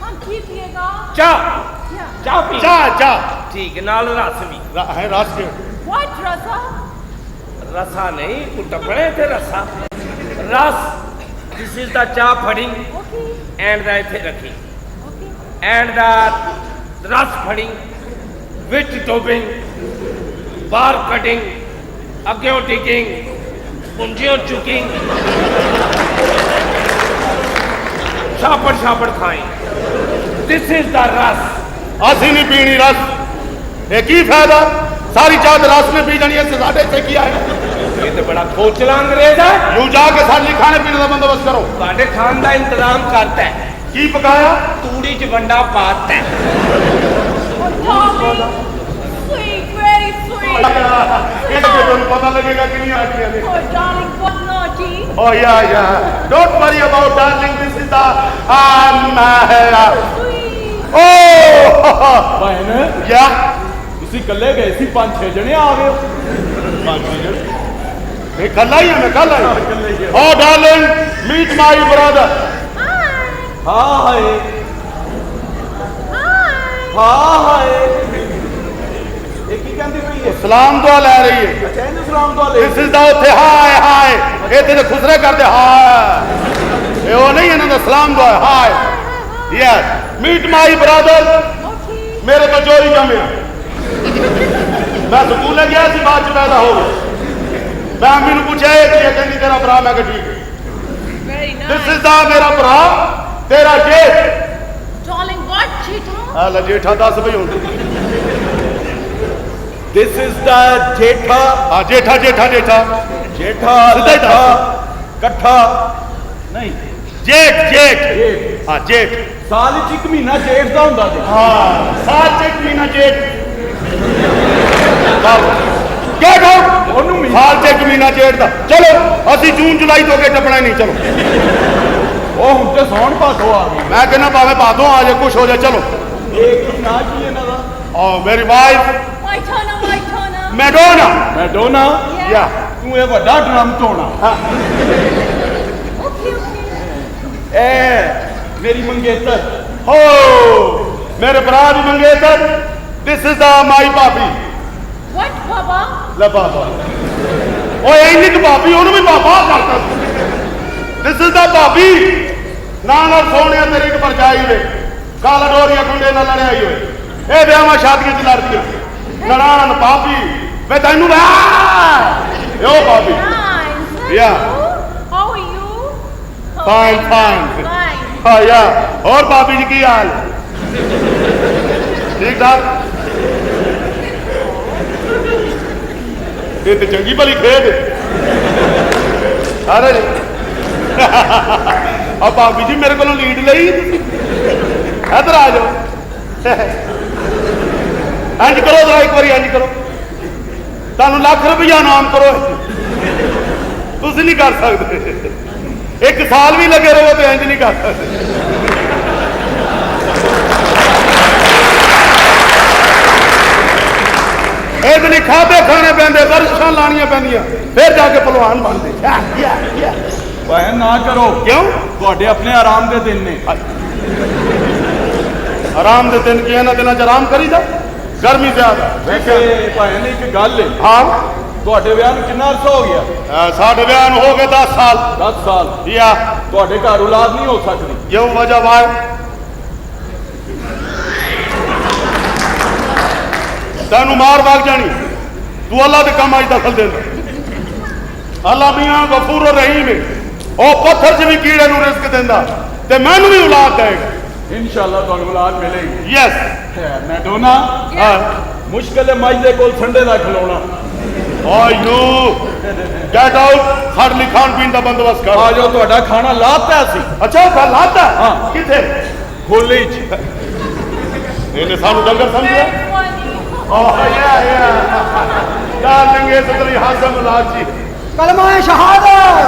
हम कीजिएगा. चाह Yeah. चाह पी चाह चाह ठीक है नाल रस भी है रस के What rasa? रसा नहीं कुटपड़े थे रसा रस दिस इज द चाह फड़ी Okay. एंड द इथे रखी Okay. एंड द रस फड़ी विच टोपिंग बार कटिंग अग्यों टिकिंग पुंजियों चुकिंग छापड़ छापड़ खाएं दिस इज द रस ਅਸੀਂ नहीं पीनी रस ये की फायदा सारी चाह तो रस ने पी जानी है साढ़े से किया है ये तो बड़ा खोचला अंग्रेज है यूं जाके साली खाने पीने का बंदोबस्त करो साढ़े खान का इंतजाम करता है की पकाया तूड़ी च वंडा पाता है Oh, darling. Sweet, very sweet. ये तो तुम्हें पता लगेगा कि नहीं आती है Oh, darling, what naughty. Oh yeah yeah don't worry about darling this is the Sweet. oh ਭੈਣ yeah ਤੁਸੀਂ ਇਕੱਲੇ ਗਏ ਸੀ 5-6 ਜਣੇ ਆ ਗਏ मैं कल आई हूं मैं कल आई oh darling meet my brother Hi. ਹਾਂ ਹਾਏ Hi. ਹਾਂ ਹਾਏ ਇਹ ਕੀ ਕਹਿੰਦੀ ਪਈ ਹੈ सलाम दुआ ले रही है ਅੱਛਾ ਇਹਨੂੰ ਸਲਾਮ ਦੁਆ ਲੈ दिस इज द उत्थे हाय हाय ये ते खुसरे करते हाय ये वो नहीं इन्हां दा सलाम दुआ hi yes meet my brother Okay. मेरे तो चोरी जमिया मैं स्कूल गया सी बाद च पैदा हो गया मैं अम्मी नूं पूछा ये की है कहंदी तेरा भरा मैं कहा ठीक है Very nice. This is the मेरा भरा तेरा जेठ Darling, what cheetah? हां जेठा 10 भई हुंदी ਦਿਸ ਇਜ਼ ਦਾ ਜੇਠਾ हां जेठा जेठा जेठा ਜੇਠਾ ਸਿੱਧਾ ਹੀ ਲੱਠਾ ਦੱਸ। ਇਕੱਠਾ ਨਹੀਂ जेठ जेठ ਜੇਠ हां जेठ ਸਾਲ ਵਿੱਚ ਇੱਕ ਮਹੀਨਾ ਜੇਠ ਦਾ ਹੁੰਦਾ ਜੀ हाँ सात जेठ महीना जेठ क्या कहो ਉਹਨੂੰ ਮਹੀਨਾ साल च एक महीना जेठ दा चलो ਅਸੀਂ जून जुलाई तो अगे टपना नहीं चलो ਉਹ ਹੁਣ ਤੇ ਸੌਣ ਭਾਦੋ ਆ ਗਈ मैं कहना भावे भादों आ जाए कुछ हो जाए चलो ਇਹ ਕੀ ਨਾਂ ਕੀ ਇਹਨਾਂ ਦਾ मेरी wife My turn, my turn. Madonna Madonna या ਤੂੰ ਇਹ ਵੱਡਾ ਡਰਮ ਧੋਣਾ Okay, okay. ਇਹ ਮੇਰੀ ਮੰਗੇਤਰ हो मेरे भरा दी मंगेतर दिस इज द माई भाभी What, Baba? ले बाबा ओए इन्नी तो भाभी ओनू भी बाबा करता दिस इज द भाभी ना सोने तेरी एक परछाई वे काला डोरिया कुंडे ना लड़ाई हुए ए ब्याह शादी च लड़ती लड़ान भाभी मैं तेनू यो भाभी Nice. Yeah. How are you? Fine, fine. Fine. हाँ या और भाभी जी की हाल ठीक ठाक ये तो चंगी भली खेद अरे अब भाभी जी मेरे को लीड ली इधर आ जाओ इंज करो जरा एक बार इंज करो तुहानू लाख रुपया नाम करो तुम नहीं कर सकते एक साल भी लगे रहो तो इंज नहीं कर सकते नहीं खाते खाने पैंदे वर्षां लानियां पैंदियां फिर जाके पहलवान बनते ਭੈਣ ਨਾ ਕਰੋ क्यों ਤੁਹਾਡੇ ਆਪਣੇ ਆਰਾਮ ਦੇ ਦਿਨ ਨੇ ਆਰਾਮ ਦੇ ਦਿਨ ਕੀ ਇਹਨਾਂ ਦਿਨਾਂ 'ਚ ਆਰਾਮ ਕਰੀਦਾ, ਗਰਮੀ ਜ਼ਿਆਦਾ। ਵੈਸੇ ਭਾਵੇਂ ਨਹੀਂ ਇੱਕ ਗੱਲ ਹੈ, ਹਾਂ ਤੁਹਾਡੇ ਵਿਆਹ ਨੂੰ ਕਿੰਨਾ ਅਰਸਾ ਹੋ ਗਿਆ? ਸਾਡੇ ਵਿਆਹ ਨੂੰ ਹੋ ਗਏ 10 ਸਾਲ। 10 ਸਾਲ। ਯਾ ਤੁਹਾਡੇ ਘਰ ਔਲਾਦ ਨਹੀਂ ਹੋ ਸਕਦੀ? ਕਿਉਂ ਵਜ੍ਹਾ ਵਾਏ? ਤੈਨੂੰ ਮਾਰ ਵਗ ਜਾਣੀ, ਤੂੰ ਅੱਲਾ ਦੇ ਕੰਮ 'ਚ ਦਖਲ ਦੇਂਦਾ। ਅੱਲਾ ਮੀਆਂ ਗਫੂਰ ਰਹੀਮ ਹੈ, ਉਹ ਪੱਥਰ 'ਚ ਵੀ ਕੀੜੇ ਨੂੰ ਰਿਜ਼ਕ ਦਿੰਦਾ ਤੇ ਮੈਨੂੰ ਵੀ ਔਲਾਦ ਦੇਗਾ। ਇਨਸ਼ਾਅੱਲਾ ਤੁਹਾਨੂੰ ਔਲਾਦ ਮਿਲੇਗੀ। ਯੈਸ। ਮੈਂ ਦੋਨਾ ਮੁਸ਼ਕਿਲ ਹੈ ਮਾਈ ਦੇ ਕੋਲ ਸੰਡੇ ਦਾ ਖਿਲਾਉਣਾ। ਓ ਯੂ ਗੈਟ ਆਊਟ, ਸਾਡੇ ਲਈ ਖਾਣ ਪੀਣ ਦਾ ਬੰਦੋਬਸਤ ਕਰ। ਆ ਜੋ ਤੁਹਾਡਾ ਖਾਣਾ ਲਾਤਾ ਸੀ। ਅੱਛਾ ਗੱਲ ਲਾਤਾ? ਹਾਂ। ਕਿੱਥੇ? ਖੋਲੀ 'ਚ। ਇਹਨੇ ਸਾਨੂੰ ਡੰਗਰ ਸਮਝਿਆ। ਓਹ ਯਾ ਡਾਰਲਿੰਗ ਇਸ ਤਰੀ ਹਾਜ਼ਮ ਲਾਜੀ ਕਲਮਾ ਸ਼ਹਾਦਤ।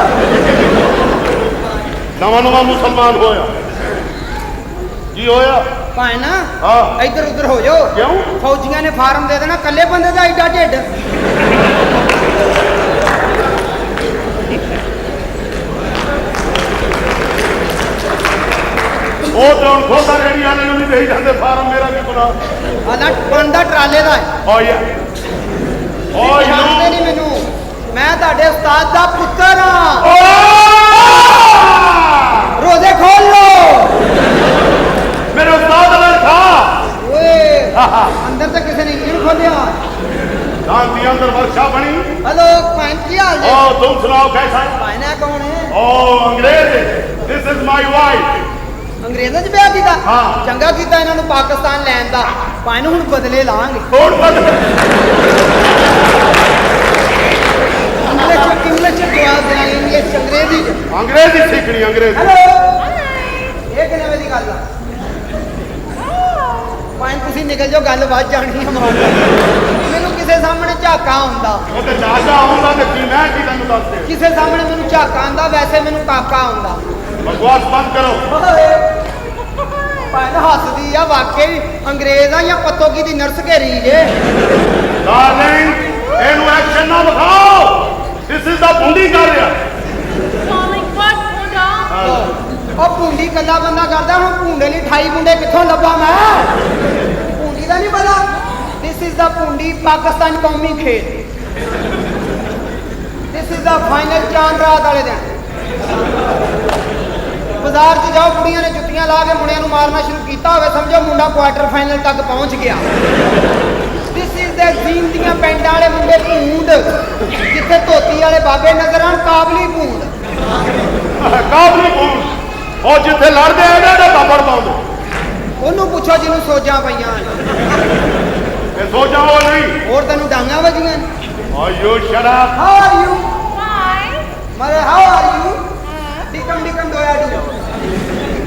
ਨਵਾਂ ਮੁਸਲਮਾਨ ਹੋਇਆ। ਕੀ ਹੋਇਆ? ਭਾਈ ਨਾ ਹਾਂ। ਇੱਧਰ ਉੱਧਰ ਹੋ ਜਾਓ। ਕਿਉਂ? ਫੌਜੀਆਂ ਨੇ ਫਾਰਮ ਦੇ ਦੇਣਾ, ਕੱਲੇ ਬੰਦੇ ਦਾ ਐਡਾ ਢਿੱਡ। ਉਹ ਤਾਂ ਹੁਣ ਖੋਦਾ ਰੇੜੀ ਵਾਲੇ ਨੂੰ ਨਹੀਂ ਦੇਈ ਜਾਂਦੇ ਫਾਰਮ, ਮੇਰਾ ਵੀ ਬਣਾ। ਆਲਾ ਬਣਦਾ ਟਰਾਲੇ ਦਾ ਹੈ। ਓ ਯਾ ਓ ਜਾਣਦੇ ਯੂ ਨਹੀਂ ਮੈਨੂੰ, ਮੈਂ ਤੁਹਾਡੇ ਉਸਤਾਦ ਦਾ ਪੁੱਤਰ ਹਾਂ। ਰੋਜ਼ੇ ਖੋਲ ਲੋ। ਮੇਰੇ ਉਸਤਾਦ ਨੇ ਖਾ ਓਏ ਅੰਦਰ ਤਾਂ ਕਿਸੇ ਨੇ ਨਹੀਂ ਖੋਲਿਆ। ਸ਼ਾਂਤੀ ਅੰਦਰ ਵਰਸ਼ਾ ਬਣੀ। हेलो ਭਾਈ ਕੀ ਹਾਲ ਜੀ? ਓ ਤੁਮ ਸੁਣਾਓ कैसा? ਭਾਈ ਨਾ ਕੌਣ ਹੈ? ਓ ਅੰਗਰੇਜ਼, ਦਿਸ ਇਜ਼ ਮਾਈ ਵਾਈਫ। ਅੰਗਰੇਜ਼ਾਂ 'ਚ ਵਿਆਹ ਕੀਤਾ? ਹਾਂ। ਚੰਗਾ ਕੀਤਾ ਇਹਨਾਂ ਨੂੰ ਪਾਕਿਸਤਾਨ ਲੈਣ ਦਾ। ਭਾਈ ਨੂੰ ਹੁਣ ਬਦਲੇ ਲਾਂਗੇ। ਹੁਣ ਤੱਕ ਇੰਗਲਿਸ਼ 'ਚ ਜਵਾਬ ਦੇਣਾ, ਇੰਗਲਿਸ਼ 'ਚ, ਅੰਗਰੇਜ਼ੀ 'ਚ। ਅੰਗਰੇਜ਼ੀ ਸਿੱਖਣੀ, ਅੰਗਰੇਜ਼ੀ। ਹੈਲੋ ਇਹ ਕਿੰਨੇ ਵਜੇ ਦੀ ਗੱਲ ਆ? ਭਾਈ ਤੁਸੀਂ ਨਿਕਲ ਜਾਓ, ਗੱਲ ਵੱਧ ਜਾਣੀ ਹੈ ਮਾਰ। ਮੈਨੂੰ ਕਿਸੇ ਸਾਹਮਣੇ ਝਾਕਾ ਆਉਂਦਾ। ਉਹ ਤੇ ਚਾਚਾ ਆਉਂਦਾ ਤੇ ਕੀ ਮੈਂ ਕੀ ਤੈਨੂੰ ਦੱਸ ਦੇ। ਕਿਸੇ ਸਾਹਮਣੇ ਮੈਨੂੰ ਝਾਕਾ ਆਉਂਦਾ, ਵੈਸੇ ਮੈਨੂੰ ਕਾਕਾ ਆਉਂਦਾ। ਬਕਵਾਸ ਬੰਦ ਕਰੋ। ਭਾਈ ਹੱਸਦੀ ਆ, ਵਾਕਈ ਅੰਗਰੇਜ਼ ਆ ਜਾਂ ਪੱਤੋ ਕੀ ਦੀ ਨਰਸ ਘੇਰੀ ਜੇ। ਡਾਰਲਿੰਗ ਇਹਨੂੰ ਐਕਸ਼ਨ ਨਾ ਵਿਖਾਓ। ਦਿਸ ਇਜ਼ ਦਾ ਬੁੰਡੀ ਕਰ ਰਿਹਾ। ਉਹ ਭੁੰਡੀ ਕੱਲਾ ਬੰਦਾ ਕਰਦਾ, ਹੁਣ ਭੁੰਡੇ ਲਈ 28 ਮੁੰਡੇ ਕਿੱਥੋਂ ਲੱਭਾਂ ਮੈਂ? ਭੁੰਡੀ ਦਾ ਨਹੀਂ ਪਤਾ। ਦਿਸ ਇਜ਼ ਦਾ ਭੁੰਡੀ ਪਾਕਿਸਤਾਨ ਕੌਮੀ ਖੇਡ। ਦਿਸ ਇਜ਼ ਦਾ ਫਾਈਨਲ ਚਾਂਦ ਰਾਤ ਵਾਲੇ ਦਿਨ। ਬਾਜ਼ਾਰ 'ਚ ਜਾਓ, ਕੁੜੀਆਂ ਨੇ ਜੁੱਤੀਆਂ ਲਾ ਕੇ ਮੁੰਡਿਆਂ ਨੂੰ ਮਾਰਨਾ ਸ਼ੁਰੂ ਕੀਤਾ ਹੋਵੇ, ਸਮਝੋ ਮੁੰਡਾ ਕੁਆਟਰ ਫਾਈਨਲ ਤੱਕ ਪਹੁੰਚ ਗਿਆ। ਦਿਸ ਇਜ਼ ਦੇ ਜੀਨ ਦੀਆਂ ਪੈਂਟਾਂ ਵਾਲੇ ਮੁੰਡੇ ਭੂੰਡ, ਜਿੱਥੇ ਧੋਤੀ ਵਾਲੇ ਬਾਬੇ ਨਜ਼ਰ ਆਉਣ ਕਾਬਲੀ ਭੂੰਡ। ਕਾਬਲੀ ਬੂਟ, ਉਹ ਜਿੱਥੇ ਲੜਦੇ ਆ ਨਾ ਬਾਬਰ ਪਾਉਂਦੇ। ਉਹਨੂੰ ਪੁੱਛੋ ਜਿਹਨੂੰ ਸੋਜਾਂ ਪਈਆਂ ਨੇ। ਇਹ ਸੋ ਜਾਓ ਨਹੀਂ। ਹੋਰ ਤੈਨੂੰ ਡਾਂਗਾਂ ਵੱਜੀਆਂ ਨੇ? Oh you shut up. How are you? ਮਰੇ how are you? ਡਿਕਮ ਡੋਇਆ ਡੂ।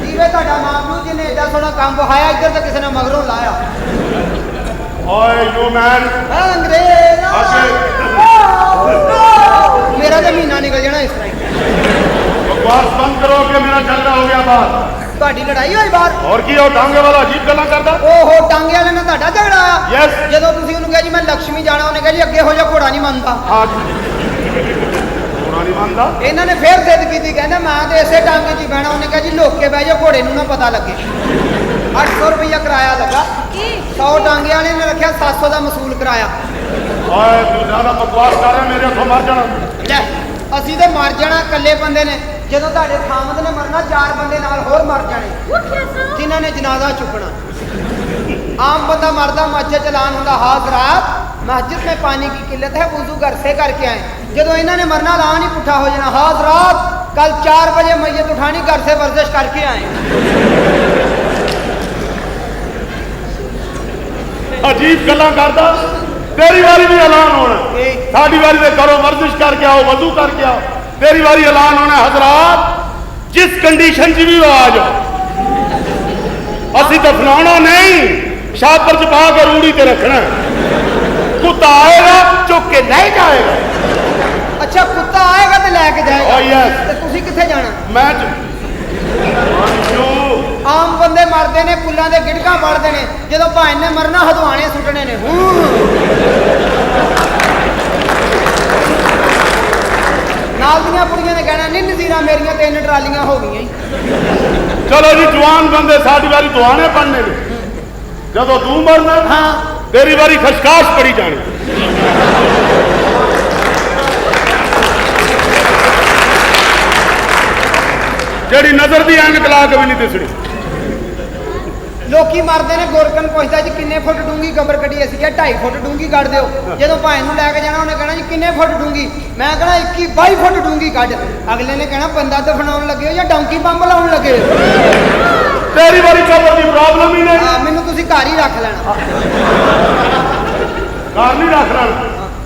ਜੀਵੇ ਤੁਹਾਡਾ ਮਾਮੂ ਜਿਹਨੇ ਏਡਾ ਸੋਹਣਾ ਕੰਮ ਵਹਾਇਆ, ਇੱਧਰ ਤਾਂ ਕਿਸੇ ਨੇ ਮਗਰੋਂ ਲਾਇਆ। ਓਏ ਯੂ ਮੈਨ। ਅੰਗਰੇਜ਼ ਅੱਗੇ। ਮੇਰਾ ਤਾਂ ਮਹੀਨਾ ਨਿਕਲ ਜਾਣਾ ਇਸ ਤਰ੍ਹਾਂ ਹੀ। ਬਕਵਾਸ ਬੰਦ ਕਰੋ ਕਿ ਮੇਰਾ ਝਗੜਾ ਹੋ ਗਿਆ ਬਾਹਰ। ਤੁਹਾਡੀ ਲੜਾਈ ਹੋਈ ਬਾਹਰ? ਹੋਰ ਕੀ, ਉਹ ਡਾਂਗੇ ਵਾਲਾ ਅਜੀਬ ਗੱਲਾਂ ਕਰਦਾ। ਓਹੋ ਟਾਂਗੇ ਵਾਲੇ ਨਾਲ ਤੁਹਾਡਾ ਝਗੜਾ ਆਇਆ? Yes। ਜਦੋਂ ਤੁਸੀਂ ਉਹਨੂੰ ਕਿਹਾ ਜੀ ਮੈਂ ਲక్ష్ਮੀ ਜਾਣਾ, ਉਹਨੇ ਕਿਹਾ ਜੀ ਅੱਗੇ ਹੋ ਜਾ, ਘੋੜਾ ਨਹੀਂ ਮੰਨਦਾ। ਹਾਂ ਨਹੀਂ ਮੰਨਦਾ। ਇਹਨਾਂ ਨੇ ਫੇਰ ਜ਼ਿੱਦ ਕੀਤੀ, ਕਹਿੰਦਾ ਮੈਂ ਤੇ ਇਸੇ ਟਾਂਗੇ 'ਚ ਹੀ ਬਹਿਣਾ। ਉਹਨੇ ਕਿਹਾ ਜੀ ਲੁੱਕ ਕੇ ਬਹਿ ਜਾ, ਘੋੜੇ ਨੂੰ ਨਾ ਪਤਾ ਲੱਗੇ। 800 ਰੁਪਇਆ ਕਿਰਾਇਆ ਲੱਗਾ। 100 ਟਾਂਗੇ ਵਾਲੇ ਨੇ ਰੱਖਿਆ, 700 ਦਾ ਮਸੂਲ ਕਰਾਇਆ। ਓਏ ਤੂੰ ਜ਼ਿਆਦਾ ਬਕਵਾਸ ਕਰ ਰਿਹਾ, ਮੇਰੇ ਹੱਥੋਂ ਮਰ ਜਾਣਾ। ਲੈ ਅਸੀਂ ਤੇ ਮਰ ਜਾਣਾ, ਇਕੱਲੇ ਬੰਦੇ ਨੇ। ਜਦੋਂ ਤੁਹਾਡੇ ਖਾਮਦ ਨੇ ਮਰਨਾ, 4 ਬੰਦੇ ਨਾਲ ਹੋਰ ਮਰ ਜਾਣੇ, ਜਿਨ੍ਹਾਂ ਨੇ ਜਨਾਜ਼ਾ ਚੁੱਕਣਾ। आम बंदा मरदा, मस्जिद चलान होंदा, हाज़रात मस्जिद में पानी की किल्लत है, वुज़ू घर से करके आए। जदों इन्होंने मरना, लान ही पुठा हो जाना, हाज़रात कल 4 बजे मैयत उठानी, घर से वर्जिश करके आए। अजीब गल्लां करदा। तेरी वारी भी ऐलान होना, साडी वारी दे करो, वर्जिश करके आओ, वजू करके आओ। तेरी वारी ऐलान होना, हजरात जिस कंडीशन च भी आ जाओ, असी दफनाना नहीं, छापर च पा के रूढ़ी ते रखना। कुत्ता आएगा चुक के ले जाएगा। अच्छा कुत्ता आएगा तो लेके जाएगा। Oh, yes। तो तुसी किथे जाना? मैं आम बंदे मरते ने, पुलों के गिड़का पड़ते ने, जो भाई ने मरना हदवाने सुटने ने। नाल दियां कुड़ियां ने कहना नहीं, नज़ीरा मेरियां 3 ट्रालियां हो गई। चलो जी जवान बंदे साड़ी बारी दुआने पढ़ने ने जदों तू मरना हाँ तेरी बारी खशकाश पड़ी जानी जेड़ी नजर दी ऐनक ला के भी नहीं दिसनी ਲੋਕੀ ਮਰਦੇ ਨੇ ਗੋਰਕਨ ਪੁੱਛਦਾ ਜੀ ਕਿੰਨੇ ਫੁੱਟ ਡੂੰਗੀ ਕਬਰ ਕੱਢੀ ਅਸੀਂ ਕਿਹਾ 2.5 ਫੁੱਟ ਡੂੰਗੀ ਕੱਢ ਦਿਓ ਜਦੋਂ ਭਾਈ ਨੂੰ ਲੈ ਕੇ ਜਾਣਾ ਉਹਨੇ ਕਹਿਣਾ ਜੀ ਕਿੰਨੇ ਫੁੱਟ ਡੂੰਗੀ ਮੈਂ ਕਹਿਣਾ 21-22 ਫੁੱਟ ਡੂੰਗੀ ਕੱਢ ਅਗਲੇ ਨੇ ਕਹਿਣਾ ਬੰਦਾ ਦਫਨਾਉਣ ਲੱਗੇ ਹੋ ਜਾਂ ਡੌਂਕੀ ਬੰਬ ਲਾਉਣ ਲੱਗੇ ਹੋ तेरी बारी कबर की प्रॉब्लम ही नहीं ਮੈਨੂੰ ਤੁਸੀਂ ਘਰ ਹੀ ਰੱਖ ਲੈਣਾ घर नहीं रख रहा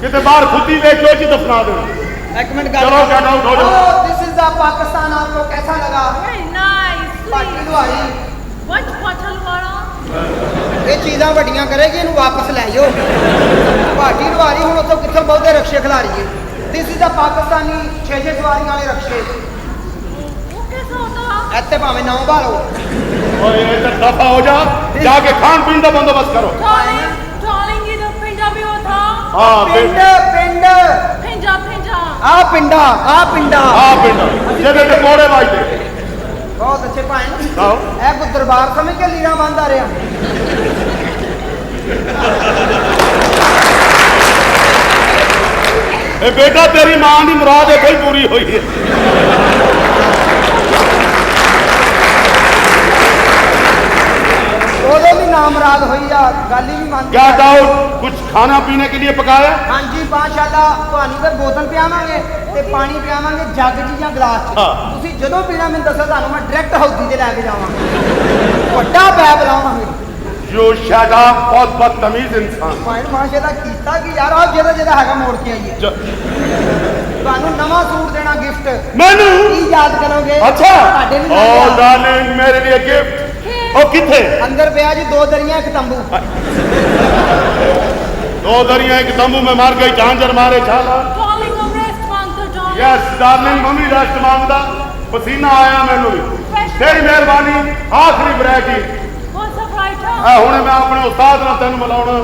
किते बाहर खुदी वेचो जी दफना देना एक मिनट चलो गेट आउट हो जाओ दिस इज द पाकिस्तान आपको कैसा लगा Very nice. ਪਾਰਟੀ ਲੁਹਾਰੀ What bottle वाला? ਇਹ ਚੀਜ਼ਾਂ ਵੱਡੀਆਂ ਕਰੇਗੀ ਇਹਨੂੰ ਵਾਪਸ ਲੈ ਜਾਓ ਪਾਰਟੀ ਲੁਹਾਰੀ ਹੁਣ ਉੱਥੋਂ ਕਿੱਥੋਂ ਬਹੁਤੇ ਰਕਸ਼ੇ ਖਿਲਾਰੀਏ ਦਿਸ ਇਜ਼ ਦ ਪਾਕਿਸਤਾਨੀ 6 ਸਵਾਰੀਆਂ ਵਾਲੇ ਰਕਸ਼ੇ वो कैसा होता? ਇੱਥੇ ਭਾਵੇਂ 9 ਭਾਲੋ ओए इधर दफा हो जा जाके खान पीन का बंदोबस्त करो Darling, इधर पिंजा भी होता. हाँ ਪਿੰਡ ਪਿੰਡ पिंजा. ਆ ਪਿੰਡਾ हाँ पिंड जेदे ते कोड़े वाजदे ਬਹੁਤ ਅੱਛੇ ਭਾਈ ਆਓ ਇਹ ਕੋ ਦਰਬਾਰ ਸਮਝ ਕੇ ਲੀਰਾਂ ਬੰਦ ਆ ਰਿਹਾ ए बेटा तेरी मां की मुराद है कोई पूरी हुई है ਉਹਦੇ ਵੀ ਨਾਮ ਰਾਗ ਹੋਈ ਆ ਗੱਲ ਹੀ ਨਹੀਂ ਮੰਨਦੀ क्या डाउट कुछ खाना पीने के लिए पकाया ਹਾਂਜੀ ਮਾਸ਼ਾਅੱਲਾ ਤੁਹਾਨੂੰ ਫਿਰ ਬੋਤਲ ਪਿਆਵਾਂਗੇ ਤੇ ਪਾਣੀ ਪਿਆਵਾਂਗੇ ਜੱਗ 'ਚ ਜਾਂ ਗਲਾਸ 'ਚ ਹਾਂ। ਤੁਸੀਂ ਜਦੋਂ ਪੀਣਾ ਮੈਨੂੰ ਦੱਸੋ ਤੁਹਾਨੂੰ ਮੈਂ ਡਾਇਰੈਕਟ ਹੌਦੀ 'ਤੇ ਲੈ ਕੇ ਜਾਵਾਂਗਾ ਵੱਡਾ ਪੈਪ ਲਾਵਾਂਗੇ जो शादा बहुत बदतमीज इंसान ਭਾਈ ਮਾਸ਼ਾਅੱਲਾ ਕੀਤਾ ਕਿ ਯਾਰ ਆਹ ਜਿਹੜਾ ਹੈਗਾ ਮੋੜ ਕੇ ਆਈਏ ਤੁਹਾਨੂੰ ਨਵਾਂ ਸੂਟ ਦੇਣਾ ਗਿਫਟ मैनू ਕੀ ਯਾਦ ਕਰੋਗੇ अच्छा ਤੁਹਾਡੇ ਲਈ ओ डार्लिंग मेरे लिए गिफ्ट ओ किथे ਅੰਦਰ ਪਿਆ ਜੀ 2 ਦਰੀਆਂ ਇੱਕ ਤੰਬੂ दो दरिया एक तंबू में मार गई झांझर मारे छाला Darling, a rest मांगता darling. Yes darling mummy rest मांगदा पसीना आया मैनू भी तेरी मेहरबानी आखिरी ब्रेक ही What's up, writer? हुणे मैं अपने उस्ताद नाल तेन मिलाउणा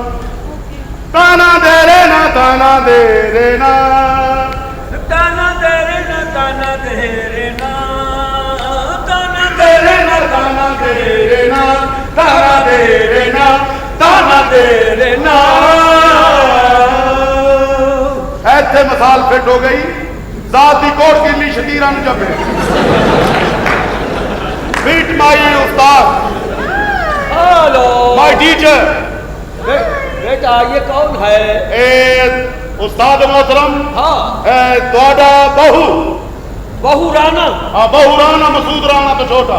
ताना दे रे ना ताना दे रे ना ताना दे रे ना ताना दे रे ना ताना दे रे ना ताना दे रे ना ताना दे रे ना ताना दे रे ना ऐसे मिसाल फिट हो गई जात दी कोट किली शतीरा नु जबे beat my Ustad hello my teacher बेटा ये कौन है ए उस्ताद मोहतरम हाँ ए ਤੁਹਾਡਾ बहू बहू राना हाँ बहू राना मसूद राना तो छोटा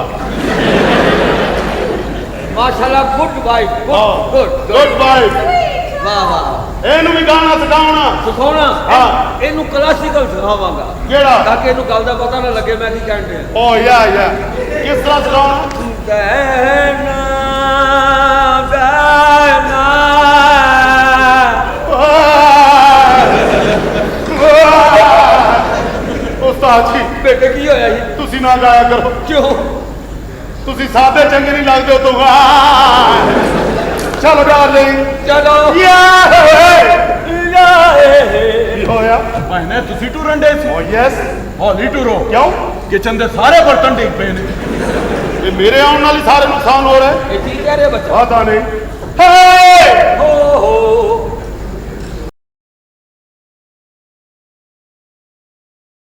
माशाल्लाह गुड वाइफ हाँ गुड गुड बाय वाह वाह ਇਹਨੂੰ ਵੀ ਗਾਣਾ ਸਿਖਾਉਣਾ ਸਿਖਾਉਣਾ ਹਾਂ ਇਹਨੂੰ ਕਲਾਸੀਕਲ ਸਿਖਾਵਾਂਗਾ ਕਿਹੜਾ ਤਾਂ ਕਿ ਇਹਨੂੰ ਗੱਲ ਦਾ ਪਤਾ ਨਾ ਲੱਗੇ ਮੈਂ ਕੀ ਕਹਿਣ ਡਿਆ ਓ ਯਾ ਕਿਸ ਤਰ੍ਹਾਂ ਸਿਖਾਉਣਾ ਦੇਨਾ ਦੇਨਾ ਉਸਤਾਦ ਜੀ ਬੇਟੇ ਕੀ ਹੋਇਆ ਜੀ ਤੁਸੀਂ ਨਾ ਗਾਇਆ ਕਰੋ ਕਿਉਂ ਤੁਸੀਂ ਸਾਦੇ ਚੰਗੇ ਨਹੀਂ ਲੱਗਦੇ ਤੂੰ ਚਲੋ ਡਾਰਲਿੰਗ ਚਲੋ ਯਾ ਯਾਏ ਕੀ ਹੋਇਆ ਭਾਈਨੇ ਤੁਸੀਂ ਟੁਰਨ ਡੇ ਸੀ ਓ ਯੈਸ ਹੌਲੀ ਟੁਰੋ ਕਿਉਂ ਕਿਚਨ ਦੇ ਸਾਰੇ ਬਰਤਨ ਡਿੱਗ ਪਏ ਨੇ ਇਹ ਮੇਰੇ ਆਉਣ ਨਾਲ ਹੀ ਸਾਰੇ ਨੁਕਸਾਨ ਹੋ ਰਹੇ ਇਹ ਠੀਕ ਕਹਿ ਰਿਹਾ ਬੱਚਾ ਪਤਾ ਨਹੀਂ ਹੇ ਹੋ ਹੋ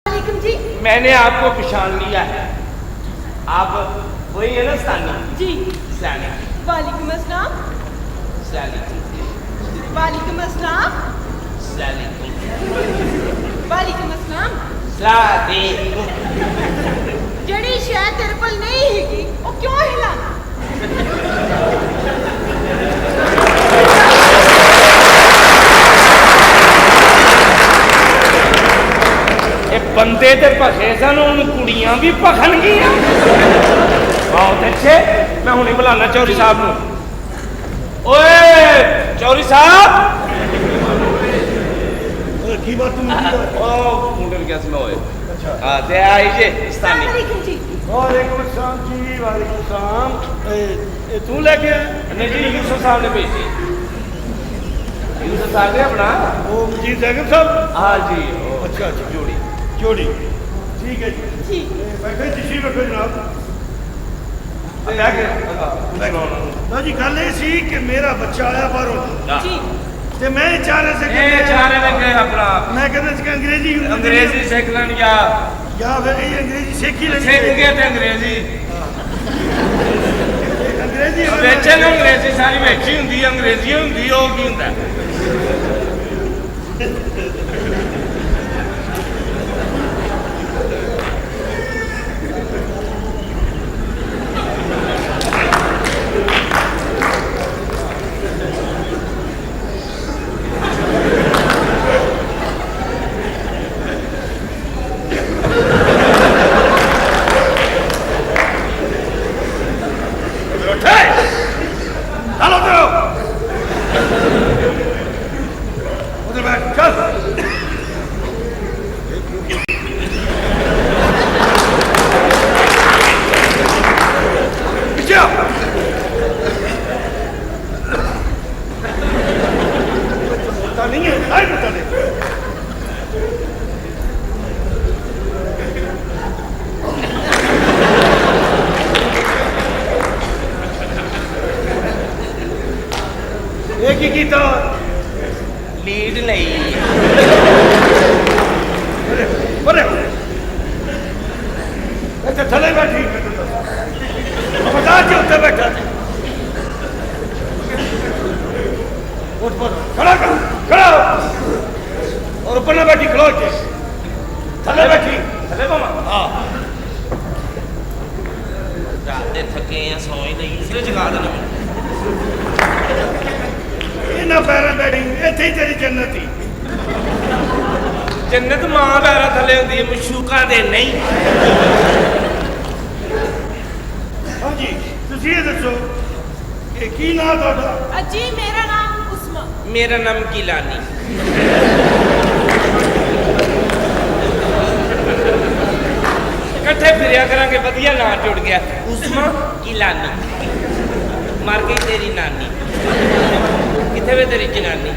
वालेकुम जी. मैंने आपको पहचान लिया है आप वही है ना सानी जी. सानी वालेकुम अस्सलाम. सानी वालेकुम अस्सलाम. सानी वालेकुम अस्सलाम. सानी ਜਿਹੜੀ ਸ਼ੈ ਤੇਰੇ ਕੋਲ ਨਹੀਂ ਹੈਗੀ ਉਹ ਕਿਉਂ ਹਿਲਾਣਾ ये बंदे ते भखे सन हुण कुड़ियां भी भखन गियां बहुत अच्छे मैं हुणे बुलाना चौधरी साहब नूं ओए चौधरी साहब की बात तुम ओ मुंडे क्या सुनो ओए हां ते आई जे स्थानी वालेकुम जी. वालेकुम अस्सलाम जी वालेकुम अस्सलाम ए तू लेके नहीं जी यूसुफ साहब ने भेजी यूसुफ साहब ने अपना ओ मजीद जैगब साहब हाँ जी अच्छा अच्छा जोड़ी जोड़ी ठीक है जी जी. बैठे तशरीफ रखो जनाब ਲਓ ਜੀ ਗੱਲ ਇਹ ਸੀ ਕਿ ਮੇਰਾ ਬੱਚਾ ਆਇਆ ਬਾਹਰੋਂ ਜੀ ਤੇ ਮੈਂ ਚਾਹ ਰਿਹਾ ਸੀ ਇਹ ਚਾਰੇ ਨੇ ਆਪਣਾ ਮੈਂ ਕਹਿੰਦਾ ਸੀ ਕਿ ਅੰਗਰੇਜ਼ੀ ਸਿੱਖ ਲੈਣ ਜਾਂ ਫਿਰ ਇਹ ਅੰਗਰੇਜ਼ੀ ਸਿੱਖ ਹੀ ਲੈਣੀ ਸਿੱਖ ਗਏ ਤੇ ਅੰਗਰੇਜ਼ੀ ਅੰਗਰੇਜ਼ੀ ਵੇਚੇ ਨਾ ਅੰਗਰੇਜ਼ੀ ਸਾਰੀ ਵੇਚੀ ਹੁੰਦੀ ਹੈ ਅੰਗਰੇਜ਼ੀ ਹੁੰਦੀ ਉਹ ਕੀ ਹੁੰਦਾ ਇਹ ਕੀ ਕੀਤਾ ਲੀਡ ਲਈ ਬਰੇ ਇੱਥੇ ਥੱਲੇ ਬੈਠੀ ਪਤਾ ਜੀ ਉੱਤੇ ਬੈਠਾ ਉੱਠ ਖੜਾ ਕਰ ਖੜਾ ਔਰ ਉੱਪਰ ਨਾ ਬੈਠੀ ਖਲੋ ਕੇ ਥੱਲੇ ਬੈਠੀ ਥੱਲੇ ਮਾਮਾ ਹਾਂ ਰਾਤ ਦੇ ਥੱਕੇ ਆ ਸੌਂ ਹੀ ਨਹੀਂ ਇਸੇ ਜਗਾ ਦੇਣਾ ਇਹਨਾਂ ਪੈਰਾਂ ਬੈਠੀ ਇੱਥੇ ਹੀ ਤੇਰੀ ਜੰਨਤ ਹੀ ਜੰਨਤ ਮਾਂ ਪੈਰਾਂ ਥੱਲੇ ਹੁੰਦੀ ਹੈ ਮਸ਼ੂਕਾਂ ਦੇ ਨਹੀਂ ਹਾਂਜੀ ਤੁਸੀਂ ਇਹ ਦੱਸੋ ਕਿ ਕੀ ਨਾਂ ਤੁਹਾਡਾ जी मेरा नाम उस्मा ਮੇਰਾ ਨਾਮ ਗਿਲਾਨੀ ਇਕੱਠੇ ਫਿਰਿਆ ਕਰਾਂਗੇ ਵਧੀਆ ਨਾਂ ਜੁੜ ਗਿਆ ਉਸਮਾ ਗਿਲਾਨੀ ਮਰ ਗਈ ਤੇਰੀ ਨਾਨੀ ਕਿੱਥੇ ਵੇ ਤੇਰੀ ਜਨਾਨੀ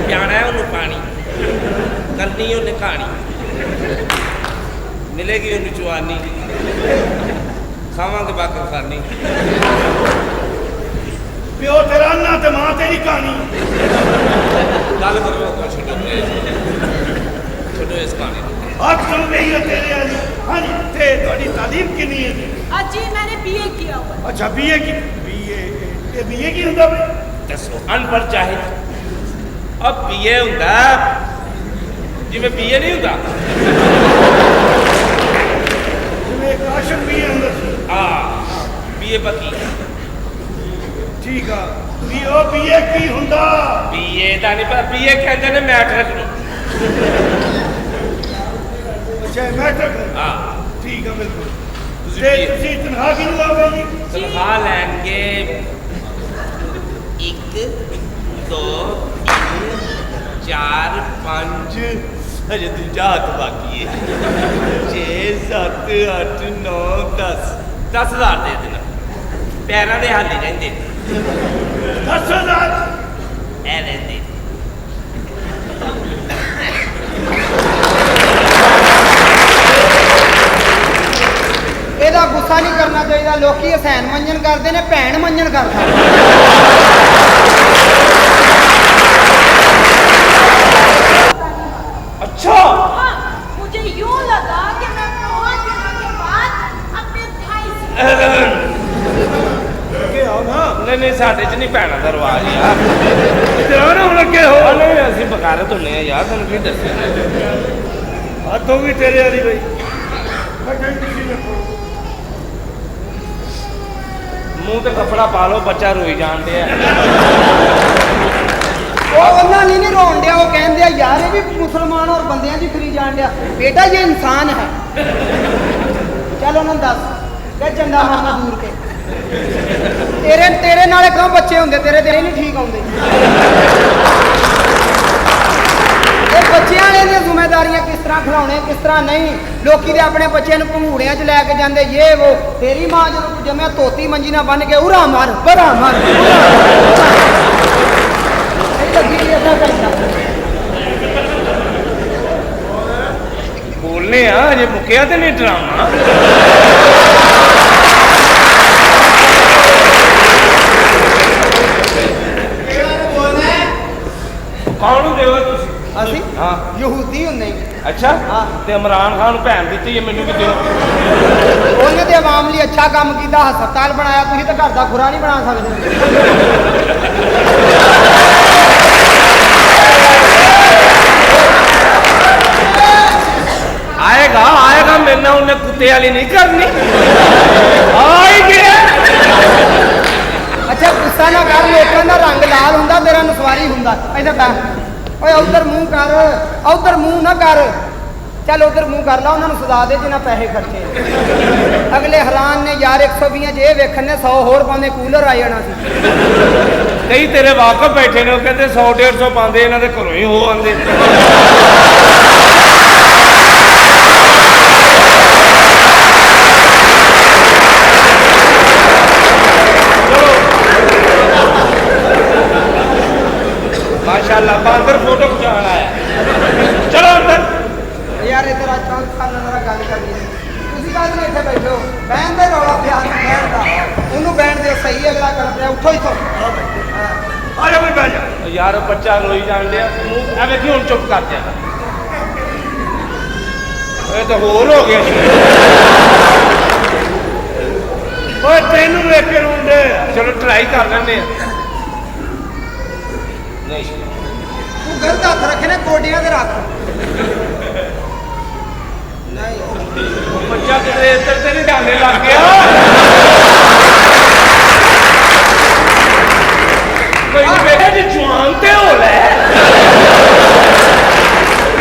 ਜਾਣਾ ਹੈ ਉਹਨੂੰ ਪਾਣੀ ਕਰਨੀ ਉਹਨੇ ਕਹਾਣੀ ਮਿਲੇਗੀ ਉਹਨੂੰ ਜਵਾਨੀ ਖਾਵਾਂਗੇ ਬਾਕਰ ਖਾਣੀ ਪਿਓ ਤੇਰਾ ਨਾ ਤੇ ਮਾਂ ਤੇਰੀ ਕਹਾਣੀ ਗੱਲ ਕਰੋ ਛੱਡੋ ਇਸ ਕਹਾਣੀ ਨੂੰ ਹੱਥ ਚਲ ਗਈ ਹੈ ਤੇਰੇ ਵਾਲੀ ਹਾਂਜੀ ਤੇ ਤੁਹਾਡੀ ਤਾਲੀਮ ਕਿੰਨੀ ਹੈ ਜੀ जी मैंने बीए किया हुआ है ਅੱਛਾ ਬੀਏ ਕੀ ਬੀਏ ਇਹ ਬੀਏ ਕੀ ਹੁੰਦਾ ਬਈ ਦੱਸੋ ਅਨਪੜ੍ਹ ਚਾਹੇ ਅਬ ਬੀਏ ਹੁੰਦਾ ਜਿਵੇਂ ਬੀਏ ਨਹੀਂ ਹੁੰਦਾ ਜਿਵੇਂ ਇੱਕ ਆਸ਼ਕ ਬੀਏ ਹੁੰਦਾ ਸੀ ਆ ਬੀਏ ਪਤੀ ਠੀਕ ਆ ਵੀ ਉਹ ਬੀਏ ਕੀ ਹੁੰਦਾ ਬੀਏ ਦਾ ਨਹੀਂ ਪਰ ਬੀਏ ਕਹਿੰਦੇ ਨੇ ਮੈਟ੍ਰਿਕ ਨੂੰ ਅੱਛਾ ਮੈਟ੍ਰਿਕ ਆ ਠੀਕ ਆ ਬਿਲਕੁਲ ਤੁਸੀਂ ਤੇ ਤੁਸੀਂ ਤਨਖਾਹ ਕਿੰਨੀ ਲਾਓਗੇ ਜੀ ਤਨਖਾਹ ਲੈਣਗੇ 1 2 3 4 5 ਹਜੇ ਦੂਜਾ ਹੱਥ ਬਾਕੀ ਹੈ 6 7 8 9 10 10,000 ਦੇ ਦੇਣਾ ਪੈਰਾਂ ਦੇ ਹਾਲੇ ਰਹਿੰਦੇ 10,000 ਐ ਰਹਿੰਦੇ ਇਹਦਾ ਗੁੱਸਾ ਨਹੀਂ ਕਰਨਾ ਚਾਹੀਦਾ ਲੋਕੀ ਹਸੈਨ ਮੰਜਨ ਕਰਦੇ ਨੇ ਭੈਣ ਮੰਜਨ ਕਰਦਾ अच्छा हाँ, मुझे यूं लगा कि मैं 5 दिनों के बाद अपने भाई से ਕਿ ਆਓ ਨਾ नहीं साढ़े च नहीं पैना का रवाज यार ਤੇਰਾ ਨਾ ਹੁਣ ਅੱਗੇ ਹੋ नहीं असं बकारे धुने यार तुम की दस ਹੱਥੋਂ ਵੀ ਤੇਰੇ ਵਾਲੀ ਬਈ ਮੈਂ ਕਹਿੰਦੀ ਤੁਸੀਂ ਰੱਖੋ मुंह ते कपड़ा पा लो बच्चा रोई जान दे ਉਹ ਉਹਨਾਂ ਨਹੀਂ ਰੋਣ ਡਿਆ ਉਹ ਕਹਿੰਦੇ ਆ ਯਾਰ ਇਹ ਵੀ ਮੁਸਲਮਾਨ ਔਰ ਬੰਦਿਆਂ ਦੀ ਫਰੀ ਜਾਣ ਡਿਆ ਬੇਟਾ ਇਹ ਇਨਸਾਨ ਹੈ ਚੱਲ ਉਹਨਾਂ ਨੂੰ ਦੱਸ ਕਿ ਚੰਗਾ ਮਾਮਾ ਦੂਰ ਕੇ ਤੇਰੇ ਨਾਲੇ ਕਿਉਂ ਬੱਚੇ ਹੁੰਦੇ ਤੇਰੇ ਨਹੀਂ ਠੀਕ ਆਉਂਦੇ ਇਹ ਬੱਚਿਆਂ ਵਾਲਿਆਂ ਦੀਆਂ ਜ਼ਿੰਮੇਵਾਰੀਆਂ ਕਿਸ ਤਰ੍ਹਾਂ ਖਿਲਾਉਣੇ ਕਿਸ ਤਰ੍ਹਾਂ ਨਹੀਂ ਲੋਕੀ ਦੇ ਆਪਣੇ ਬੱਚਿਆਂ ਨੂੰ ਭੰਗੂੜਿਆਂ 'ਚ ਲੈ ਕੇ ਜਾਂਦੇ ਇਹ ਉਹ ਤੇਰੀ ਮਾਂ ਜਦੋਂ ਤੂੰ ਜੰਮਿਆ ਧੋਤੀ ਮੰਜੀ ਨਾਲ ਬੰਨ ਕੇ ਉਰਾ ਮਾਰ ਬੜਾ ਮਾਰ बोलने अजे मुक्या तो नहीं ड्रामा ਯਹੂਦੀ ਹੁੰਦੇ ਅੱਛਾ ਤੇ ਇਮਰਾਨ ਖਾਨ ਨੂੰ ਭੈਣ ਦਿੱਤੀ ਹੈ ਮੈਨੂੰ ਵੀ ਦਿਓ ਉਹਨੇ ਤੇ ਆਵਾਮ ਲਈ ਅੱਛਾ ਕੰਮ ਕੀਤਾ ਹਸਪਤਾਲ ਬਣਾਇਆ ਤੁਸੀਂ ਤਾਂ ਘਰ ਦਾ ਖੁਰਾ ਨਹੀਂ ਬਣਾ ਸਕਦੇ ਆਏਗਾ ਆਏਗਾ ਮੇਰੇ ਨਾਲ ਉਹਨੇ ਕੁੱਤੇ ਵਾਲੀ ਨਹੀਂ ਕਰਨੀ ਆਈ ਗਿਆ ਅੱਛਾ ਗੁੱਸਾ ਨਾ ਕਰ ਲੋਕਾਂ ਦਾ ਰੰਗ ਲਾਲ ਹੁੰਦਾ ਤੇਰਾ ਨਸਵਾਰੀ ਹੁੰਦਾ ਐਦਾਂ ਕਰ ਓਏ ਉਧਰ ਮੂੰਹ ਕਰ ਉਧਰ ਮੂੰਹ ਨਾ ਕਰ ਚੱਲ ਉਧਰ ਮੂੰਹ ਕਰ ਲਾ ਉਹਨਾਂ ਨੂੰ ਸਜ਼ਾ ਦੇ ਜਿੰਨਾ ਪੈਸੇ ਖਰਚੇ ਅਗਲੇ ਹੈਰਾਨ ਨੇ ਯਾਰ 120 ਜੇ ਵੇਖਣ ਨੇ 100 ਹੋਰ ਪਾਉਂਦੇ ਕੂਲਰ ਆ ਜਾਣਾ ਸੀ ਕਈ ਤੇਰੇ ਵਾਕਫ ਬੈਠੇ ਨੇ ਉਹ ਕਹਿੰਦੇ 100 150 ਪਾਉਂਦੇ ਇਹਨਾਂ ਦੇ ਘਰੋਂ ਹੀ ਹੋ ਆਉਂਦੇ माशाल्लाह बांदर फोटो खिंचाना है चलो अंदर यार इधर आ चल सामने जरा गल करनी ਤੁਸੀਂ ਕਾਹਦੇ ਨਾਲ ਇੱਥੇ ਬੈਠੇ ਹੋ ਬੈਠ ਦੇ ਰੌਲਾ ਪਿਆ ਬੈਠ ਦਾ ਉਹਨੂੰ ਬੈਠ ਦੇ ਸਹੀ ਅਗਲਾ ਕਰ ਪਿਆ ਉੱਠੋ ਇੱਥੋਂ ਆ ਜਾ ਵੀ ਬਹਿ ਜਾ यार बच्चा रोई जान लिया मुंह एवें क्यों चुप कर जा ये तो होर हो गया ਓਏ ਤੈਨੂੰ ਵੇਖ ਕੇ ਰੋਂਦੇ चलो ट्राई कर लेने नहीं ਤੂੰ ਗਲਤ ਹੱਥ ਰੱਖੇ ਨੇ ਗੋਡੀਆਂ ਤੇ ਰੱਖ ਨਹੀਂ बच्चा तेरे इधर तेरे डालने लग गया कोई बेटा जी जवान ते हो ले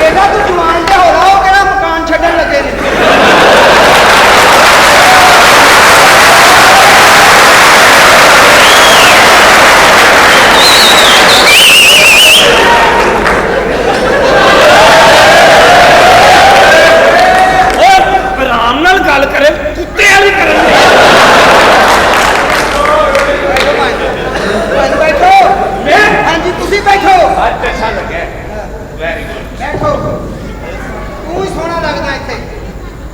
ਇਹਦਾ ਤੂੰ ਜਵਾਨ ਤੇ ਹੋ ਰਹਾ ਉਹ ਕਿਹੜਾ ਮਕਾਨ ਛੱਡਣ ਲੱਗੇ ਨੇ आराम नाल गल करे कुत्ते वाली करन ਬੈਠੋ ਹਾਂਜੀ ਤੁਸੀਂ ਬੈਠੋ अच्छा लगे वेरी गुड ਬੈਠੋ ਤੂੰ ਹੀ ਸੋਹਣਾ ਲੱਗਦਾ ਇੱਥੇ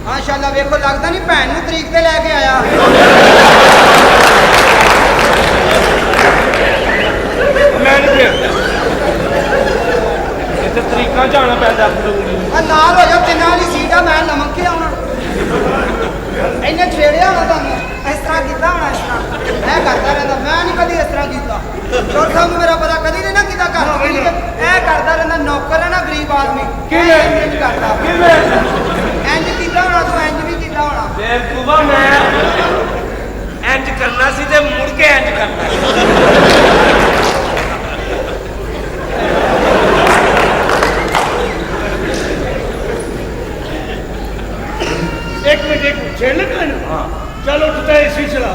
ਮਾਸ਼ਾਅੱਲਾ ਵੇਖੋ ਲੱਗਦਾ ਨਹੀਂ ਭੈਣ ਨੂੰ ਤਰੀਕ ਤੇ ਲੈ ਕੇ ਆਇਆ मैं नहीं फिर इसे तरीका जाना पैदा ਆ ਨਾਲ ਹੋ ਜਾ ਤਿੰਨਾਂ ਵਾਲੀ ਸੀਟ ਆ ਮੈਂ ਲਮਕ ਕੇ ਆਉਣਾ ਇਹਨੇ ਛੇੜਿਆ ਹੋਣਾ ਤੁਹਾਨੂੰ ਇਸ ਤਰ੍ਹਾਂ ਕੀਤਾ ਹੋਣਾ ਇਸ ਤਰ੍ਹਾਂ ਮੈਂ ਕਰਦਾ ਰਹਿੰਦਾ ਮੈਂ ਨਹੀਂ ਕਦੀ ਇਸ ਤਰ੍ਹਾਂ ਕੀਤਾ ਚੋਰ ਸਾਹਿਬ ਨੂੰ ਮੇਰਾ ਪਤਾ ਕਦੀ ਨਹੀਂ ਨਾ ਕੀਤਾ ਘਰ ਚ ਇਹ ਕਰਦਾ ਰਹਿੰਦਾ ਨੌਕਰ ਹੈ ਨਾ ਗਰੀਬ ਆਦਮੀ ਕਿਵੇਂ? ਇੰਜ ਕਰਦਾ किवें ਇੰਜ ਕੀਤਾ ਹੋਣਾ ਤੂੰ ਇੰਜ ਵੀ ਕੀਤਾ ਹੋਣਾ बेवकूफा मैं इंज करना सी ते मुड़ के इंज करना ਇੱਕ ਮਿੰਟ ਛੇੜ ਲੱਗਾ ਨਾ ਹਾਂ ਚਲ ਉੱਠਦਾ ਏਸੀ ਚਲਾ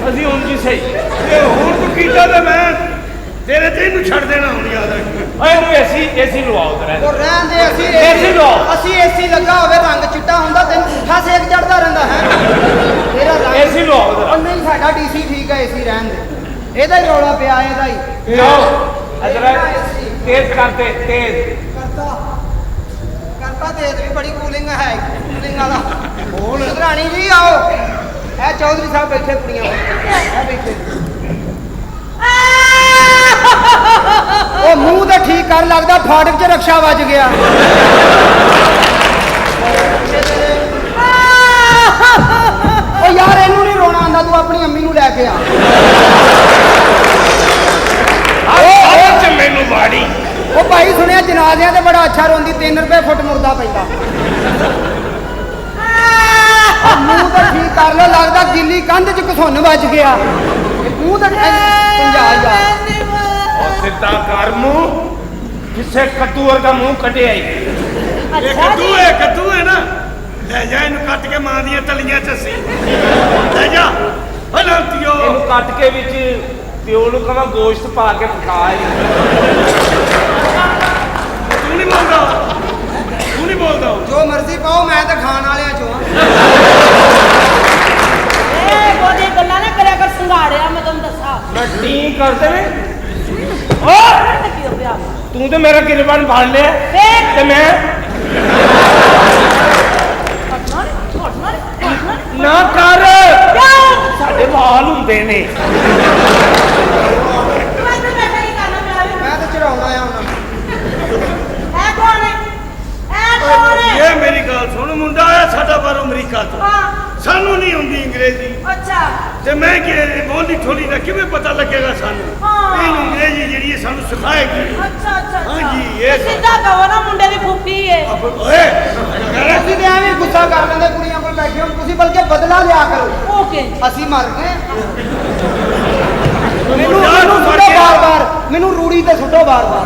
ਅਸੀਂ ਹੁਣ ਜੀ ਸਹੀ ਤੇ ਹੋਰ ਤੂੰ ਕੀਤਾ ਤੇ ਮੈਂ ਤੇਰੇ ਤੇ ਇਹਨੂੰ ਛੱਡ ਦੇਣਾ ਹੁਣ ਯਾਦ ਰੱਖ ਓਏ ਨੂੰ ਏਸੀ ਲਵਾਓ ਜ਼ਰਾ ਉਹ ਰਹਿਣ ਦੇ ਅਸੀਂ AC ਲਓ। ਅਸੀਂ ਏਸੀ ਲੱਗਾ ਹੋਵੇ ਰੰਗ ਚਿੱਟਾ ਹੁੰਦਾ ਤੈਨੂੰ ਪੁੱਠਾ ਸੇਕ ਚੜਦਾ ਰਹਿੰਦਾ ਹੈ ਤੇਰਾ ਰੰਗ AC ਲਵਾਓ ਜ਼ਰਾ। ਉਹ ਨਹੀਂ ਸਾਡਾ ਡੀਸੀ ਠੀਕ ਹੈ ਏਸੀ ਰਹਿਣ ਦੇ ਇਹਦਾ ਹੀ ਰੌਲਾ ਪਿਆ ਇਹਦਾ ਹੀ जाओ अदरा तेज करते तेज ਕਰਤਾ ਤੇਜ਼ ਵੀ ਬੜੀ ਕੂਲਿੰਗ ਹੈ ਕੂਲਿੰਗ ਵਾਲਾ ਹੁਣ ਰਾਣੀ ਜੀ ਆਓ ਇਹ ਚੌਧਰੀ ਸਾਹਿਬ ਬੈਠੇ ਕੁੜੀਆਂ ਇਹ ਬੈਠੇ ਉਹ ਮੂੰਹ ਤਾਂ ਠੀਕ ਕਰ ਲੱਗਦਾ ਫਾਟਕ 'ਚ ਰਕਸ਼ਾ ਵੱਜ ਗਿਆ ਉਹ ਯਾਰ ਇਹਨੂੰ ਨਹੀਂ ਰੋਣਾ ਆਉਂਦਾ ਤੂੰ ਆਪਣੀ ਅੰਮੀ ਨੂੰ ਲੈ ਕੇ ਆ ਉਹ ਮੈਨੂੰ ਬਾੜੀ ਉਹ ਭਾਈ ਸੁਣਿਆ ਜਨਾਜ਼ਿਆਂ ਤੇ ਬੜਾ ਅੱਛਾ ਰੋਂਦੀ 3 ਰੁਪਏ ਫੁੱਟ ਮੁਰਦਾ ਪੈਂਦਾ ਮੂੰਹ ਤਾਂ ਠੀਕ ਕਰ ਲੋ ਲੱਗਦਾ ਗਿੱਲੀ ਕੰਧ 'ਚ ਘਸੁੰਨ ਵੱਜ ਗਿਆ ਮੂੰਹ ਤਾਂ ਸਮਝਾ ਜਾ और सिद्धा कर मुंह किसे कद्दू वर्गा मुंह कटे आई ਇਹ ਕੱਦੂ ਹੈ ਨਾ ਲੈ ਜਾ ਇਹਨੂੰ ਕੱਟ ਕੇ ਮਾਂ ਦੀਆਂ ਤਲੀਆਂ ਚ ਅਸੀਂ ਲੈ ਜਾ ਹਲੰਤਿਓ ਇਹਨੂੰ ਕੱਟ ਕੇ ਵਿੱਚ ਪਿਓ ਨੂੰ ਕਹਾਂ ਗੋਸ਼ਤ ਪਾ ਕੇ ਪਕਾ ਤੂੰ ਨਹੀਂ ਬੋਲਦਾ ਜੋ ਮਰਜ਼ੀ ਪਾਓ ਮੈਂ ਤਾਂ ਖਾਣ ਵਾਲਿਆਂ ਚੋਂ ਆ ਉਹਦੇ ਗੱਲਾਂ ਨਾ ਕਰਿਆ ਕਰ ਸੰਘਾੜਿਆ ਮੈਂ ਤੁਹਾਨੂੰ ਦੱਸਾਂ मैं टी करते में ਕੀ ਹੋ ਪਿਆ तू तो मेरा गिरबान फाड़ लिया ਫੇਰ ते मैं ਛੋਟਣਾ ਨਾ ਕਰ ਕਿਉਂ ਸਾਡੇ ਵਾਲ ਹੁੰਦੇ ਨੇ ਤੂੰ ਇੱਥੇ ਬੈਠਾ ਕੀ ਕਰਨਾ ਪਿਆ ਵੇ? ਮੈਂ ਤਾਂ ਚੜਾਉਣਾ ਆ ਉਹਨਾਂ ਨੂੰ। ਇਹ ਕੌਣ ਹੈ ਇਹ ਕੌਣ ਹੈ ਇਹ ਮੇਰੀ ਗੱਲ ਸੁਣ, ਮੁੰਡਾ ਆਇਆ ਸਾਡਾ ਬਾਹਰੋਂ ਅਮਰੀਕਾ ਤੋਂ, ਹਾਂ ਸਾਨੂੰ ਨਹੀਂ ਆਉਂਦੀ ਅੰਗਰੇਜ਼ੀ, ਅੱਛਾ ਤੇ ਮੈਂ ਕਿ ਬੋਲੀ ਥੋੜੀ ਨਾ ਕਿਵੇਂ ਪਤਾ ਲੱਗੇਗਾ ਸਾਨੂੰ? ਹਾਂ। ਇਹਨੂੰ ਅੰਗਰੇਜ਼ੀ ਜਿਹੜੀ ਹੈ ਸਾਨੂੰ ਸਿਖਾਏਗੀ। ਅੱਛਾ ਅੱਛਾ ਹਾਂਜੀ, ਇਹ ਸਿੱਧਾ ਕਹੋ ਨਾ ਮੁੰਡੇ ਦੀ ਫੁੱਫੀ ਹੈ ਓਏ ਤੁਸੀਂ ਤੇ ਐਵੇਂ ਗੁੱਸਾ ਕਰ ਲੈਂਦੇ ਕੁੜੀਆਂ ਕੋਲ ਬੈਠੇ ਹੋ, ਤੁਸੀਂ ਬਲਕਿ ਬਦਲਾ ਲਿਆ ਕਰੋ। ਓਕੇ ਅਸੀਂ ਮਰ ਗਏ। ਮੈਨੂੰ ਮੈਨੂੰ ਸੁੱਟੋ ਬਾਰ-ਬਾਰ, ਮੈਨੂੰ ਰੂੜੀ ਤੇ ਸੁੱਟੋ ਬਾਰ-ਬਾਰ।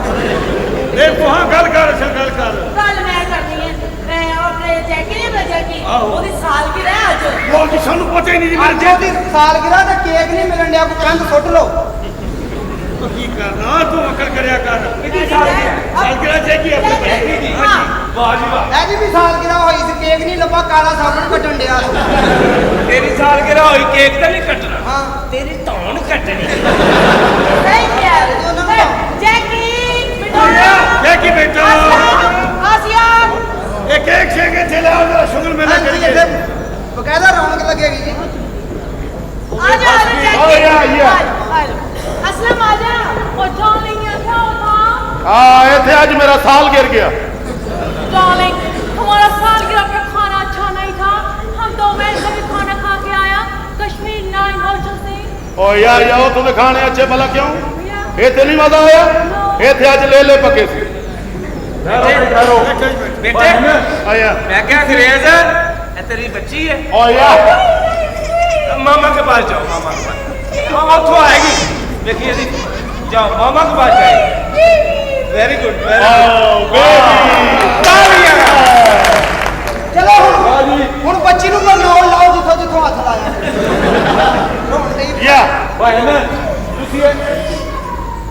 ਇਹ ਕੋਹਾਂ ਗੱਲ ਕਰ, ਅਸਲ ਗੱਲ ਕਰ। ਗੱਲ ਮੈਂ ਕਰਨੀ ਹੈ ਮੈਂ ਆਪਣੇ ਜੈਕੀ ਨੇ ਬਜਾ ਕੀ ਉਹਦੀ ਸਾਲਗਿਰਹ ਅੱਜ ਉਹ ਜੀ ਸਾਨੂੰ ਪਤਾ ਹੀ ਨਹੀਂ ਜੀ ਅੱਜ ਉਹਦੀ ਸਾਲਗਿਰਹ ਤੇ ਕੇਕ ਨਹੀਂ ਮਿਲਣ ਡਿਆ, ਕੋਈ ਕੰਧ ਸੁੱਟ ਲਓ। ਕੀ ਕਰਨਾ ਤੂੰ ਅਕਲ ਕਰਿਆ ਕਰ। ਕਿਹਦੀ ਸਾਲਗਿਰਹ ਜੇ ਕੀ ਆਪਣੇ ਬੱਚੇ ਦੀ? ਹਾਂ। ਵਾਹ ਜੀ ਵਾਹ। ਇਹਦੀ ਵੀ ਸਾਲਗਿਰਹ ਹੋਈ ਸੀ, ਕੇਕ ਨਹੀਂ ਲੱਭਾ, ਕਾਲਾ ਸਾਬਣ ਕੱਢਣ ਡਿਆ ਸੀ। ਤੇਰੀ ਸਾਲਗਿਰਹ ਹੋਈ, ਕੇਕ ਤਾਂ ਨਹੀਂ ਕੱਟਣਾ, ਹਾਂ ਤੇਰੀ ਧੌਣ ਕੱਟਣੀ। ਨਹੀਂ ਕਿਹਾ ਜੈਕੀ ਬਿਟਾ ਜੇ ਕੀ ਬੇਟਾ ਆਸੀਆ ਇਹ ਕੇਕ ਛੇਕ ਇੱਥੇ ਲੈ ਆਓ, ਜਰਾ ਸ਼ੁਗਰ ਮੇਲਾ ਹਾਂਜੀ, ਕਰੀਏ। ਇੱਥੇ ਬਕਾਇਦਾ ਰੌਣਕ ਲੱਗੇਗੀ ਜੀ। ਆ ਜਾ ਜੈਕੀ ਆ ਜਾ, ਆ ਜਾ। ਅਸਲਮ ਆ ਜਾ ਉਹ ਡਾਰਲਿੰਗ क्या था ਇੱਥੇ ਅੱਜ ਮੇਰਾ ਸਾਲ ਗਿਰ ਗਿਆ। डार्लिंग हमारा सालगिरह का खाना अच्छा नहीं था, हम दो मैन का भी खाना खा के आया कश्मीर 9 होटल से। ਓ ਯਾਰ ਯਾਰ तुम्हें खाने अच्छे भला क्यों? ਇੱਥੇ ਨਹੀਂ ਮਜ਼ਾ ਆਇਆ? ਇੱਥੇ ਅੱਜ ਲੈ ਲੈ ਪੱਕੇ ਸੀ। ਬੇਟੇ ਆਇਆ मैं क्या अंग्रेज है, ये तेरी बच्ची है। ਓ ਯਾਰ मामा के पास जाओ, मामा के पास। मामा तो आएगी, देखिए जी, जाओ मामा के पास जाएगी। वेरी गुड, वेरी ਚਲੋ ਹੁਣ ਬੱਚੀ ਨੂੰ ਕੋਈ ਨੌਲ ਲਾਓ ਜਿੱਥੋਂ ਜਿੱਥੋਂ ਹੱਥ ਲਾਇਆ। ਹੁਣ ਨਹੀਂ ਯਾ भाई ना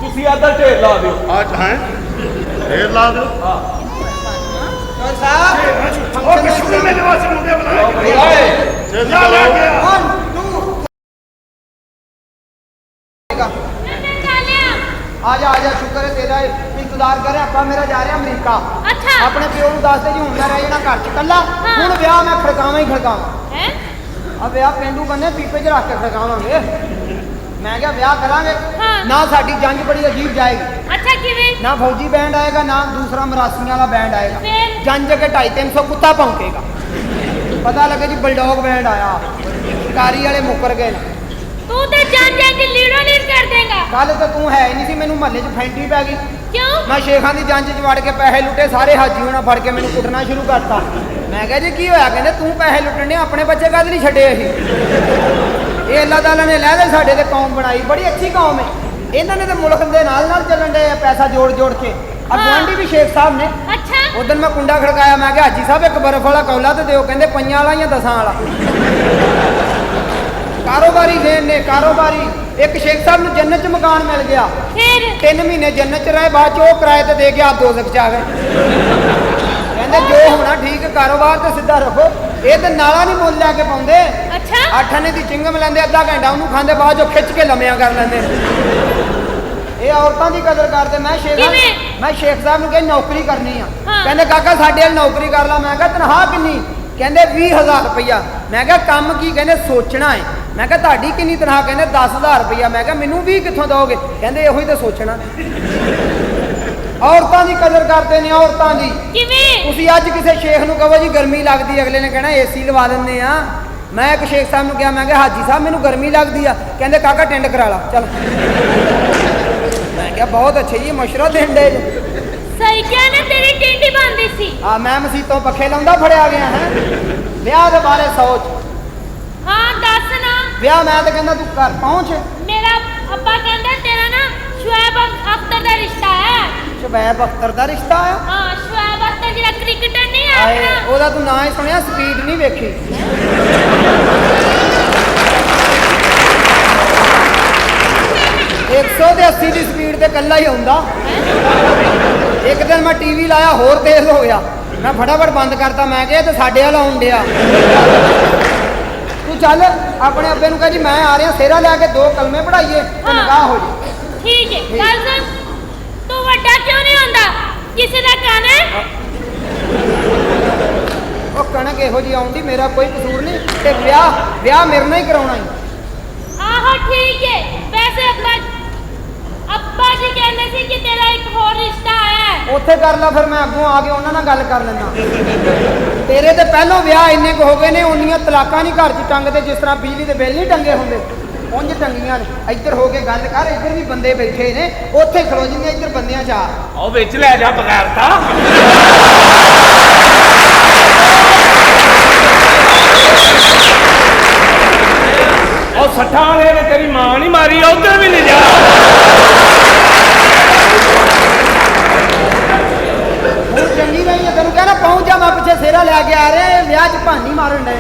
ਤੁਸੀਂ ਆਦਰ ਢੇਰ ਲਾ ਦਿਓ। ਅੱਜ ਹੈ ਢੇਰ ਲਾ ਦਿਓ। ਚੌਰ ਸਾਹਿਬ ਉਹ ਸ਼ੁਗਰ ਮੇਲੇ ਵਾਸਤੇ ਮੁੰਡੇ ਬੁਲਾਏ। ਛੇਤੀ ਜਾ ਲੈ ਕਰੋ। ਕੇ ਆ। 1 2 ਆ ਜਾ ਸ਼ੁਕਰ ਹੈ ਤੇਰਾ ਇੰਤਜ਼ਾਰ ਕਰ ਰਿਹਾ। ਆਪਾਂ ਮੇਰਾ ਜਾ ਰਿਹਾ ਅਮਰੀਕਾ। अच्छा ਆਪਣੇ ਪਿਓ ਨੂੰ ਦੱਸ ਦੇ ਜੀ ਹੁੰਦਾ ਰਹਿ ਜਾਣਾ ਘਰ ਚ ਇਕੱਲਾ। ਹੁਣ ਵਿਆਹ ਮੈਂ ਖੜਕਾਵਾਂ ਹੀ ਖੜਕਾਵਾਂ। है ਆ ਵਿਆਹ ਪਿੰਡੂ ਬੰਨੇ ਪੀਪੇ 'ਚ ਰੱਖ ਕੇ ਖੜਕਾਵਾਂਗੇ। ਮੈਂ ਕਿਹਾ ਵਿਆਹ ਕਰਾਂਗੇ ਹਾਂ। ਨਾ ਸਾਡੀ ਜੰਜ ਬੜੀ ਅਜੀਬ ਜਾਏਗੀ, अच्छा किवें ਨਾ ਫੌਜੀ ਬੈਂਡ ਆਏਗਾ ਨਾ ਦੂਸਰਾ ਮਰਾਸੀਆਂ ਵਾਲਾ ਬੈਂਡ ਆਏਗਾ। ਫਿਰ? ਜੰਜ ਕੇ 250-300 ਕੁੱਤਾ ਭੌਂਕੇਗਾ। ਪਤਾ ਲੱਗੇ ਜੀ ਬਲਡੌਗ ਬੈਂਡ ਆਇਆ, ਸ਼ਿਕਾਰੀ ਵਾਲੇ ਮੁੱਕਰ ਗਏ ਨੇ। तू तो जान जान के लीडो लीड कर देगा। ਕੱਲ ਤਾਂ ਤੂੰ ਹੈ ਹੀ ਨਹੀਂ ਸੀ, ਮੈਨੂੰ ਮਹੱਲੇ 'ਚ ਫੈਂਟਰੀ ਪੈ ਗਈ। क्यों? ਮੈਂ ਸ਼ੇਖਾਂ ਦੀ ਜੰਜ 'ਚ ਵੜ ਕੇ ਪੈਸੇ ਲੁੱਟੇ, ਸਾਰੇ ਹਾਜੀ ਹੋਣਾ ਫੜ ਕੇ ਮੈਨੂੰ ਕੁੱਟਣਾ ਸ਼ੁਰੂ ਕਰਤਾ। ਮੈਂ ਕਿਹਾ ਜੀ ਕੀ ਹੋਇਆ? ਕਹਿੰਦੇ ਤੂੰ ਪੈਸੇ ਲੁੱਟਣੇ, ਆਪਣੇ ਬੱਚੇ ਕਦ ਨਹੀਂ ਛੱਡੇ ਅਸੀਂ। ਇਹ ਅੱਲਾਹ ਤਾਲਾ ਨੇ ਲੈ ਸਾਡੇ ਤੇ ਕੌਮ ਬਣਾਈ, ਬੜੀ ਅੱਛੀ ਕੌਮ ਹੈ। ਇਹਨਾਂ ਨੇ ਤਾਂ ਮੁਲਕ ਦੇ ਨਾਲ ਨਾਲ ਚੱਲਣ ਦੇ ਪੈਸਾ ਜੋੜ ਜੋੜ ਕੇ। ਆ ਗੁਆਂਢੀ ਵੀ ਸ਼ੇਖ ਸਾਹਿਬ ਨੇ। अच्छा ਉਦੋਂ ਮੈਂ ਕੁੰਡਾ ਖੜਕਾਇਆ, ਮੈਂ ਕਿਹਾ ਹਾਜੀ ਸਾਹਿਬ ਇੱਕ ਬਰਫ ਵਾਲਾ ਕੌਲਾ ਤੇ ਦਿਓ। ਕਹਿੰਦੇ ਪੰਜਾਂ ਵਾਲਾ ਜਾਂ 10 ਵਾਲਾ। ਕਾਰੋਬਾਰੀ ਦੇਣ ਨੇ ਕਾਰੋਬਾਰੀ। ਇੱਕ ਸ਼ੇਖ ਸਾਹਿਬ ਨੂੰ ਜੰਨਤ 'ਚ ਮਕਾਨ ਮਿਲ ਗਿਆ। फिर 3 ਮਹੀਨੇ ਜੰਨਤ 'ਚ ਰਹੇ, ਬਾਅਦ 'ਚ ਉਹ ਕਿਰਾਏ ਤੇ ਦੇ ਕੇ ਆਪ 2 ਲੱਖ 'ਚ ਆ ਗਏ। ਕਹਿੰਦੇ ਜੋ ਹੋਣਾ ਠੀਕ, ਕਾਰੋਬਾਰ ਤੇ ਸਿੱਧਾ ਰੱਖੋ। ਇਹ ਤੇ ਨਾਲਾ ਨਹੀਂ ਮੁੱਲ ਲੈ ਕੇ ਪਾਉਂਦੇ। अच्छा 8 ਆਨੇ ਦੀ ਚਿੰਗਮ ਲੈਂਦੇ, ਅੱਧਾ ਘੰਟਾ ਉਹਨੂੰ ਖਾਂਦੇ, ਬਾਅਦ 'ਚੋਂ ਖਿੱਚ ਕੇ ਲੰਮਿਆਂ ਕਰ ਲੈਂਦੇ ਨੇ। ਇਹ ਔਰਤਾਂ ਦੀ ਕਦਰ ਕਰਦੇ। ਮੈਂ ਸ਼ੇਖ ਸਾਹਿਬ ਨੂੰ ਕਿਹਾ ਨੌਕਰੀ ਕਰਨੀ ਆ। ਹਾਂ। ਕਹਿੰਦੇ ਕਾਕਾ ਸਾਡੇ ਨਾਲ ਨੌਕਰੀ ਕਰ ਲਾ। ਮੈਂ ਕਿਹਾ ਤਨਖਾਹ ਕਿੰਨੀ? ਕਹਿੰਦੇ 20,000 ਰੁਪਇਆ। ਮੈਂ ਕਿਹਾ ਕੰਮ ਕੀ? ਕਹਿੰਦੇ ਸੋਚਣਾ ਹੈ। ਮੈਂ ਕਿਹਾ ਤੁਹਾਡੀ ਕਿੰਨੀ ਤਨਖਾਹ? ਕਹਿੰਦੇ 10,000 ਰੁਪਇਆ। ਮੈਂ ਕਿਹਾ ਮੈਨੂੰ 20 ਕਿੱਥੋਂ ਦੋਗੇ? ਕਹਿੰਦੇ ਇਹੋ ਹੀ ਤਾਂ ਸੋਚਣਾ। ਔਰਤਾਂ ਦੀ ਕਦਰ ਕਰਦੇ ਨੇ, ਔਰਤਾਂ ਦੀ। किवें? ਤੁਸੀਂ ਅੱਜ ਕਿਸੇ ਸ਼ੇਖ ਨੂੰ ਕਹੋ ਜੀ ਗਰਮੀ ਲੱਗਦੀ, ਅਗਲੇ ਨੇ ਕਹਿਣਾ ਏਸੀ ਲਵਾ ਦਿੰਦੇ ਆ। ਮੈਂ ਇੱਕ ਸ਼ੇਖ ਸਾਹਿਬ ਨੂੰ ਕਿਹਾ, ਮੈਂ ਕਿਹਾ ਹਾਜੀ ਸਾਹਿਬ ਮੈਨੂੰ ਗਰਮੀ ਲੱਗਦੀ ਆ। ਕਹਿੰਦੇ ਕਾਕਾ ਟੈਂਡ ਕਰਾ ਲਾ ਚੱਲ। ਮੈਂ ਕਿਹਾ ਬਹੁਤ ਅੱਛੇ ਜੀ, ਮਸ਼ਵਰਾ ਦੇਣ ਦੇ। सही क्या ना तेरी टिंडी बांधी सी। ਆ ਮੈਂ ਮਸੀਤੋਂ ਪੱਖੇ ਲਾਉਂਦਾ ਫੜਿਆ ਗਿਆ ਹੈ। ਵਿਆਹ ਦੇ ਬਾਰੇ ਸੋਚ। हाँ दस ना ਵਿਆਹ ਮੈਂ ਤਾਂ ਕਹਿੰਦਾ ਤੂੰ ਘਰ ਪਹੁੰਚ। मेरा अब्बा कहता तेरा ना शुएब अख्तर दा रिश्ता है। ਸ਼ੁਐਬ ਅਖਤਰ ਦਾ ਰਿਸ਼ਤਾ ਆ। हाँ शुएब अख्तर जिहड़ा क्रिकेटर नहीं है ਆਏ अपना। ਉਹਦਾ ਤੂੰ ਨਾਂ ਹੀ ਸੁਣਿਆ, ਸਪੀਡ ਨਹੀਂ ਵੇਖੀ। 180 ਦੀ ਸਪੀਡ ਤੇ ਕੱਲਾ ਹੀ ਆਉਂਦਾ। ਇੱਕ ਦਿਨ ਮੈਂ ਟੀਵੀ ਲਾਇਆ, ਹੋਰ ਤੇਜ਼ ਹੋ ਗਿਆ। ਮੈਂ ਫਟਾਫਟ ਬੰਦ ਕਰਤਾ। ਮੈਂ ਕਿਹਾ ਇਹ ਤਾਂ ਸਾਡੇ ਵਾਲਾ ਆਉਣ ਡਿਆ। ਤੂੰ ਚੱਲ ਆਪਣੇ ਅੱਬੇ ਨੂੰ ਕਹ ਜੀ ਮੈਂ ਆ ਰਿਹਾ, ਸੇਰਾ ਲੈ ਕੇ 2 ਕਲਮੇ ਪੜਾਈਏ ਤੇ ਨਿਕਾਹ ਹੋ ਜੇ। ठीक है गल सुन, तू वड्डा क्यों नहीं होंदा? किसी दा कहना है? ਉਹ ਕਣਕ ਇਹੋ ਜੀ ਆਉਂਦੀ, ਮੇਰਾ ਕੋਈ ਕਸੂਰ ਨਹੀਂ। ਤੇ ਵਿਆਹ ਮੇਰੇ ਨਾਲ ਹੀ ਕਰਾਉਣਾ ਹੈ। ਆਹੋ ਠੀਕ ਹੈ। ਵੈਸੇ ਅੱਬਾ ਜੀ ਕਹਿੰਦੇ ਸੀ ਕਿ ਤੇਰਾ ਇੱਕ ਹੋਰ ਰਿਸ਼ਤਾ ਹੈ। ਉੱਥੇ ਕਰ ਲਾ ਫਿਰ, ਮੈਂ ਅੱਗੋਂ ਆ ਕੇ ਉਹਨਾਂ ਨਾਲ ਗੱਲ ਕਰ ਲੈਣਾ। ਤੇਰੇ ਤੇ ਪਹਿਲੋਂ ਵਿਆਹ ਇੰਨੇ ਕੁ ਹੋ ਗਏ ਨੇ, ਉਨੀਆਂ ਤਲਾਕਾਂ ਨਹੀਂ ਘਰ 'ਚ ਟੰਗਦੇ ਜਿਸ ਤਰ੍ਹਾਂ ਬਿਜਲੀ ਦੇ ਬਿੱਲ ਨਹੀਂ ਟੰਗੇ ਹੁੰਦੇ, ਉਂਝ ਟੰਗੀਆਂ ਨੇ। ਇੱਧਰ ਹੋ ਕੇ ਗੱਲ ਕਰ, ਇੱਧਰ ਵੀ ਬੰਦੇ ਬੈਠੇ ਨੇ, ਉੱਥੇ ਖਲੋ ਜਿੰਨੇ ਇੱਧਰ ਬੰਦਿਆਂ 'ਚ ਆ। ਉਹ ਵਿੱਚ ਲੈ ਜਾ ਬਗੈਰ ਤਾਂ। ਉਹ ਸੱਠਾਂ ਵਾਲੇ ਨੇ ਤੇਰੀ ਮਾਂ ਨਹੀਂ ਮਾਰੀ, ਉੱਧਰ ਵੀ ਲੈ ਜਾ। ਹੁਣ ਚੰਗੀ ਰਹੀ ਹੈ, ਤੈਨੂੰ ਕਹਿਣਾ ਪਹੁੰਚ ਜਾ, ਮੈਂ ਪਿੱਛੇ ਸੇਰਾ ਲੈ ਕੇ ਆ ਰਹੇ, ਵਿਆਹ 'ਚ ਭਾਨੀ ਮਾਰਨ ਡਏ।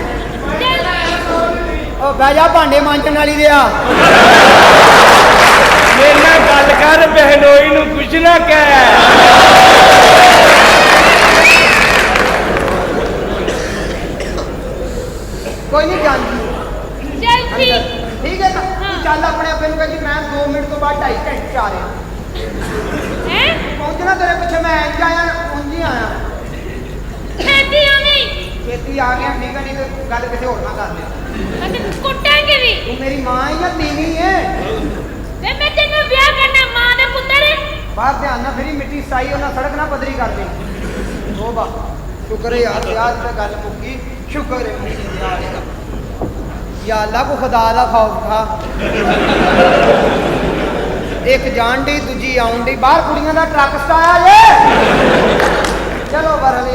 ਉਹ ਬਹਿ ਜਾ, ਭਾਂਡੇ ਮਾਂਜਣ ਵਾਲੀ ਦੇ ਆ। ਮੇਰੇ ਨਾਲ ਗੱਲ ਕਰ, ਬਹਿਨੋਈ ਨੂੰ ਕੁਛ ਨਾ ਕਹਿ। ਕੋਈ ਨਹੀਂ ਜਾਂਦੀ। ਚੱਲ ਠੀਕ। ਠੀਕ ਹੈ ਨਾ, ਤੂੰ ਚੱਲ ਆਪਣੇ ਆਪੇ ਨੂੰ ਕਹ ਜੀ ਮੈਂ 2 ਮਿੰਟ ਤੋਂ ਬਾਅਦ 2.5 ਘੰਟੇ 'ਚ ਆ ਰਿਹਾ। ਹੈ ਪਹੁੰਚਣਾ ਤੇਰੇ ਪਿੱਛੇ, ਮੈਂ ਇੰਜ ਆਇਆ ਉਂਝ ਹੀ ਆਇਆ। ਛੇਤੀ ਆ ਗਈ। ਛੇਤੀ ਆ ਗਿਆ, ਠੀਕ ਹੈ, ਨਹੀਂ ਤੇ ਗੱਲ ਕਿਸੇ ਹੋਰ ਨਾਲ ਕਰ ਲਿਆ। ਅਸੀਂ ਕੁੱਟਾਂਗੇ ਵੀ। ਤੂੰ ਮੇਰੀ ਮਾਂ ਹੈ ਜਾਂ ਤੀਵੀਂ ਹੈ? ਤੇ ਮੈਂ ਤੈਨੂੰ ਵਿਆਹ ਕਰਨਾ ਮਾਂ ਦੇ ਪੁੱਤਰ ਹੈ। ਬਾਹਰ ਧਿਆਨ ਨਾਲ ਫੇਰੀ, ਮਿੱਟੀ ਸਾਈ ਉਹਨਾਂ ਸੜਕ ਨਾ ਪੱਧਰੀ ਕਰ ਦੇ। ਤੋਬਾ, ਸ਼ੁਕਰ ਹੈ ਯਾਰ, ਵਿਆਹ ਦੀ ਤਾਂ ਗੱਲ ਮੁੱਕੀ, ਸ਼ੁਕਰ ਹੈ ਮੇਰੀ ਵਿਆਹ ਦੀ। या अल्लाह को खुदा दा खौफ था। एक जान डी दूजी आउन डी, बाहर कुड़ियां दा ट्रक सटाया जे। चलो बरले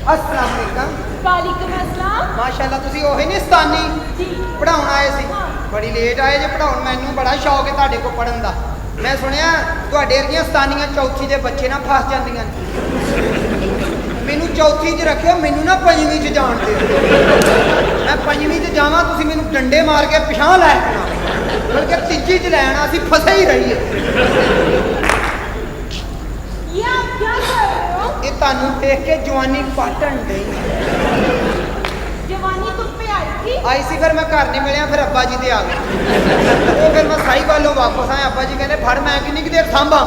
अस्सलाम वालेकुम। वालेकुम अस्सलाम। माशाअल्लाह तुसी ओही नहीं स्तानी पढ़ाउण आए सी? बड़ी लेट आए जे पढ़ाउण। मैनू बड़ा शौक है तुहाडे को पढ़न दा। मैं सुनिया तुहाडे वरगियां स्तानियां चौथी दे बच्चे ना फस जांदियां ने। मैनू चौथी च रखियो, मैनू ना पंजवीं च जान दे। मैं पंजवीं च जावां, तुसीं मैनू डंडे मार के पिछां लै आना, बल्कि तीजी च लै आना, असीं फसे ही रहीए। ये आप क्या कर रहे हो? ये तुहानू देख के जवानी पाटन डई। जवानी तुम पे आई थी? आई सी, फिर मैं घर नहीं मिलिया, फिर अब्बा जी ते आ गए। वो फिर मैं साई वालों वापस आया, अब्बा जी कहने फड़, मैं किन्नी देर सांभा,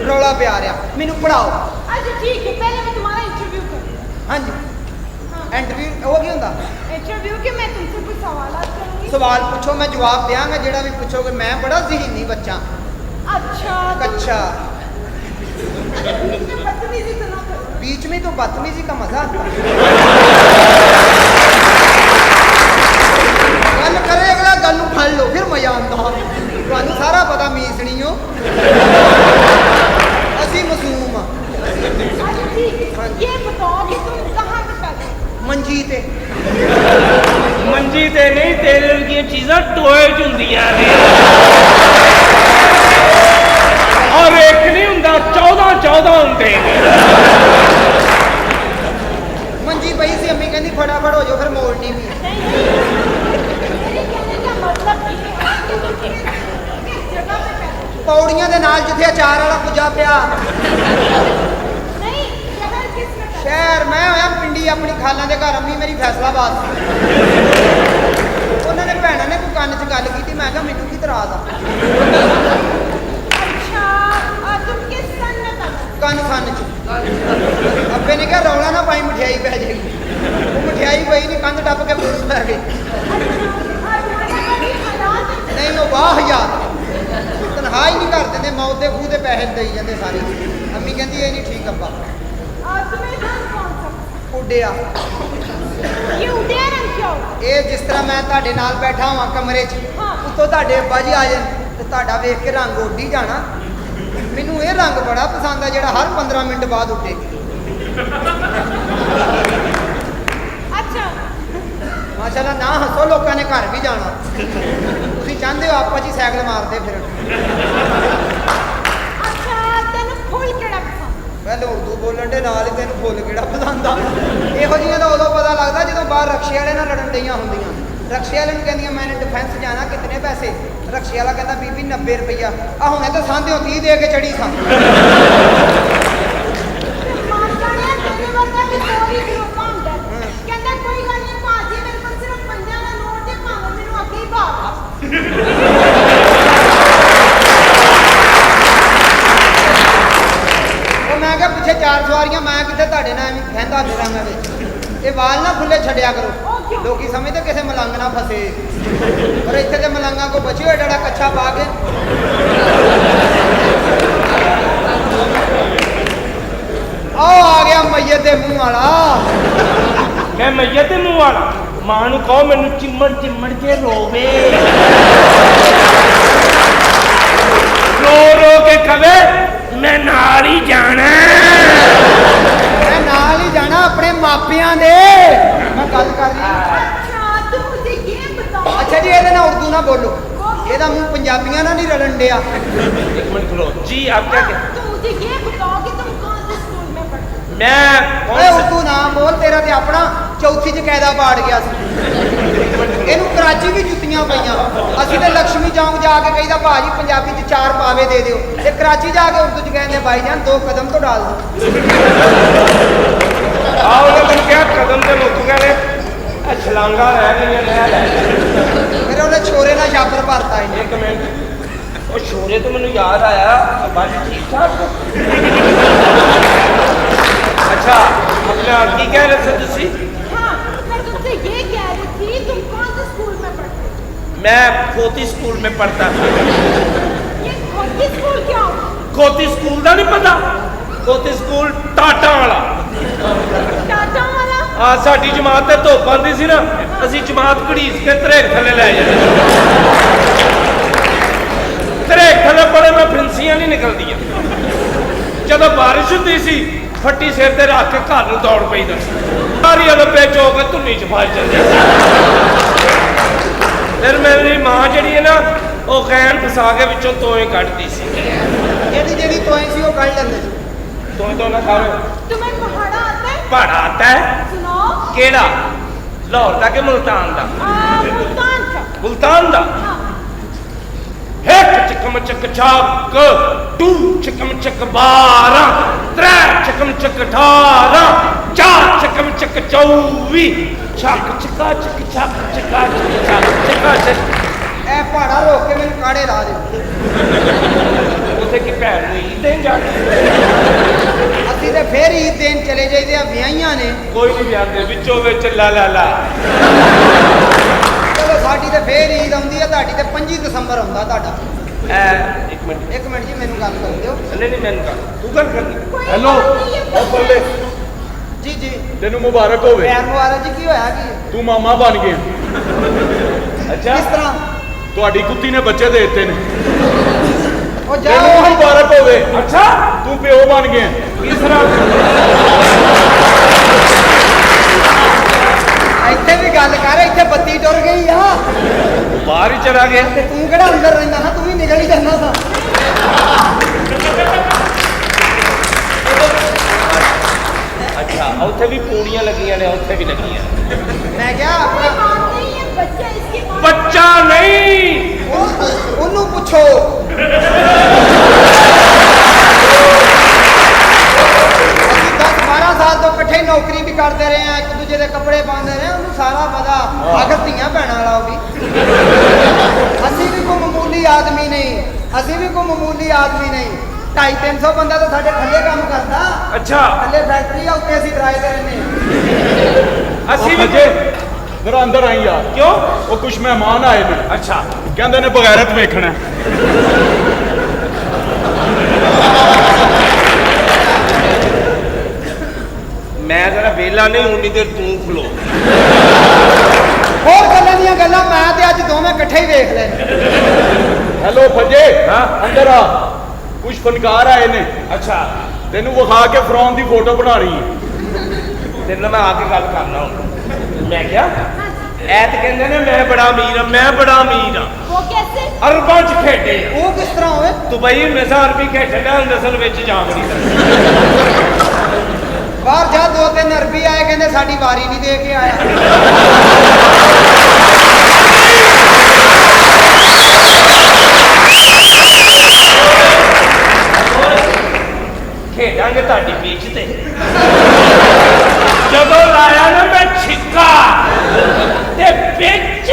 रौला प्या रहा, मैनू पढ़ाओ। अच्छा ठीक है, पहले मैं तुम्हारा इंटरव्यू करूँ। हाँ जी, इंटरव्यू वो की होंदा? इंटरव्यू के मैं तुमसे कुछ सवाल करूँगी। सवाल पूछो, मैं जवाब देंगा, जेड़ा भी पूछोगे। मैं बड़ा ज़हनी बच्चा। अच्छा कच्चा। बदतमीजी तो ना करो। बीच में तो बदतमीजी का मजा आता। गल करे अगला, गल नूं फड़ लो, फिर मजा आता। तुहानू सारा पता मीसनी हो, असी मासूम हाँ। अच्छा ठीक है, ये बताओ कि तुम कहाँ से पैदा हुए? मंजी ते। मंजी ते नहीं, तेरे वर्गियां चीज़ां टोए च हुंदियां ने। और एक नहीं हुंदा, 14 हुंदे ने। मंजी पई सी, अम्मी कहंदी फटाफट हो जाओ, फिर मोड़नी भी है। मेरे कहने का मतलब ये है कि तुम किस जगह पे पैदा हुए? पौड़ियां दे नाल जिथे अचार वाला पुजा पिया। नहीं, शहर किस में पैदा? शहर मैं होया पिंडी, अपनी खालां दे घर। अम्मी मेरी फैसलाबाद। उन्होंने भैनों ने कोई कन्न च गल की, मैं कहा मैनू की तराज आ। अच्छा, और तुम किस सन में पैदा हुए? कन्न सन च। अब्बे ने कहा रौला ना पाई, मठियाई पै जाएगी। वो मठियाई पई नहीं, कंध टप के पुलिस पै गई। और तुम्हारे बड़ी हालात हैं। नहीं वो 20,000 तनखा ही नहीं कर देंगे, मौत के खूह के पैसे दई जाते सारे। अम्मी कहती ये नहीं ठीक अब्बा। और तुम्हें रंग कौन सा? उड्डिया। ये उदय रंग क्या होता? ये जिस तरह मैं ਤੁਹਾਡੇ ਨਾਲ बैठा हुआ कमरे च, ਉੱਤੋਂ ਤੁਹਾਡੇ ਅੱਬਾ ਜੀ ਆ ਜਾਣ ਤੇ ਤੁਹਾਡਾ ਵੇਖ ਕੇ ਰੰਗ ਉੱਡੀ ਜਾਣਾ। ਮੈਨੂੰ ਇਹ ਰੰਗ ਬੜਾ ਪਸੰਦ ਆ ਜਿਹੜਾ ਹਰ 15 ਮਿੰਟ ਬਾਅਦ ਉੱਡੇ। अच्छा ਮਾਸ਼ਾਅੱਲਾ, ਨਾ ਹੱਸੋ, ਲੋਕਾਂ ਨੇ ਘਰ ਵੀ ਜਾਣਾ। ਤੁਸੀਂ ਚਾਹੁੰਦੇ ਹੋ ਆਪਸ 'ਚ ਸਾਈਕਲ ਮਾਰਦੇ ਫਿਰਨ। अच्छा, तेन फूल केड़ा पसंद? ਪਹਿਲੇ ਉਰਦੂ ਬੋਲਣ ਦੇ ਨਾਲ ਹੀ ਤੈਨੂੰ ਫੁੱਲ ਕਿਹੜਾ ਪਸੰਦ ਆ। ਇਹੋ ਜਿਹੀਆਂ ਤਾਂ ਉਦੋਂ ਪਤਾ ਲੱਗਦਾ ਜਦੋਂ ਬਾਹਰ ਰਕਸ਼ੇ ਵਾਲੇ ਨਾਲ ਲੜਨ ਡਈਆਂ ਹੁੰਦੀਆਂ। ਰਕਸ਼ੇ ਵਾਲੇ ਨੂੰ ਕਹਿੰਦੀਆਂ ਮੈਨੇ ਡਿਫੈਂਸ ਜਾਣਾ, ਕਿਤਨੇ ਪੈਸੇ? ਰਕਸ਼ੇ ਵਾਲਾ ਕਹਿੰਦਾ ਬੀਬੀ 90 ਰੁਪਈਆ। ਆ ਹੁਣੇ ਤਾਂ ਸਾਂਝਿਓ 30 ਦੇ ਕੇ ਚੜੀ ਸਾਂ। माता ने तेरे वर्गा भी कोई ग्रुप होंदा है। कहंदा कोई गल नहीं भाजी, मेरे कोल सिर्फ 50 दा नोट ते भावे मेनू अगे ही भाग। ਉਹ ਮੈਂ ਕਿਹਾ ਪਿੱਛੇ 4 ਸਵਾਰੀਆਂ, ਮੈਂ ਕਿੱਥੇ ਤੁਹਾਡੇ ਨਾਲ ਐਵੇਂ ਖਹਿੰਦਾ ਫਿਰਾਂਗਾ ਵਿੱਚ। ਇਹ ਵਾਲ ਨਾ ਖੁੱਲੇ ਛੱਡਿਆ ਕਰੋ। ओ क्यों? ਲੋਕੀ ਸਮਝਦੇ ਕਿਸੇ ਮਲੰਗ ਨਾਲ ਫਸੇ, ਪਰ ਇੱਥੇ ਤੇ ਮਲੰਗਾਂ ਕੋ ਬਚੇ ਹੋਏ ਡੜਾ ਕੱਛਾ ਪਾ ਕੇ। ਆਹ ਆ ਗਿਆ ਮਈਏ ਦੇ ਮੂੰਹ ਵਾਲਾ। ਮੈਂ ਮਈਏ ਦੇ ਮੂੰਹ ਵਾਲਾ? ਮਾਂ ਨੂੰ ਕਹੋ ਮੈਨੂੰ ਚਿੰਮੜ ਚਿੰਮੜ ਕੇ ਰੋਵੇ, ਰੋ ਰੋ ਕੇ ਕਵੇ ਮੈਂ ਨਾਲ ਹੀ ਜਾਣਾ। ਮੈਂ ਨਾਲ ਹੀ ਜਾਣਾ ਆਪਣੇ ਮਾਪਿਆਂ ਦੇ। ਮੈਂ ਗੱਲ ਕਰ ਰਹੀ। अच्छा तुम मुझे ये बताओ। ਅੱਛਾ ਜੀ, ਇਹਦੇ ਨਾਲ ਉਰਦੂ ਨਾ ਬੋਲੋ, ਇਹਦਾ ਮੂੰਹ ਪੰਜਾਬੀਆਂ ਨਾਲ ਨਹੀਂ ਰਲਣ ਡਿਆ। एक मिनट खलो जी, आप क्या कहते? तुम मुझे ये बताओ कि तुम कौन से स्कूल में पढ़ते हो? मैं कौन ਓਏ से ਉਰਦੂ ਨਾ ਬੋਲ, ਤੇਰਾ ਤੇ ਆਪਣਾ ਚੌਥੀ ਚ ਕਾਇਦਾ ਪਾੜ ਗਿਆ ਸੀ। ਇਹਨੂੰ ਕਰਾਚੀ ਵੀ ਜੁੱਤੀਆਂ ਪਈਆਂ। ਅਸੀਂ ਤੇ ਲక్ష్ਮੀ ਚੌਂਕ ਜਾ ਕੇ ਕਹੀਦਾ ਭਾਜੀ ਪੰਜਾਬੀ ਚ 4 ਪਾਵੇ ਦੇ ਦਿਓ, ਤੇ ਕਰਾਚੀ ਜਾ ਕੇ ਉਰਦੂ ਚ ਕਹਿੰਦੇ ਭਾਈਜਾਨ 2 ਕਦਮ ਤੋਂ ਡਾਲ ਦੋ। आओ ना तुम क्या कदम से मुक गए? छलांगा रह गई है। ਫਿਰ ਉਹਨੇ ਛੋਰੇ ਨਾਲ ਛਾਪਰ ਭਰਤਾ ਇਹਨੇ। एक मिनट, ਉਹ ਸ਼ੋਰੇ ਤੋਂ ਮੈਨੂੰ ਯਾਦ ਆਇਆ, ਬਾਜੀ ਠੀਕ ਠਾਕ? अच्छा, अपना की कह रहे थे तुसी? हाँ, मैं तुमसे ये कह रही थी तुम कौन से स्कूल में पढ़ते हो? मैं खोती स्कूल में पढ़ता था। ये खोती स्कूल क्या होता खोती स्कूल का नहीं पता? खोती स्कूल टाटा वाला। है? टाटा वाला? ਆ ਸਾਡੀ ਜਮਾਤ ਤੇ ਧੁੱਪ ਆਉਂਦੀ ਸੀ ਨਾ, ਅਸੀਂ ਜਮਾਤ ਘੜੀਸ ਕੇ ਧਰੇਕ ਥੱਲੇ ਲੈ ਜਾਂਦੇ। ਧਰੇਕ ਥੱਲੇ ਪੜੇ ਮੈਂ ਫਿੰਸੀਆਂ ਨਹੀਂ ਨਿਕਲਦੀਆਂ। ਜਦੋਂ ਬਾਰਿਸ਼ ਹੁੰਦੀ ਸੀ ਫੱਟੀ ਸਿਰ ਤੇ ਰੱਖ ਕੇ ਘਰ ਨੂੰ ਦੌੜ ਪਈਦਾ। ਸਾਰੀ ਅਲੱਪੇ ਚੋ ਕੇ ਧੁੰਨੀ ਚ ਫਸ ਜਾਂਦੇ। ਫਿਰ ਮੇਰੀ ਮਾਂ ਜਿਹੜੀ ਹੈ ਨਾ, ਉਹ ਗੈਣ ਫਸਾ ਕੇ ਵਿੱਚੋਂ ਤੋਏ ਕੱਢਦੀ ਸੀ। ਇਹਦੀ ਜਿਹੜੀ ਤੋਈ ਸੀ ਉਹ ਕੱਢ ਲੈਂਦੇ ਸੀ। ਤੋਏ ਤੋਂ ਨਾ ਖਾਓ। तुम्हें पहाड़ा आता है? ਪਹਾੜਾ ਆਤਾ ਹੈ? सुनाओ। ਕਿਹੜਾ? ਲਾਹੌਰ ਦਾ ਕਿ ਮੁਲਤਾਨ ਦਾ? मुल्तान का। ਮੁਲਤਾਨ ਦਾ। हाँ। एक चकम चक चाक, 2 चकम चक 12, 3 चकम चक 18, 4 चकम चक 24, चक चका चक चक चका चक चका चक। ਇਹ ਪਹਾੜਾ ਰੋਕ ਕੇ ਮੈਨੂੰ ਕਾੜੇ ਲਾ ਦੇ। उसे की भैन ਨੂੰ ईद देन जाके ਅਸੀਂ ਤੇ ਫੇਰ ਈਦ ਦੇਣ ਚਲੇ ਜਾਈਦੇ ਆ, ਵਿਆਹੀਆਂ ਨੇ। ਕੋਈ ਨਹੀਂ ਜਾਂਦੇ ਵਿੱਚੋਂ ਵਿੱਚ ਲਾ ਲਾ ਲਾ। ਚਲੋ ਸਾਡੀ ਤੇ ਫੇਰ ਈਦ ਆਉਂਦੀ ਆ, ਤੁਹਾਡੀ ਤੇ 25 ਦਸੰਬਰ ਆਉਂਦਾ ਤੁਹਾਡਾ। एक मिनट, ਇੱਕ ਮਿੰਟ ਜੀ, ਮੈਨੂੰ ਗੱਲ ਕਰ ਦਿਓ। नहीं नहीं मैंने कहा तू कर करनी। कोई ਹੈਲੋ बात नहीं, ये ਉਹ ਬੱਲੇ, ਜੀ ਜੀ, ਤੈਨੂੰ ਮੁਬਾਰਕ ਹੋਵੇ, ਪਿਆਰ ਮੁਬਾਰਕ ਜੀ। ਕੀ ਹੋਇਆ ਕੀ? ਤੂੰ ਮਾਮਾ ਬਣ ਗਿਆ। अच्छा ਕਿਸ ਤਰ੍ਹਾਂ? ਤੁਹਾਡੀ ਕੁੱਤੀ ਨੇ ਬੱਚੇ ਦੇ ਦਿੱਤੇ ਨੇ। ਉਹ ਤੈਨੂੰ ਜਾਓ। ਮੁਬਾਰਕ ਹੋਵੇ, अच्छा ਤੂੰ ਪਿਓ ਬਣ ਗਿਆ। किस तरह? ਇੱਥੇ ਵੀ ਗੱਲ ਕਰ, ਇੱਥੇ ਬੱਤੀ ਟੁਰ ਗਈ ਆ। बाहर ही चला गया। ਤੇ ਤੂੰ ਕਿਹੜਾ ਅੰਦਰ ਰਹਿੰਦਾ ਨਾ, ਤੂੰ ਵੀ ਨਿਕਲ ਹੀ ਜਾਂਦਾ ਸਾਂ। अच्छा, ਉੱਥੇ ਵੀ ਪੂੜੀਆਂ ਲੱਗੀਆਂ ਨੇ, ਉੱਥੇ ਵੀ ਲੱਗੀਆਂ। ਮੈਂ ਕਿਹਾ कोई ਆਪਣਾ बात नहीं, ये बच्चा इसके पास। ਬੱਚਾ ਨਹੀਂ, ਉਹਨੂੰ ਪੁੱਛੋ। ਅਸੀਂ 10-12 ਸਾਲ ਤੋਂ ਇਕੱਠੇ ਨੌਕਰੀ ਵੀ ਕਰਦੇ ਰਹੇ ਆ, ਇੱਕ ਦੂਜੇ ਦੇ ਕੱਪੜੇ ਪਾਉਂਦੇ ਰਹੇ, ਉਹਨੂੰ ਸਾਰਾ ਪਤਾ। ਆਖਰ ਧੀਆਂ ਭੈਣਾਂ ਵਾਲਾ ਉਹ ਵੀ। ਅਸੀਂ ਵੀ ਕੋਈ ਮਾਮੂਲੀ ਆਦਮੀ ਨਹੀਂ, ਅਸੀਂ ਵੀ ਕੋਈ ਮਾਮੂਲੀ ਆਦਮੀ ਨਹੀਂ। 250-300 ਬੰਦਾ ਤਾਂ ਸਾਡੇ ਥੱਲੇ ਕੰਮ ਕਰਦਾ। ਅੱਛਾ ਥੱਲੇ ਫੈਕਟਰੀ ਆ, ਉੱਤੇ ਅਸੀਂ ਕਿਰਾਏ ਤੇ ਰਹਿੰਦੇ। ਅਸੀਂ ਵੀ ਅਜੇ ਜਰਾ ਅੰਦਰ ਆਈ ਯਾਰ। ਕਿਉਂ? ਉਹ ਕੁਝ ਮਹਿਮਾਨ ਆਏ ਨੇ, ਅੱਛਾ ਕਹਿੰਦੇ ਨੇ ਬਗੈਰਤ ਵੇਖਣਾ। ਮੈਂ ਜਰਾ ਵੇਲਾ ਨਹੀਂ ਉਨੀ ਦੇਰ ਤੂੰ ਖਲੋ। ਹੋਰ ਗੱਲਾਂ ਦੀਆਂ ਗੱਲਾਂ ਮੈਂ ਤੇ ਅੱਜ ਦੋਵੇਂ ਇਕੱਠੇ ਹੀ ਵੇਖ ਲੈਣੇ। ਹੈਲੋ ਫੱਜੇ, ਹਾਂ? ਅੰਦਰ ਆ। ਕੁਝ ਫਨਕਾਰ ਆਏ ਨੇ, ਅੱਛਾ ਤੈਨੂੰ ਵਿਖਾ ਕੇ ਫਰੌਨ ਦੀ ਫੋਟੋ ਬਣਾ ਰਹੀ ਹੈ। ਤੇਰੇ ਨਾਲ ਮੈਂ ਆ ਕੇ ਗੱਲ ਕਰਨਾ ਹੁਣ। ਮੈਂ ਕਿਹਾ ਐ ਤੇ ਕਹਿੰਦੇ ਨੇ ਮੈਂ ਬੜਾ ਅਮੀਰ ਹਾਂ, ਮੈਂ ਬੜਾ ਅਮੀਰ ਹਾਂ। वो कैसे? ਅਰਬਾਂ ਚ ਖੇਡੇ ਆ। ਉਹ ਕਿਸ ਤਰ੍ਹਾਂ ਹੋਵੇ? ਦੁਬਈ ਹਮੇਸ਼ਾ ਅਰਬੀ ਖੇਡਣਾ ਨਸਲ ਵਿੱਚ ਜਾਮਣੀ ਦਾ। ਬਾਹਰ ਜਾ, 2-3 ਅਰਬੀ ਆਏ, ਕਹਿੰਦੇ ਸਾਡੀ ਵਾਰੀ ਨਹੀਂ ਦੇ ਕੇ ਆਇਆ। ਖੇਡਾਂਗੇ ਤੁਹਾਡੀ ਪੀਚ ਤੇ। ਜਦੋਂ ਲਾਇਆ ਨਾ ਮੈਂ ਛਿੱਕਾ ਤੇ ਵਿੱਚ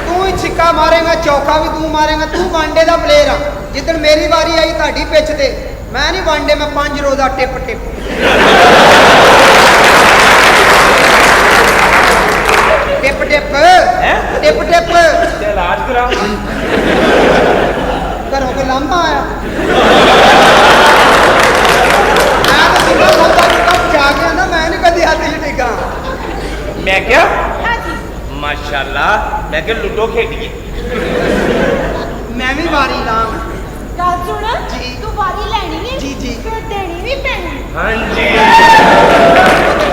ਤੂੰ ਹੀ ਛਿੱਕਾ ਮਾਰੇਗਾ, ਚੌਕਾ ਵੀ ਤੂੰ ਮਾਰੇਗਾ। ਤੂੰ ਵਾਂਡੇ ਦਾ ਪਲੇਅਰ ਆ। ਜਿੱਦਣ ਮੇਰੀ ਵਾਰੀ ਆਈ ਤੁਹਾਡੀ ਪਿੱਚ ਤੇ, ਮੈਂ ਨਹੀਂ ਵਾਂਡੇ, ਮੈਂ 5 ਰੋਜ਼ਾ ਟਿਪ ਟਿਪ। ਟਿਪ ਟਿਪ ਹੈ ਟਿਪ ਟਿਪ ਤੇ ਇਲਾਜ ਕਰਾ ਘਰੋਂ ਕੋਈ ਲਾਂਭਾ ਆਇਆ ਮੈਂ ਤਾਂ ਸਿੱਧਾ ਸੌਦਾ ਜਾ ਕੇ ਆਂਦਾ ਮੈਂ ਨਹੀਂ ਕਦੀ ਹੱਥ 'ਚ ਡਿੱਗਾ ਮੈਂ ਕਿਹਾ ਹਾਂਜੀ ਮਾਸ਼ਾਅੱਲਾ ਮੈਂ ਕਿ ਲੁੱਡੋ ਖੇਡੀਏ ਮੈਂ ਵੀ ਵਾਰੀ ਲਾਂ ਗੱਲ ਸੁਣ ਜੀ। ਤੂੰ ਵਾਰੀ ਲੈਣੀ ਹੈ ਜੀ, ਜੀ। ਫਿਰ ਦੇਣੀ ਵੀ ਪੈਣੀ ਹਾਂਜੀ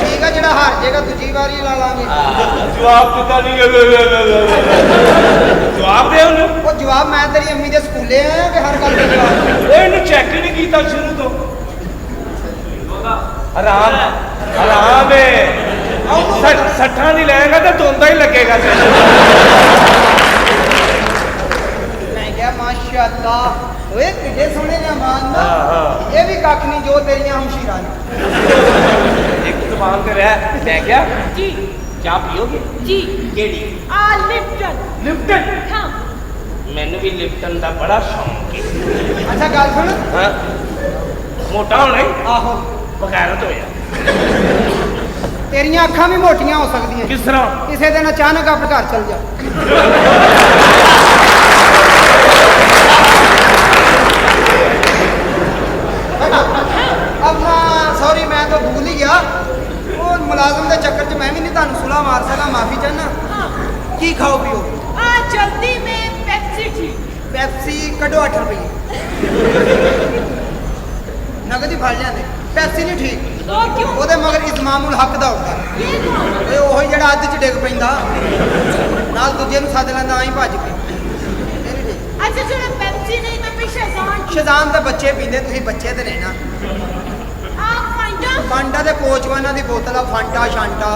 ਠੀਕ ਆ ਜਿਹੜਾ ਹਾਰ ਜਾਏਗਾ ਦੂਜੀ ਵਾਰੀ ਲਾ ਲਾਂਗੇ ਜਵਾਬ ਦਿੱਤਾ ਨਹੀਂ ਜਵਾਬ ਦੇ ਉਹਨੂੰ ਉਹ ਜਵਾਬ ਮੈਂ ਤੇਰੀ ਅੰਮੀ ਦੇ ਸਕੂਲੇ ਆਇਆ ਕਿ ਹਰ ਗੱਲ ਦਾ ਜਵਾਬ ਉਹ ਇਹਨੂੰ ਚੈੱਕ ਹੀ ਨਹੀਂ ਕੀਤਾ ਸ਼ੁਰੂ ਤੋਂ ਆਰਾਮ ਆਰਾਮ ਹੈ ਸੱਠਾਂ ਦੀ ਲੈਗਾ ਤਾਂ ਦੋਂਦਾ ਹੀ ਲੱਗੇਗਾ ਤੈਨੂੰ ਮੈਂ ਕਿਹਾ ਮਾਸ਼ਾਅੱਲਾ ਓਏ ਕਿੱਡੇ ਸੋਹਣੇ ਨੇ ਮਾਨ ਇਹ ਵੀ ਕੱਖ ਨਹੀਂ ਜੋ ਤੇਰੀਆਂ ਹਮਸ਼ੀਰਾਂ ਨੇ ਇੱਕ ਜ਼ਬਾਨ ਤੇ ਰਹਿ ਮੈਂ ਕਿਹਾ ਜੀ ਚਾਹ ਪੀਓਗੇ ਜੀ ਕਿਹੜੀ ਆ ਲਿਪਟਨ ਲਿਪਟਨ ਹਾਂ ਮੈਨੂੰ ਵੀ ਲਿਪਟਨ ਦਾ ਬੜਾ ਸ਼ੌਂਕ ਹੈ ਅੱਛਾ ਗੱਲ ਸੁਣ ਹਾਂ ਮੋਟਾ ਹੋਣਾ ਹੀ ਆਹੋ ਬਗੈਰਤ ਹੋਇਆ ਤੇਰੀਆਂ ਅੱਖਾਂ ਵੀ ਮੋਟੀਆਂ ਹੋ ਸਕਦੀਆਂ ਕਿਸ ਤਰ੍ਹਾਂ ਕਿਸੇ ਦਿਨ ਅਚਾਨਕ ਆਪਣੇ ਘਰ ਚਲ ਜਾ ਆਪਣਾ ਸੌਰੀ ਮੈਂ ਤਾਂ ਭੁੱਲ ਹੀ ਗਿਆ ਉਹ ਮੁਲਾਜ਼ਮ ਦੇ ਚੱਕਰ 'ਚ ਮੈਂ ਵੀ ਨਹੀਂ ਤੁਹਾਨੂੰ ਸੁਲਾ ਮਾਰ ਸਕਾਂ ਮਾਫੀ ਚਾਹਨਾ हाँ ਕੀ ਖਾਓ ਪੀਓ आ जल्दी में पेप्सी थी ਪੈਪਸੀ ਕੱਢੋ 8 ਰੁਪਏ ਨਗਦ ਹੀ ਫੜ ਜਾਂਦੇ ਪੈਪਸੀ ਨਹੀਂ ਠੀਕ तो क्यों ਉਹਦੇ ਮਗਰ ਇਸਮਾਮੁਲ ਹੱਕ ਦਾ ਹੁੰਦਾ ये कौन ਓਏ ਉਹੀ ਜਿਹੜਾ ਅੱਧ 'ਚ ਡਿੱਗ ਪੈਂਦਾ ਨਾਲ ਦੂਜੇ ਨੂੰ ਸੱਦ ਲੈਂਦਾ ਆਈ ਭੱਜ ਕੇ ਇਹ ਨਹੀਂ ਠੀਕ अच्छा चलो पेप्सी नहीं तो फिर शेज़वान की ਸ਼ੈਜ਼ਾਨ ਦੇ ਬੱਚੇ ਪੀਂਦੇ ਤੁਸੀਂ ਬੱਚੇ ਤੇ ਨਹੀਂ ਨਾ आप फांटा ਫਾਂਟਾ ਦੇ ਕੋਚਵਾਨਾਂ ਦੀ ਬੋਤਲ ਆ ਫਾਂਟਾ ਸ਼ਾਂਟਾ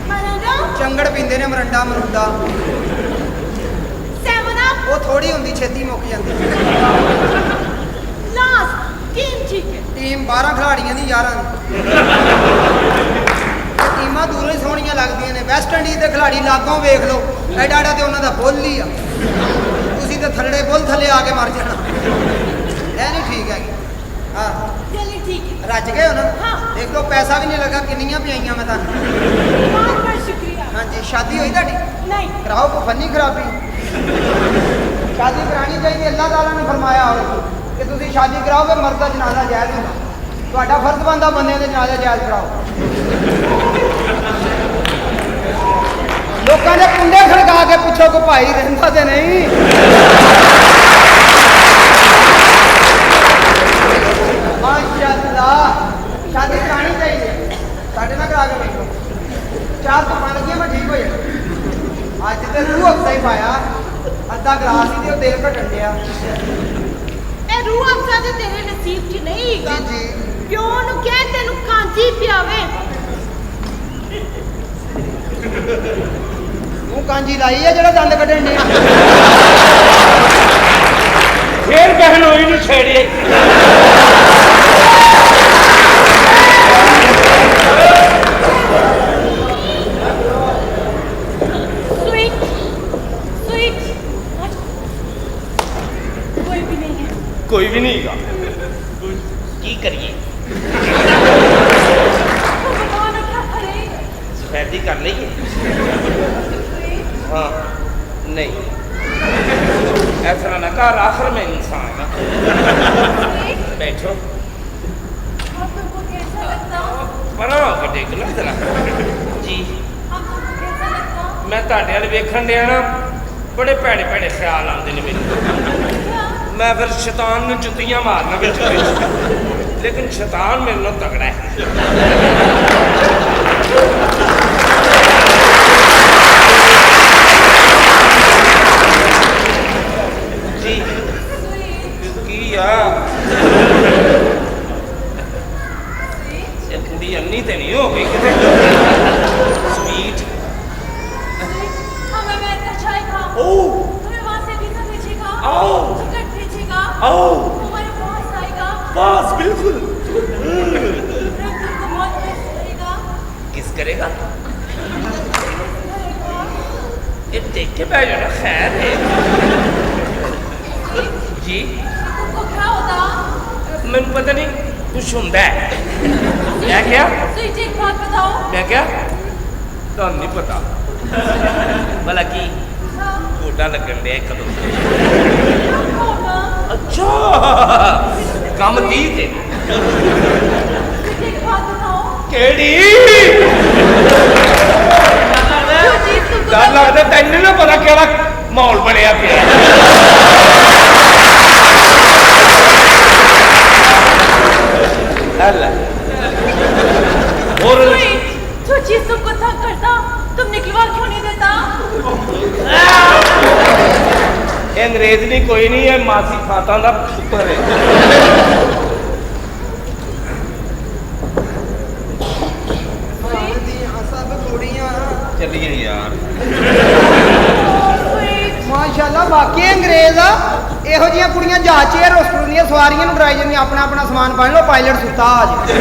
मरंडा ਚੰਗੜ ਪੀਂਦੇ ਨੇ ਮਰੰਡਾ ਮਰੁੰਡਾ सेवन अप ਉਹ ਥੋੜੀ ਹੁੰਦੀ ਛੇਤੀ ਮੁੱਕ ਜਾਂਦੀ लास्ट टीम ठीक है ਟੀਮ 12 ਖਿਡਾਰੀਆਂ ਦੀ 11 ਦੀ ਟੀਮਾਂ ਦੂਰੋਂ ਹੀ ਸੋਹਣੀਆਂ ਲੱਗਦੀਆਂ ਨੇ ਵੈਸਟ ਇੰਡੀਜ਼ ਦੇ ਖਿਡਾਰੀ ਲਾਗੋਂ ਵੇਖ ਲਓ ਐਡਾ ਐਡਾ ਤੇ ਉਹਨਾਂ ਦਾ ਬੁੱਲ ਹੀ ਆ ਤੁਸੀਂ ਤੇ ਥੱਲੇ ਬੁੱਲ ਥੱਲੇ ਆ ਕੇ ਮਰ ਜਾਣਾ ਇਹ ਨਹੀਂ ਠੀਕ ਹੈਗੀ ਹਾਂ चलिए ठीक है ਰੱਜ ਗਏ ਹੋ ਨਾ ਹਾਂ। ਦੇਖ ਲਓ ਪੈਸਾ ਵੀ ਨਹੀਂ ਲੱਗਾ ਕਿੰਨੀਆਂ ਪਿਆਈਆਂ ਮੈਂ ਤੁਹਾਨੂੰ बहुत बहुत शुक्रिया ਹਾਂਜੀ ਸ਼ਾਦੀ ਹੋਈ ਤੁਹਾਡੀ नहीं ਕਰਾਓ ਕੋ ਫੰਨੀ ਖਰਾਬੀ ਸ਼ਾਦੀ ਕਰਾਣੀ ਚਾਹੀਦੀ ਅੱਲਾਹ ਤਾਲਾ ਨੇ ਫਰਮਾਇਆ ਹੋਵੇ ਕਿ ਤੁਸੀਂ ਸ਼ਾਦੀ ਕਰਾਓਗੇ ਮਰਦ ਦਾ ਜਨਾਜ਼ਾ ਜਾਇਜ਼ ਹੁੰਦਾ ਤੁਹਾਡਾ ਫਰਜ਼ ਬਣਦਾ ਬੰਦਿਆਂ ਦੇ ਜਨਾਜ਼ਾ ਜਾਇਜ਼ ਕਰਾਓ ਲੋਕਾਂ ਦੇ ਕੁੰਡੇ ਖੜਕਾ ਕੇ ਪੁੱਛੋ ਕਿ ਭਾਈ ਰਹਿੰਦਾ ਤੇ ਨਹੀਂ ਮਾਸ਼ਾਅੱਲਾ ਸ਼ਾਦੀ ਕਰਾਣੀ ਚਾਹੀਦੀ ਸਾਡੇ ਨਾਲ ਕਰਾ ਕੇ ਵੇਖੋ 4 ਤੋਂ 5 ਲੱਗੀਆਂ ਮੈਂ ਠੀਕ ਹੋ ਜਾਣਾ ਅੱਜ ਤੇ ਰੂਹ ਅਫਜ਼ਾ ਹੀ ਪਾਇਆ ਅੱਧਾ ਗਲਾਸ ਹੀ ਤੇ ਉਹ ਦਿਲ ਘਟਣ ਡਿਆ ए रूह अफजा ते तेरे नसीब च नहीं हैगा ਜੀ ਜੀ प्यो नु कह तेनु कांजी पियावे ਤੂੰ ਕਾਂਜੀ ਲਾਈ ਆ ਜਿਹੜਾ ਦੰਦ ਕੱਢਣ ਡਿਆ ਫੇਰ ਬਹਿਨ ਹੋਈ ਨੂੰ ਛੇੜੀਏ स्वीट स्वीट कोई भी नहीं है ਕੋਈ ਵੀ ਨਹੀਂ ਹੈਗਾ ਕੀ ਕਰੀਏ भगवान क्या करे ਸਫੈਦੀ ਕਰ ਲਈਏ हाँ नहीं ऐसा ना कर आखिर में इंसान है बैठो आप तुमको कैसा लगता परा के देख लो जरा जी आप तुमको कैसा लगता मैं ਤੁਹਾਡੇ ਵੱਲ ਵੇਖਣ ਡਿਆ ਨਾ ਬੜੇ ਭੈੜੇ ਭੈੜੇ ਖਿਆਲ ਆਉਂਦੇ ਨੇ ਮੈਨੂੰ ਮੈਂ ਫਿਰ ਸ਼ੈਤਾਨ ਨੂੰ ਜੁੱਤੀਆਂ ਮਾਰਨਾ ਵਿੱਚ ਲੇਕਿਨ ਸ਼ੈਤਾਨ ਮੇਰੇ ਨਾਲ ਤਗੜਾ ਹੈ ਜੀ ਕੀ ਆ ਇਹ ਕੁੜੀ ਅੰਨੀ ਤੇ ਨਹੀਂ ਹੋ ਗਈ ਕਿਤੇ ਸਵੀਟ हमें मैं का चाय खाओ ओ तुम्हें वहां से पिज्जा भेजेगा आओ। चिकन भेजेगा आओ हमारे पास आएगा बस बिल्कुल तुमको बहुत मिस करेगा किस करेगा ये देख के बैठ जाना खैर है जी तुमको क्या होता मैंने पता नहीं कुछ होता है मैं क्या स्वीट एक बात बताओ मैं क्या ਤੁਹਾਨੂੰ ਨਹੀਂ ਪਤਾ ਭਲਾ ਕੀ ਗੋਡਾ ਲੱਗਣ ਡਿਆ ਕਦੋਂ ਅੱਛਾ ਕੰਮ ਦੀ ਤੇ ਕਿਹੜੀ ਡਰ ਲੱਗਦਾ ਤੈਨੂੰ ਨਾ ਪਤਾ ਕਿਹੜਾ ਮਾਹੌਲ ਬਣਿਆ ਪਿਆ और जो चीज तुमको तंग करता तुम निकलवा क्यों नहीं देता? अंग्रेज नहीं कोई नहीं है मासी खाता का पुत्र है चलिए यार ਮਾਸ਼ਾਅੱਲਾ ਬਾਕੀ ਅੰਗਰੇਜ਼ ਆ ਇਹੋ ਜਿਹੀਆਂ ਕੁੜੀਆਂ ਜਹਾਜ਼ 'ਚ ਰੋਸਟਰ ਦੀਆਂ ਸਵਾਰੀਆਂ ਨੂੰ ਡਰਾਈ ਜਾਂਦੀਆਂ ਆਪਣਾ ਆਪਣਾ ਸਮਾਨ ਫੜ ਲਓ ਪਾਇਲਟ ਸੁੱਤਾ ਆ ਜੀ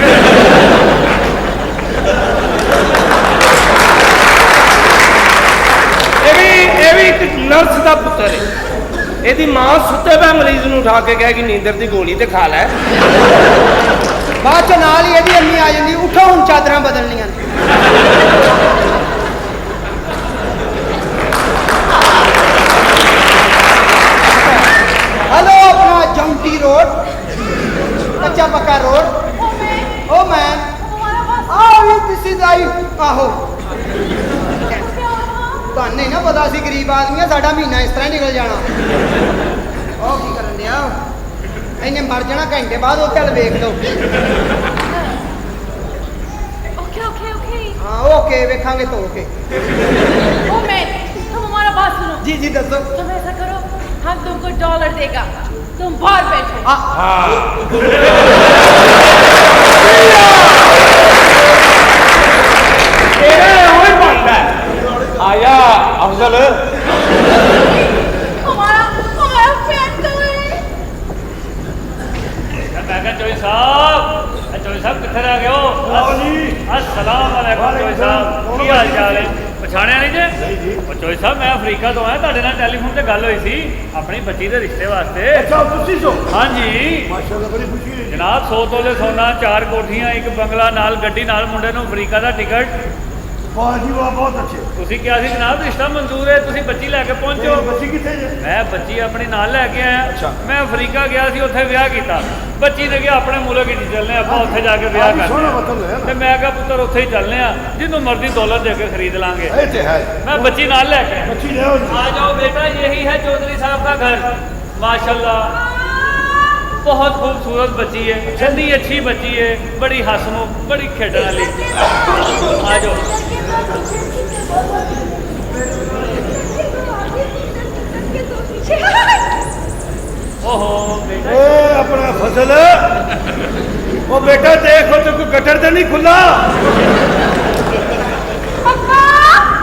ਇਹ ਵੀ ਇੱਕ ਨਰਸ ਦਾ ਪੁੱਤਰ ਹੈ ਇਹਦੀ ਮਾਂ ਸੁੱਤੇ ਪਏ ਮਰੀਜ਼ ਨੂੰ ਉਠਾ ਕੇ ਕਹੇ ਕਿ ਨੀਂਦਰ ਦੀ ਗੋਲੀ ਤੇ ਖਾ ਲੈ ਬਾਅਦ ਚ ਨਾਲ ਹੀ ਇਹਦੀ ਅੰਮੀ ਆ ਜਾਂਦੀ ਉਠੋ ਹੁਣ ਚਾਦਰਾਂ ਬਦਲਣੀਆਂ ਨੇ हेलो अपना जंटी रोड कच्चा पक्का रोड ओ मैम दिस इज आई आहो ਤੁਹਾਨੂੰ ਨਹੀਂ ਨਾ ਪਤਾ ਸੀ ਗਰੀਬ ਆਦਮੀ ਆ ਸਾਡਾ ਮਹੀਨਾ ਇਸ ਤਰ੍ਹਾਂ ਨਿਕਲ ਜਾਣਾ ਉਹ ਕੀ ਕਰਨ ਦਿਆ ਇਹਨੇ ਮਰ ਜਾਣਾ ਘੰਟੇ ਬਾਅਦ ਉਹ ਚੱਲ ਵੇਖ ਲਓ ओके ओके ओके हाँ ओके वेखांगे तो ओके ओ मैं तुम हमारा बात सुनो जी जी दसो तुम ऐसा करो हम तुमको डॉलर देगा तुम बाहर बैठो आया अफजल हमारा हमारा फैन तो है मैं कहा चौधरी साहब कितने रह गए हो अस्सलाम वालेकुम चौधरी साहब की हाल चाल है पछाणिया नहीं जे चौधरी साहब मैं अफ्रीका तो आया ਤੁਹਾਡੇ ਨਾਲ ਟੈਲੀਫੋਨ ਤੇ ਗੱਲ ਹੋਈ ਸੀ ਆਪਣੀ ਬੱਚੀ ਦੇ ਰਿਸ਼ਤੇ ਵਾਸਤੇ ਅੱਛਾ ਤੁਸੀਂ ਜੋ ਹਾਂਜੀ ਮਾਸ਼ਾਅੱਲਾ ਬੜੀ ਖੁਸ਼ੀ ਹੈ ਜਨਾਬ 100 ਤੋਲੇ ਸੋਨਾ 4 ਕੋਠੀਆਂ ਇੱਕ ਬੰਗਲਾ ਨਾਲ ਗੱਡੀ ਨਾਲ ਮੁੰਡੇ ਨੂੰ ਅਫਰੀਕਾ ਦਾ ਟਿਕਟ ਵਾਹ ਜੀ ਵਾਹ ਬਹੁਤ ਅੱਛੇ ਤੁਸੀਂ ਕਿਹਾ ਸੀ ਜਨਾਬ ਰਿਸ਼ਤਾ ਮਨਜ਼ੂਰ ਹੈ ਤੁਸੀਂ ਬੱਚੀ ਲੈ ਕੇ ਪਹੁੰਚੋ ਬੱਚੀ ਕਿੱਥੇ ਜੇ ਮੈਂ ਬੱਚੀ ਆਪਣੀ ਨਾਲ ਲੈ ਕੇ ਆਇਆ ਮੈਂ ਅਫਰੀਕਾ ਗਿਆ ਸੀ ਉੱਥੇ ਵਿਆਹ ਕੀਤਾ ਬੱਚੀ ਨੇ ਕਿਹਾ ਆਪਣੇ ਮੁਲਕ ਵਿੱਚ ਚੱਲਨੇ ਆਪਾਂ ਉੱਥੇ ਜਾ ਕੇ ਵਿਆਹ ਕਰਨਾ ਤੇ ਮੈਂ ਕਿਹਾ ਪੁੱਤਰ ਉੱਥੇ ਹੀ ਚੱਲਨੇ ਆ ਜਿੰਨੂੰ ਮਰਜ਼ੀ ਦੌਲਤ ਦੇ ਕੇ ਖਰੀਦ ਲਾਂਗੇ ਇਹ ਤੇ ਹੈ मैं बच्ची नाल लेके आया। ਬੱਚੀ ਲੈ आ जाओ बेटा यही है चौधरी साहब का घर माशाल्लाह बहुत खूबसूरत बच्ची है जल्दी अच्छी बच्ची है बड़ी हंसमुख बड़ी खेडने वाली आ जाओ ओहो बेटा ਏ ਆਪਣਾ ਫਸਲ ਉਹ ਬੇਟਾ ਦੇਖੋ ਤੇ ਕੋਈ ਗਟਰ ਤੇ ਨਹੀਂ ਖੁੱਲਾ पापा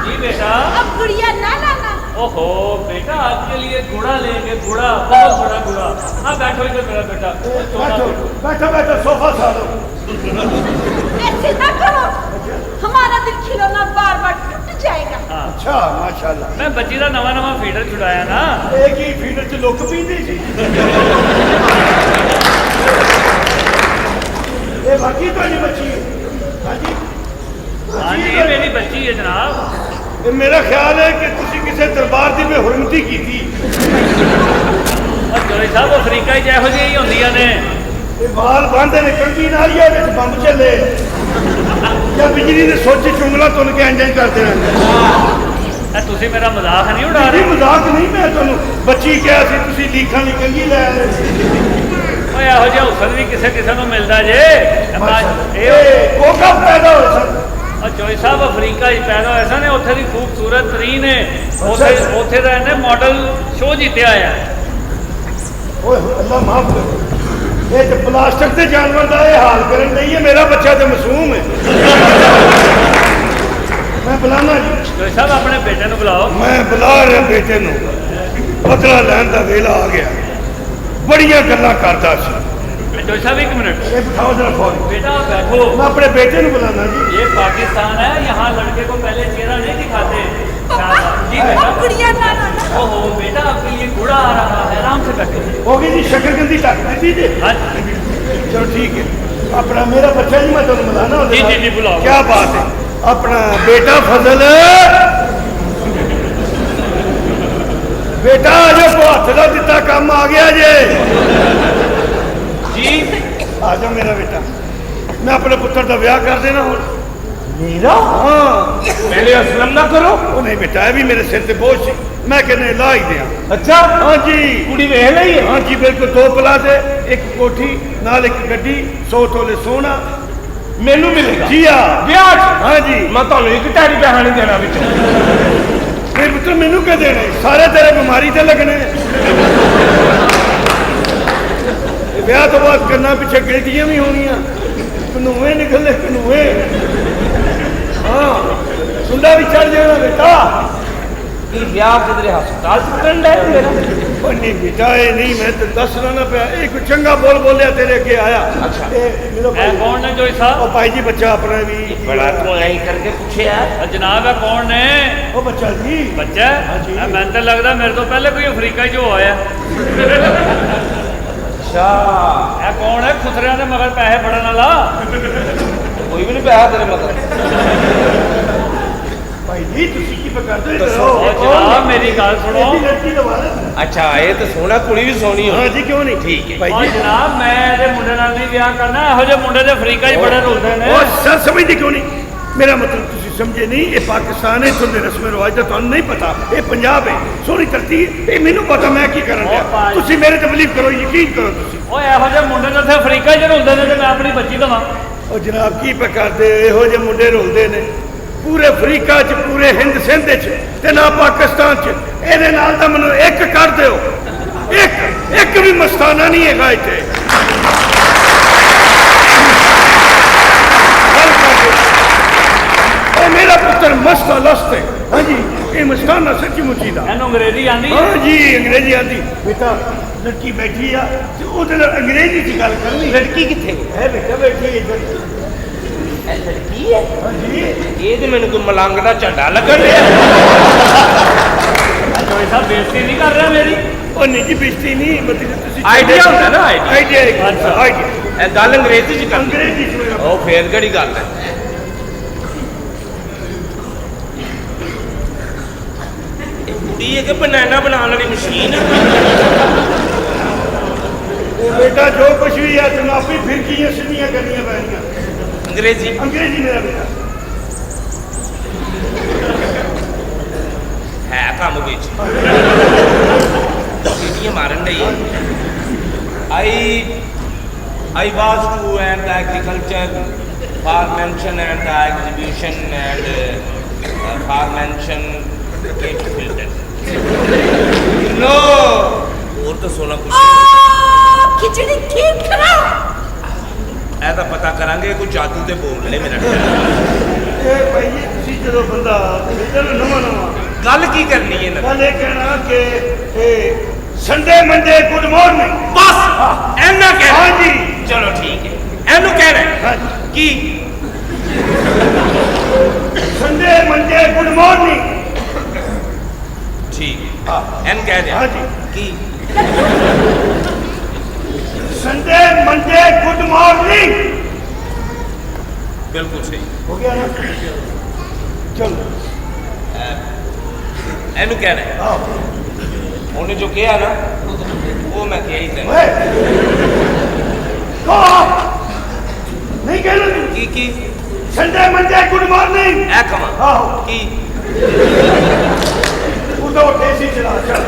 जी बेटा अब गुड़िया ना लाना ओहो बेटा आपके लिए घोड़ा लेंगे घोड़ा बहुत बड़ा घोड़ा हाँ बैठो इधर मेरा बेटा बैठो बैठो बैठो सोफा सालो ऐसे ना करो हमारा दिल खिलौना बार बार टूट जाएगा हाँ अच्छा माशाअल्लाह मैं बच्ची का नवा फीडर छुड़ाया ना एक ही फीडर च लुक पींदी सी ये बाकी तो नहीं बच्ची हाँ जी हाँ जी ये मेरी बच्ची है जनाब ये मेरा ख्याल है कि तुसी किसी दरबार की बेहुरमती की थी और चौधरी साहब अफ्रीका ही जैहो जी होंदियां ने ये बाल बांधे ने कंगी नालिया विच बंब चले या बिजली ने सोच चुंगला तुन के इंज करते रहंदे तुसी मेरा मजाक नहीं उड़ा नहीं रहे मजाक नहीं मैं तुहानू बच्ची कहा सी तुसी लीखां दी कंगी ले आए ओए ਇਹੋ ਜਿਹਾ ਹੁਸਨ ਵੀ ਕਿਸੇ ਨੂੰ ਮਿਲਦਾ ਜੇ ये कोका पैदा हो सन और चौधरी साहब अफ्रीका ही पैदा होया सन उत्थे दी खूबसूरत तरीन है उत्थे दा इन्हें मॉडल शो जीत्या है ओए अल्लाह माफ कर ये तो प्लास्टिक के जानवर का ये हाल करन नहीं है मेरा बच्चा तो मासूम है मैं बुलाना जी चौधरी साहब अपने बेटे को बुलाओ मैं बुला रहा बेटे नु बदला लैन का वेला आ गया बड़ियां गल्लां करदा सी चौधरी साहब एक मिनट ये बिठाओ जरा फोन बेटा आप बैठो मैं अपने बेटे नु बुलाना जी ये पाकिस्तान है यहाँ लड़के को पहले चेहरा नहीं दिखाते जी बेटा अब गुड़िया ना लाना ओहो बेटा आपके लिए घोड़ा आ रहा है आराम से बैठो हो गई जी शकरकंदी टक दी जी हाँ चलो ठीक है अपना मेरा बच्चा जी मैं तुम बुलाना जी, जी, जी, बुलाओ। क्या बात है अपना बेटा फजल बेटा जो हथ का दिता काम आ गया जे जी आ जाओ मेरा बेटा मैं अपने पुत्र का ब्याह कर देना हूँ मेरा हाँ पहले असलम ना करो वो नहीं बेटा है भी मेरे सिर से बोझ सी मैं कहने ला ही दिया अच्छा हाँ जी कुड़ी वेख लई है हाँ जी बिल्कुल 2 प्लाजे एक कोठी नाल एक गड्डी 100 तोले सोना मेनू मिलेगा जी हाँ ब्याह हाँ जी मैं ਤੁਹਾਨੂੰ ਇੱਕ ਟਾਰੀ ਪੈਸਾ ਨਹੀਂ ਦੇਣਾ ਵਿੱਚੋਂ फिर पुत्र मैनू क्या देने सारे तेरे बीमारी से लगने ब्याह तो बाद करना पिछे गिल्टियां भी होनिया कनूए निकलने कनूए हाँ सुंडा भी चढ़ जाना बेटा ਇਹ ਵਿਆਹ ਕਿਧਰੇ ਹਸਪਤਾਲ ਚ ਕਰਨ ਦਾ ਮੇਰਾ ਉਹ ਨਹੀਂ बेटा ये नहीं मैं तो दस रहना पे एक चंगा बोल बोलिया तेरे अगे आया अच्छा ਇਹ ਕੌਣ ਨੇ ਜੋਈ ਸਾਹਿਬ और भाई जी बच्चा अपना भी ਬੜਾ ਤੂੰ ਐਂ ਕਰਕੇ ਪੁੱਛਿਆ ਜਨਾਬ ਇਹ ਕੌਣ ਨੇ ओ बच्चा जी ਬੱਚਾ ਇਹ ਮੈਨੂੰ ਤਾਂ ਲੱਗਦਾ ਮੇਰੇ ਤੋਂ ਪਹਿਲੇ ਕੋਈ ਅਫਰੀਕਾ ਹੀ ਜੋ ਆਇਆ ਅੱਛਾ ਇਹ ਕੌਣ ਹੈ ਖੁਸਰਿਆਂ ਦੇ ਮਗਰ ਪੈਸੇ ਫੜਨ ਵਾਲਾ ਕੋਈ ਵੀ ਨਹੀਂ ਪੈਸਾ ਤੇਰੇ ਮਗਰ भाई जी तुसी की पकड़ते दसो। ਉਹ ਜਨਾਬ ਮੇਰੀ ਗੱਲ ਸੁਣੋ लड़की दबा दे ਅੱਛਾ ਇਹ ਤਾਂ ਸੋਹਣਾ ਕੁੜੀ ਵੀ ਸੋਹਣੀ हाँ जी क्यों नहीं ठीक है। भाई ਉਹ जी ਜਨਾਬ ਮੈਂ ਇਹਦੇ ਮੁੰਡੇ ਨਾਲ ਨਹੀਂ ਵਿਆਹ ਕਰਨਾ ਇਹੋ ਜਿਹੇ ਮੁੰਡੇ ਦੇ ਅਫਰੀਕਾ 'ਚ ਬੜੇ ਰੁਲਦੇ ਨੇ और सर समझते क्यों नहीं मेरा मतलब तुसी समझे नहीं ये पाकिस्तान है तुंदे रस्म रिवाज का तुहानू नहीं पता ये पंजाब है सोहनी धरती है ये मैनू पता मैं की करन ओ दिया भाई। तुसी मेरे ते बिलीव करो यकीन करो तुसी ਓਏ ਇਹੋ ਜਿਹੇ ਮੁੰਡੇ ਤਾਂ ਉੱਥੇ ਅਫਰੀਕਾ 'ਚ ਰੁਲਦੇ ਨੇ ਤੇ ਮੈਂ ਆਪਣੀ ਬੱਚੀ ਦਵਾਂ और जनाब की पे करदे इहो जे मुंडे रुलदे ने पूरे अफ्रीका च पूरे हिंद सिंध च ते ना पाकिस्तान च एदे नाल दा मैनू एक कर दिओ एक भी मस्ताना नहीं हैगा इत्थे ए मेरा पुत्र मस्त लस्त है हाँ जी ये मस्ताना सच्ची मुची दा ਇਹਨੂੰ ਅੰਗਰੇਜ਼ੀ ਆਂਦੀ हाँ जी अंग्रेजी आती बेटा लड़की बैठी आ ते ओदे नाल अंग्रेजी च गल करनी ਲੜਕੀ ਕਿੱਥੇ है बेटा बैठी है इधर ਇਹ ਲੜਕੀ ਹੈ हाँ जी ਇਹ ਤੇ ਮੈਨੂੰ ਕੋਈ ਮਲੰਗ ਦਾ ਝੰਡਾ ਲੱਗਣ ਡਿਆ ਜੋਈ ਸਾਹਿਬ ਬੇਇੱਜ਼ਤੀ ਨਹੀਂ ਕਰ ਰਿਹਾ ਮੇਰੀ और निजी बेइज्जती नहीं मतलब तुसी आइडिया होता ना, आइडिया। आइडिया अच्छा। आइडिया ਇਹ ਗੱਲ ਅੰਗਰੇਜ਼ੀ ਚ ਕਰਨੀ अंग्रेजी च मेरा ਉਹ ਫੇਰ ਕਿਹੜੀ ਗੱਲ ਹੈ ਇਹ ਕੁੜੀ ਹੈ ਕਿ ਬਨਾਨਾ ਬਣਾਉਣ ਵਾਲੀ ਮਸ਼ੀਨ ਹੈ वो बेटा जो कुछ भी है जनाबी फिरकियां सीधियां करनियां पैनियां ਅੰਗਰੇਜ਼ੀ अंग्रेजी मेरा बेटा ਹੈ ਕੰਮ ਵਿੱਚ ਸੀਟੀਆਂ ਮਾਰਨ ਲਈ I was to and the agriculture for mention and the exhibition and for mention cake filter no और तो सोना कुछ खिचड़ी ठीक करा ਇਹ ਤਾਂ ਪਤਾ ਕਰਾਂਗੇ ਕੋਈ ਜਾਦੂ ਤੇ ਬੋਲ ਲੈ ਮੇਰਾ ए भाई ये तुसी चलो बंदा चलो नवा नवा ਗੱਲ ਕੀ ਕਰਨੀ ਹੈ ਇਹਨਾਂ गल ये कहना कि संडे मंडे गुड मॉर्निंग ਬਸ ਐਨਾ ਕਹਿ हाँ जी ਚਲੋ ਠੀਕ ਹੈ ਇਹਨੂੰ ਕਹਿਣਾ ਹੈ हाँ जी ਕੀ संडे मंडे गुड मॉर्निंग ਠੀਕ ਐਨ ਕਹਿ ਦਿਆ हाँ जी ਕੀ संडे मंडे गुड मॉर्निंग ਬਿਲਕੁਲ ਸਹੀ हो गया ना चलो ਇਹਨੂੰ ਕਹਿਣਾ ਹੈ आओ ਉਹਨੇ ਜੋ ਕਿਹਾ ਨਾ ਉਹ ਮੈਂ ਕਿਹਾ ਹੀ ਤੈਨੂੰ ओए कहो नहीं कहना तू ਕੀ संडे मंडे गुड मॉर्निंग ਇਹ ਕਵਾਂ आओ ਕੀ तू तो देसी चला चल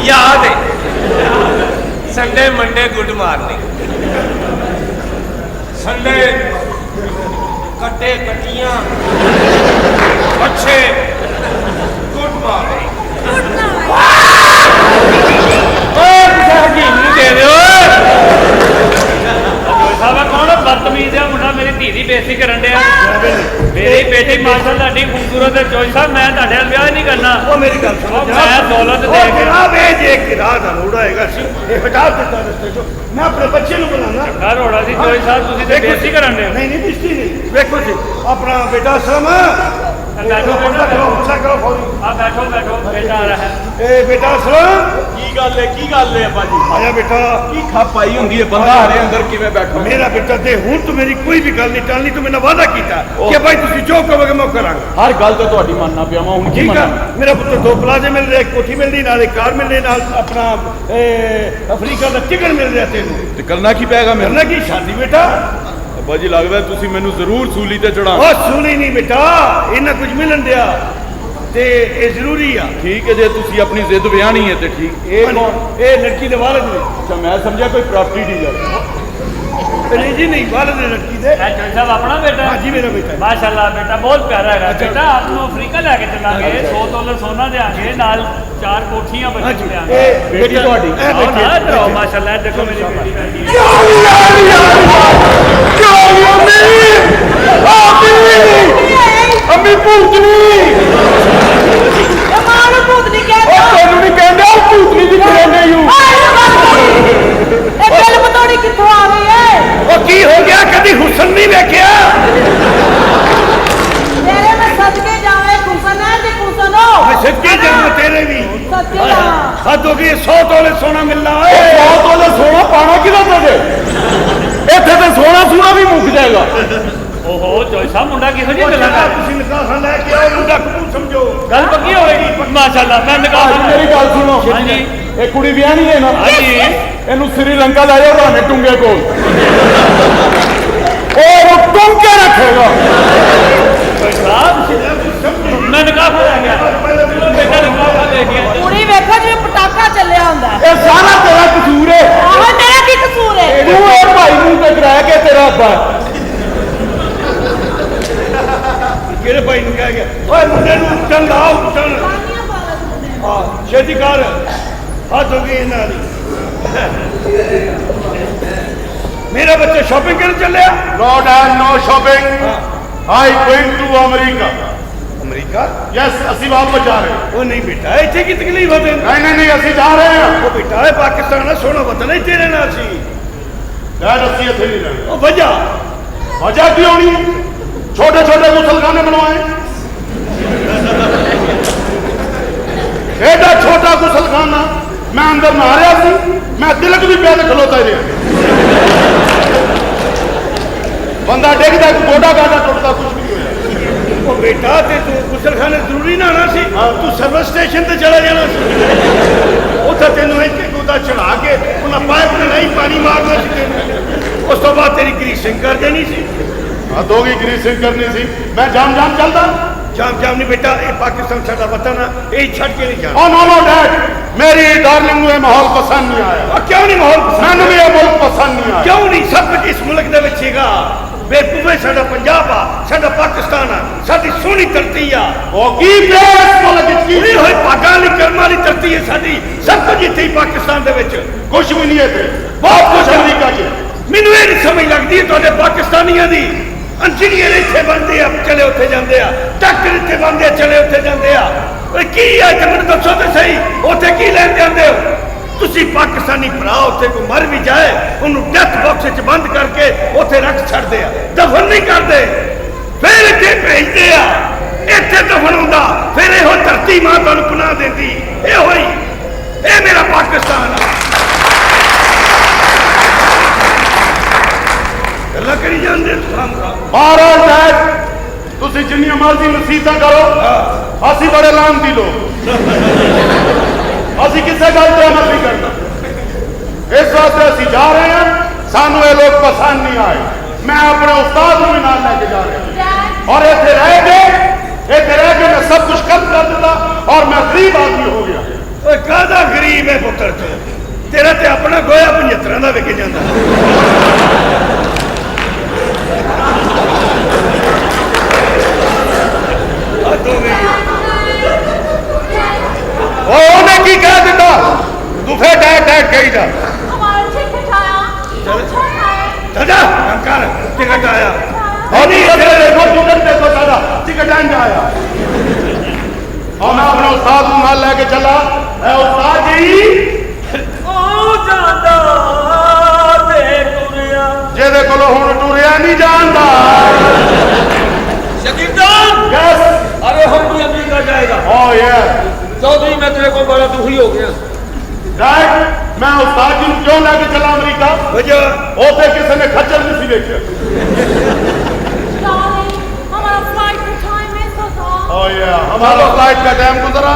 ਯਾਦ ਹੈ Sunday Monday good morning Sunday ਕੱਟੇ ਕੱਟੀਆਂ ਅੱਛੇ ਗੁੱਡ ਮਾਰਨਿੰਗ ਓਏ ਹਕੀਮ ਨੂੰ ਦੇ ਦਿਓ ਜੋਈ ਸਾਹਿਬ ਇਹ ਕੌਣ ਬਦਤਮੀਜ਼ ਆ ਮੁੰਡਾ ਮੇਰੀ ਧੀ ਦੀ ਬੇਇੱਜ਼ਤੀ ਕਰਨ ਡਿਆ ਮੇਰੀ ਬੇਟੀ ਮਾਸ਼ਾਅੱਲਾ ਤੁਹਾਡੀ ਖੂਬਸੂਰਤ ਹੈ ਜੋਈ ਸਾਹਿਬ ਮੈਂ ਤੁਹਾਡੇ ਨਾਲ ਵਿਆਹ ਨਹੀਂ ਕਰਨਾ वो मेरी गल सुनो ਉਹ ਮੈਂ ਦੌਲਤ ਦੇ ਕੇ जनाब ये जे किराया दा रोड़ा हैगा सी ये हटा देता रस्ते चो मैं अपने बच्चे नु बुलाना ਘਰ ਹੋਣਾ ਸੀ ਜੋਈ ਸਾਹਿਬ ਤੁਸੀਂ ਤੇ ਬੇਇੱਜ਼ਤੀ ਕਰਨ ਡਿਆ नहीं नहीं बेइज्जती नहीं देखो जी अपना बेटा असलम बैठो, पता करो फौरी ਆ ਬੈਠੋ ਬੈਠੋ ਬੇਟਾ ਆ ਰਿਹਾ ਹੈ ए बेटा असलम ਗੱਲ ਹੈ ਭਾਜੀ ਆਇਆ ਬੇਟਾ ਕੀ ਖੱਪ ਆਈ ਹੁੰਦੀ ਹੈ ਬੰਦਾ ਹਰੇ ਅੰਦਰ ਕਿਵੇਂ ਬੈਠਾ ਮੇਰਾ ਬੇਟਾ ਤੇ ਹੁਣ ਤੂੰ ਮੇਰੀ ਕੋਈ ਵੀ ਗੱਲ ਨਹੀਂ ਟਾਲਣੀ ਤੂੰ ਮੈਨੂੰ ਵਾਅਦਾ ਕੀਤਾ ਕਿ ਭਾਈ ਤੁਸੀਂ ਜੋ ਕਹੋਗੇ ਮੈਂ ਕਰਾਂਗਾ ਹਰ ਗੱਲ ਤੇ ਤੁਹਾਡੀ ਮੰਨਣਾ ਪਿਆ ਮੈਂ ਹੁਣ ਕੀ ਠੀਕ ਆ ਮੰਨਾਂ ਮੇਰਾ ਪੁੱਤਰ 2 ਪਲਾਜ਼ੇ ਮਿਲ ਰਿਹਾ, ਇੱਕ ਕੋਠੀ ਮਿਲ ਰਹੀ, ਨਾਲ ਇੱਕ ਕਾਰ ਮਿਲ ਰਹੀ, ਨਾਲ ਆਪਣਾ ਅਫਰੀਕਾ ਦਾ ਟਿਕਟ ਮਿਲ ਰਿਹਾ ਤੈਨੂੰ। ਤੇ ਕਰਨਾ ਕੀ ਪੈਗਾ ਮੇਰੇ ਕਰਨਾ ਕੀ ਸ਼ਾਦੀ ਬੇਟਾ? ਅੱਬਾ ਜੀ ਲੱਗਦਾ ਤੁਸੀਂ ਮੈਨੂੰ ਜ਼ਰੂਰ ਸੂਲੀ ਤੇ ਚੜਾ ਉਹ ਸੂਲੀ ਨਹੀਂ ਬੇਟਾ, ਇਹਨਾਂ ਕੁਝ ਮਿਲਣ ਦਿਆ ਤੇ ਇਹ ਜ਼ਰੂਰੀ ਆ। ਠੀਕ ਹੈ ਜੇ ਤੁਸੀਂ ਆਪਣੀ ਜ਼ਿੱਦ ਵਿਆਹਣੀ ਹੈ ਤੇ ਠੀਕ ਇਹ ਕੌਣ ਇਹ ਲੜਕੀ ਦੇ ਵਾਲਦ ਨੇ। ਅੱਛਾ ਮੈਂ ਸਮਝਿਆ ਕੋਈ ਪ੍ਰਾਪਰਟੀ ਡੀਲਰ नहीं जी नहीं वालद ने लड़की दे चौधरी साहब अपना बेटा? हाँ जी मेरा बेटा है। माशाल्लाह बेटा बहुत प्यारा है बेटा आपको अफ्रीका लेके चलांगे $100 सोना देंगे नाल 4 कोठियां बना देंगे बेटी ਤੁਹਾਡੀ आओ माशाल्लाह देखो मेरी बेटी बैठी है अम्मी भूतनी ਮਾਰੂ ਭੂਤਨੀ ਕਹਿੰਦਾ ਤੈਨੂੰ ਨਹੀਂ ਕਹਿੰਦਾ ਭੂਤਨੀ ਦੀ ਕਹਿੰਦੇ ਯੂ ਇਹ ਗੱਲ ਬਤੌੜੀ ਕਿੱਥੋਂ ਆ ਗਈ ਏ? ਉਹ ਕੀ ਹੋ ਗਿਆ ਕਦੀ ਹੁਸਨ ਨਹੀਂ ਵੇਖਿਆ? ਮੇਰੇ ਮੈਂ ਸਦਕੇ ਜਾਵੇ ਕੁਸਨ ਹੈ ਤੇ ਕੁਸਨ ਹੋ ਮੈਂ ਸਦਕੇ ਜਾਵਾਂ ਤੇਰੇ ਵੀ ਸਦਕੇ ਜਾਵਾਂ ਹੱਦ ਹੋ ਗਈ 100 ਤੋਲੇ ਸੋਨਾ ਮਿਲਣਾ ਓਏ 100 ਤੋਲੇ ਸੋਨਾ ਪਾਣਾ ਕਿਹਦਾ ਤੇਰੇ ਇੱਥੇ ਤੇ ਸੋਨਾ ਵੀ ਮੁੱਕ ਜਾਏਗਾ ओहो चौधरी साहब मुंडा किहो जी गल्ला कर ਤੁਸੀਂ ਨਿਕਾਹ ਲੈ ਕੇ ਆਓ ਮੁੰਡਾ ਕਬੂਲ ਸਮਝੋ गल पक्की होएगी माशाल्लाह मैं निकाह ਮੇਰੀ ਗੱਲ ਸੁਣੋ हाँ जी ਇਹ ਕੁੜੀ ਵਿਆਹਣੀ ਹੈ ਨਾ हाँ जी ਇਹਨੂੰ ਸ੍ਰੀਲੰਕਾ ਲੈ ਜਾਓ ਰਾਣੇ ਟੁੰਗੇ ਕੋਲ ਉਹ ਟੁੰਗੇ ਰੱਖੇਗਾ चौधरी साहब मैं निकाह पढ़ा गया चलो बेटा निकाह ले गया ਕੁੜੀ ਵੇਖੋ ਜਿਵੇਂ ਪਟਾਕਾ ਚੱਲਿਆ ਹੁੰਦਾ ਇਹ ਸਾਰਾ ਤੇਰਾ ਕਸੂਰ ਹੈ ਆਹ ਮੇਰਾ ਕੀ ਕਸੂਰ ਹੈ? ਤੂੰ ਇਹ ਭਾਈ ਨੂੰ ਤੇ ਕਰਾਇਆ ਕਿ ਤੇਰਾ ਅੱਬਾ ਕਿਹੜੇ ਭਾਈ ਨੂੰ ਕਹਿ ਗਿਆ ਓਏ ਮੁੰਡੇ ਨੂੰ ਉੱਠਣ ਲਾਓ ਉੱਠਣ ਹਾਂ ਛੇਤੀ ਕਰ ਹੱਦ ਹੋ ਗਈ ਇਹਨਾਂ ਦੀ ਮੇਰਾ ਬੱਚਾ ਸ਼ਾਪਿੰਗ ਕਰਨ ਚੱਲਿਆ No dad, no shopping. I going to America. America Yes, ਅਸੀਂ ਵਾਪਸ ਜਾ ਰਹੇ ਹਾਂ। ਉਹ ਨਹੀਂ ਬੇਟਾ ਇੱਥੇ ਕੀ ਤਕਲੀਫ ਹੈ ਤੈਨੂੰ ਨਹੀਂ ਅਸੀਂ ਜਾ ਰਹੇ ਹਾਂ। ਉਹ ਬੇਟਾ ਇਹ ਪਾਕਿਸਤਾਨ ਦਾ ਸੋਹਣਾ ਵਤਨ ਹੈ ਤੇਰੇ ਨਾਲ ਸੀ ਡੈਡ ਅਸੀਂ ਇੱਥੇ ਨਹੀਂ ਰਹਿਣਾ। ਉਹ ਵਜਾ ਵਜ੍ਹਾ ਕੀ ਹੋਣੀ ਹੈ? ਛੋਟੇ ਛੋਟੇ ਗੁਸਲਖਾਨੇ ਬਣਵਾਏ। ਐਡਾ ਛੋਟਾ ਗੁਸਲਖਾਨਾ ਮੈਂ ਅੰਦਰ ਨਹਾ ਰਿਹਾ ਸੀ ਮੈਂ ਤਿਲਕ ਵੀ ਪਿਆ ਤੇ ਖਲੋਤਾ ਰਿਹਾ ਬੰਦਾ ਡਿੱਗਦਾ ਗੋਡਾ ਗਾਡਾ ਟੁੱਟਦਾ ਕੁਝ ਵੀ ਨਹੀਂ ਹੋਇਆ। ਉਹ ਬੇਟਾ ਤੇ ਤੂੰ ਗੁਸਲਖਾਨੇ ਜ਼ਰੂਰੀ ਨਾ ਆਣਾ ਸੀ ਤੂੰ ਸਰਵਿਸ ਸਟੇਸ਼ਨ ਤੇ ਚਲਾ ਜਾਣਾ ਸੀ ਉੱਥੇ ਤੈਨੂੰ ਇੱਥੇ ਗੋਦਾ ਚੜਾ ਕੇ ਉਹਨਾਂ ਪਾਈਪ ਨਾਲ ਨਹੀਂ ਪਾਣੀ ਮਾਰਨਾ ਸੀ ਤੈਨੂੰ ਉਸ ਤੋਂ ਬਾਅਦ ਤੇਰੀ ਗਰੀਸਿੰਗ ਕਰ ਦੇਣੀ ਸੀ ਹੱਦ ਹੋ ਗਈ ਗਰੀਸਿੰਗ ਕਰਨੀ ਸੀ ਮੈਂ ਜਾਮ ਚੱਲਦਾ ਜਾਮ ਨਹੀਂ ਬੇਟਾ ਇਹ ਪਾਕਿਸਤਾਨ ਸਾਡਾ ਵਤਨ ਆ ਇਹ ਛੱਡ ਕੇ ਨਹੀਂ ਜਾਣਾ ਓ ਨੋ ਡੈਡ ਮੇਰੀ ਡਾਰਲਿੰਗ ਨੂੰ ਇਹ ਮਾਹੌਲ ਪਸੰਦ ਨਹੀਂ ਆਇਆ ਉਹ ਕਿਉਂ ਨਹੀਂ ਮਾਹੌਲ ਪਸੰਦ ਮੈਨੂੰ ਵੀ ਇਹ ਮੁਲਕ ਪਸੰਦ ਨਹੀਂ ਆਇਆ ਕਿਉਂ ਨਹੀਂ ਸਭ ਕੁਝ ਇਸ ਮੁਲਕ ਦੇ ਵਿੱਚ ਹੈਗਾ ਬੇਕੂਫੇ ਸਾਡਾ ਪੰਜਾਬ ਆ ਸਾਡਾ ਪਾਕਿਸਤਾਨ ਆ ਸਾਡੀ ਸੋਹਣੀ ਧਰਤੀ ਆ ਉਹ ਕੀ ਬੇਸ ਮੁਲਕ ਵਿੱਚ ਕੀ ਪੂਰੀ ਹੋਈ ਭਾਗਾਂ ਵਾਲੀ ਕਰਮਾਂ ਵਾਲੀ ਧਰਤੀ ਹੈ ਸਾਡੀ ਸਭ ਕੁਝ ਇੱਥੇ ਹੀ ਪਾਕਿਸਤਾਨ ਦੇ ਵਿੱਚ ਕੁਝ ਵੀ ਨਹੀਂ ਇੱਥੇ ਬਹੁਤ ਕੁਝ ਆ। ਅਮਰੀਕਾ 'ਚ ਮੈਨੂੰ ਇਹ ਨਹੀਂ ਸਮਝ ਲੱਗਦੀ ਤੁਹਾਡੇ ਪਾਕਿਸਤਾਨੀਆਂ ਦੀ ਇੰਜੀਨੀਅਰ ਇੱਥੇ ਬਣਦੇ ਆ ਚਲੇ ਉੱਥੇ ਜਾਂਦੇ ਆ ਡਾਕਟਰ ਇੱਥੇ ਬਣਦੇ ਆ ਚਲੇ ਉੱਥੇ ਜਾਂਦੇ ਆ ਓਏ ਕੀ ਆ ਤੇ ਮੈਨੂੰ ਦੱਸੋ ਤੇ ਸਹੀ ਉੱਥੇ ਕੀ ਲੈਣ ਜਾਂਦੇ ਹੋ ਤੁਸੀਂ ਪਾਕਿਸਤਾਨੀ ਭਰਾ ਉੱਥੇ ਕੋਈ ਮਰ ਵੀ ਜਾਏ ਉਹਨੂੰ ਡੈਥ ਬਾਕਸ 'ਚ ਬੰਦ ਕਰਕੇ ਉੱਥੇ ਰੱਖ ਛੱਡਦੇ ਆ ਦਫਨ ਨਹੀਂ ਕਰਦੇ ਫਿਰ ਇੱਥੇ ਭੇਜਦੇ ਆ ਇੱਥੇ ਦਫਨ ਹੁੰਦਾ ਫਿਰ ਇਹੋ ਧਰਤੀ ਮਾਂ ਤੁਹਾਨੂੰ ਪਨਾਹ ਦਿੰਦੀ ਇਹੋ ਹੀ ਇਹ ਮੇਰਾ ਪਾਕਿਸਤਾਨ ਆ ਗੱਲਾਂ ਕਰੀ ਜਾਂਦੇ ਮਹਾਰਾਜ ਡੈਡ ਤੁਸੀਂ ਜਿੰਨੀਆਂ ਮਰਜ਼ੀ ਨਸੀਹਤਾਂ ਕਰੋ ਅਸੀਂ ਬੜੇ ਲਾਂਤੀ ਲੋਕ ਅਸੀਂ ਕਿਸੇ ਗੱਲ ਤੇ ਅਮਲ ਨਹੀਂ ਕਰਨਾ ਇਸ ਵਾਸਤੇ ਅਸੀਂ ਜਾ ਰਹੇ ਹਾਂ ਸਾਨੂੰ ਇਹ ਲੋਕ ਪਸੰਦ ਨਹੀਂ ਆਏ ਮੈਂ ਆਪਣੇ ਉਸਤਾਦ ਨੂੰ ਵੀ ਨਾਲ ਲੈ ਕੇ ਜਾ ਰਿਹਾ ਔਰ ਇੱਥੇ ਰਹਿ ਕੇ ਮੈਂ ਸਭ ਕੁਝ ਖਤਮ ਕਰ ਦਿੱਤਾ ਔਰ ਮੈਂ ਗਰੀਬ ਆਦਮੀ ਹੋ ਗਿਆ ਓਏ ਕਾਹਦਾ ਗਰੀਬ ਹੈ ਪੁੱਤਰ ਤੇਰਾ ਤੇ ਆਪਣਾ ਗੋਇਆ 75 ਦਾ ਵਿਕ ਜਾਂਦਾ ਉਹਨੇ ਕੀ ਕਹਿ ਦਿੱਤਾ ਤੂੰ ਫੇਰ ਡੈਡ ਕਹੀਦਾ हमारा टिकट आया अच्छा है दादा कर टिकट आया और नहीं देखो टिकट देखो दादा टिकट आया और मैं अपने उस्ताद को नाल लेके चला उस्ताद जी ਉਹ ਜਾਂਦਾ ਤੇ ਤੁਰਿਆ ਜਿਹਦੇ ਕੋਲੋਂ ਹੁਣ ਟੁਰਿਆ ਨਹੀਂ ਜਾਂਦਾ शकीबदार यस अरे हम भी अमेरिका जाएगा ओ ये चौधरी मैं तेरे को बड़ा दुखी हो गया डैड मैं उस्ताद जी को क्यों लेके चला अमेरिका? वजह उसे किसी ने खच्चर नहीं सी देखा। हमारा फ्लाइट का टाइम है सरदार। ओ या हमारा फ्लाइट का टाइम गुजरा,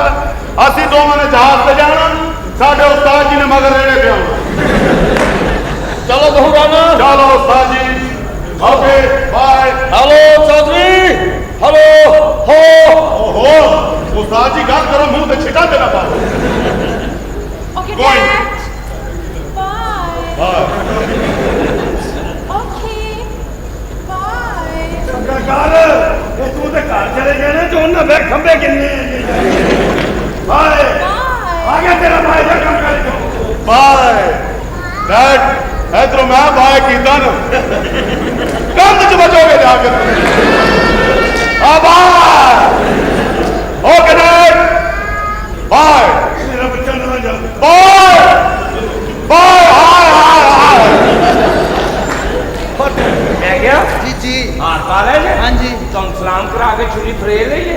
असी दोनों ने जहाज पे जाना, साढ़े उस्ताद जी ने मगर रेड़े पे आना। चलो बहुराना, चलो उस्ताद जी, okay bye. Hello Chaudhary, hello हो। ओहो उस्ताद जी गल करो, मुंह पे छिटा देना पा। Okay, Go on. Dad. Bye. Okay. Bye. ਗੱਲ ਇਹ ਤੂੰ ਤੇ ਘਰ ਚਲੇ ਜਾਣਾ ਤੇ ਉਹਨਾਂ ਦੇ ਖੰਭੇ ਕਿੰਨੇ ਹਾਏ ਆ ਗਿਆ ਤੇਰਾ ਭਾਈ ਦਾ ਕੰਮ ਕਰ बाय डैड इधरों मैं बाय कीता ना कंध च बचोगे जाकर। बाय ओके डैड बाय ਮੇਰਾ ਬੱਚਾ ਨਾ ਜਾ बाय बाय हाय हाय हाय। मैं गया ਜੀ ਜੀ हार पा ले जे ਹਾਂਜੀ तुम सलाम करा के छुरी फरे ले जे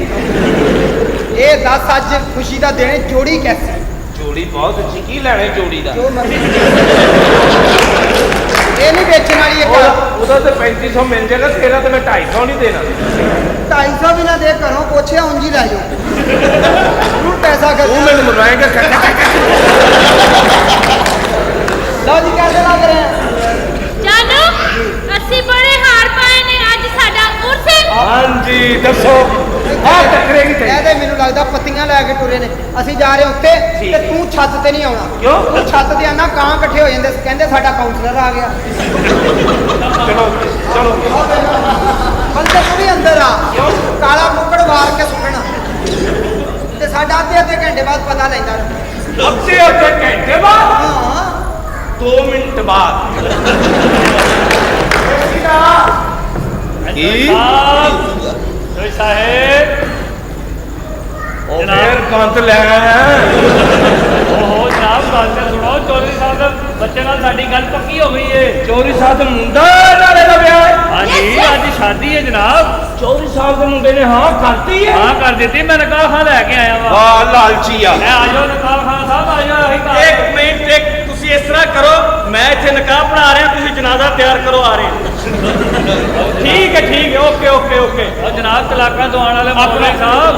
ਇਹ ਦੱਸ ਅੱਜ ਖੁਸ਼ੀ ਦਾ ਦਿਨ ਜੋੜੀ ਕੈਸੀ? जोड़ी बहुत अच्छी की लेने जोड़ी दा ਜੋ ਮਰਜ਼ੀ ਇਹ ਨਹੀਂ ਵੇਚਣ ਵਾਲੀ ਇੱਕ ਉਹਦਾ ਤੇ 3500 ਮਿਲ ਜਾਏਗਾ, ਤੇਰਾ ਤੇ ਮੈਂ 250 ਨਹੀਂ ਦੇਣਾ। 250 ਵੀ ਨਾ ਦੇ ਘਰੋਂ ਪੁੱਛਿਆ ਉਂਝ ਹੀ ਲੈ ਜਾਓ ਜ਼ਰੂਰ ਪੈਸਾ ਕਰ ਤੂੰ ਮੈਨੂੰ ਮਰਵਾਏਂਗਾ ਲਓ ਜੀ कैसे लग रहे हैं? ਜਾਨੂ ਅਸੀਂ ਬੜੇ ਹਾਰ ਪਾਏ ਨੇ, ਅੱਜ ਸਾਡਾ ਉਰਸ ਹੈ। ਹਾਂਜੀ ਦੱਸੋ ਆ ਟੱਕਰੇਗੀ ਤੇ ਇਹਦੇ ਮੈਨੂੰ ਲੱਗਦਾ ਪੱਤੀਆਂ ਲੈ ਕੇ ਟੁਰੇ ਨੇ। ਅਸੀਂ ਜਾ ਰਹੇ ਉੱਤੇ ਤੇ ਤੂੰ ਛੱਤ ਤੇ ਨਹੀਂ ਆਉਣਾ। ਕਿਉਂ? ਤੂੰ ਛੱਤ ਤੇ ਆਣਾ ਕਾਂ ਇਕੱਠੇ ਹੋ ਜਾਂਦੇ, ਕਹਿੰਦੇ ਸਾਡਾ ਕਾਉਂਸਲਰ ਆ ਗਿਆ। ਚਲੋ ਚਲੋ ਬੰਦੇ ਤੂੰ ਵੀ ਅੰਦਰ ਆ, ਕਾਲਾ ਕੁੱਕੜ ਵਾਰ ਕੇ ਸੁੱਟਣਾ ਤੇ ਸਾਡਾ ਅੱਧੇ ਘੰਟੇ ਬਾਅਦ ਪਤਾ ਲੈਂਦਾ ਰਹੇ। ਅੱਧੇ ਘੰਟੇ ਬਾਅਦ ਹਾਂ 2 ਮਿੰਟ ਬਾਅਦ ਕੀ ਚੌਧਰੀ ਸਾਹਿਬ ਉਹ ਜਨਾਬ। ਫੇਰ ਕੰਤ ਲੈ ਆਇਆ। ਓਹੋ ਜਨਾਬ ਗੱਲ ਤੇ ਸੁਣੋ, ਚੌਧਰੀ ਸਾਹਿਬ ਦੇ ਬੱਚੇ ਨਾਲ ਸਾਡੀ ਗੱਲ ਪੱਕੀ ਹੋ ਗਈ ਏ। ਚੌਧਰੀ ਸਾਹਿਬ ਦੇ ਮੁੰਡਾ ਨਾਲੇ ਦਾ ਵਿਆਹ ਹੈ। ਹਾਂਜੀ ਅੱਜ ਸ਼ਾਦੀ ਹੈ ਜਨਾਬ। ਚੌਧਰੀ ਸਾਹਿਬ ਦੇ ਮੁੰਡੇ ਨੇ ਹਾਂ ਕਰਤੀ ਹੈ। ਹਾਂ ਕਰ ਦਿੱਤੀ, ਮੈਂ ਨਕਾਹ ਖਾਂ ਲੈ ਕੇ ਆਇਆ ਵਾ। ਵਾਹ ਲਾਲਚੀ ਆ। ਆ ਜਾਓ ਨਕਾਹ ਖਾਂ ਸਾਹਿਬ, ਆ ਜਾਓ ਅਸੀਂ ਘਰ। ਇੱਕ ਮਿੰਟ, ਇੱਕ ਤੁਸੀਂ ਇਸ ਤਰ੍ਹਾਂ ਕਰੋ, ਮੈਂ ਇੱਥੇ ਨਕਾਹ ਪੜਾ ਰਿਹਾ, ਤੁਸੀਂ ਜਨਾਜ਼ਾ ਤਿਆਰ ਕਰੋ, ਆ ਰਹੇ। ਠੀਕ ਹੈ ਓਕੇ ਓਕੇ ਓਕੇ। ਉਹ ਜਨਾਬ ਤਲਾਕਾਂ ਤੋਂ ਆਉਣ ਵਾਲੇ ਆਪਣੇ ਸਾਹਿਬ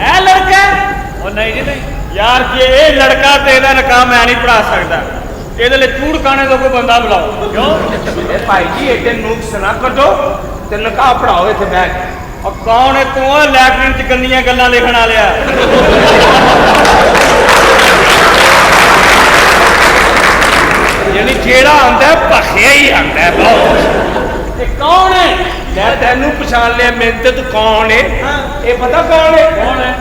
ਇਹ ਲੜਕਾ ਉਹ ਨਹੀਂ ਜੀ ਨਹੀਂ ਯਾਰ ਜੇ ਇਹ ਲੜਕਾ ਤੇ ਇਹਦਾ ਨਕਾਹ ਮੈਂ ਨਹੀਂ ਪੜਾ ਸਕਦਾ, ਇਹਦੇ ਲਈ ਚੂੜ ਕਾਣੇ ਦਾ ਕੋਈ ਬੰਦਾ ਬੁਲਾਓ। ਕਿਉਂ? ਇਹ ਭਾਈ ਜੀ ਏਡੇ ਨੁਕਸ ਨਾ ਕੱਢੋ ਤੇ ਨਕਾਹ ਪੜਾਓ ਇੱਥੇ ਬੈਠ ਕੇ। ਉਹ ਕੌਣ ਹੈ ਤੂੰ? ਆ ਲੈਟਰਿਨ ਚ ਗੰਦੀਆਂ ਗੱਲਾਂ ਲਿਖਣ ਵਾਲਿਆ। ਯਾਨੀ ਜਿਹੜਾ ਆਂਦਾ ਭਖਿਆ ਹੀ ਆਂਦਾ ਬਹੁਤ। ਇਹ ਕੌਣ ਹੈ? ਮੈਂ ਤੈਨੂੰ ਪਛਾਣ ਲਿਆ, ਮੈਨੂੰ ਤੇ ਤੂੰ ਕੌਣ ਹੈ? ਇਹ ਪਤਾ ਕੌਣ ਹੈ? ਕੌਣ ਹੈ?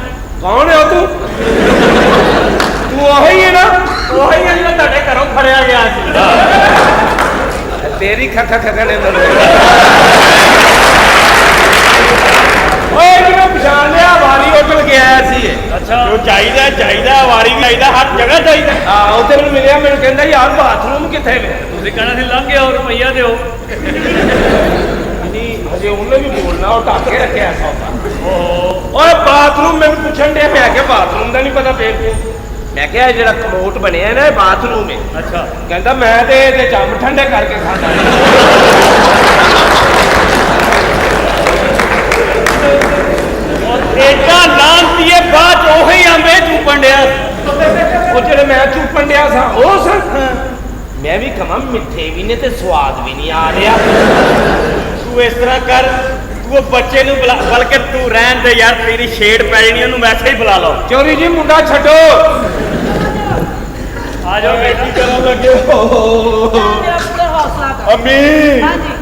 ਕੌਣ ਹੈ ਉਹ ਤੂੰ? ਤੂੰ ਉਹੀ ਹੈ ਨਾ? ਉਹੀ ਹੈ ਜਿਹੜਾ ਤੁਹਾਡੇ ਘਰੋਂ ਫੜਿਆ ਗਿਆ ਸੀ। ਤੇਰੀ ਖੱਖਾ ਖੱਖਾ ਨੇ ਓਏ ਜਿਹਨੂੰ ਪਛਾਣ ਲਿਆ, ਵਾਰੀ ਹੋਟਲ ਗਿਆ ਸੀ ਇਹ। ਅੱਛਾ ਜੋ ਚਾਹੀਦਾ ਵਾਰੀ ਵੀ ਚਾਹੀਦਾ, ਹਰ ਜਗ੍ਹਾ ਚਾਹੀਦਾ। ਹਾਂ ਉੱਥੇ ਮੈਨੂੰ ਮਿਲਿਆ, ਮੈਨੂੰ ਕਹਿੰਦਾ ਯਾਰ ਬਾਥਰੂਮ ਕਿੱਥੇ ਨੇ? ਤੁਸੀਂ ਕਹਿਣਾ ਸੀ ਲੰਘ ਆਓ, ਰੁਪਈਆ ਦਿਓ। ਨਹੀਂ ਹਜੇ ਉਹਨੇ ਵੀ ਬੋਲਣਾ, ਉਹ ਢੱਕ ਕੇ ਰੱਖਿਆ ਸੌਦਾ। ਓਹ ਓਏ ਬਾਥਰੂਮ ਮੈਨੂੰ ਪੁੱਛਣ ਡਿਆ, ਮੈਂ ਕਿਹਾ ਬਾਥਰੂਮ ਦਾ ਨਹੀਂ ਪਤਾ ਫੇਰ। ਮੈਂ ਕਿਹਾ ਇਹ ਜਿਹੜਾ ਕਮੋਟ ਬਣਿਆ ਨਾ ਇਹ ਬਾਥਰੂਮ ਹੈ। ਅੱਛਾ ਕਹਿੰਦਾ ਮੈਂ ਤੇ ਇਹਦੇ ਜੰਮ ਠੰਡੇ ਕਰਕੇ ਖਾਂਦਾ। ਏਡਾ ਲਾਂਤੀਏ ਬਾਅਦ ਚ ਉਹੀ ਆਂਦੇ ਚੂਪਣ ਡਿਆ। ਉਹ ਜਿਹੜੇ ਮੈਂ ਚੁੱਪਣ ਡਿਆ ਸਾਂ ਉਹ ਸਨ। ਮੈਂ ਵੀ ਕਹਾਂ ਮਿੱਠੇ ਵੀ ਨੇ ਤੇ ਸਵਾਦ ਵੀ ਨਹੀਂ ਆ ਰਿਹਾ। ਤੂੰ ਇਸ ਤਰ੍ਹਾਂ ਕਰ, ਤੂੰ ਉਹ ਬੱਚੇ ਨੂੰ ਬੁਲਾ, ਬਲਕਿ ਤੂੰ ਰਹਿਣ ਦੇ ਯਾਰ, ਤੇਰੀ ਛੇੜ ਪੈ ਜਾਣੀ, ਉਹਨੂੰ ਵੈਸੇ ਹੀ ਬੁਲਾ ਲਓ। ਚੋਰੀ ਜੀ ਮੁੰਡਾ ਛੱਡੋ। ਆ ਜਾਓ ਬੇਟੀ। ਕਰਨ ਲੱਗੇ ਮੇਰਾ ਪੁੱਤਰ ਹੌਸਲਾ ਕਰ। ਅੰਮੀ ਹਾਂਜੀ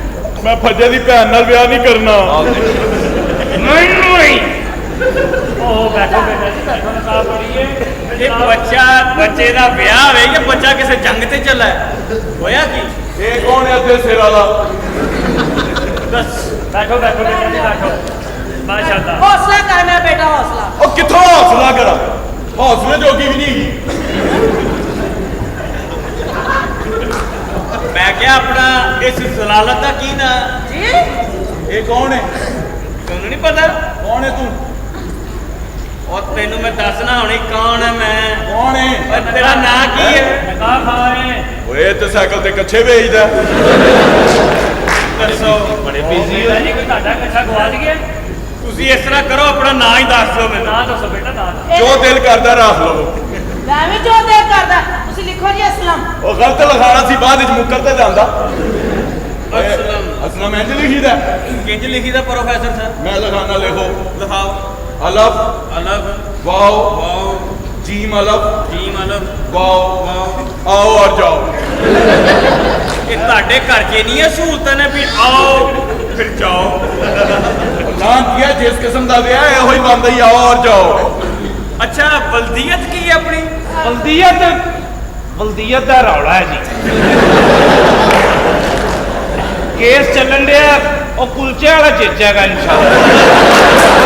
ਮੈਂ ਫੱਜੇ ਦੀ ਭੈਣ ਨਾਲ ਵਿਆਹ ਨਹੀਂ ਕਰਨਾ। ਨਹੀਂ ਉਹ ਬੈਠੋ ਬੇਟਾ ਜੀ, ਬੈਠੋ ਨਕਾਹ ਪੜੀਏ। ਇਹ ਬੱਚੇ ਦਾ ਵਿਆਹ ਹੋਵੇ ਜਾਂ ਬੱਚਾ ਕਿਸੇ ਜੰਗ ਤੇ ਚੱਲਾ ਹੈ? ਹੋਇਆ ਕੀ? ਇਹ ਕੌਣ ਹੈ ਅੱਧੇ ਸਿਰ ਵਾਲਾ? ਬਸ ਬੈਠੋ ਬੈਠੋ ਬੇਟਾ ਜੀ, ਬੈਠੋ। ਮਾਸ਼ਾਅੱਲਾ। ਹੌਸਲਾ ਕਰ ਮੇਰਾ ਬੇਟਾ, ਹੌਸਲਾ। ਉਹ ਕਿੱਥੋਂ ਹੌਸਲਾ ਕਰਾਂ? ਹੌਸਲੇ ਜੋਗੀ ਵੀ ਨਹੀਂ। ਮੈਂ ਕਿਹਾ ਆਪਣਾ ਇਸ ਜ਼ਲਾਲਤ ਦਾ ਕੀ ਨਾਂ? ਜੀ ਇਹ ਕੌਣ ਹੈ? ਤੁਹਾਨੂੰ ਨਹੀਂ ਪਤਾ? ਕੌਣ ਹੈ ਤੂੰ? और तेनू मैं दसना होनी कौन है मैं कौन है और तेरा नाम की है कहाँ खा रहे हैं ओए ते साइकिल ते कच्छे बेचदा दसो बड़े बिजी हो जी कोई ਤੁਹਾਡਾ ਕੱਛਾ ਗਵਾਚ ਗਿਆ ਤੁਸੀਂ ਇਸ ਤਰ੍ਹਾਂ ਕਰੋ ਆਪਣਾ ਨਾਂ ਹੀ ਦੱਸ ਦਿਓ ਮੈਨੂੰ ਨਾਂ ਦੱਸੋ ਬੇਟਾ ਨਾਂ ਜੋ ਦਿਲ ਕਰਦਾ ਰੱਖ ਲਓ ਮੈਂ ਵੀ ਜੋ ਦਿਲ ਕਰਦਾ ਤੁਸੀਂ ਲਿਖੋ ਜੀ ਅਸਲਮ ਉਹ ਗਲਤ ਲਿਖਾਣਾ ਸੀ ਬਾਅਦ ਵਿੱਚ ਮੁੱਕਰ ਤੇ ਜਾਂਦਾ ਅਸਲਮ ਇੰਜ ਲਿਖੀਦਾ ਕਿੰਜ ਲਿਖੀਦਾ ਪ੍ਰੋਫੈਸਰ ਸਾਹਿਬ ਮੈਂ ਲਿਖਾਣਾ ਲਿਖੋ ਲਿਖਾਓ ਅਲਫ ਅਲਫ ਵਾਓ ਵਾਓ जीम अलफ ਜੀਮ ਅਲਫ वाओ ਵਾਓ आओ और जाओ ਇਹ ਤੁਹਾਡੇ ਘਰ 'ਚ ਨਹੀਂ ਹੈ ਸਹੂਲਤਾਂ ਨੇ ਵੀ ਆਓ ਫਿਰ ਜਾਓ नाम किया जिस किस्म का विआह है वही बनता ही आओ और जाओ ਅੱਛਾ ਬਲਦੀਅਤ ਕੀ ਹੈ ਆਪਣੀ ਬਲਦੀਅਤ ਦਾ ਰੌਲਾ ਹੈ ਜੀ ਕੇਸ ਚੱਲਣ ਡਿਆ ਉਹ ਕੁਲਚੇ ਵਾਲਾ ਜਿੱਤੇਗਾ ਇਨਸ਼ਾਅੱਲਾ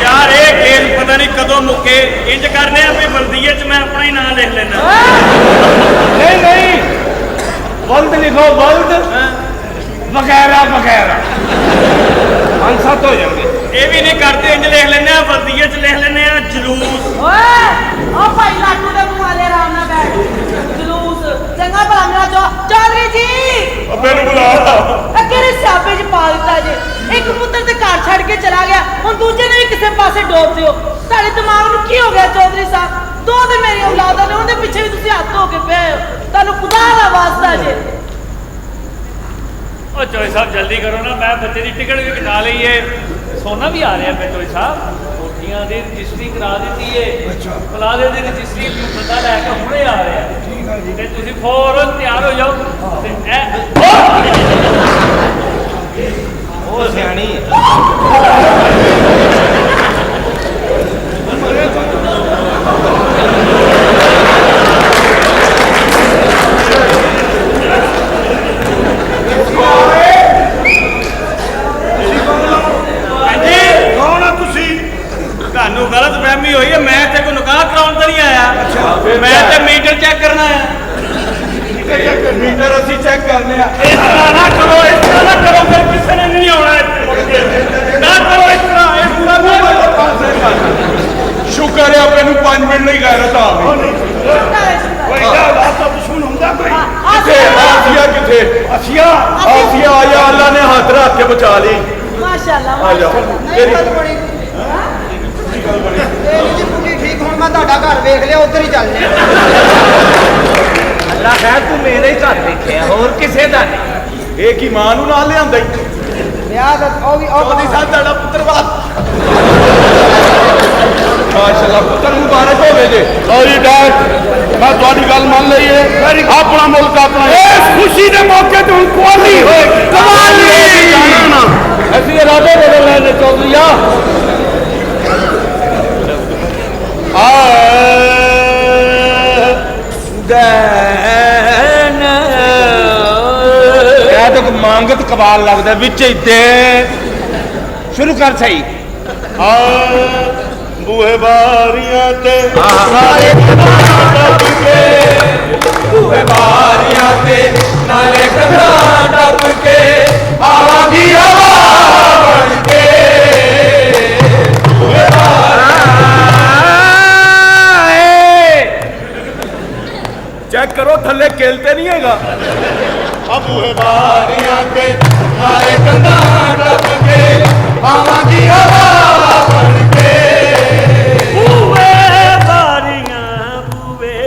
ਯਾਰ ਇਹ ਖੇਲ ਪਤਾ ਨਹੀਂ ਕਦੋਂ ਮੁੱਕੇ ਇੰਜ ਕਰਨੇ ਆ ਵੀ ਬਲਦੀਅਤ 'ਚ ਮੈਂ ਆਪਣਾ ਹੀ ਨਾਂ ਲਿਖ ਲੈਣਾ ਨਹੀਂ ਬਲਦ ਲਿਖੋ ਬਲਦ ਵਗੈਰਾ ਵਗੈਰਾ ਪੰਜ ਸੱਤ ਹੋ ਜਾਣਗੇ ਇਹ ਵੀ ਨਹੀਂ ਕਰਦੇ ਇੰਜ ਲਿਖ ਲੈਣੇ ਆ ਬਲਦੀਅਤ 'ਚ ਲਿਖ ਲੈਣੇ ਆ ਜਲੂਸ ਓਏ ਓ ਭਾਈ ਲਾਟੂ ਦੇ ਮੂੰਹ ਵਾਲੇ ਆਰਾਮ ਨਾਲ ਬੈਠ ਜਲੂਸ ਚੰਗਾ ਭਲਾ ਮੇਰਾ ਚੌਧਰੀ ਜੀ अबे नु बुला ਇਹ ਕਿਹੜੇ ਸਿਆਪੇ 'ਚ ਪਾ ਦਿੱਤਾ ਜੇ ਇੱਕ ਪੁੱਤਰ ਤੇ ਘਰ ਛੱਡ ਕੇ ਚਲਾ ਗਿਆ ਹੁਣ ਦੂਜੇ ਨੇ ਵੀ ਕਿਸੇ ਪਾਸੇ ਡੋਬ ਦਿਓ ਤੁਹਾਡੇ ਦਿਮਾਗ ਨੂੰ ਕੀ ਹੋ ਗਿਆ ਚੌਧਰੀ ਸਾਹਿਬ ਦੋ ਤੇ ਮੇਰੀ ਔਲਾਦਾਂ ਨੇ ਉਹਦੇ ਪਿੱਛੇ ਵੀ ਤੁਸੀਂ ਹੱਥ ਧੋ ਕੇ ਪਏ ਹੋ ਤੁਹਾਨੂੰ ਖੁਦਾ ਦਾ ਵਾਸਤਾ ਜੇ ਉਹ ਚੋਈ ਸਾਹਿਬ ਜਲਦੀ ਕਰੋ ਨਾ ਮੈਂ ਬੱਚੇ ਦੀ ਟਿਕਟ ਵੀ ਕਟਾ ਲਈ ਏ ਸੋਨਾ ਵੀ ਆ ਰਿਹਾ ਮੈਂ ਚੋਈ ਸਾਹਿਬ ਕੋਠੀਆਂ ਦੀ ਰਜਿਸਟਰੀ ਕਰਾ ਦਿੱਤੀ ਏ ਪਲਾਜ਼ੇ ਦੀ ਰਜਿਸਟਰੀ ਵੀ ਬੰਦਾ ਲੈ ਕੇ ਹੁਣੇ ਆ ਰਿਹਾ ਠੀਕ ਆ ਜੀ ਤੇ ਤੁਸੀਂ ਫੌਰਨ ਤਿਆਰ ਹੋ ਜਾਓ ਤੇ ਉਹ ਸਿਆਣੀ ਹੈ ਤੁਹਾਨੂੰ ਗਲਤ ਫਹਿਮੀ ਹੋਈ ਹੈ ਮੈਂ ਤੇ ਕੋਈ ਨਿਕਾਹ ਕਰਾਉਣ ਤਾਂ ਨਹੀਂ ਆਇਆ ਮੈਂ ਤੇ ਮੀਟਰ ਚੈੱਕ ਕਰਨਾ ਹੈ मीटर असि चेक करने ਇਸ ਤਰ੍ਹਾਂ ਨਾ ਕਰੋ ਫਿਰ ਕਿਸੇ ਨੇ ਨਹੀਂ ਆਉਣਾ ਇੱਥੇ ਮੁੜ ਕੇ ਨਾ ਕਰੋ ਇਸ ਤਰ੍ਹਾਂ शुक्र है मैंने 5 मिनट नहीं गैरत आ गई ਕੋਈ ਦਾ ਤਾਂ ਦੁਸ਼ਮਣ ਹੁੰਦਾ ਕੋਈ किथे आसिया किथे ਅਸੀਆ आसिया आया अल्लाह ने हाथ रख के बचा ली ਮਾਸ਼ਾਅੱਲਾ आ जाओ ਨਹੀਂ ਗੱਲ ਬਣੀ ਤੇਰੀ ਜੀ ਕੁੜੀ ਠੀਕ ਹੁਣ ਮੈਂ ਤੁਹਾਡਾ ਘਰ ਵੇਖ ਲਿਆ ਉਧਰ ਹੀ ਚੱਲਦੇ ਆ ਅੱਲਾ ਖੈਰ ਤੂੰ ਮੇਰੇ ਹੀ ਘਰ ਦੇਖਿਆ ਹੋਰ ਕਿਸੇ ਦਾ ਨਹੀਂ एक ही मां नु नाल लियांदा ही ਵਿਆਹ ਦਾ ਉਹ ਵੀ ਉਹ चौधरी साहब ਤੁਹਾਡਾ ਪੁੱਤਰ ਬਾਤ माशाल्लाह पुत्र मुबारक होवे जे ਲਓ ਜੀ ਡੈਡ ਮੈਂ ਤੁਹਾਡੀ ਗੱਲ ਮੰਨ ਲਈ ਏ ਆਪਣਾ ਮੁਲਕ ਆਪਣਾ ਇਸ ਖੁਸ਼ੀ ਦੇ ਮੌਕੇ ਤੇ ਹੁਣ ਕੁਆਲੀ ਹੋਏਗੀ ਕਵਾਲੀ ਜਾਣਾ ਨਾ ਅਸੀਂ ਇਰਾਦੇ ਬਦਲ ਲੈਣੇ ਚੌਧਰੀਆ ਇਹ ਤਾਂ ਮੰਗਤ ਕਬਾਲ ਲੱਗਦਾ ਵਿੱਚ ਹੀ ਦੇ ਸ਼ੁਰੂ ਕਰ ਸਹੀ ਬੂਹੇ ਬਾਰੀਆਂ ਤੇ ਸਾਰੇ ਡੱਬ ਕੇ ਬੂਹੇ ਬਾਰੀਆਂ ਤੇ ਨਾਲੇ ਕੰਧਾਂ ਡੱਬ ਕੇ ਆਵਾਂਗੀ ਹਵਾ ਬਣ ਕੇ ਬੂਹੇ चेक करो थल्ले केलते नहीं हैगा ਬੂਹੇ ਬਾਰੀਆਂ ਤੇ नाले कंधां डੱਬ के आवांगी हवा बन के ਬੂਵੇ ਬਾਰੀਆਂ ਬੂਵੇ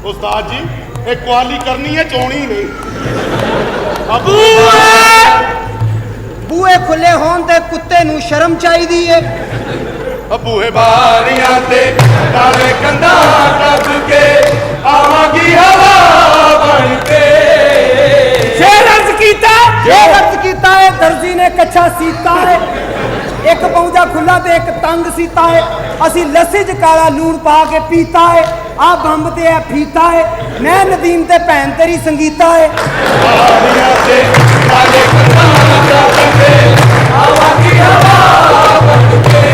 ਉਸਤਾਦ ਜੀ ਇਹ ਕੁਆਲੀ ਕਰਨੀ ਹੈ ਚੋਣੀ ਨਹੀਂ ਬੂਹੇ ਖੁੱਲੇ ਹੋਣ ਤੇ ਕੁੱਤੇ ਨੂੰ ਸ਼ਰਮ ਚਾਹੀਦੀ ਏ ਬੂਹੇ ਬਾਰੀਆਂ ਤੇ ਨਾਲੇ ਕੰਧਾਂ ਡੱਬ ਕੇ ਆਵਾਂਗੀ ਹਵਾ ਬਣ ਕੇ ਸ਼ੇਰ ਅਰਜ਼ ਕੀਤਾ ਏ ਦਰਜੀ ਨੇ ਕੱਛਾ ਸੀਤਾ ਏ ਇੱਕ ਪੌਂਜਾ ਖੁੱਲਾ ਤੇ ਇੱਕ ਤੰਗ ਸੀਤਾ ਏ ਅਸੀਂ ਲੱਸੀ 'ਚ ਕਾਲਾ ਲੂਣ ਪਾ ਕੇ ਪੀਤਾ ਏ ਆ ਬੰਬ ਤੇ ਐ ਫੀਤਾ ਏ ਮੈਂ ਨਦੀਮ ਤੇ ਭੈਣ ਤੇਰੀ ਸੰਗੀਤਾ ਏ ਬਾਰੀਆਂ ਤੇ ਨਾਲੇ ਕੰਧਾਂ ਡੱਬ ਕੇ ਆਵਾਂਗੀ ਹਵਾ ਬਣ ਕੇ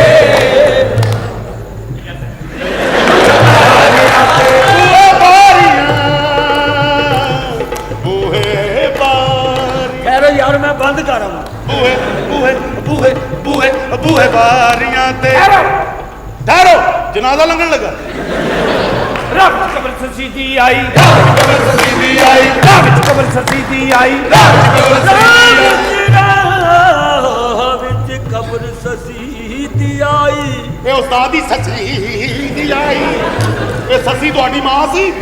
ਬੂਹੇ ਬਾਰੀ ਖੈਰ ਯਾਰ ਮੈਂ ਬੰਦ ਕਰਾਂ ਬੂਹੇ ਬੂਹੇ ਬੂਹੇ ਬੂਹੇ ਬਾਰੀਆਂ ਤੇ ਠਹਿਰੋ ਜਨਾਜ਼ਾ ਲੰਘਣ ਲੱਗਾ ਰੱਬ ਕਬਰ ਸਸੀਦੀ ਆਈ ਕਬਰ ਸਜੀਦੀ ਆਈ ਰੱਬ ਕਬਰ ਸਸੀਦੀ ਆਈ ਵਿੱਚ ਕਬਰ ਸਸੀਦੀ ਆਈ ਇਹ ਉਸਤਾਦ ਦੀ ਸੱਚੀ ਦੀ ਆਈ ਇਹ ਸੱਸੀ ਤੁਹਾਡੀ ਮਾਂ ਸੀ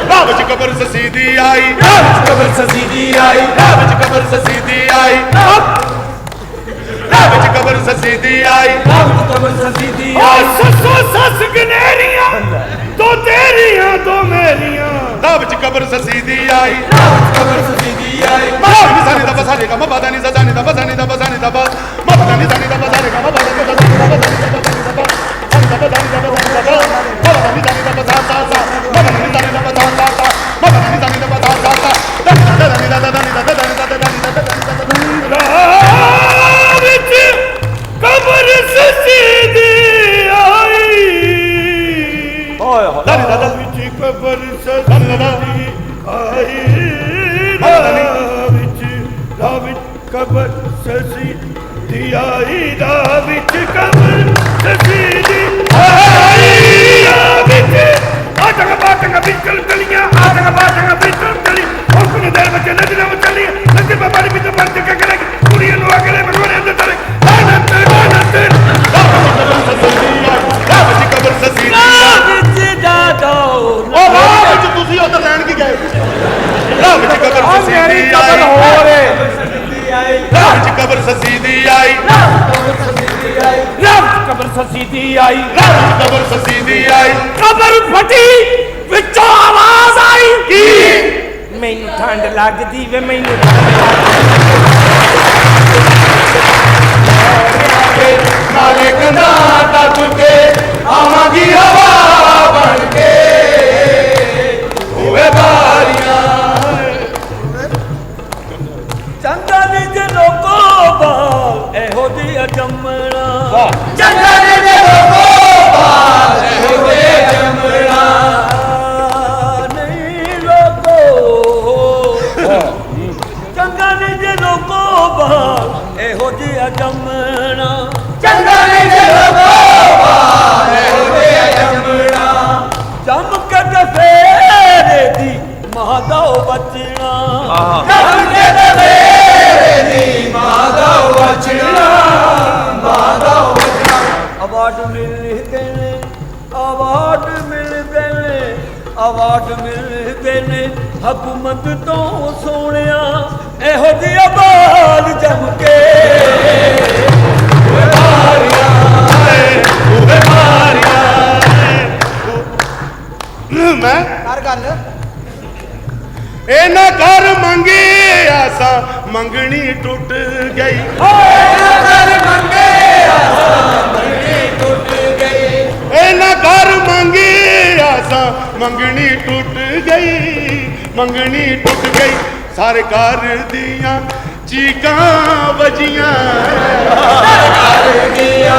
ਰਾਹ ਵਿੱਚ ਕਬਰ ਸੱਸੀ ਦੀ ਆਈ ਰਾਹ ਵਿੱਚ ਕਬਰ ਸੱਸੀ ਦੀ ਆਈ ਰਾਹ ਵਿੱਚ ਕਬਰ ਸੱਸੀ ਦੀ ਆਈ ਰਾਹ ਵਿੱਚ ਕਬਰ ਸੱਸੀ ਦੀ ਆਈ ਰਾਹ ਵਿੱਚ ਕਬਰ ਸੱਸੀ ਦੀ ਓ ਸੱਸੋ ਸੱਸ ਗਨੇਰੀਆਂ ਦੋ ਤੇਰੀਆਂ ਦੋ ਮੇਰੀਆਂ ਰਾਹ ਵਿੱਚ ਕਬਰ ਸੱਸੀ ਦੀ ਆਈ ਰਾਹ ਵਿੱਚ ਕਬਰ ਸੱਸੀ ਦੀ ਆਈ ਮਾਨੀ ਸਾਨੀ ਦਾ ਬਸਾਰੇ ਕਾ ਮਬਾਦਾ ਨੀ ਸਜਾਨੀ ਦਾ ਬਸਾਨੀ ਦਾ ਬਸਾਨੀ ਦਾ ਮਬਾਦਾ ਨੀ ਸਾਨੀ ਦਾ ਬਸਾਰੇ ਕਾ ਮਬਾਦਾ ਨੀ ਦਾ ਬਸਾਨੀ ਦਾ ਬਸਾਨੀ ਕਬਰ ਸਸੀ ਦੀ ਆਈ ਦਾ ਵਿੱਚ ਕਬਰ ਸਸੀ ਦੀ ਆਈ ਦਾ ਵਿੱਚ ਆਟੰਗ ਬਾਟੰਗ ਬਿਚਲ ਗਲੀਆਂ ਆਟੰਗ ਬਾਟੰਗ ਬਿਚਲ ਗਲੀ ਹੁਕਮ ਦੇ ਬੱਚੇ ਨਜ਼ਰਾਂ ਵਿੱਚ ਚੱਲੀ ਨਜ਼ਰ ਬਾਬਾ ਵਿੱਚ ਪਰਚ ਕੇ ਕਰੇ ਕੁੜੀਆਂ ਨੂੰ ਅਗਲੇ ਭਗਵਾਨ ਅੰਦਰ ਤਰੇ ਆਨੰਦ ਕਬਰ ਸੱਸੀ ਵਿੱਚ ਜਾਦੋ ਉਹ ਰਾਹ ਵਿੱਚ ਤੁਸੀਂ ਉਧਰ ਲੈਣ ਕੀ ਗਏ ਰਾਹ ਵਿੱਚ ਕਬਰ ਸੱਸੀ ਦੀ ਆਈ ਰਾਹ ਵਿੱਚ ਕਬਰ ਸੱਸੀ ਦੀ ਆਈ ਰੱਬ ਕਬਰ ਸਸੀਦੀ ਆਈ ਰਾਹ ਵਿੱਚ ਕਬਰ ਸੱਸੀ ਦੀ ਆਈ ਕਬਰ ਫਟੀ ਵਿੱਚੋਂ ਆਵਾਜ਼ ਆਈ ਕੀ ਮੈਨੂੰ ਠੰਡ ਲੱਗਦੀ ਵੇ ਮੈਨੂੰ ਨਾਲੇ ਕੰਧਾ ਟੱਪ ਕੇ ਆਵਾਂਗੀ ਹਵਾ ਬਣ ਕੇ ਹੋਵੇ ਬਾਰੀਆਂ ਚੰਗਾ ਨੀ ਜੇ ਲੋਕੋ ਬਾਲ ਇਹੋ ਦੀ ਅਜੰਮਣਾ ਚੰਗਾ ਨੇ ਦੇ ਲੋਕੋ ਬਾਲ ਇਹੋ ਦੇ ਜੰਮਣਾ ਨਹੀਂ ਲੋਕੋ ਚੰਗਾ ਨੀ ਜੇ ਲੋਕੋ ਬਾਲ ਇਹੋ ਦੀ ਅਜੰਮਣਾ ਚੰਗਾ ਨੇ ਦੇ ਲੋਕੋ ਬਾਲ ਇਹੋ ਦੇ ਜੰਮਣਾ ਜੰਮ ਕੇ ਤੇ ਫੇਰੇ ਦੀ ਮਾਂ ਦਾ ਬਚਣਾ ਜੰਮ ਕੇ ਤੇ ਫੇਰੇ ਦੀ ਮਾਂ ਦਾ ਬਚਣਾ ਮਾਂ ਦਾ ਬਚਣਾ ਅਵਾਰਡ ਮਿਲ ਗਏ ਨੇ ਅਵਾਰਡ ਮਿਲ ਗਏ ਨੇ ਅਵਾਰਡ ਮਿਲ ਗਏ ਨੇ ਹਕੂਮਤ ਤੋਂ ਸੋਹਣਿਆ ਇਹੋ ਜਿਹੀ ਆਵਾਜ਼ ਜਮ ਕੇ ਮੈਂ ਕਰ ਗੱਲ ਇਹਨਾਂ ਘਰ ਮੰਗੇ ਆਸਾਂ ਮੰਗਣੀ ਟੁੱਟ ਗਈ ਇਹਨਾਂ ਘਰ ਮੰਗੇ ਆਸਾਂ ਮੰਗਣੀ ਟੁੱਟ ਗਈ ਇਹਨਾਂ ਘਰ ਮੰਗੇ ਆਸਾਂ ਮੰਗਣੀ ਟੁੱਟ ਗਈ ਮੰਗਣੀ ਟੁੱਟ ਗਈ ਸਾਰੇ ਘਰ ਦੀਆਂ ਚੀਕਾਂ ਵੱਜੀਆਂ ਸਾਰੇ ਘਰ ਦੀਆਂ